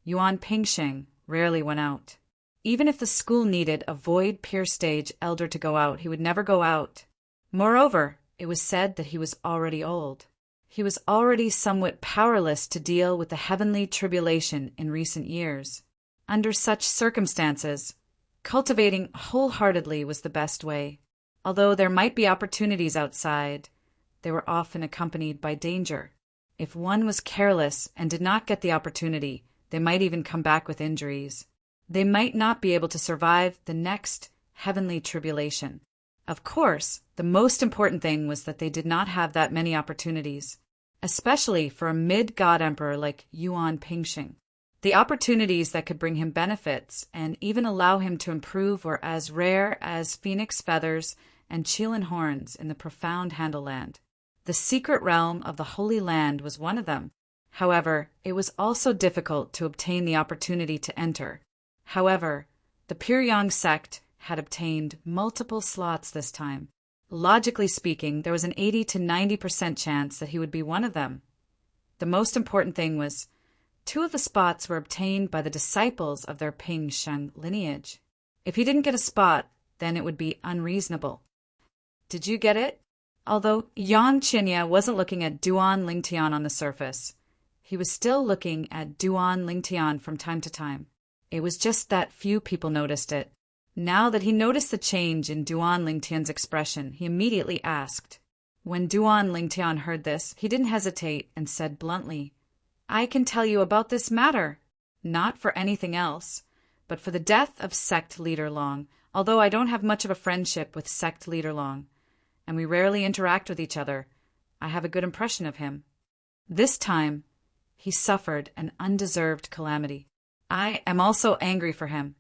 Yuan Pingsheng rarely went out. Even if the school needed a void peer stage elder to go out, he would never go out. Moreover, it was said that he was already old. He was already somewhat powerless to deal with the heavenly tribulation in recent years. Under such circumstances, cultivating wholeheartedly was the best way. Although there might be opportunities outside, they were often accompanied by danger. If one was careless and did not get the opportunity, they might even come back with injuries. They might not be able to survive the next heavenly tribulation. Of course, the most important thing was that they did not have that many opportunities, especially for a mid-god emperor like Yuan Pingsheng. The opportunities that could bring him benefits and even allow him to improve were as rare as phoenix feathers and Qilin horns in the profound Handleland. The secret realm of the Holy Land was one of them. However, it was also difficult to obtain the opportunity to enter. However, the Pyryang sect had obtained multiple slots this time. Logically speaking, there was an 80 to 90% chance that he would be one of them. The most important thing was 2 of the spots were obtained by the disciples of their Pingsheng lineage. If he didn't get a spot, then it would be unreasonable. Did you get it? Although Yang Qinya wasn't looking at Duan Lingtian on the surface, he was still looking at Duan Lingtian from time to time. It was just that few people noticed it. Now that he noticed the change in Duan Lingtian's expression, he immediately asked. When Duan Lingtian heard this, he didn't hesitate and said bluntly, "I can tell you about this matter, not for anything else, but for the death of sect leader Long, although I don't have much of a friendship with sect leader Long, and we rarely interact with each other. I have a good impression of him. This time, he suffered an undeserved calamity. I am also angry for him.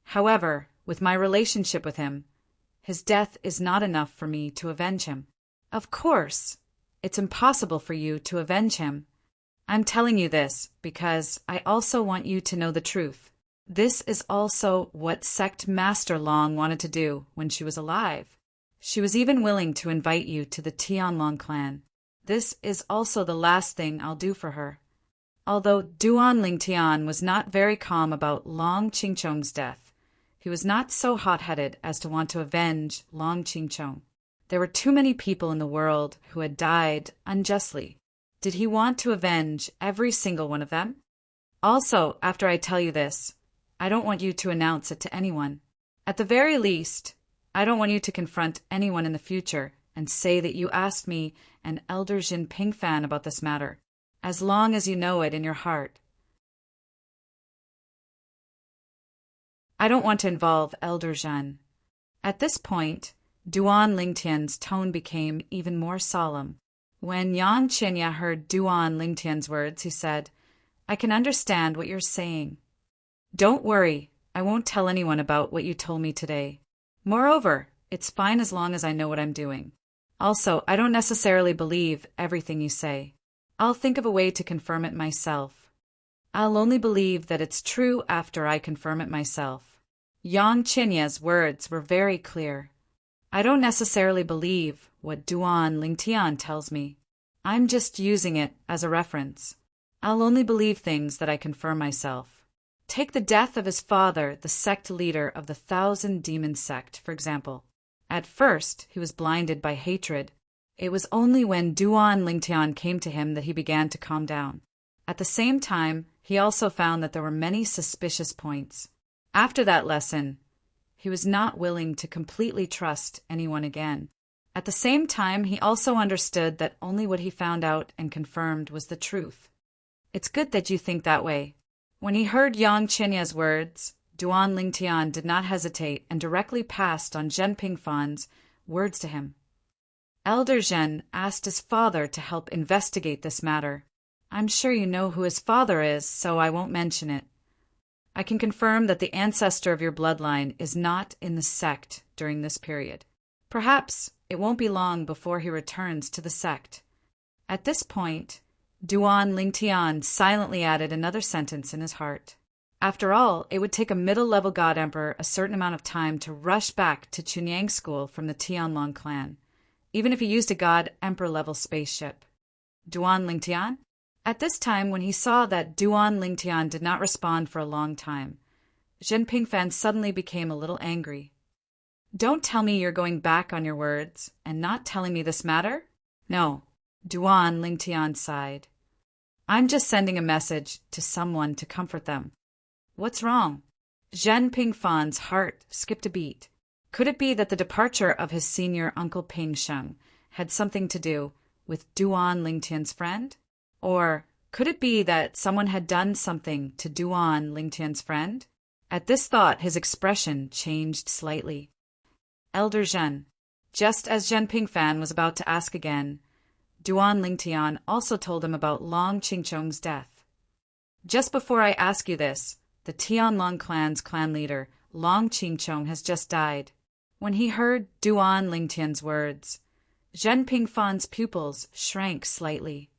However, with my relationship with him, his death is not enough for me to avenge him. Of course, it's impossible for you to avenge him. I'm telling you this because I also want you to know the truth. This is also what Sect Master Long wanted to do when she was alive. She was even willing to invite you to the Tianlong clan. This is also the last thing I'll do for her." Although Duan Lingtian was not very calm about Long Qingchong's death, he was not so hot-headed as to want to avenge Long Qingchong. There were too many people in the world who had died unjustly. Did he want to avenge every single one of them? Also, after I tell you this, I don't want you to announce it to anyone. At the very least, I don't want you to confront anyone in the future and say that you asked me and Elder Jin Pingfan about this matter, as long as you know it in your heart. I don't want to involve Elder Zhen. At this point, Duan Lingtian's tone became even more solemn. When Yang Qinya heard Duan Lingtian's words, he said, "I can understand what you're saying. Don't worry, I won't tell anyone about what you told me today. Moreover, it's fine as long as I know what I'm doing. Also, I don't necessarily believe everything you say. I'll think of a way to confirm it myself. I'll only believe that it's true after I confirm it myself." Yang Qinya's words were very clear. I don't necessarily believe what Duan Lingtian tells me. I'm just using it as a reference. I'll only believe things that I confirm myself. Take the death of his father, the sect leader of the Thousand Demon Sect, for example. At first, he was blinded by hatred. It was only when Duan Lingtian came to him that he began to calm down. At the same time, he also found that there were many suspicious points. After that lesson, he was not willing to completely trust anyone again. At the same time, he also understood that only what he found out and confirmed was the truth. It's good that you think that way. When he heard Yang Qinya's words, Duan Lingtian did not hesitate and directly passed on Zhen Pingfan's words to him. Elder Zhen asked his father to help investigate this matter. I'm sure you know who his father is, so I won't mention it. I can confirm that the ancestor of your bloodline is not in the sect during this period. Perhaps it won't be long before he returns to the sect. At this point, Duan Lingtian silently added another sentence in his heart. After all, it would take a middle-level god emperor a certain amount of time to rush back to Chunyang School from the Tianlong clan, even if he used a god emperor-level spaceship. Duan Lingtian? At this time, when he saw that Duan Lingtian did not respond for a long time, Zhen Pingfan suddenly became a little angry. Don't tell me you're going back on your words and not telling me this matter? No, Duan Lingtian sighed. I'm just sending a message to someone to comfort them. What's wrong? Zhen Pingfan's heart skipped a beat. Could it be that the departure of his senior Uncle Ping Sheng had something to do with Duan Lingtian's friend? Or could it be that someone had done something to Duan Lingtian's friend? At this thought, his expression changed slightly. Elder Zhen. Just as Zhen Pingfan was about to ask again, Duan Lingtian also told him about Long Qingchong's death. Just before I ask you this, the Tianlong clan's clan leader, Long Qingchong, has just died. When he heard Duan Lingtian's words, Zhen Pingfan's pupils shrank slightly.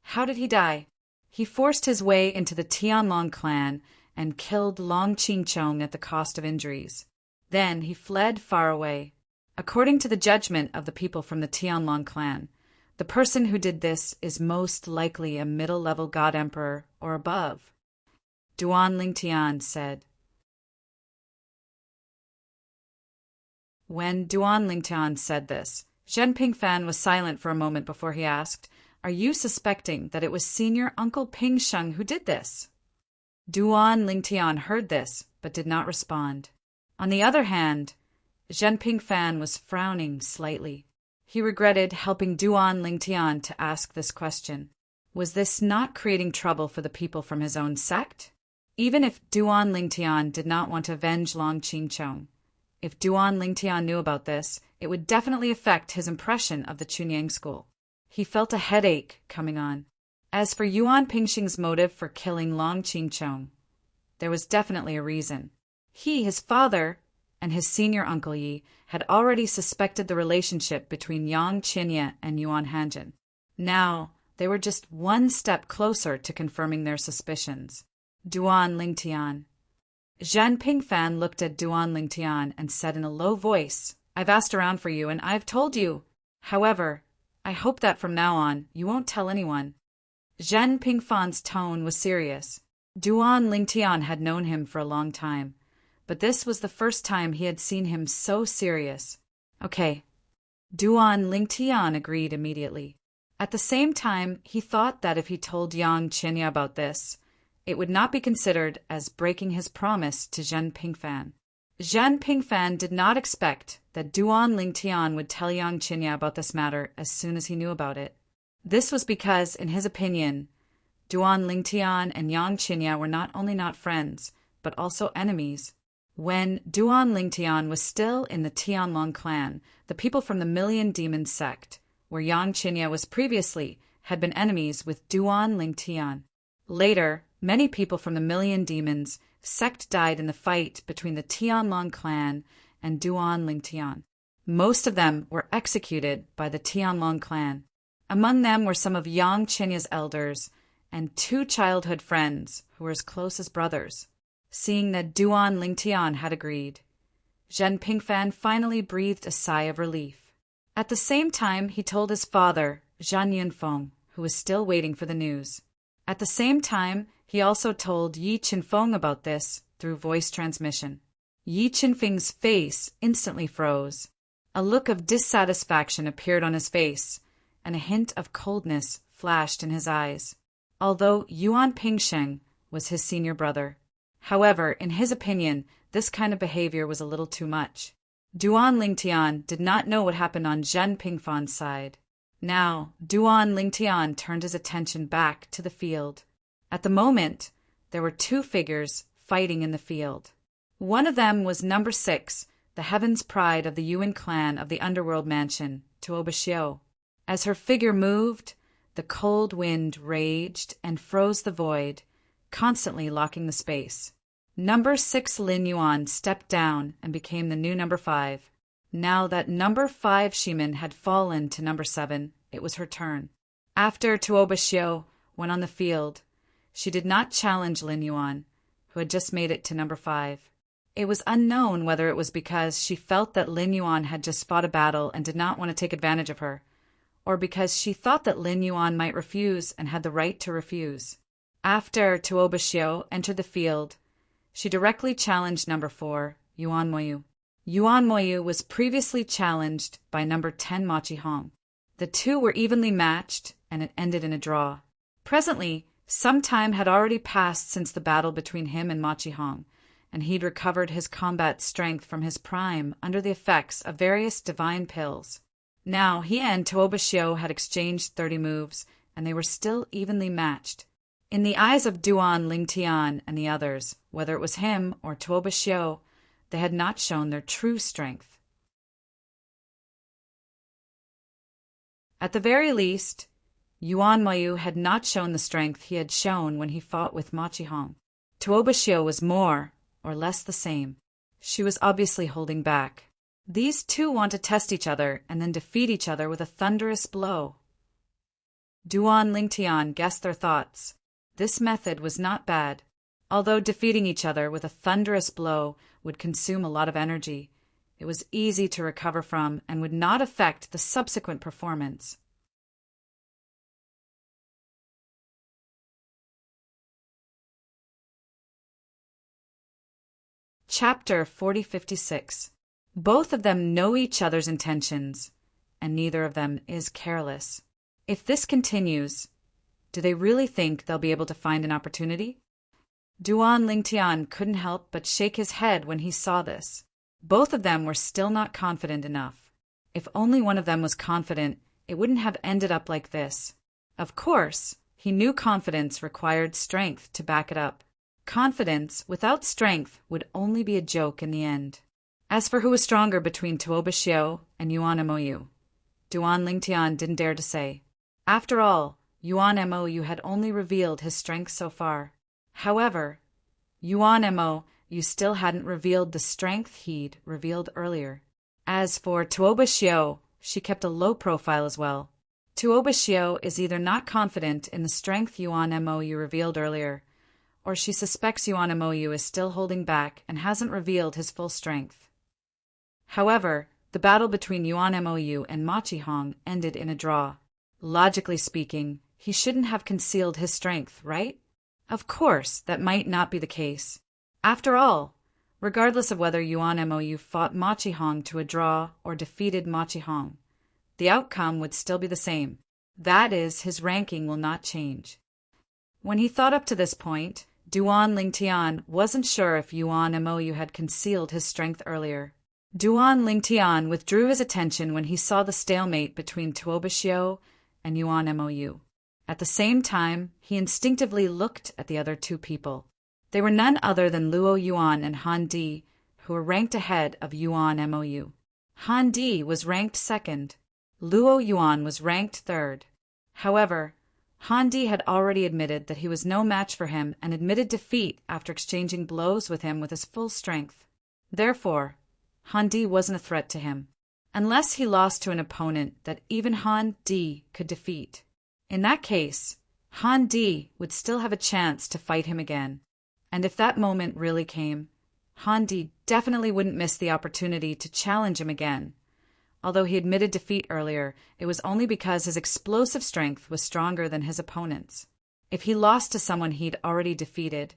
How did he die? He forced his way into the Tianlong clan and killed Long Qingchong at the cost of injuries. Then he fled far away. According to the judgment of the people from the Tianlong clan, the person who did this is most likely a middle-level god emperor or above. Duan Lingtian said. When Duan Lingtian said this, Zhen Pingfan was silent for a moment before he asked, Are you suspecting that it was senior Uncle Ping Sheng who did this? Duan Lingtian heard this, but did not respond. On the other hand, Zhen Pingfan was frowning slightly. He regretted helping Duan Lingtian to ask this question. Was this not creating trouble for the people from his own sect? Even if Duan Lingtian did not want to avenge Long Qingchong, if Duan Lingtian knew about this, it would definitely affect his impression of the Chunyang school. He felt a headache coming on. As for Yuan Pingxing's motive for killing Long Qingchong, there was definitely a reason. He, his father, and his senior Uncle Yi had already suspected the relationship between Yang Qianye and Yuan Hanjin. Now, they were just one step closer to confirming their suspicions. Duan Lingtian. Zhen Pingfan looked at Duan Lingtian and said in a low voice, I've asked around for you and I've told you. However, I hope that from now on you won't tell anyone. Zhen Pingfan's tone was serious. Duan Lingtian had known him for a long time, but this was the first time he had seen him so serious. Okay. Duan Lingtian agreed immediately. At the same time, he thought that if he told Yang Qianye about this, it would not be considered as breaking his promise to Zhen Pingfan. Zhen Pingfan did not expect that Duan Lingtian would tell Yang Qianye about this matter as soon as he knew about it. This was because, in his opinion, Duan Lingtian and Yang Qianye were not only not friends, but also enemies. When Duan Lingtian was still in the Tianlong clan, the people from the Million Demon sect, where Yang Qianye was previously, had been enemies with Duan Lingtian. Later, many people from the Million Demons sect died in the fight between the Tianlong clan and Duan Lingtian. Most of them were executed by the Tianlong clan. Among them were some of Yang Qianye's elders and 2 childhood friends who were as close as brothers. Seeing that Duan Lingtian had agreed, Zhen Pingfan finally breathed a sigh of relief. At the same time, he told his father, Zhan Yunfeng, who was still waiting for the news. At the same time, he also told Yi Qinfeng about this through voice transmission. Yi Qinfeng's face instantly froze. A look of dissatisfaction appeared on his face, and a hint of coldness flashed in his eyes. Although Yuan Pingsheng was his senior brother. However, in his opinion, this kind of behavior was a little too much. Duan Lingtian did not know what happened on Zhen Pingfan's side. Now, Duan Lingtian turned his attention back to the field. At the moment, there were 2 figures fighting in the field. One of them was number 6, the Heaven's Pride of the Yuan clan of the Underworld Mansion, Tuoba Xiu. As her figure moved, the cold wind raged and froze the void, constantly locking the space. Number 6 Lin Yuan stepped down and became the new number 5. Now that number 5 Shimin had fallen to number 7, it was her turn. After Tuoba Xiu went on the field, she did not challenge Lin Yuan, who had just made it to number 5. It was unknown whether it was because she felt that Lin Yuan had just fought a battle and did not want to take advantage of her, or because she thought that Lin Yuan might refuse and had the right to refuse. After Tuoba Xiu entered the field, she directly challenged number 4, Yuan Moyu. Yuan Moyu was previously challenged by number 10 Machi Hong. The two were evenly matched, and it ended in a draw. Presently, some time had already passed since the battle between him and Machi Hong, and he'd recovered his combat strength from his prime under the effects of various divine pills. Now he and Tuoba Xiu had exchanged 30 moves, and they were still evenly matched. In the eyes of Duan Lingtian and the others, whether it was him or Tuoba Xiu, they had not shown their true strength. At the very least, Yuan Moyu had not shown the strength he had shown when he fought with Machi Hong. Tuoba Xiu was more or less the same. She was obviously holding back. These two want to test each other and then defeat each other with a thunderous blow. Duan Lingtian guessed their thoughts. This method was not bad. Although defeating each other with a thunderous blow would consume a lot of energy, it was easy to recover from and would not affect the subsequent performance. Chapter 4056. Both of them know each other's intentions, and neither of them is careless. If this continues, do they really think they'll be able to find an opportunity? Duan Lingtian couldn't help but shake his head when he saw this. Both of them were still not confident enough. If only one of them was confident, it wouldn't have ended up like this. Of course, he knew confidence required strength to back it up. Confidence without strength would only be a joke in the end. As for who was stronger between Tuoba Xiu and Yuan Moyu, Duan Lingtian didn't dare to say. After all, Yuan Moyu had only revealed his strength so far. However, Yuan Moyu still hadn't revealed the strength he'd revealed earlier. As for Tuoba Xiu, she kept a low profile as well. Tuoba Xiu is either not confident in the strength Yuan Moyu revealed earlier, or she suspects Yuan Moyu is still holding back and hasn't revealed his full strength. However, the battle between Yuan Moyu and Machi Hong ended in a draw. Logically speaking, he shouldn't have concealed his strength, right? Of course, that might not be the case. After all, regardless of whether Yuan Moyu fought Machi Hong to a draw or defeated Machi Hong, the outcome would still be the same. That is, his ranking will not change. When he thought up to this point, Duan Lingtian wasn't sure if Yuan Moyu had concealed his strength earlier. Duan Lingtian withdrew his attention when he saw the stalemate between Tuoba Xiu and Yuan Moyu. At the same time, he instinctively looked at the other two people. They were none other than Luo Yuan and Han Di, who were ranked ahead of Yuan Moyu. Han Di was ranked second. Luo Yuan was ranked third. However, Han Di had already admitted that he was no match for him and admitted defeat after exchanging blows with him with his full strength. Therefore, Han Di wasn't a threat to him, unless he lost to an opponent that even Han Di could defeat. In that case, Han Di would still have a chance to fight him again. And if that moment really came, Han Di definitely wouldn't miss the opportunity to challenge him again. Although he admitted defeat earlier, it was only because his explosive strength was stronger than his opponent's. If he lost to someone he'd already defeated,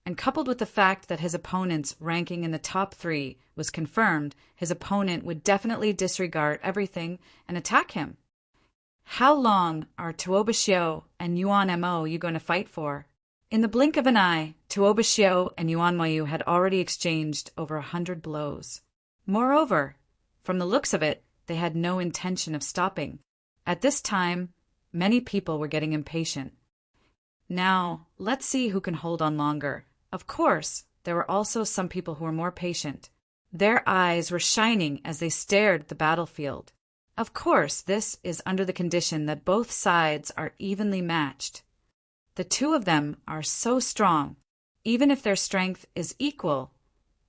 and coupled with the fact that his opponent's ranking in the top 3 was confirmed, his opponent would definitely disregard everything and attack him. How long are Tuoba Xiu and Yuan Moyu going to fight for? In the blink of an eye, Tuoba Xiu and Yuan Moyu had already exchanged over 100 blows. Moreover, from the looks of it, they had no intention of stopping. At this time, many people were getting impatient. Now, let's see who can hold on longer. Of course, there were also some people who were more patient. Their eyes were shining as they stared at the battlefield. Of course, this is under the condition that both sides are evenly matched. The two of them are so strong. Even if their strength is equal,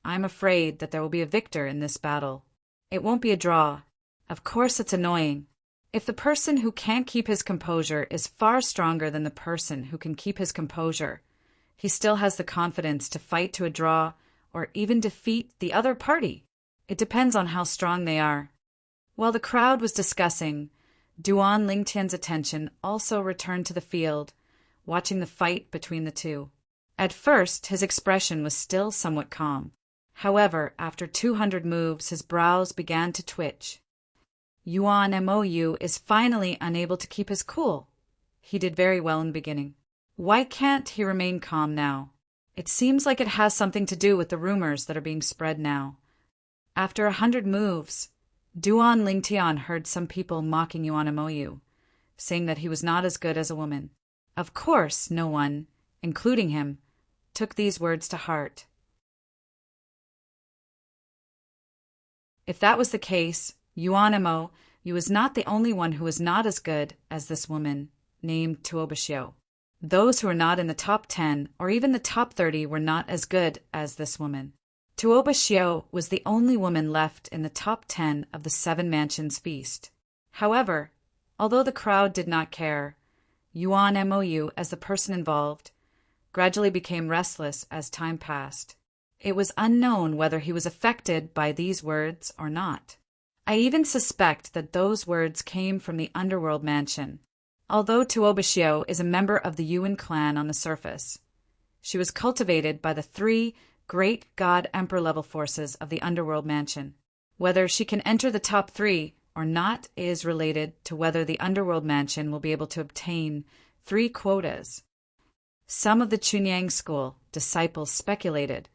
I'm afraid that there will be a victor in this battle. It won't be a draw. Of course, it's annoying. If the person who can't keep his composure is far stronger than the person who can keep his composure, he still has the confidence to fight to a draw or even defeat the other party. It depends on how strong they are. While the crowd was discussing, Duan Lingtian's attention also returned to the field, watching the fight between the two. At first, his expression was still somewhat calm. However, after 200 moves, his brows began to twitch. Yuan Mou is finally unable to keep his cool. He did very well in the beginning. Why can't he remain calm now? It seems like it has something to do with the rumors that are being spread now. After 100 moves, Duan Lingtian heard some people mocking Yuan Mou, saying that he was not as good as a woman. Of course, no one, including him, took these words to heart. If that was the case, Yuan Mou was not the only one who was not as good as this woman named Tuoba. Those who were not in the top 10 or even the top 30 were not as good as this woman. Tuoba was the only woman left in the top 10 of the 7 Mansions feast. However, although the crowd did not care, Yuan Mou, as the person involved, gradually became restless as time passed. It was unknown whether he was affected by these words or not. I even suspect that those words came from the underworld mansion. Although Tuoba is a member of the Yuan clan on the surface, she was cultivated by the 3 great god-emperor level forces of the underworld mansion. Whether she can enter the top 3 or not is related to whether the underworld mansion will be able to obtain 3 quotas. Some of the Chunyang school disciples speculated.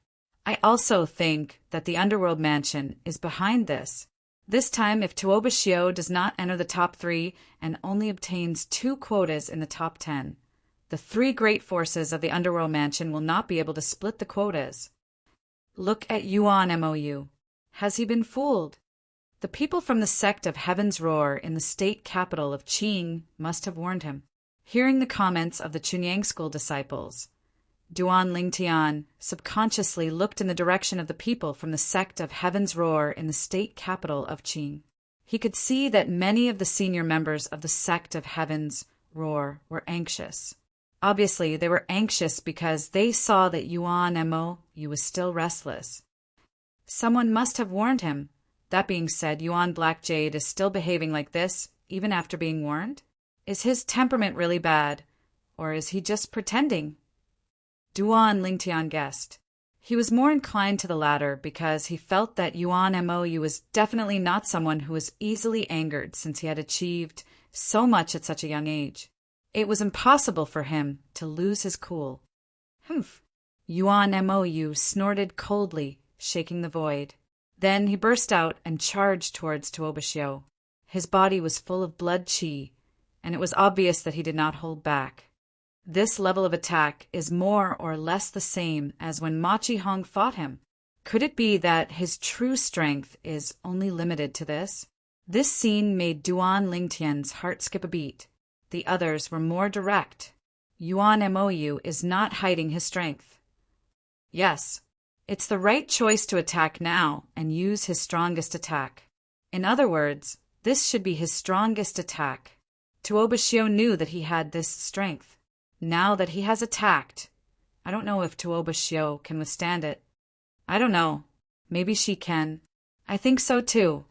I also think that the underworld mansion is behind this. This time, if Tuoba does not enter the top 3 and only obtains 2 quotas in the top 10, the 3 great forces of the underworld mansion will not be able to split the quotas. Look at Yuan Mou. Has he been fooled? The people from the sect of Heaven's Roar in the state capital of Qing must have warned him. Hearing the comments of the Chunyang school disciples, Duan Lingtian subconsciously looked in the direction of the people from the sect of Heaven's Roar in the state capital of Qing. He could see that many of the senior members of the sect of Heaven's Roar were anxious. Obviously, they were anxious because they saw that Yuan Mou was still restless. Someone must have warned him. That being said, Yuan Black Jade is still behaving like this, even after being warned? Is his temperament really bad, or is he just pretending? Duan Lingtian guessed. He was more inclined to the latter because he felt that Yuan Mou was definitely not someone who was easily angered since he had achieved so much at such a young age. It was impossible for him to lose his cool. Humph! Yuan Mou snorted coldly, shaking the void. Then he burst out and charged towards Tuoba. His body was full of blood qi, and it was obvious that he did not hold back. This level of attack is more or less the same as when Ma Qihong fought him. Could it be that his true strength is only limited to this? This scene made Duan Lingtian's heart skip a beat. The others were more direct. Yuan Mou is not hiding his strength. Yes, it's the right choice to attack now and use his strongest attack. In other words, this should be his strongest attack. Tuoba knew that he had this strength. Now that he has attacked, I don't know if Tuoba can withstand it. I don't know. Maybe she can. I think so too.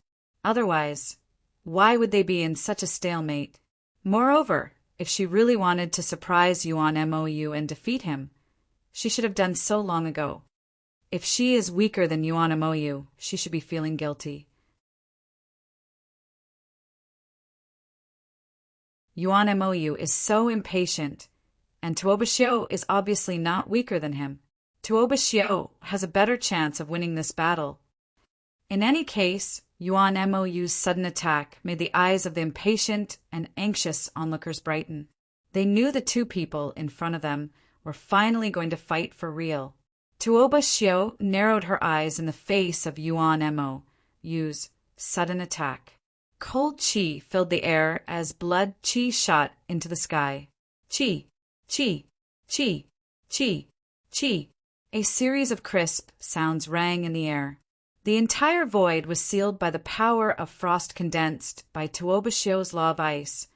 Otherwise, why would they be in such a stalemate? Moreover, if she really wanted to surprise Yuan Mou and defeat him, she should have done so long ago. If she is weaker than Yuan Mou, she should be feeling guilty. Yuan Mou is so impatient, and Tuoba is obviously not weaker than him. Tuoba has a better chance of winning this battle. In any case, Yuan Mou's sudden attack made the eyes of the impatient and anxious onlookers brighten. They knew the 2 people in front of them were finally going to fight for real. Tuoba narrowed her eyes in the face of Yuan Mou's sudden attack. Cold qi filled the air as blood qi shot into the sky. Qi, qi, qi, qi, qi. A series of crisp sounds rang in the air. The entire void was sealed by the power of frost condensed by Tuoba law of ice,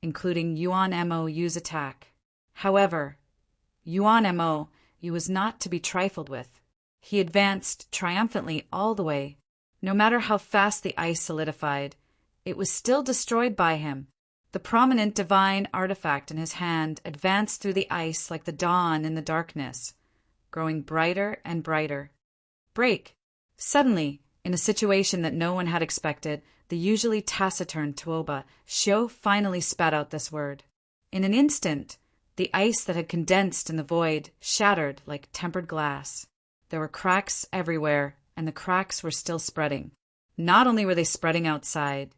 including Yuan Mou's attack. However, Yuan Mou was not to be trifled with. He advanced triumphantly all the way. No matter how fast the ice solidified, it was still destroyed by him. The prominent divine artifact in his hand advanced through the ice like the dawn in the darkness, growing brighter and brighter. Break! Suddenly, in a situation that no one had expected, the usually taciturn Tuoba Shio finally spat out this word. In an instant, the ice that had condensed in the void shattered like tempered glass. There were cracks everywhere, and the cracks were still spreading. Not only were they spreading outside,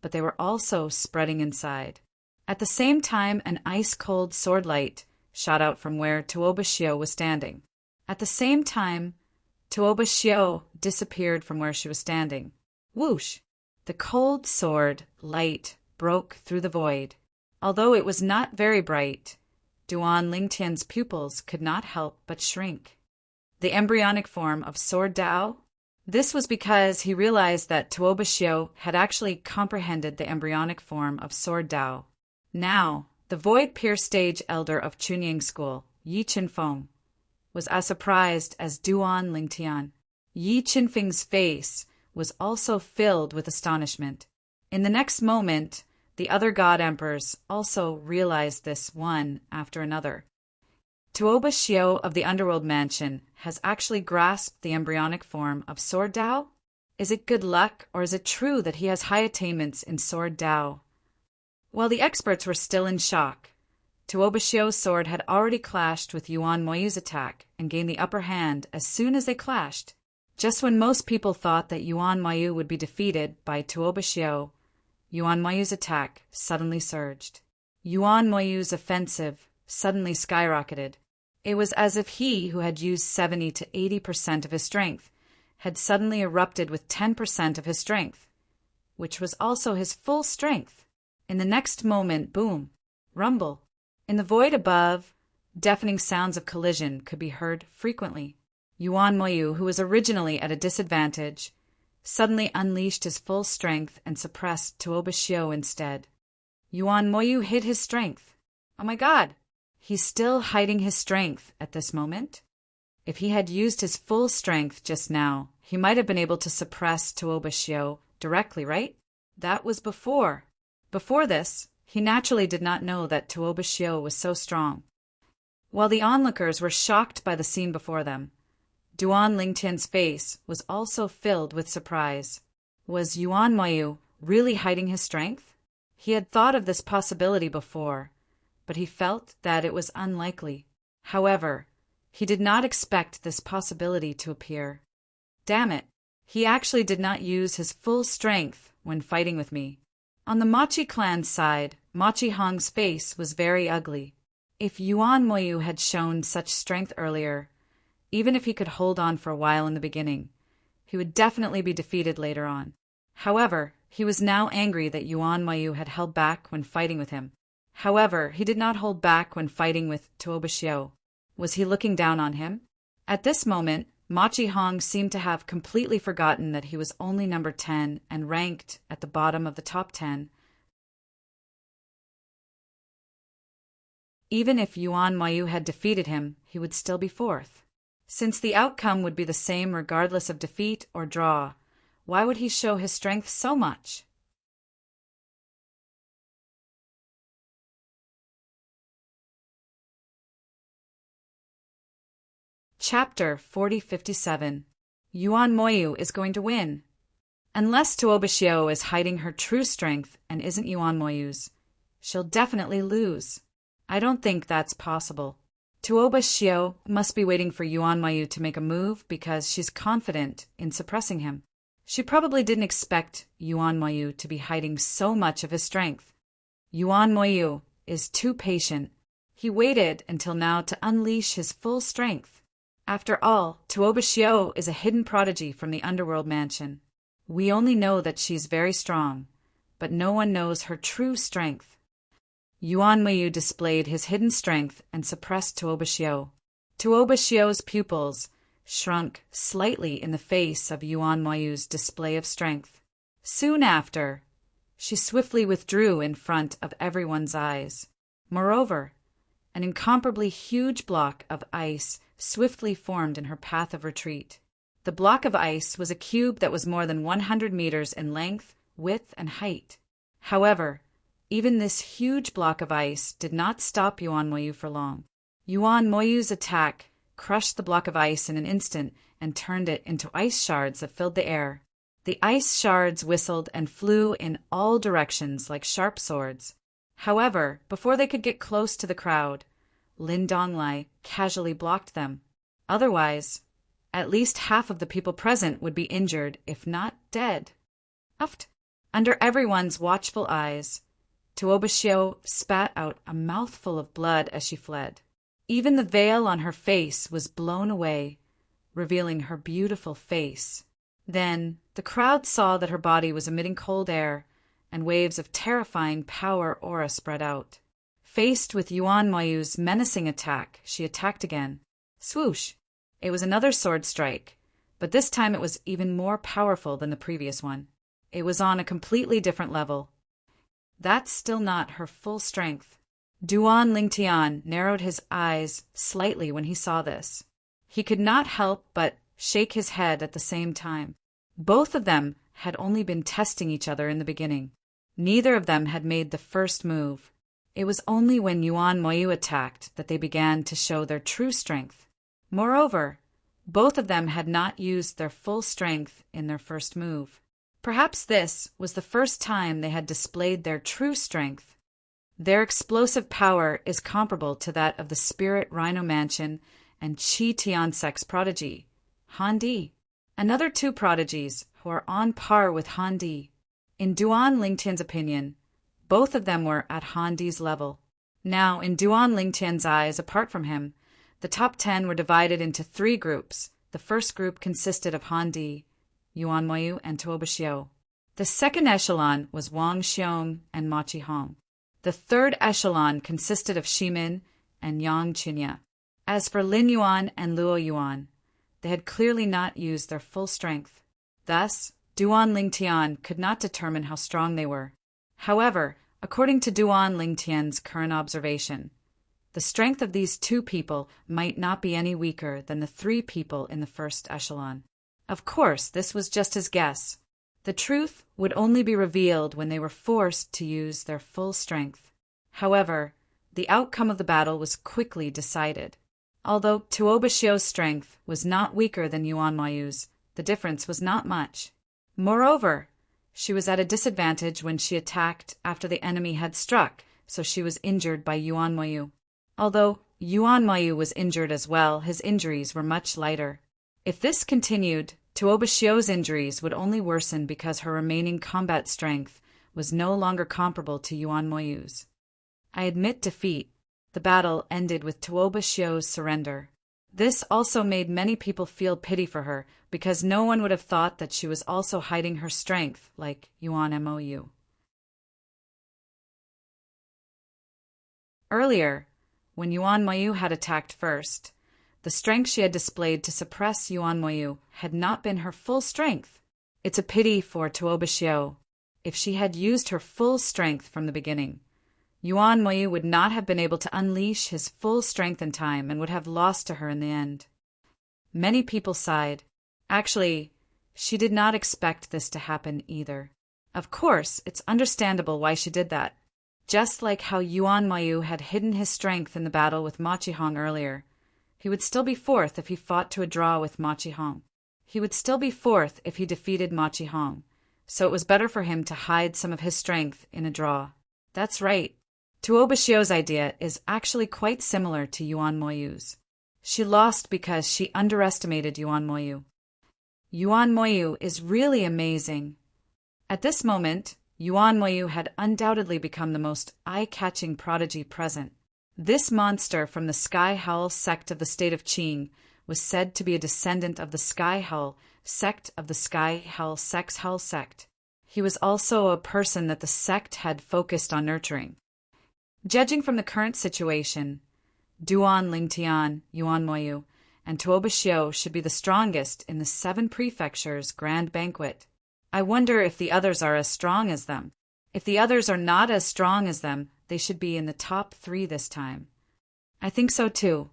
but they were also spreading inside. At the same time, an ice-cold sword light shot out from where Tuoba Shio was standing. At the same time, Tuoba Shio disappeared from where she was standing. Whoosh! The cold sword light broke through the void. Although it was not very bright, Duan Lingtian's pupils could not help but shrink. The embryonic form of Sword Dao? This was because he realized that Tuoba Shio had actually comprehended the embryonic form of Sword Dao. Now, the void-pierced stage elder of Chunying School, Yi Qinfeng, was as surprised as Duan Lingtian. Yi Qinfeng's face was also filled with astonishment. In the next moment, the other god emperors also realized this one after another. Tuoba Shio of the Underworld Mansion has actually grasped the embryonic form of Sword Dao? Is it good luck, or is it true that he has high attainments in Sword Dao? While the experts were still in shock, Tuoba Shio's sword had already clashed with Yuan Moyu's attack and gained the upper hand as soon as they clashed. Just when most people thought that Yuan Moyu would be defeated by Tuoba Shio, Yuan Moyu's attack suddenly surged. Yuan Moyu's offensive suddenly skyrocketed. It was as if he, who had used 70 to 80% of his strength, had suddenly erupted with 10% of his strength, which was also his full strength. In the next moment, boom, rumble. In the void above, deafening sounds of collision could be heard frequently. Yuan Moyu, who was originally at a disadvantage, suddenly unleashed his full strength and suppressed Tuoba Shio instead. Yuan Moyu hid his strength. Oh my god! He's still hiding his strength at this moment? If he had used his full strength just now, he might have been able to suppress Tuoba Shio directly, right? That was before. Before this, he naturally did not know that Tuoba Shio was so strong. While the onlookers were shocked by the scene before them, Duan Lingtian's face was also filled with surprise. Was Yuan Moyu really hiding his strength? He had thought of this possibility before, but he felt that it was unlikely. However, he did not expect this possibility to appear. Damn it, he actually did not use his full strength when fighting with me. On the Machi clan's side, Machi Hong's face was very ugly. If Yuan Moyu had shown such strength earlier, even if he could hold on for a while in the beginning, he would definitely be defeated later on. However, he was now angry that Yuan Moyu had held back when fighting with him. However, he did not hold back when fighting with Tuoba Shio. Was he looking down on him? At this moment, Machi Hong seemed to have completely forgotten that he was only number 10 and ranked at the bottom of the top 10. Even if Yuan Moyu had defeated him, he would still be fourth. Since the outcome would be the same regardless of defeat or draw, why would he show his strength so much? Chapter 4057. Yuan Moyu is going to win. Unless Tuoba Shio is hiding her true strength and isn't Yuan Moyu's, she'll definitely lose. I don't think that's possible. Tuoba Shio must be waiting for Yuan Moyu to make a move because she's confident in suppressing him. She probably didn't expect Yuan Moyu to be hiding so much of his strength. Yuan Moyu is too patient. He waited until now to unleash his full strength. After all, Tuoba Shio is a hidden prodigy from the Underworld Mansion. We only know that she's very strong, but no one knows her true strength. Yuan Moyu displayed his hidden strength and suppressed Tuoba Shio. Tuoba Shio's pupils shrunk slightly in the face of Yuan Moyu's display of strength. Soon after, she swiftly withdrew in front of everyone's eyes. Moreover, an incomparably huge block of ice swiftly formed in her path of retreat. The block of ice was a cube that was more than 100 meters in length, width, and height. However, even this huge block of ice did not stop Yuan Moyu for long. Yuan Moyu's attack crushed the block of ice in an instant and turned it into ice shards that filled the air. The ice shards whistled and flew in all directions like sharp swords. However, before they could get close to the crowd, Lin Donglai casually blocked them. Otherwise, at least half of the people present would be injured, if not dead. Uft! Under everyone's watchful eyes, Tuoba spat out a mouthful of blood as she fled. Even the veil on her face was blown away, revealing her beautiful face. Then the crowd saw that her body was emitting cold air, and waves of terrifying power aura spread out. Faced with Yuan Moyu's menacing attack, she attacked again. Swoosh! It was another sword strike, but this time it was even more powerful than the previous one. It was on a completely different level. That's still not her full strength. Duan Lingtian narrowed his eyes slightly when he saw this. He could not help but shake his head at the same time. Both of them had only been testing each other in the beginning. Neither of them had made the first move. It was only when Yuan Moyu attacked that they began to show their true strength. Moreover, both of them had not used their full strength in their first move. Perhaps this was the first time they had displayed their true strength. Their explosive power is comparable to that of the Spirit Rhino Mansion and Qi Tiansek's prodigy, Han Di. Another two prodigies who are on par with Han Di. In Duan Lingtian's opinion, both of them were at Han Di's level. Now, in Duan Lingtian's eyes, apart from him, the top 10 were divided into 3 groups. The first group consisted of Han Di, Yuan Moyu, and Tuoba Xiu. The second echelon was Wang Xiong and Ma Qihong. The third echelon consisted of Shimin and Yang Qinya. As for Lin Yuan and Luo Yuan, they had clearly not used their full strength. Thus, Duan Lingtian could not determine how strong they were. However, according to Duan Lingtian's current observation, the strength of these 2 people might not be any weaker than the 3 people in the first echelon. Of course, this was just his guess. The truth would only be revealed when they were forced to use their full strength. However, the outcome of the battle was quickly decided. Although Tuoba Xiu's strength was not weaker than Yuan Moyu's, the difference was not much. Moreover, she was at a disadvantage when she attacked after the enemy had struck, so she was injured by Yuan Moyu. Although Yuan Moyu was injured as well, his injuries were much lighter. If this continued, Tuoba Xiu's injuries would only worsen because her remaining combat strength was no longer comparable to Yuan Moyu's. I admit defeat. The battle ended with Tuoba Xiu's surrender. This also made many people feel pity for her, because no one would have thought that she was also hiding her strength like Yuan Moyu. Earlier, when Yuan Moyu had attacked first, the strength she had displayed to suppress Yuan Moyu had not been her full strength. It's a pity for Tuoba Xiu. If she had used her full strength from the beginning, Yuan Moyu would not have been able to unleash his full strength in time and would have lost to her in the end. Many people sighed. Actually, she did not expect this to happen either. Of course, it's understandable why she did that. Just like how Yuan Moyu had hidden his strength in the battle with Ma Qihong earlier, he would still be 4th if he fought to a draw with Ma Qihong. He would still be 4th if he defeated Ma Qihong, so it was better for him to hide some of his strength in a draw. That's right. Tuoba Xiu's idea is actually quite similar to Yuan Moyu's. She lost because she underestimated Yuan Moyu. Yuan Moyu is really amazing. At this moment, Yuan Moyu had undoubtedly become the most eye-catching prodigy present. This monster from the Sky Howl sect of the state of Qing was said to be a descendant of the Sky Howl sect of the Sky Howl Sex Howl sect. He was also a person that the sect had focused on nurturing. Judging from the current situation, Duan Lingtian, Yuan Moyu, and Tuoba Xiu should be the strongest in the 7 prefectures' grand banquet. I wonder if the others are as strong as them. If the others are not as strong as them, they should be in the top 3 this time. I think so too.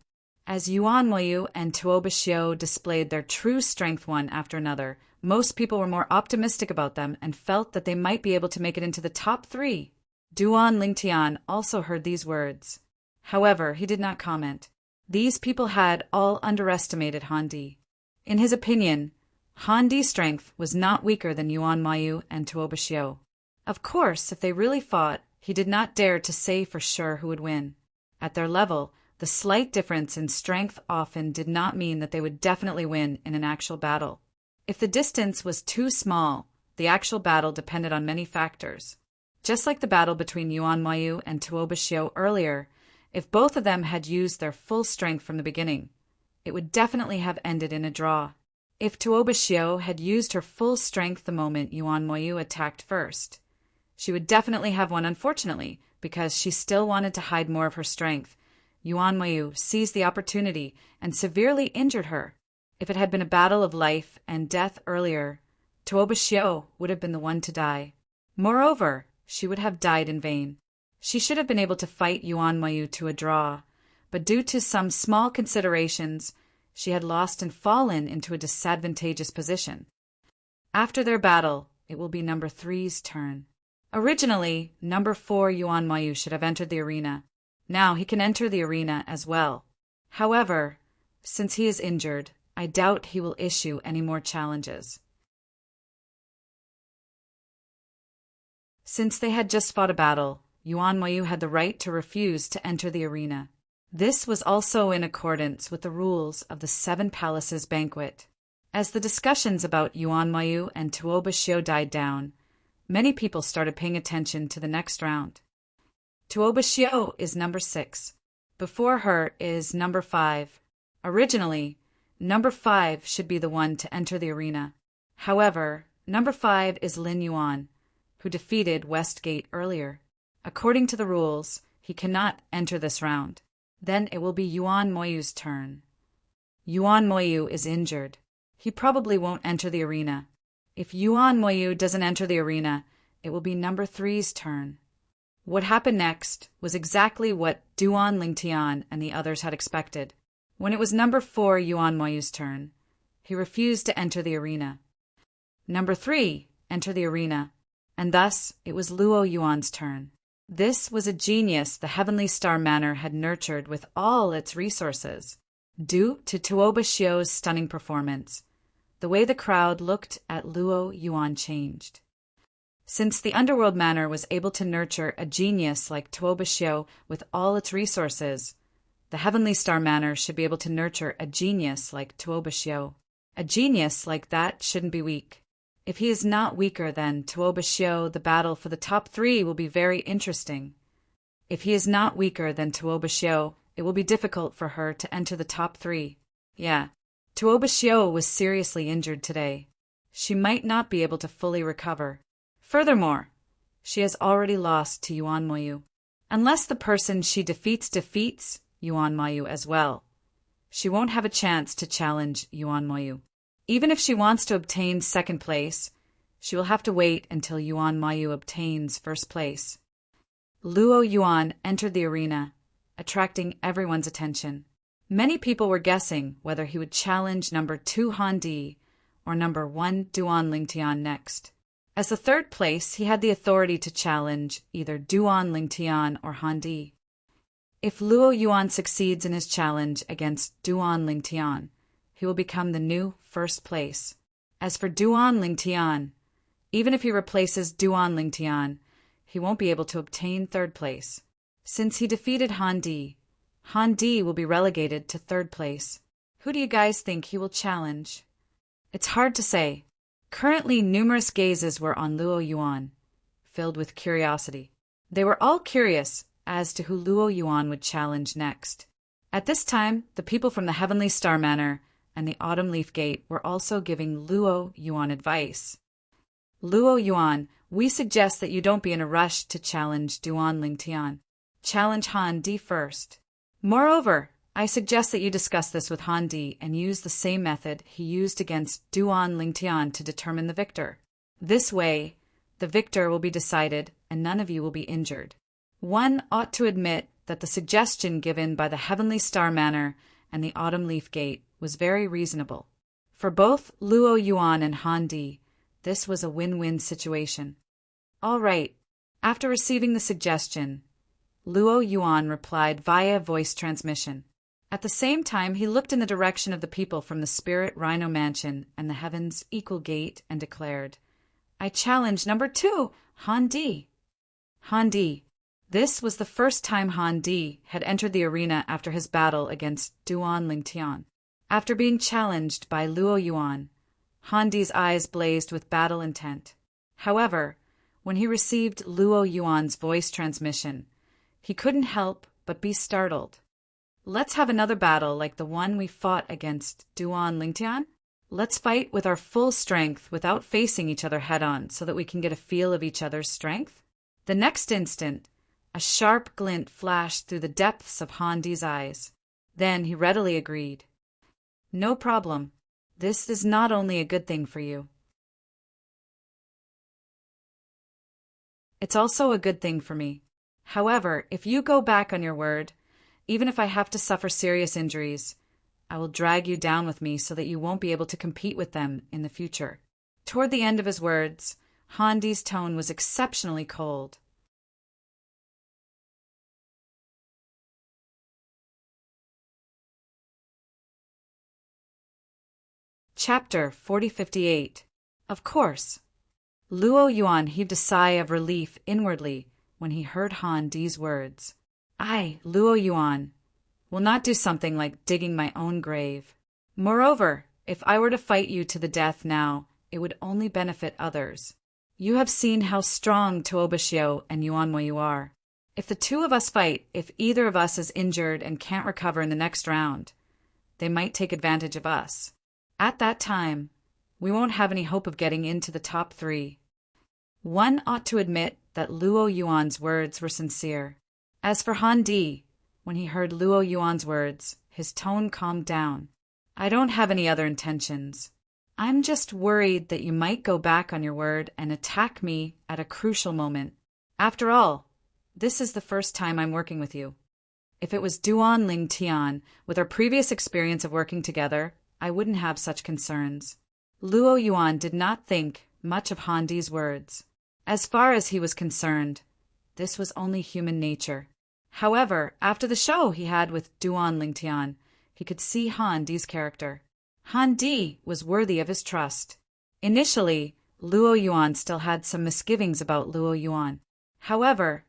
As Yuan Moyu and Tuoba Xiu displayed their true strength one after another, most people were more optimistic about them and felt that they might be able to make it into the top 3. Duan Lingtian also heard these words. However, he did not comment. These people had all underestimated Han Di. In his opinion, Han Di's strength was not weaker than Yuan Mayu and Tuoba Xiu. Of course, if they really fought, he did not dare to say for sure who would win. At their level, the slight difference in strength often did not mean that they would definitely win in an actual battle. If the distance was too small, the actual battle depended on many factors. Just like the battle between Yuan Mayu and Tuoba Xiu earlier, if both of them had used their full strength from the beginning, it would definitely have ended in a draw. If Tuoba Xiu had used her full strength the moment Yuan Mayu attacked first, she would definitely have won. Unfortunately, because she still wanted to hide more of her strength, Yuan Mayu seized the opportunity and severely injured her. If it had been a battle of life and death earlier, Tuoba Xiu would have been the one to die. Moreover, she would have died in vain. She should have been able to fight Yuan Mayu to a draw, but due to some small considerations, she had lost and fallen into a disadvantageous position. After their battle, it will be number 3's turn. Originally, number 4 Yuan Mayu should have entered the arena. Now he can enter the arena as well. However, since he is injured, I doubt he will issue any more challenges. Since they had just fought a battle, Yuan Mayu had the right to refuse to enter the arena. This was also in accordance with the rules of the Seven Palaces banquet. As the discussions about Yuan Mayu and Tuoba Xiu died down, many people started paying attention to the next round. Tuoba Xiu is number 6. Before her is number 5. Originally, number 5 should be the one to enter the arena. However, number 5 is Lin Yuan, who defeated Westgate earlier. According to the rules, he cannot enter this round. Then it will be Yuan Moyu's turn. Yuan Moyu is injured. He probably won't enter the arena. If Yuan Moyu doesn't enter the arena, it will be number 3's turn. What happened next was exactly what Duan Lingtian and the others had expected. When it was number 4 Yuan Moyu's turn, he refused to enter the arena. Number 3 entered the arena, and thus it was Luo Yuan's turn. This was a genius the Heavenly Star Manor had nurtured with all its resources. Due to Tuoba Xiu's stunning performance, the way the crowd looked at Luo Yuan changed. Since the Underworld Manor was able to nurture a genius like Tuoba Xiu with all its resources, the Heavenly Star Manor should be able to nurture a genius like Tuoba Xiu. A genius like that shouldn't be weak. If he is not weaker than Tuoba Xiu, the battle for the top 3 will be very interesting. If he is not weaker than Tuoba Xiu, it will be difficult for her to enter the top 3. Yeah, Tuoba Xiu was seriously injured today. She might not be able to fully recover. Furthermore, she has already lost to Yuan Moyu. Unless the person she defeats Yuan Moyu as well, she won't have a chance to challenge Yuan Moyu. Even if she wants to obtain 2nd place, she will have to wait until Yuan Mayu obtains 1st place. Luo Yuan entered the arena, attracting everyone's attention. Many people were guessing whether he would challenge number 2 Han Di or number 1 Duan Lingtian next. As the 3rd place, he had the authority to challenge either Duan Lingtian or Han Di. If Luo Yuan succeeds in his challenge against Duan Lingtian, he will become the new 1st place. As for Duan Lingtian, even if he replaces Duan Lingtian, he won't be able to obtain 3rd place. Since he defeated Han Di will be relegated to 3rd place. Who do you guys think he will challenge? It's hard to say. Currently, numerous gazes were on Luo Yuan, filled with curiosity. They were all curious as to who Luo Yuan would challenge next. At this time, the people from the Heavenly Star Manor and the Autumn Leaf Gate were also giving Luo Yuan advice. Luo Yuan, we suggest that you don't be in a rush to challenge Duan Lingtian. Challenge Han Di first. Moreover, I suggest that you discuss this with Han Di and use the same method he used against Duan Lingtian to determine the victor. This way, the victor will be decided and none of you will be injured. One ought to admit that the suggestion given by the Heavenly Star Manor and the Autumn Leaf Gate was very reasonable. For both Luo Yuan and Han Di, this was a win-win situation. All right, After receiving the suggestion, Luo Yuan replied via voice transmission. At the same time, he looked in the direction of the people from the Spirit Rhino Mansion and the Heaven's Equal Gate and declared, "I challenge number 2, Han Di." Han Di. This was the first time Han Di had entered the arena after his battle against Duan Lingtian. After being challenged by Luo Yuan, Han Di's eyes blazed with battle intent. However, when he received Luo Yuan's voice transmission, he couldn't help but be startled. "Let's have another battle like the one we fought against Duan Lingtian? Let's fight with our full strength without facing each other head-on so that we can get a feel of each other's strength?" The next instant, a sharp glint flashed through the depths of Han Di's eyes. Then he readily agreed. "No problem. This is not only a good thing for you. It's also a good thing for me. However, if you go back on your word, even if I have to suffer serious injuries, I will drag you down with me so that you won't be able to compete with them in the future." Toward the end of his words, Han Di's tone was exceptionally cold. Chapter 4058. Of course. Luo Yuan heaved a sigh of relief inwardly when he heard Han Di's words. "I, Luo Yuan, will not do something like digging my own grave. Moreover, if I were to fight you to the death now, it would only benefit others. You have seen how strong Tuoba and Yuanmo you are. If the two of us fight, if either of us is injured and can't recover in the next round, they might take advantage of us. At that time, we won't have any hope of getting into the top 3. One ought to admit that Luo Yuan's words were sincere. As for Han Di, when he heard Luo Yuan's words, his tone calmed down. "I don't have any other intentions. I'm just worried that you might go back on your word and attack me at a crucial moment. After all, this is the first time I'm working with you. If it was Duan Lingtian, with our previous experience of working together, I wouldn't have such concerns." Luo Yuan did not think much of Han Di's words. As far as he was concerned, this was only human nature. However, after the show he had with Duan Lingtian, he could see Han Di's character. Han Di was worthy of his trust. Initially, Luo Yuan still had some misgivings about Luo Yuan. However,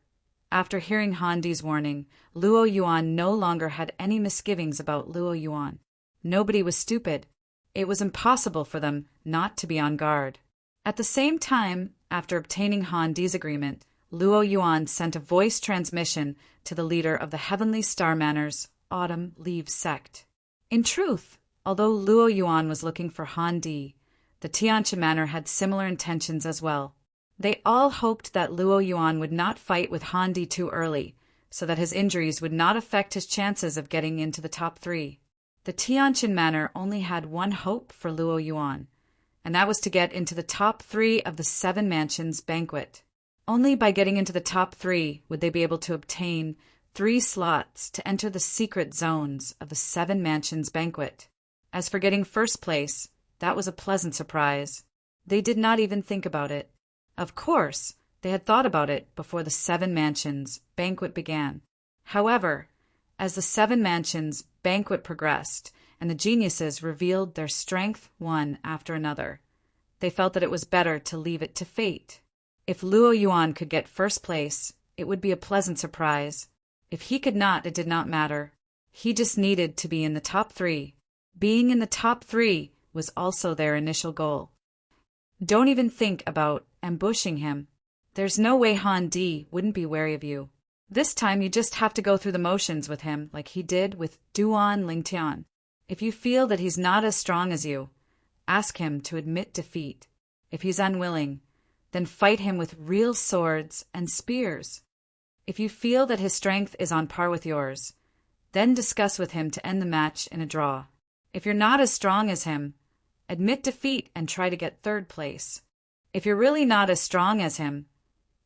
after hearing Han Di's warning, Luo Yuan no longer had any misgivings about Luo Yuan. Nobody was stupid. It was impossible for them not to be on guard. At the same time, after obtaining Han Di's agreement, Luo Yuan sent a voice transmission to the leader of the Heavenly Star Manor's Autumn Leaves sect. In truth, although Luo Yuan was looking for Han Di, the Tianqi Manor had similar intentions as well. They all hoped that Luo Yuan would not fight with Han Di too early, so that his injuries would not affect his chances of getting into the top 3. The Tianqi Manor only had one hope for Luo Yuan, and that was to get into the top 3 of the 7 Mansions banquet. Only by getting into the top 3 would they be able to obtain 3 slots to enter the secret zones of the 7 Mansions banquet. As for getting first place, that was a pleasant surprise. They did not even think about it. Of course, they had thought about it before the 7 Mansions banquet began. However, as the 7 Mansions banquet progressed and the geniuses revealed their strength one after another, they felt that it was better to leave it to fate. If Luo Yuan could get first place, it would be a pleasant surprise. If he could not, it did not matter. He just needed to be in the top 3. Being in the top 3 was also their initial goal. Don't even think about ambushing him. There's no way Han Di wouldn't be wary of you. This time you just have to go through the motions with him like he did with Duan Lingtian. If you feel that he's not as strong as you, ask him to admit defeat. If he's unwilling, then fight him with real swords and spears. If you feel that his strength is on par with yours, then discuss with him to end the match in a draw. If you're not as strong as him, admit defeat and try to get third place. If you're really not as strong as him,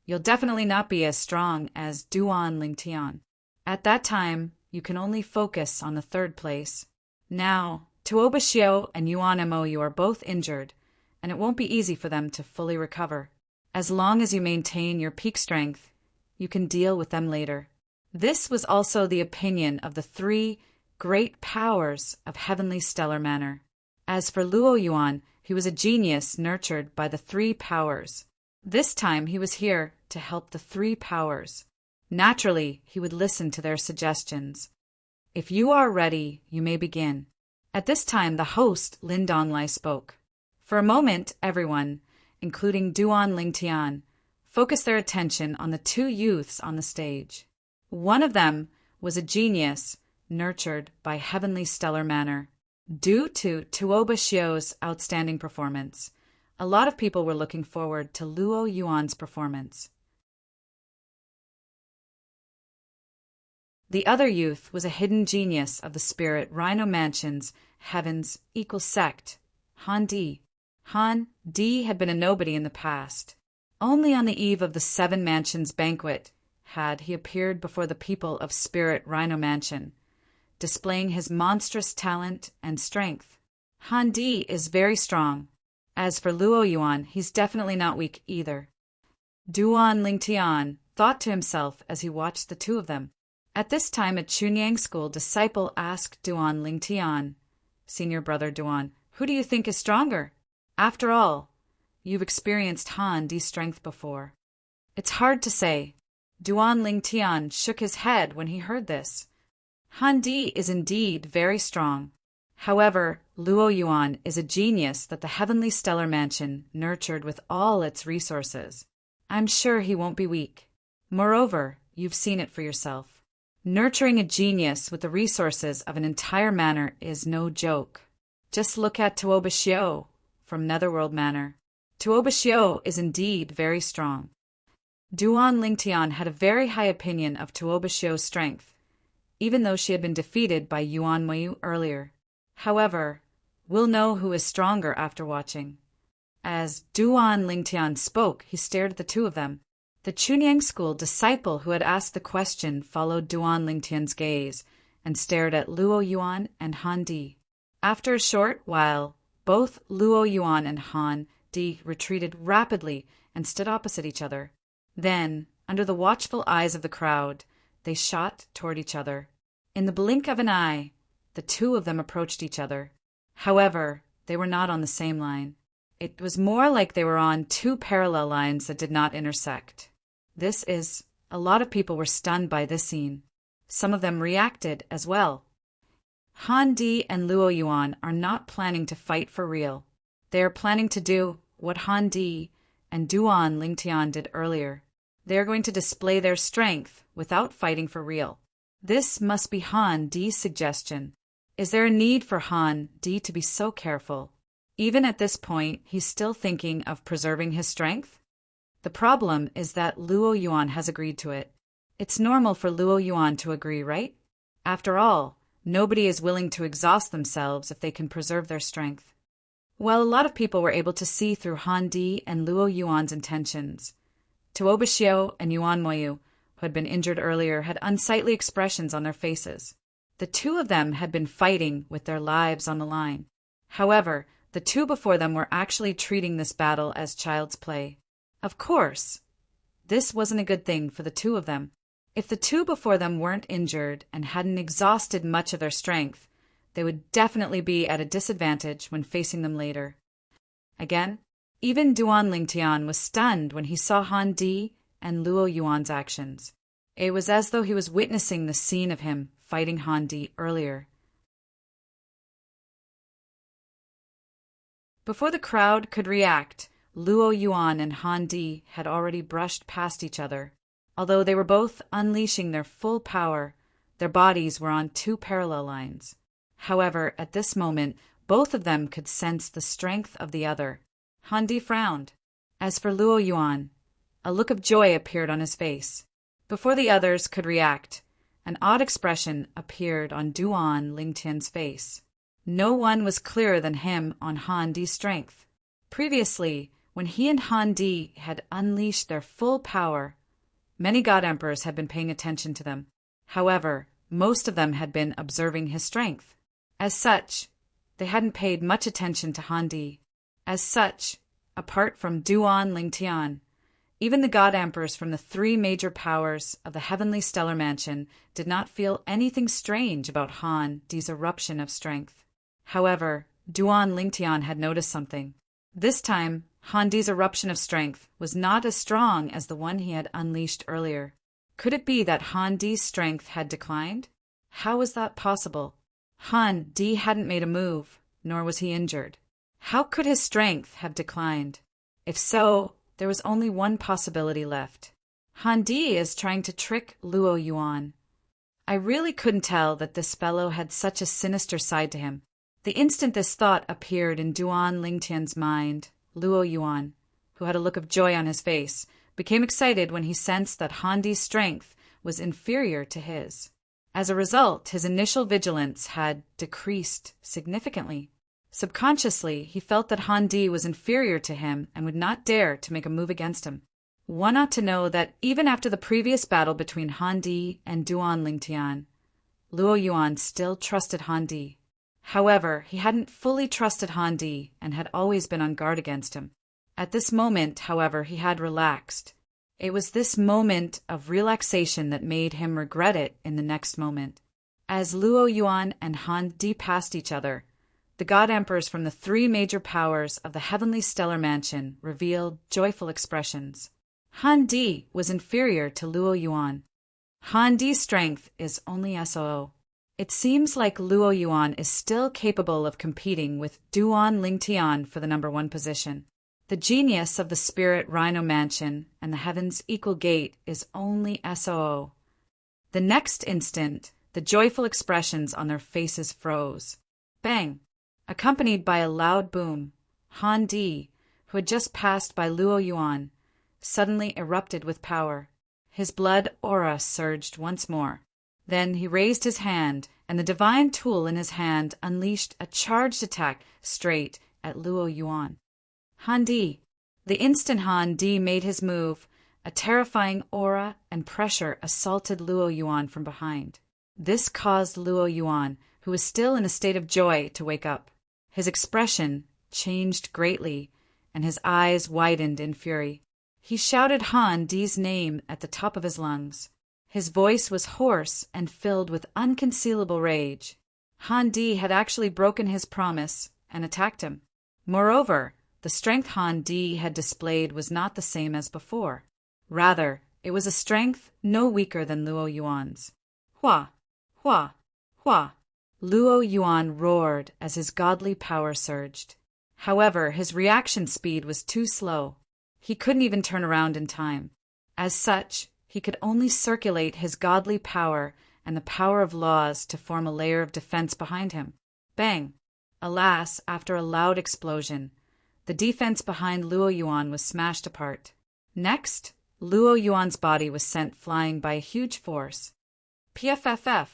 you'll definitely not be as strong as Duan Lingtian. At that time, you can only focus on the third place. Now, Tuoba Xiao and Yuan Mo, you are both injured, and it won't be easy for them to fully recover. As long as you maintain your peak strength, you can deal with them later. This was also the opinion of the three great powers of heavenly stellar manner. As for Luo Yuan, he was a genius nurtured by the three powers. This time he was here to help the three powers. Naturally, he would listen to their suggestions. If you are ready, you may begin. At this time, the host, Lin Donglai, spoke. For a moment, everyone, including Duan Lingtian, focused their attention on the two youths on the stage. One of them was a genius nurtured by heavenly stellar manner. Due to Tuoba Xiu's outstanding performance, a lot of people were looking forward to Luo Yuan's performance. The other youth was a hidden genius of the spirit Rhino Mansion's Heaven's equal sect, Han Di. Han Di had been a nobody in the past. Only on the eve of the Seven Mansions banquet had he appeared before the people of Spirit Rhino Mansion, displaying his monstrous talent and strength. Han Di is very strong. As for Luo Yuan, he's definitely not weak either. Duan Lingtian thought to himself as he watched the two of them. At this time at Chunyang School, disciple asked Duan Lingtian, "Senior brother Duan, who do you think is stronger? After all, you've experienced Han Di's strength before." "It's hard to say." Duan Lingtian shook his head when he heard this. Han Di is indeed very strong. However, Luo Yuan is a genius that the Heavenly Stellar Mansion nurtured with all its resources. I'm sure he won't be weak. Moreover, you've seen it for yourself. Nurturing a genius with the resources of an entire manor is no joke. Just look at Tuoba Xiu from Netherworld Manor. Tuoba Xiu is indeed very strong. Duan Lingtian had a very high opinion of Tuoba Xiu's strength, even though she had been defeated by Yuan Moyu earlier. However, we'll know who is stronger after watching. As Duan Lingtian spoke, he stared at the two of them. The Chunyang School disciple who had asked the question followed Duan Lingtian's gaze and stared at Luo Yuan and Han Di. After a short while, both Luo Yuan and Han Di retreated rapidly and stood opposite each other. Then, under the watchful eyes of the crowd, they shot toward each other. In the blink of an eye, the two of them approached each other. However, they were not on the same line. It was more like they were on two parallel lines that did not intersect. A lot of people were stunned by this scene. Some of them reacted as well. Han Di and Luo Yuan are not planning to fight for real. They are planning to do what Han Di and Duan Lingtian did earlier. They are going to display their strength without fighting for real. This must be Han Di's suggestion. Is there a need for Han Di to be so careful? Even at this point, he's still thinking of preserving his strength? The problem is that Luo Yuan has agreed to it. It's normal for Luo Yuan to agree, right? After all, nobody is willing to exhaust themselves if they can preserve their strength. Well, a lot of people were able to see through Han Di and Luo Yuan's intentions. Tuoba Xiu and Yuan Moyu, who had been injured earlier, had unsightly expressions on their faces. The two of them had been fighting with their lives on the line. However, the two before them were actually treating this battle as child's play. Of course, this wasn't a good thing for the two of them. If the two before them weren't injured and hadn't exhausted much of their strength, they would definitely be at a disadvantage when facing them later. Again, even Duan Lingtian was stunned when he saw Han Di and Luo Yuan's actions. It was as though he was witnessing the scene of him fighting Han Di earlier. Before the crowd could react, Luo Yuan and Han Di had already brushed past each other. Although they were both unleashing their full power, their bodies were on two parallel lines. However, at this moment, both of them could sense the strength of the other. Han Di frowned. As for Luo Yuan, a look of joy appeared on his face. Before the others could react, an odd expression appeared on Duan Lingtian's face. No one was clearer than him on Han Di's strength. Previously, when he and Han Di had unleashed their full power, many God Emperors had been paying attention to them. However, most of them had been observing his strength. As such, they hadn't paid much attention to Han Di. As such, apart from Duan Lingtian, Even the god emperors from the three major powers of the heavenly stellar mansion did not feel anything strange about Han Di's eruption of strength. However, Duan Lingtian had noticed something. This time, Han Di's eruption of strength was not as strong as the one he had unleashed earlier. Could it be that Han Di's strength had declined? How was that possible? Han Di hadn't made a move, nor was he injured. How could his strength have declined? If so, there was only one possibility left. Han Di is trying to trick Luo Yuan. I really couldn't tell that this fellow had such a sinister side to him. The instant this thought appeared in Duan Lingtian's mind, Luo Yuan, who had a look of joy on his face, became excited when he sensed that Han Di's strength was inferior to his. As a result, his initial vigilance had decreased significantly. Subconsciously, he felt that Han Di was inferior to him and would not dare to make a move against him. One ought to know that even after the previous battle between Han Di and Duan Lingtian, Luo Yuan still trusted Han Di. However, he hadn't fully trusted Han Di and had always been on guard against him. At this moment, however, he had relaxed. It was this moment of relaxation that made him regret it in the next moment. As Luo Yuan and Han Di passed each other, the god emperors from the three major powers of the heavenly stellar mansion revealed joyful expressions. Han Di was inferior to Luo Yuan. Han Di's strength is only SOO. It seems like Luo Yuan is still capable of competing with Duan Lingtian for the number one position. The genius of the spirit Rhino Mansion and the Heaven's Equal Gate is only SOO. The next instant, the joyful expressions on their faces froze. Bang! Accompanied by a loud boom, Han Di, who had just passed by Luo Yuan, suddenly erupted with power. His blood aura surged once more. Then he raised his hand, and the divine tool in his hand unleashed a charged attack straight at Luo Yuan. Han Di. The instant Han Di made his move, a terrifying aura and pressure assaulted Luo Yuan from behind. This caused Luo Yuan, who was still in a state of joy, to wake up. His expression changed greatly, and his eyes widened in fury. He shouted Han Di's name at the top of his lungs. His voice was hoarse and filled with unconcealable rage. Han Di had actually broken his promise and attacked him. Moreover, the strength Han Di had displayed was not the same as before. Rather, it was a strength no weaker than Luo Yuan's. Hua! Hua! Hua! Luo Yuan roared as his godly power surged. However, his reaction speed was too slow. He couldn't even turn around in time. As such, he could only circulate his godly power and the power of laws to form a layer of defense behind him. Bang! Alas, after a loud explosion, the defense behind Luo Yuan was smashed apart. Next, Luo Yuan's body was sent flying by a huge force. PFFF!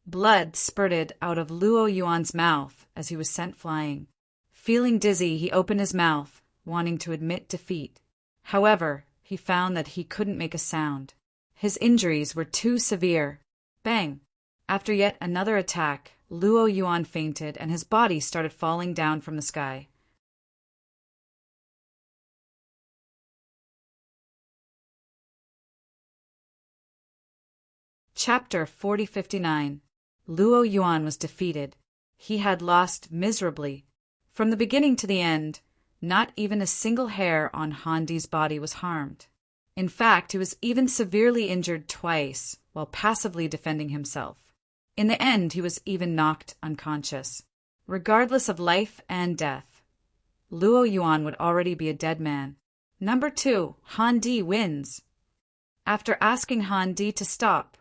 Blood spurted out of Luo Yuan's mouth as he was sent flying. Feeling dizzy, he opened his mouth, wanting to admit defeat. However, he found that he couldn't make a sound. His injuries were too severe. Bang! After yet another attack, Luo Yuan fainted and his body started falling down from the sky. Chapter 4059. Luo Yuan was defeated. He had lost miserably. From the beginning to the end, not even a single hair on Han Di's body was harmed. In fact, he was even severely injured twice while passively defending himself. In the end, he was even knocked unconscious. Regardless of life and death, Luo Yuan would already be a dead man. Number 2, Han Di wins. After asking Han Di to stop,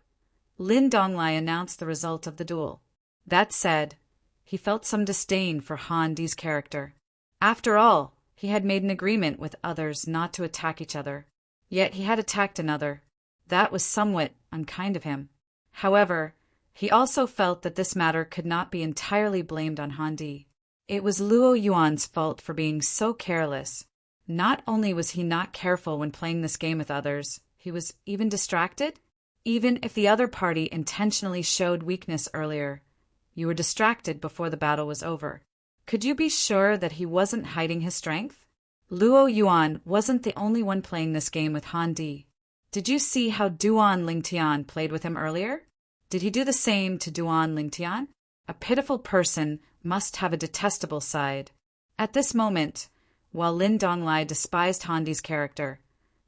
Lin Donglai announced the result of the duel. That said, he felt some disdain for Han Di's character. After all, he had made an agreement with others not to attack each other. Yet he had attacked another. That was somewhat unkind of him. However, he also felt that this matter could not be entirely blamed on Han Di. It was Luo Yuan's fault for being so careless. Not only was he not careful when playing this game with others, he was even distracted. Even if the other party intentionally showed weakness earlier, you were distracted before the battle was over. Could you be sure that he wasn't hiding his strength? Luo Yuan wasn't the only one playing this game with Han Di. Did you see how Duan Lingtian played with him earlier? Did he do the same to Duan Lingtian? A pitiful person must have a detestable side. At this moment, while Lin Donglai despised Han Di's character,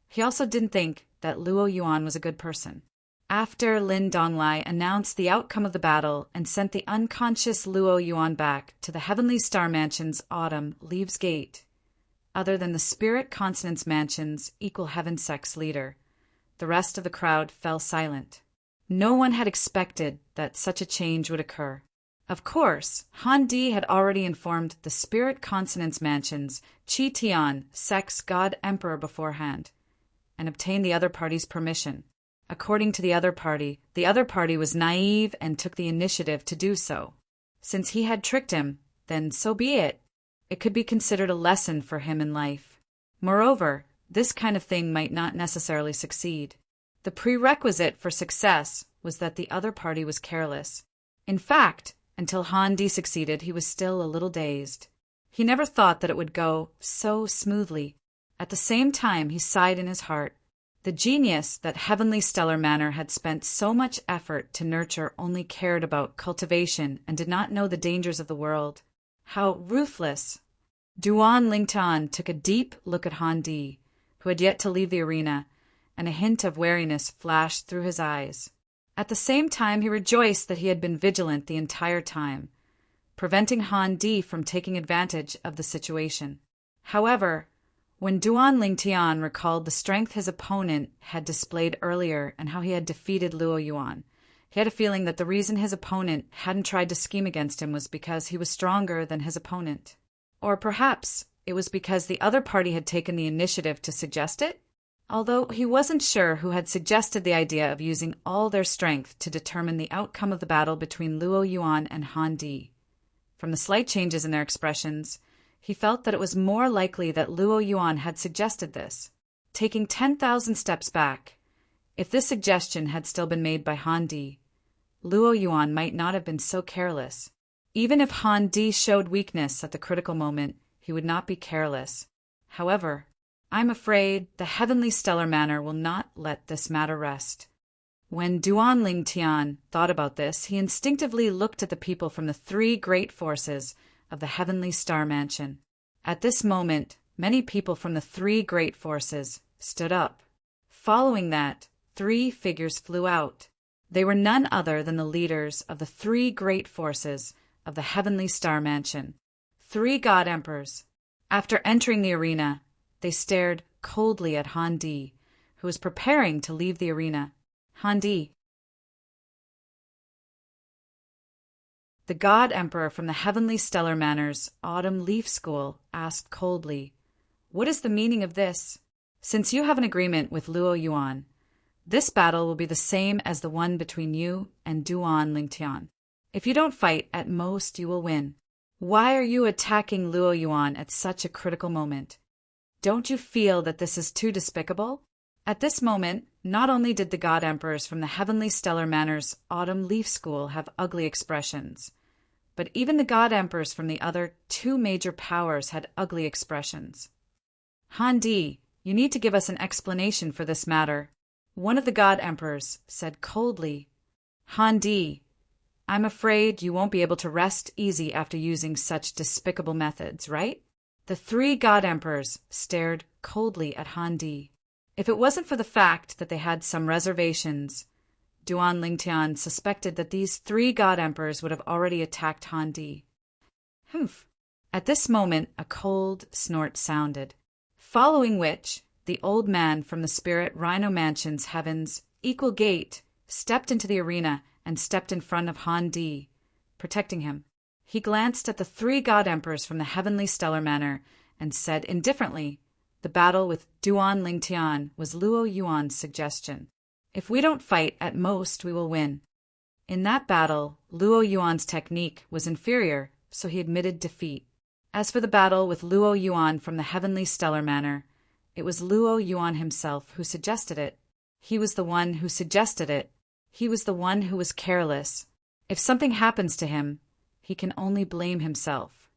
he also didn't think that Luo Yuan was a good person. After Lin Donglai announced the outcome of the battle and sent the unconscious Luo Yuan back to the Heavenly Star Mansion's Autumn Leaves Gate, other than the Spirit Consonance Mansion's Equal Heaven Sex leader, the rest of the crowd fell silent. No one had expected that such a change would occur. Of course, Han Di had already informed the Spirit Consonance Mansion's Qi Tian Sex God Emperor beforehand, and obtained the other party's permission. According to the other party was naive and took the initiative to do so. Since he had tricked him, then so be it. It could be considered a lesson for him in life. Moreover, this kind of thing might not necessarily succeed. The prerequisite for success was that the other party was careless. In fact, until Han Di succeeded, he was still a little dazed. He never thought that it would go so smoothly. At the same time, he sighed in his heart. The genius that Heavenly Stellar Manor had spent so much effort to nurture only cared about cultivation and did not know the dangers of the world. How ruthless! Duan Lingtan took a deep look at Han Di, who had yet to leave the arena, and a hint of wariness flashed through his eyes. At the same time, he rejoiced that he had been vigilant the entire time, preventing Han Di from taking advantage of the situation. However, when Duan Lingtian recalled the strength his opponent had displayed earlier and how he had defeated Luo Yuan, he had a feeling that the reason his opponent hadn't tried to scheme against him was because he was stronger than his opponent. Or perhaps it was because the other party had taken the initiative to suggest it? Although he wasn't sure who had suggested the idea of using all their strength to determine the outcome of the battle between Luo Yuan and Han Di. From the slight changes in their expressions, he felt that it was more likely that Luo Yuan had suggested this. Taking 10,000 steps back, if this suggestion had still been made by Han Di, Luo Yuan might not have been so careless. Even if Han Di showed weakness at the critical moment, he would not be careless. However, I'm afraid the Heavenly Stellar Manor will not let this matter rest. When Duan Lingtian thought about this, he instinctively looked at the people from the three great forces of the Heavenly Star Mansion. At this moment, many people from the three great forces stood up. Following that, three figures flew out. They were none other than the leaders of the three great forces of the Heavenly Star Mansion, three God Emperors. After entering the arena, they stared coldly at Han Di, who was preparing to leave the arena. Han Di. The God Emperor from the Heavenly Stellar Manor's Autumn Leaf School asked coldly, "What is the meaning of this? Since you have an agreement with Luo Yuan, this battle will be the same as the one between you and Duan Lingtian. If you don't fight, at most you will win. Why are you attacking Luo Yuan at such a critical moment? Don't you feel that this is too despicable?" At this moment, not only did the God Emperors from the Heavenly Stellar Manor's Autumn Leaf School have ugly expressions, but even the God Emperors from the other two major powers had ugly expressions. "Han Di, you need to give us an explanation for this matter," one of the God Emperors said coldly. "Han Di, I'm afraid you won't be able to rest easy after using such despicable methods, right?" The three God Emperors stared coldly at Han Di. If it wasn't for the fact that they had some reservations, Duan Lingtian suspected that these three God Emperors would have already attacked Han Di. Humph! At this moment, a cold snort sounded, following which the old man from the Spirit Rhino Mansion's Heaven's Equal Gate stepped into the arena and stepped in front of Han Di, protecting him. He glanced at the three God Emperors from the Heavenly Stellar Manor and said indifferently, "The battle with Duan Lingtian was Luo Yuan's suggestion. If we don't fight, at most we will win." In that battle, Luo Yuan's technique was inferior, so he admitted defeat. As for the battle with Luo Yuan from the Heavenly Stellar Manor, it was Luo Yuan himself who suggested it. He was the one who suggested it. He was the one who was careless. If something happens to him, he can only blame himself.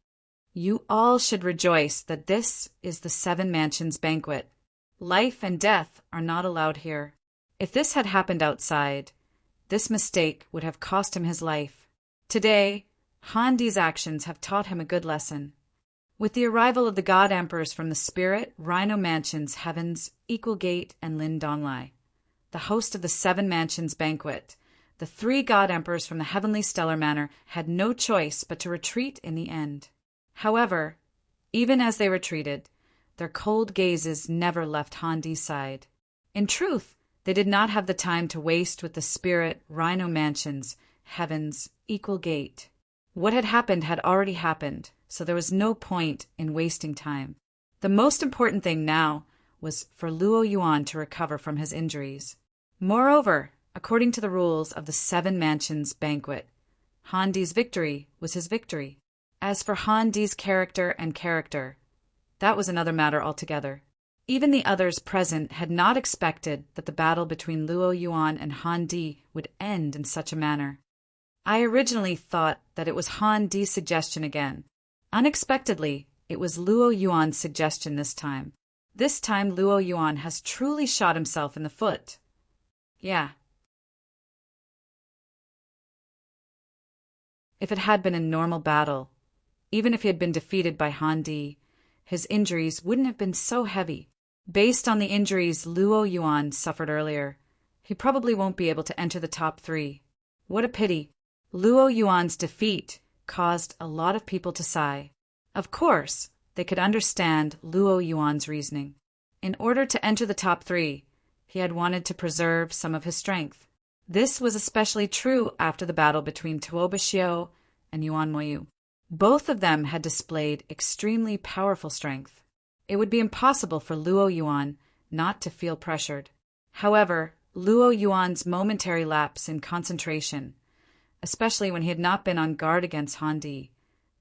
You all should rejoice that this is the Seven Mansions banquet. Life and death are not allowed here. If this had happened outside, this mistake would have cost him his life. Today, Handi's actions have taught him a good lesson. With the arrival of the God Emperors from the Spirit, Rhino Mansions, Heavens, Equal Gate, and Lin Donglai, the host of the Seven Mansions banquet, the three God Emperors from the Heavenly Stellar Manor had no choice but to retreat in the end. However, even as they retreated, their cold gazes never left Handi's side. In truth, they did not have the time to waste with the Spirit, Rhino Mansions, Heavens, Equal Gate. What had already happened, so there was no point in wasting time. The most important thing now was for Luo Yuan to recover from his injuries. Moreover, according to the rules of the Seven Mansions banquet, Handi's victory was his victory. As for Handi's character, that was another matter altogether. Even the others present had not expected that the battle between Luo Yuan and Handi would end in such a manner. I originally thought that it was Handi's suggestion again. Unexpectedly, it was Luo Yuan's suggestion this time. This time Luo Yuan has truly shot himself in the foot. Yeah. If it had been a normal battle, even if he had been defeated by Handi, his injuries wouldn't have been so heavy. Based on the injuries Luo Yuan suffered earlier, he probably won't be able to enter the top 3. What a pity. Luo Yuan's defeat caused a lot of people to sigh. Of course, they could understand Luo Yuan's reasoning. In order to enter the top 3, he had wanted to preserve some of his strength. This was especially true after the battle between Tuoba Xiao and Yuan Moyu. Both of them had displayed extremely powerful strength. It would be impossible for Luo Yuan not to feel pressured. However, Luo Yuan's momentary lapse in concentration, especially when he had not been on guard against Handi,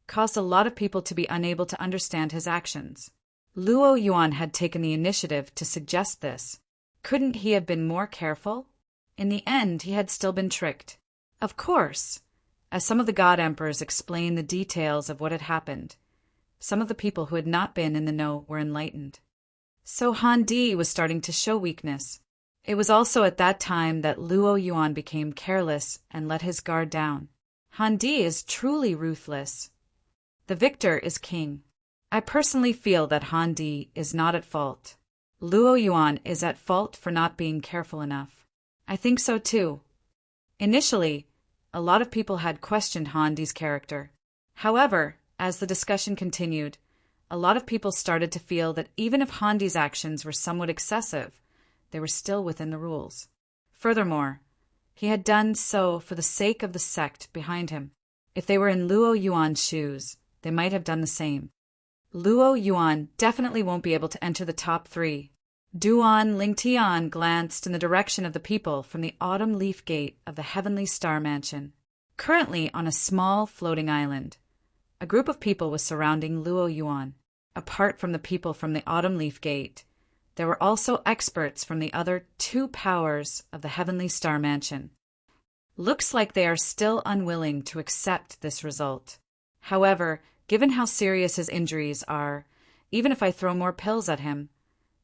caused a lot of people to be unable to understand his actions. Luo Yuan had taken the initiative to suggest this. Couldn't he have been more careful? In the end, he had still been tricked. Of course, as some of the God Emperors explained the details of what had happened, some of the people who had not been in the know were enlightened. So Handi was starting to show weakness. It was also at that time that Luo Yuan became careless and let his guard down. Handi is truly ruthless. The victor is king. I personally feel that Handi is not at fault. Luo Yuan is at fault for not being careful enough. I think so too. Initially, a lot of people had questioned Handi's character. However, as the discussion continued, a lot of people started to feel that even if Handi's actions were somewhat excessive, they were still within the rules. Furthermore, he had done so for the sake of the sect behind him. If they were in Luo Yuan's shoes, they might have done the same. Luo Yuan definitely won't be able to enter the top 3. Duan Lingtian glanced in the direction of the people from the autumn leaf gate of the Heavenly Star Mansion. Currently on a small floating island, a group of people was surrounding Luo Yuan. Apart from the people from the autumn leaf gate, there were also experts from the other 2 powers of the Heavenly Star Mansion. Looks like they are still unwilling to accept this result. However, given how serious his injuries are, even if I throw more pills at him,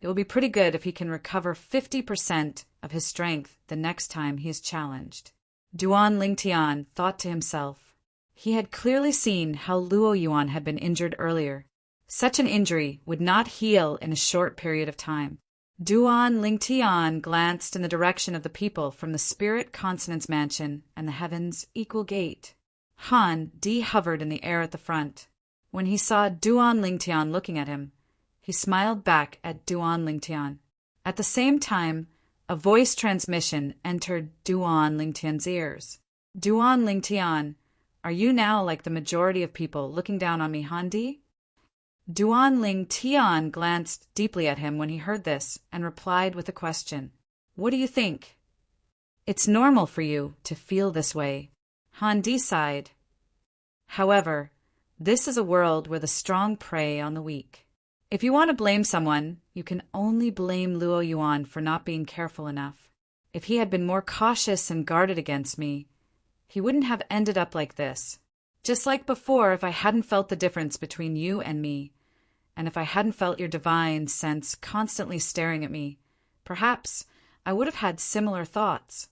it will be pretty good if he can recover 50% of his strength the next time he is challenged. Duan Lingtian thought to himself. He had clearly seen how Luo Yuan had been injured earlier. Such an injury would not heal in a short period of time. Duan Lingtian glanced in the direction of the people from the Spirit Consonance Mansion and the Heavens Equal Gate. Handi hovered in the air at the front. When he saw Duan Lingtian looking at him, he smiled back at Duan Lingtian. At the same time, a voice transmission entered Duan Lingtian's ears. Duan Lingtian, are you now like the majority of people looking down on me, Handi? Duan Lingtian glanced deeply at him when he heard this and replied with a question. What do you think? It's normal for you to feel this way. Handi sighed. However, this is a world where the strong prey on the weak. If you want to blame someone, you can only blame Luo Yuan for not being careful enough. If he had been more cautious and guarded against me, he wouldn't have ended up like this. Just like before, if I hadn't felt the difference between you and me, and if I hadn't felt your divine sense constantly staring at me, perhaps I would have had similar thoughts.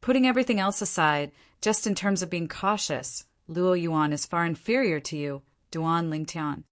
Putting everything else aside, just in terms of being cautious, Luo Yuan is far inferior to you, Duan Lingtian.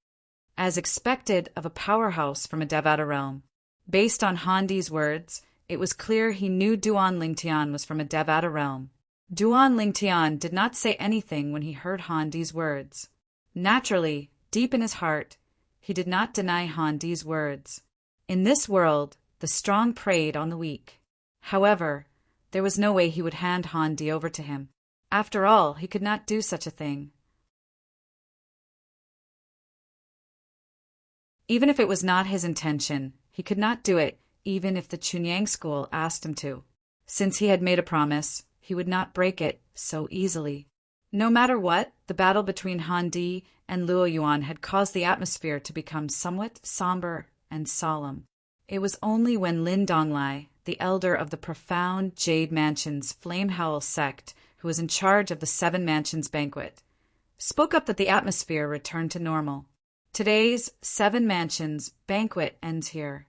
As expected of a powerhouse from a Devata realm, based on Handi's words, it was clear he knew Duan Lingtian was from a Devata realm. Duan Lingtian did not say anything when he heard Handi's words. Naturally, deep in his heart, he did not deny Handi's words. In this world, the strong preyed on the weak. However, there was no way he would hand Handi over to him. After all, he could not do such a thing. Even if it was not his intention, he could not do it even if the Chunyang school asked him to. Since he had made a promise, he would not break it so easily. No matter what, the battle between Handi and Luo Yuan had caused the atmosphere to become somewhat somber and solemn. It was only when Lin Donglai, the elder of the profound Jade Mansion's Flame Howl sect, who was in charge of the Seven Mansions banquet, spoke up that the atmosphere returned to normal. Today's Seven Mansions banquet ends here.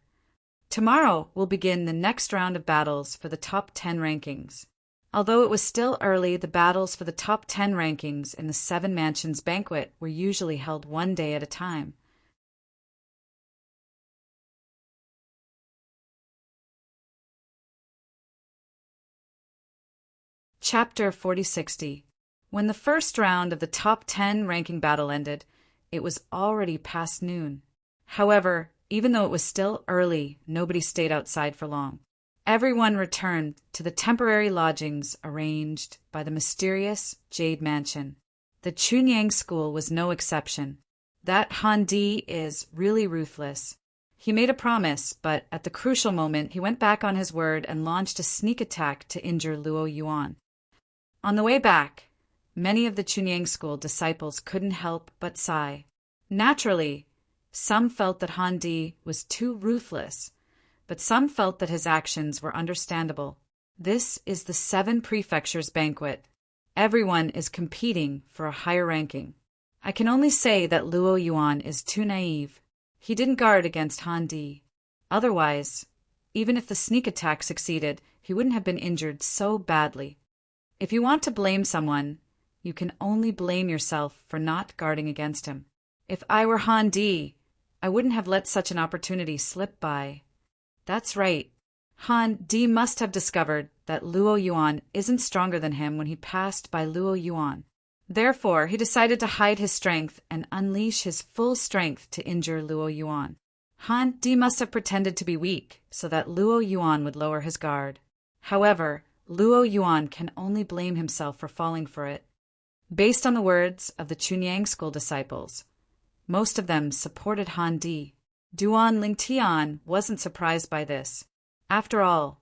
Tomorrow will begin the next round of battles for the top 10 rankings. Although it was still early, the battles for the top 10 rankings in the Seven Mansions banquet were usually held one day at a time. Chapter 4060. When the first round of the top 10 ranking battle ended, it was already past noon. However, even though it was still early, nobody stayed outside for long. Everyone returned to the temporary lodgings arranged by the mysterious Jade Mansion. The Chunyang school was no exception. That Handi is really ruthless. He made a promise, but at the crucial moment he went back on his word and launched a sneak attack to injure Luo Yuan. On the way back, many of the Chunyang school disciples couldn't help but sigh. Naturally, some felt that Handi was too ruthless, but some felt that his actions were understandable. This is the Seven Prefectures banquet. Everyone is competing for a higher ranking. I can only say that Luo Yuan is too naive. He didn't guard against Handi. Otherwise, even if the sneak attack succeeded, he wouldn't have been injured so badly. If you want to blame someone, you can only blame yourself for not guarding against him. If I were Handi, I wouldn't have let such an opportunity slip by. That's right. Handi must have discovered that Luo Yuan isn't stronger than him when he passed by Luo Yuan. Therefore, he decided to hide his strength and unleash his full strength to injure Luo Yuan. Handi must have pretended to be weak so that Luo Yuan would lower his guard. However, Luo Yuan can only blame himself for falling for it. Based on the words of the Chunyang school disciples, most of them supported Handi. Duan Lingtian wasn't surprised by this. After all,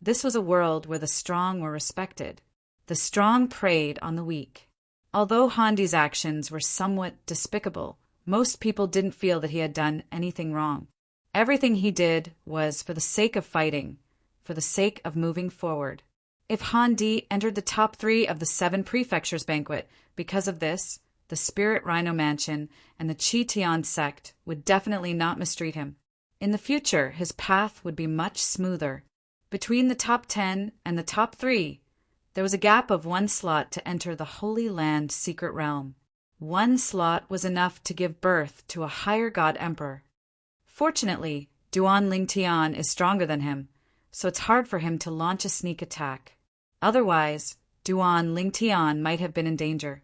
this was a world where the strong were respected. The strong preyed on the weak. Although Handi's actions were somewhat despicable, most people didn't feel that he had done anything wrong. Everything he did was for the sake of fighting, for the sake of moving forward. If Handi entered the top 3 of the Seven Prefectures banquet, because of this, the Spirit Rhino Mansion and the Chi Tian sect would definitely not mistreat him. In the future, his path would be much smoother. Between the top 10 and the top 3, there was a gap of 1 slot to enter the Holy Land Secret Realm. 1 slot was enough to give birth to a higher god emperor. Fortunately, Duan Lingtian is stronger than him, so it's hard for him to launch a sneak attack. Otherwise, Duan Lingtian might have been in danger.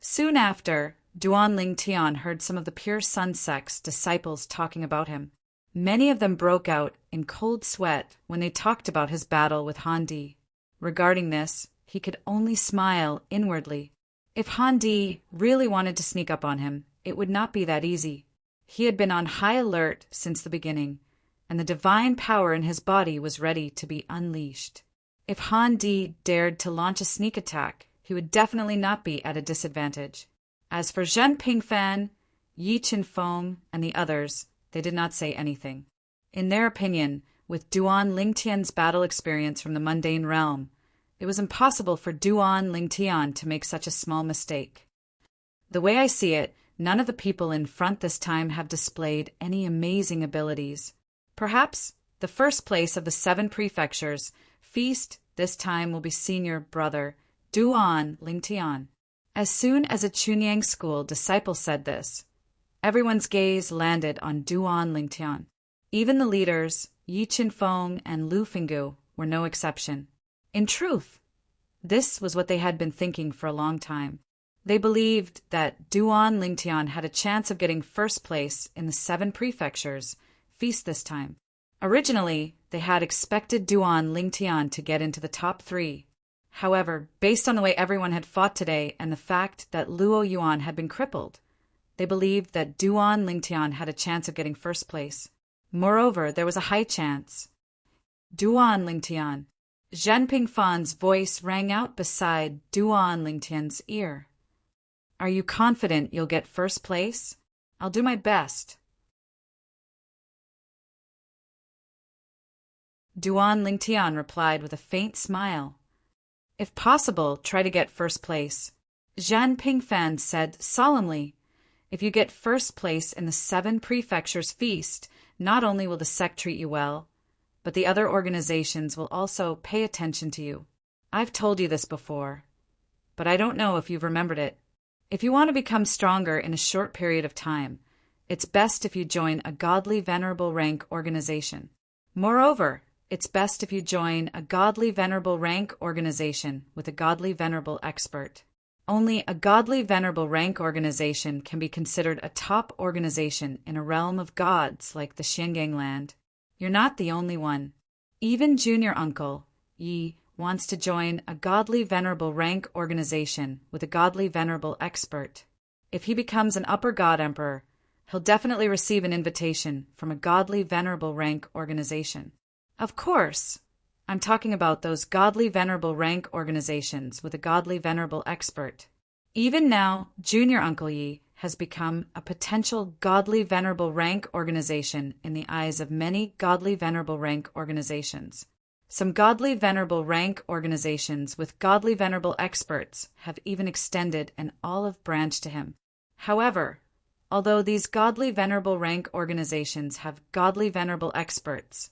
Soon after, Duan Lingtian heard some of the Pure Sun sect's disciples talking about him. Many of them broke out in cold sweat when they talked about his battle with Handi. Regarding this, he could only smile inwardly. If Handi really wanted to sneak up on him, it would not be that easy. He had been on high alert since the beginning, and the divine power in his body was ready to be unleashed. If Handi dared to launch a sneak attack, he would definitely not be at a disadvantage. As for Zhen Pingfan, Yi Qinfeng, and the others, they did not say anything. In their opinion, with Duan Lingtian's battle experience from the mundane realm, it was impossible for Duan Lingtian to make such a small mistake. The way I see it, none of the people in front this time have displayed any amazing abilities. Perhaps the first place of the 7 prefectures feast this time will be senior brother Duan Lingtian. As soon as a Chunyang school disciple said this, everyone's gaze landed on Duan Lingtian. Even the leaders, Yi Qinfeng and Lu Finggu, were no exception. In truth, this was what they had been thinking for a long time. They believed that Duan Lingtian had a chance of getting first place in the 7 prefectures feast this time. Originally, they had expected Duan Lingtian to get into the top 3. However, based on the way everyone had fought today and the fact that Luo Yuan had been crippled, they believed that Duan Lingtian had a chance of getting first place. Moreover, there was a high chance. Duan Lingtian. Zhen Pingfan's voice rang out beside Duan Lingtian's ear. Are you confident you'll get first place? I'll do my best. Duan Lingtian replied with a faint smile. If possible, try to get first place. Zhan Pingfan said solemnly, if you get first place in the 7 prefectures feast, not only will the sect treat you well, but the other organizations will also pay attention to you. I've told you this before, but I don't know if you've remembered it. If you want to become stronger in a short period of time, it's best if you join a godly venerable rank organization. Moreover, it's best if you join a godly venerable rank organization with a godly venerable expert. Only a godly venerable rank organization can be considered a top organization in a realm of gods like the Xiangang land. You're not the only one. Even junior uncle, Yi, wants to join a godly venerable rank organization with a godly venerable expert. If he becomes an upper god emperor, he'll definitely receive an invitation from a godly venerable rank organization. Of course, I'm talking about those godly venerable rank organizations with a godly venerable expert. Even now, Junior Uncle Yi has become a potential godly venerable rank organization in the eyes of many godly venerable rank organizations. Some godly venerable rank organizations with godly venerable experts have even extended an olive branch to him. However, although these godly venerable rank organizations have godly venerable experts,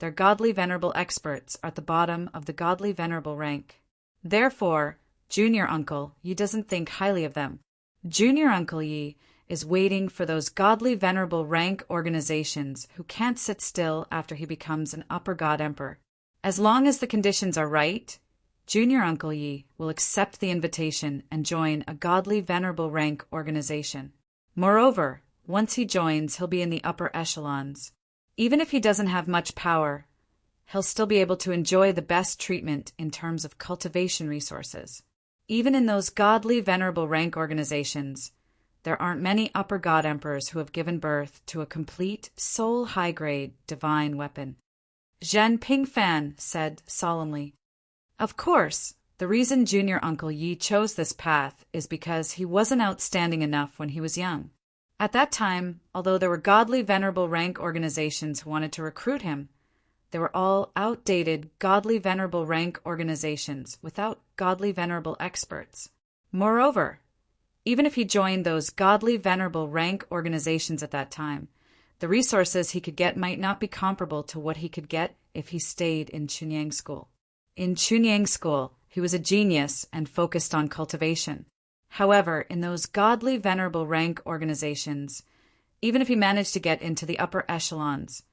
their godly venerable experts are at the bottom of the godly venerable rank. Therefore, Junior Uncle Yi doesn't think highly of them. Junior Uncle Yi is waiting for those godly venerable rank organizations who can't sit still after he becomes an upper god emperor. As long as the conditions are right, Junior Uncle Yi will accept the invitation and join a godly venerable rank organization. Moreover, once he joins, he'll be in the upper echelons. Even if he doesn't have much power, he'll still be able to enjoy the best treatment in terms of cultivation resources. Even in those godly venerable rank organizations, there aren't many upper god emperors who have given birth to a complete soul high-grade divine weapon. Zhen Pingfan said solemnly, Of course, the reason Junior Uncle Yi chose this path is because he wasn't outstanding enough when he was young. At that time, although there were godly venerable rank organizations who wanted to recruit him, they were all outdated godly venerable rank organizations without godly venerable experts. Moreover, even if he joined those godly venerable rank organizations at that time, the resources he could get might not be comparable to what he could get if he stayed in Chunyang School. In Chunyang School, he was a genius and focused on cultivation. However, in those godly venerable rank organizations, even if he managed to get into the upper echelons,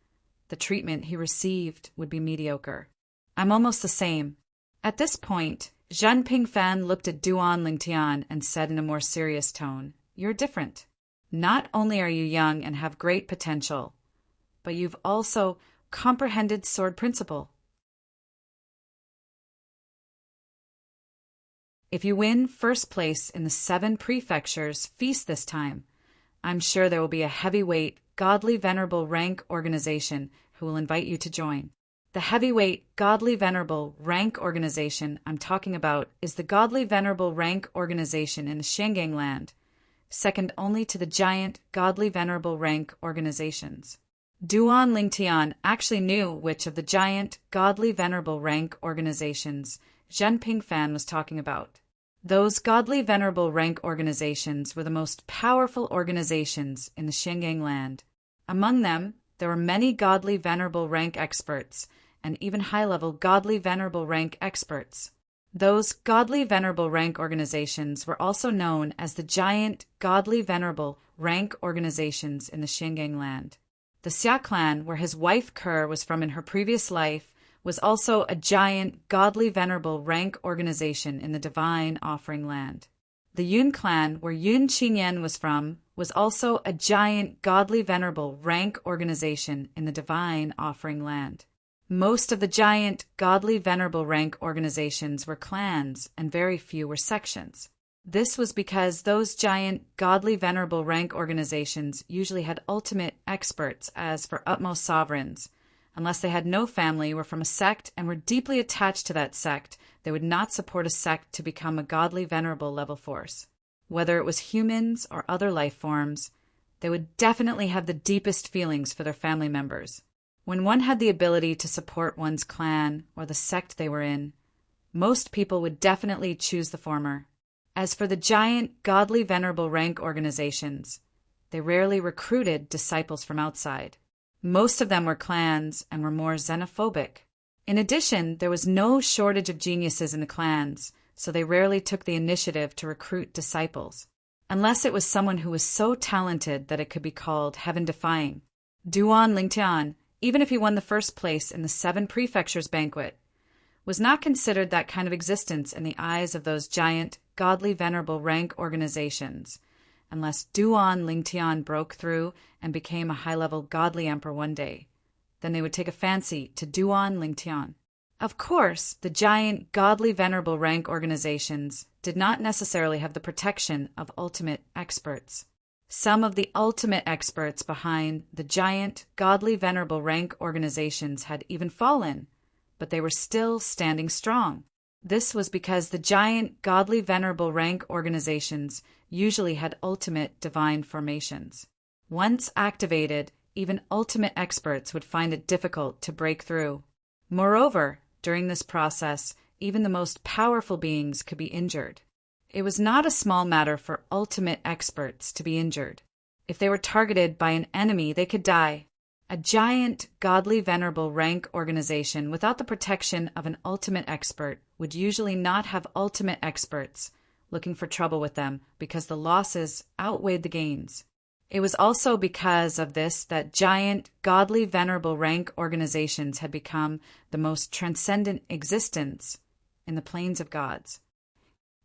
the treatment he received would be mediocre. I'm almost the same. At this point, Zhan Pingfan looked at Duan Lingtian and said in a more serious tone, You're different. Not only are you young and have great potential, but you've also comprehended sword principle. If you win first place in the 7 prefectures feast this time, I'm sure there will be a heavyweight, godly venerable rank organization who will invite you to join. The heavyweight, godly venerable rank organization I'm talking about is the godly venerable rank organization in the Xiangang land, second only to the giant, godly venerable rank organizations. Duan Lingtian actually knew which of the giant, godly venerable rank organizations Zhen Pingfan was talking about. Those godly venerable rank organizations were the most powerful organizations in the Xiangang land. Among them, there were many godly venerable rank experts and even high-level godly venerable rank experts. Those godly venerable rank organizations were also known as the giant godly venerable rank organizations in the Xiangang land. The Xia clan, where his wife Ker was from in her previous life, was also a giant godly venerable rank organization in the divine offering land. The Yun clan, where Yun Qinyan was from, was also a giant godly venerable rank organization in the divine offering land. Most of the giant godly venerable rank organizations were clans and very few were sections. This was because those giant godly venerable rank organizations usually had ultimate experts as for utmost sovereigns. Unless they had no family, were from a sect, and were deeply attached to that sect, they would not support a sect to become a godly venerable level force. Whether it was humans or other life forms, they would definitely have the deepest feelings for their family members. When one had the ability to support one's clan or the sect they were in, most people would definitely choose the former. As for the giant godly venerable rank organizations, they rarely recruited disciples from outside. Most of them were clans and were more xenophobic. In addition, there was no shortage of geniuses in the clans, so they rarely took the initiative to recruit disciples, unless it was someone who was so talented that it could be called heaven-defying. Duan Lingtian, even if he won the first place in the 7 prefectures banquet, was not considered that kind of existence in the eyes of those giant, godly venerable rank organizations, unless Duan Lingtian broke through and became a high-level godly emperor one day. Then they would take a fancy to Duan Lingtian. Of course, the giant, godly venerable rank organizations did not necessarily have the protection of ultimate experts. Some of the ultimate experts behind the giant, godly venerable rank organizations had even fallen, but they were still standing strong. This was because the giant, godly venerable rank organizations usually had ultimate divine formations. Once activated, even ultimate experts would find it difficult to break through. Moreover, during this process, even the most powerful beings could be injured. It was not a small matter for ultimate experts to be injured. If they were targeted by an enemy, they could die. A giant, godly venerable rank organization without the protection of an ultimate expert would usually not have ultimate experts looking for trouble with them because the losses outweighed the gains. It was also because of this that giant, godly venerable rank organizations had become the most transcendent existence in the planes of gods.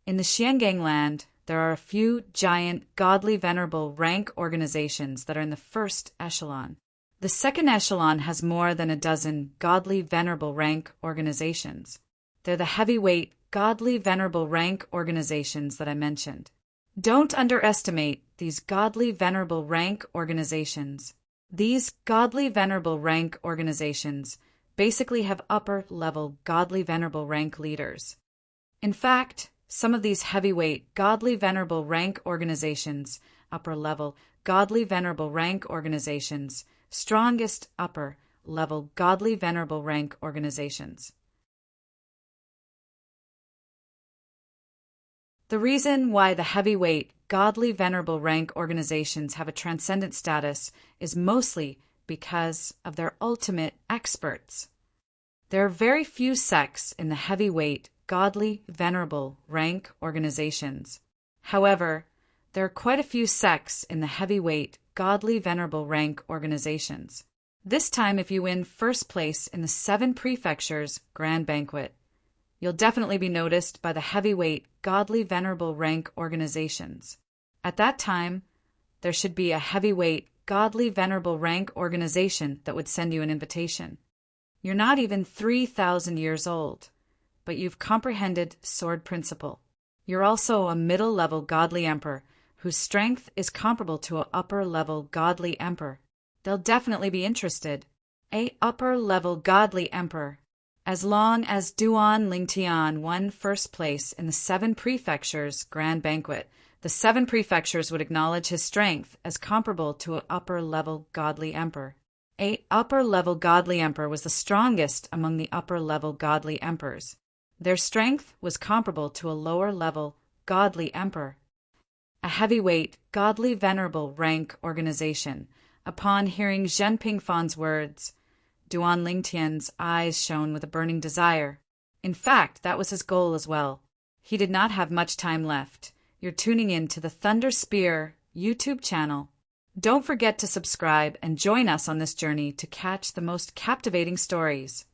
In the Xiangang land, there are a few giant, godly venerable rank organizations that are in the first echelon. The second echelon has more than a dozen godly venerable rank organizations. They're the heavyweight, godly venerable rank organizations that I mentioned. Don't underestimate these godly venerable rank organizations. These godly venerable rank organizations basically have upper-level godly venerable rank leaders. In fact, some of these heavyweight, godly venerable rank organizations, upper-level, godly venerable rank organizations, strongest upper-level, godly venerable rank organizations. The reason why the heavyweight, godly venerable rank organizations have a transcendent status is mostly because of their ultimate experts. There are very few sects in the heavyweight, godly, venerable rank organizations. However, there are quite a few sects in the heavyweight, godly, venerable rank organizations. This time, if you win first place in the 7 prefectures grand banquet, you'll definitely be noticed by the heavyweight, godly, venerable rank organizations. At that time, there should be a heavyweight, godly, venerable rank organization that would send you an invitation. You're not even 3,000 years old, but you've comprehended sword principle. You're also a middle-level godly emperor whose strength is comparable to an upper-level godly emperor. They'll definitely be interested. A upper-level godly emperor. As long as Duan Lingtian won first place in the 7 prefectures grand banquet, the 7 prefectures would acknowledge his strength as comparable to an upper-level godly emperor. A upper-level godly emperor was the strongest among the upper-level godly emperors. Their strength was comparable to a lower-level godly emperor. A heavyweight, godly venerable rank organization. Upon hearing Zhen Pingfan's words, Duan Lingtian's eyes shone with a burning desire. In fact, that was his goal as well. He did not have much time left. You're tuning in to the Thunder Spear YouTube channel. Don't forget to subscribe and join us on this journey to catch the most captivating stories.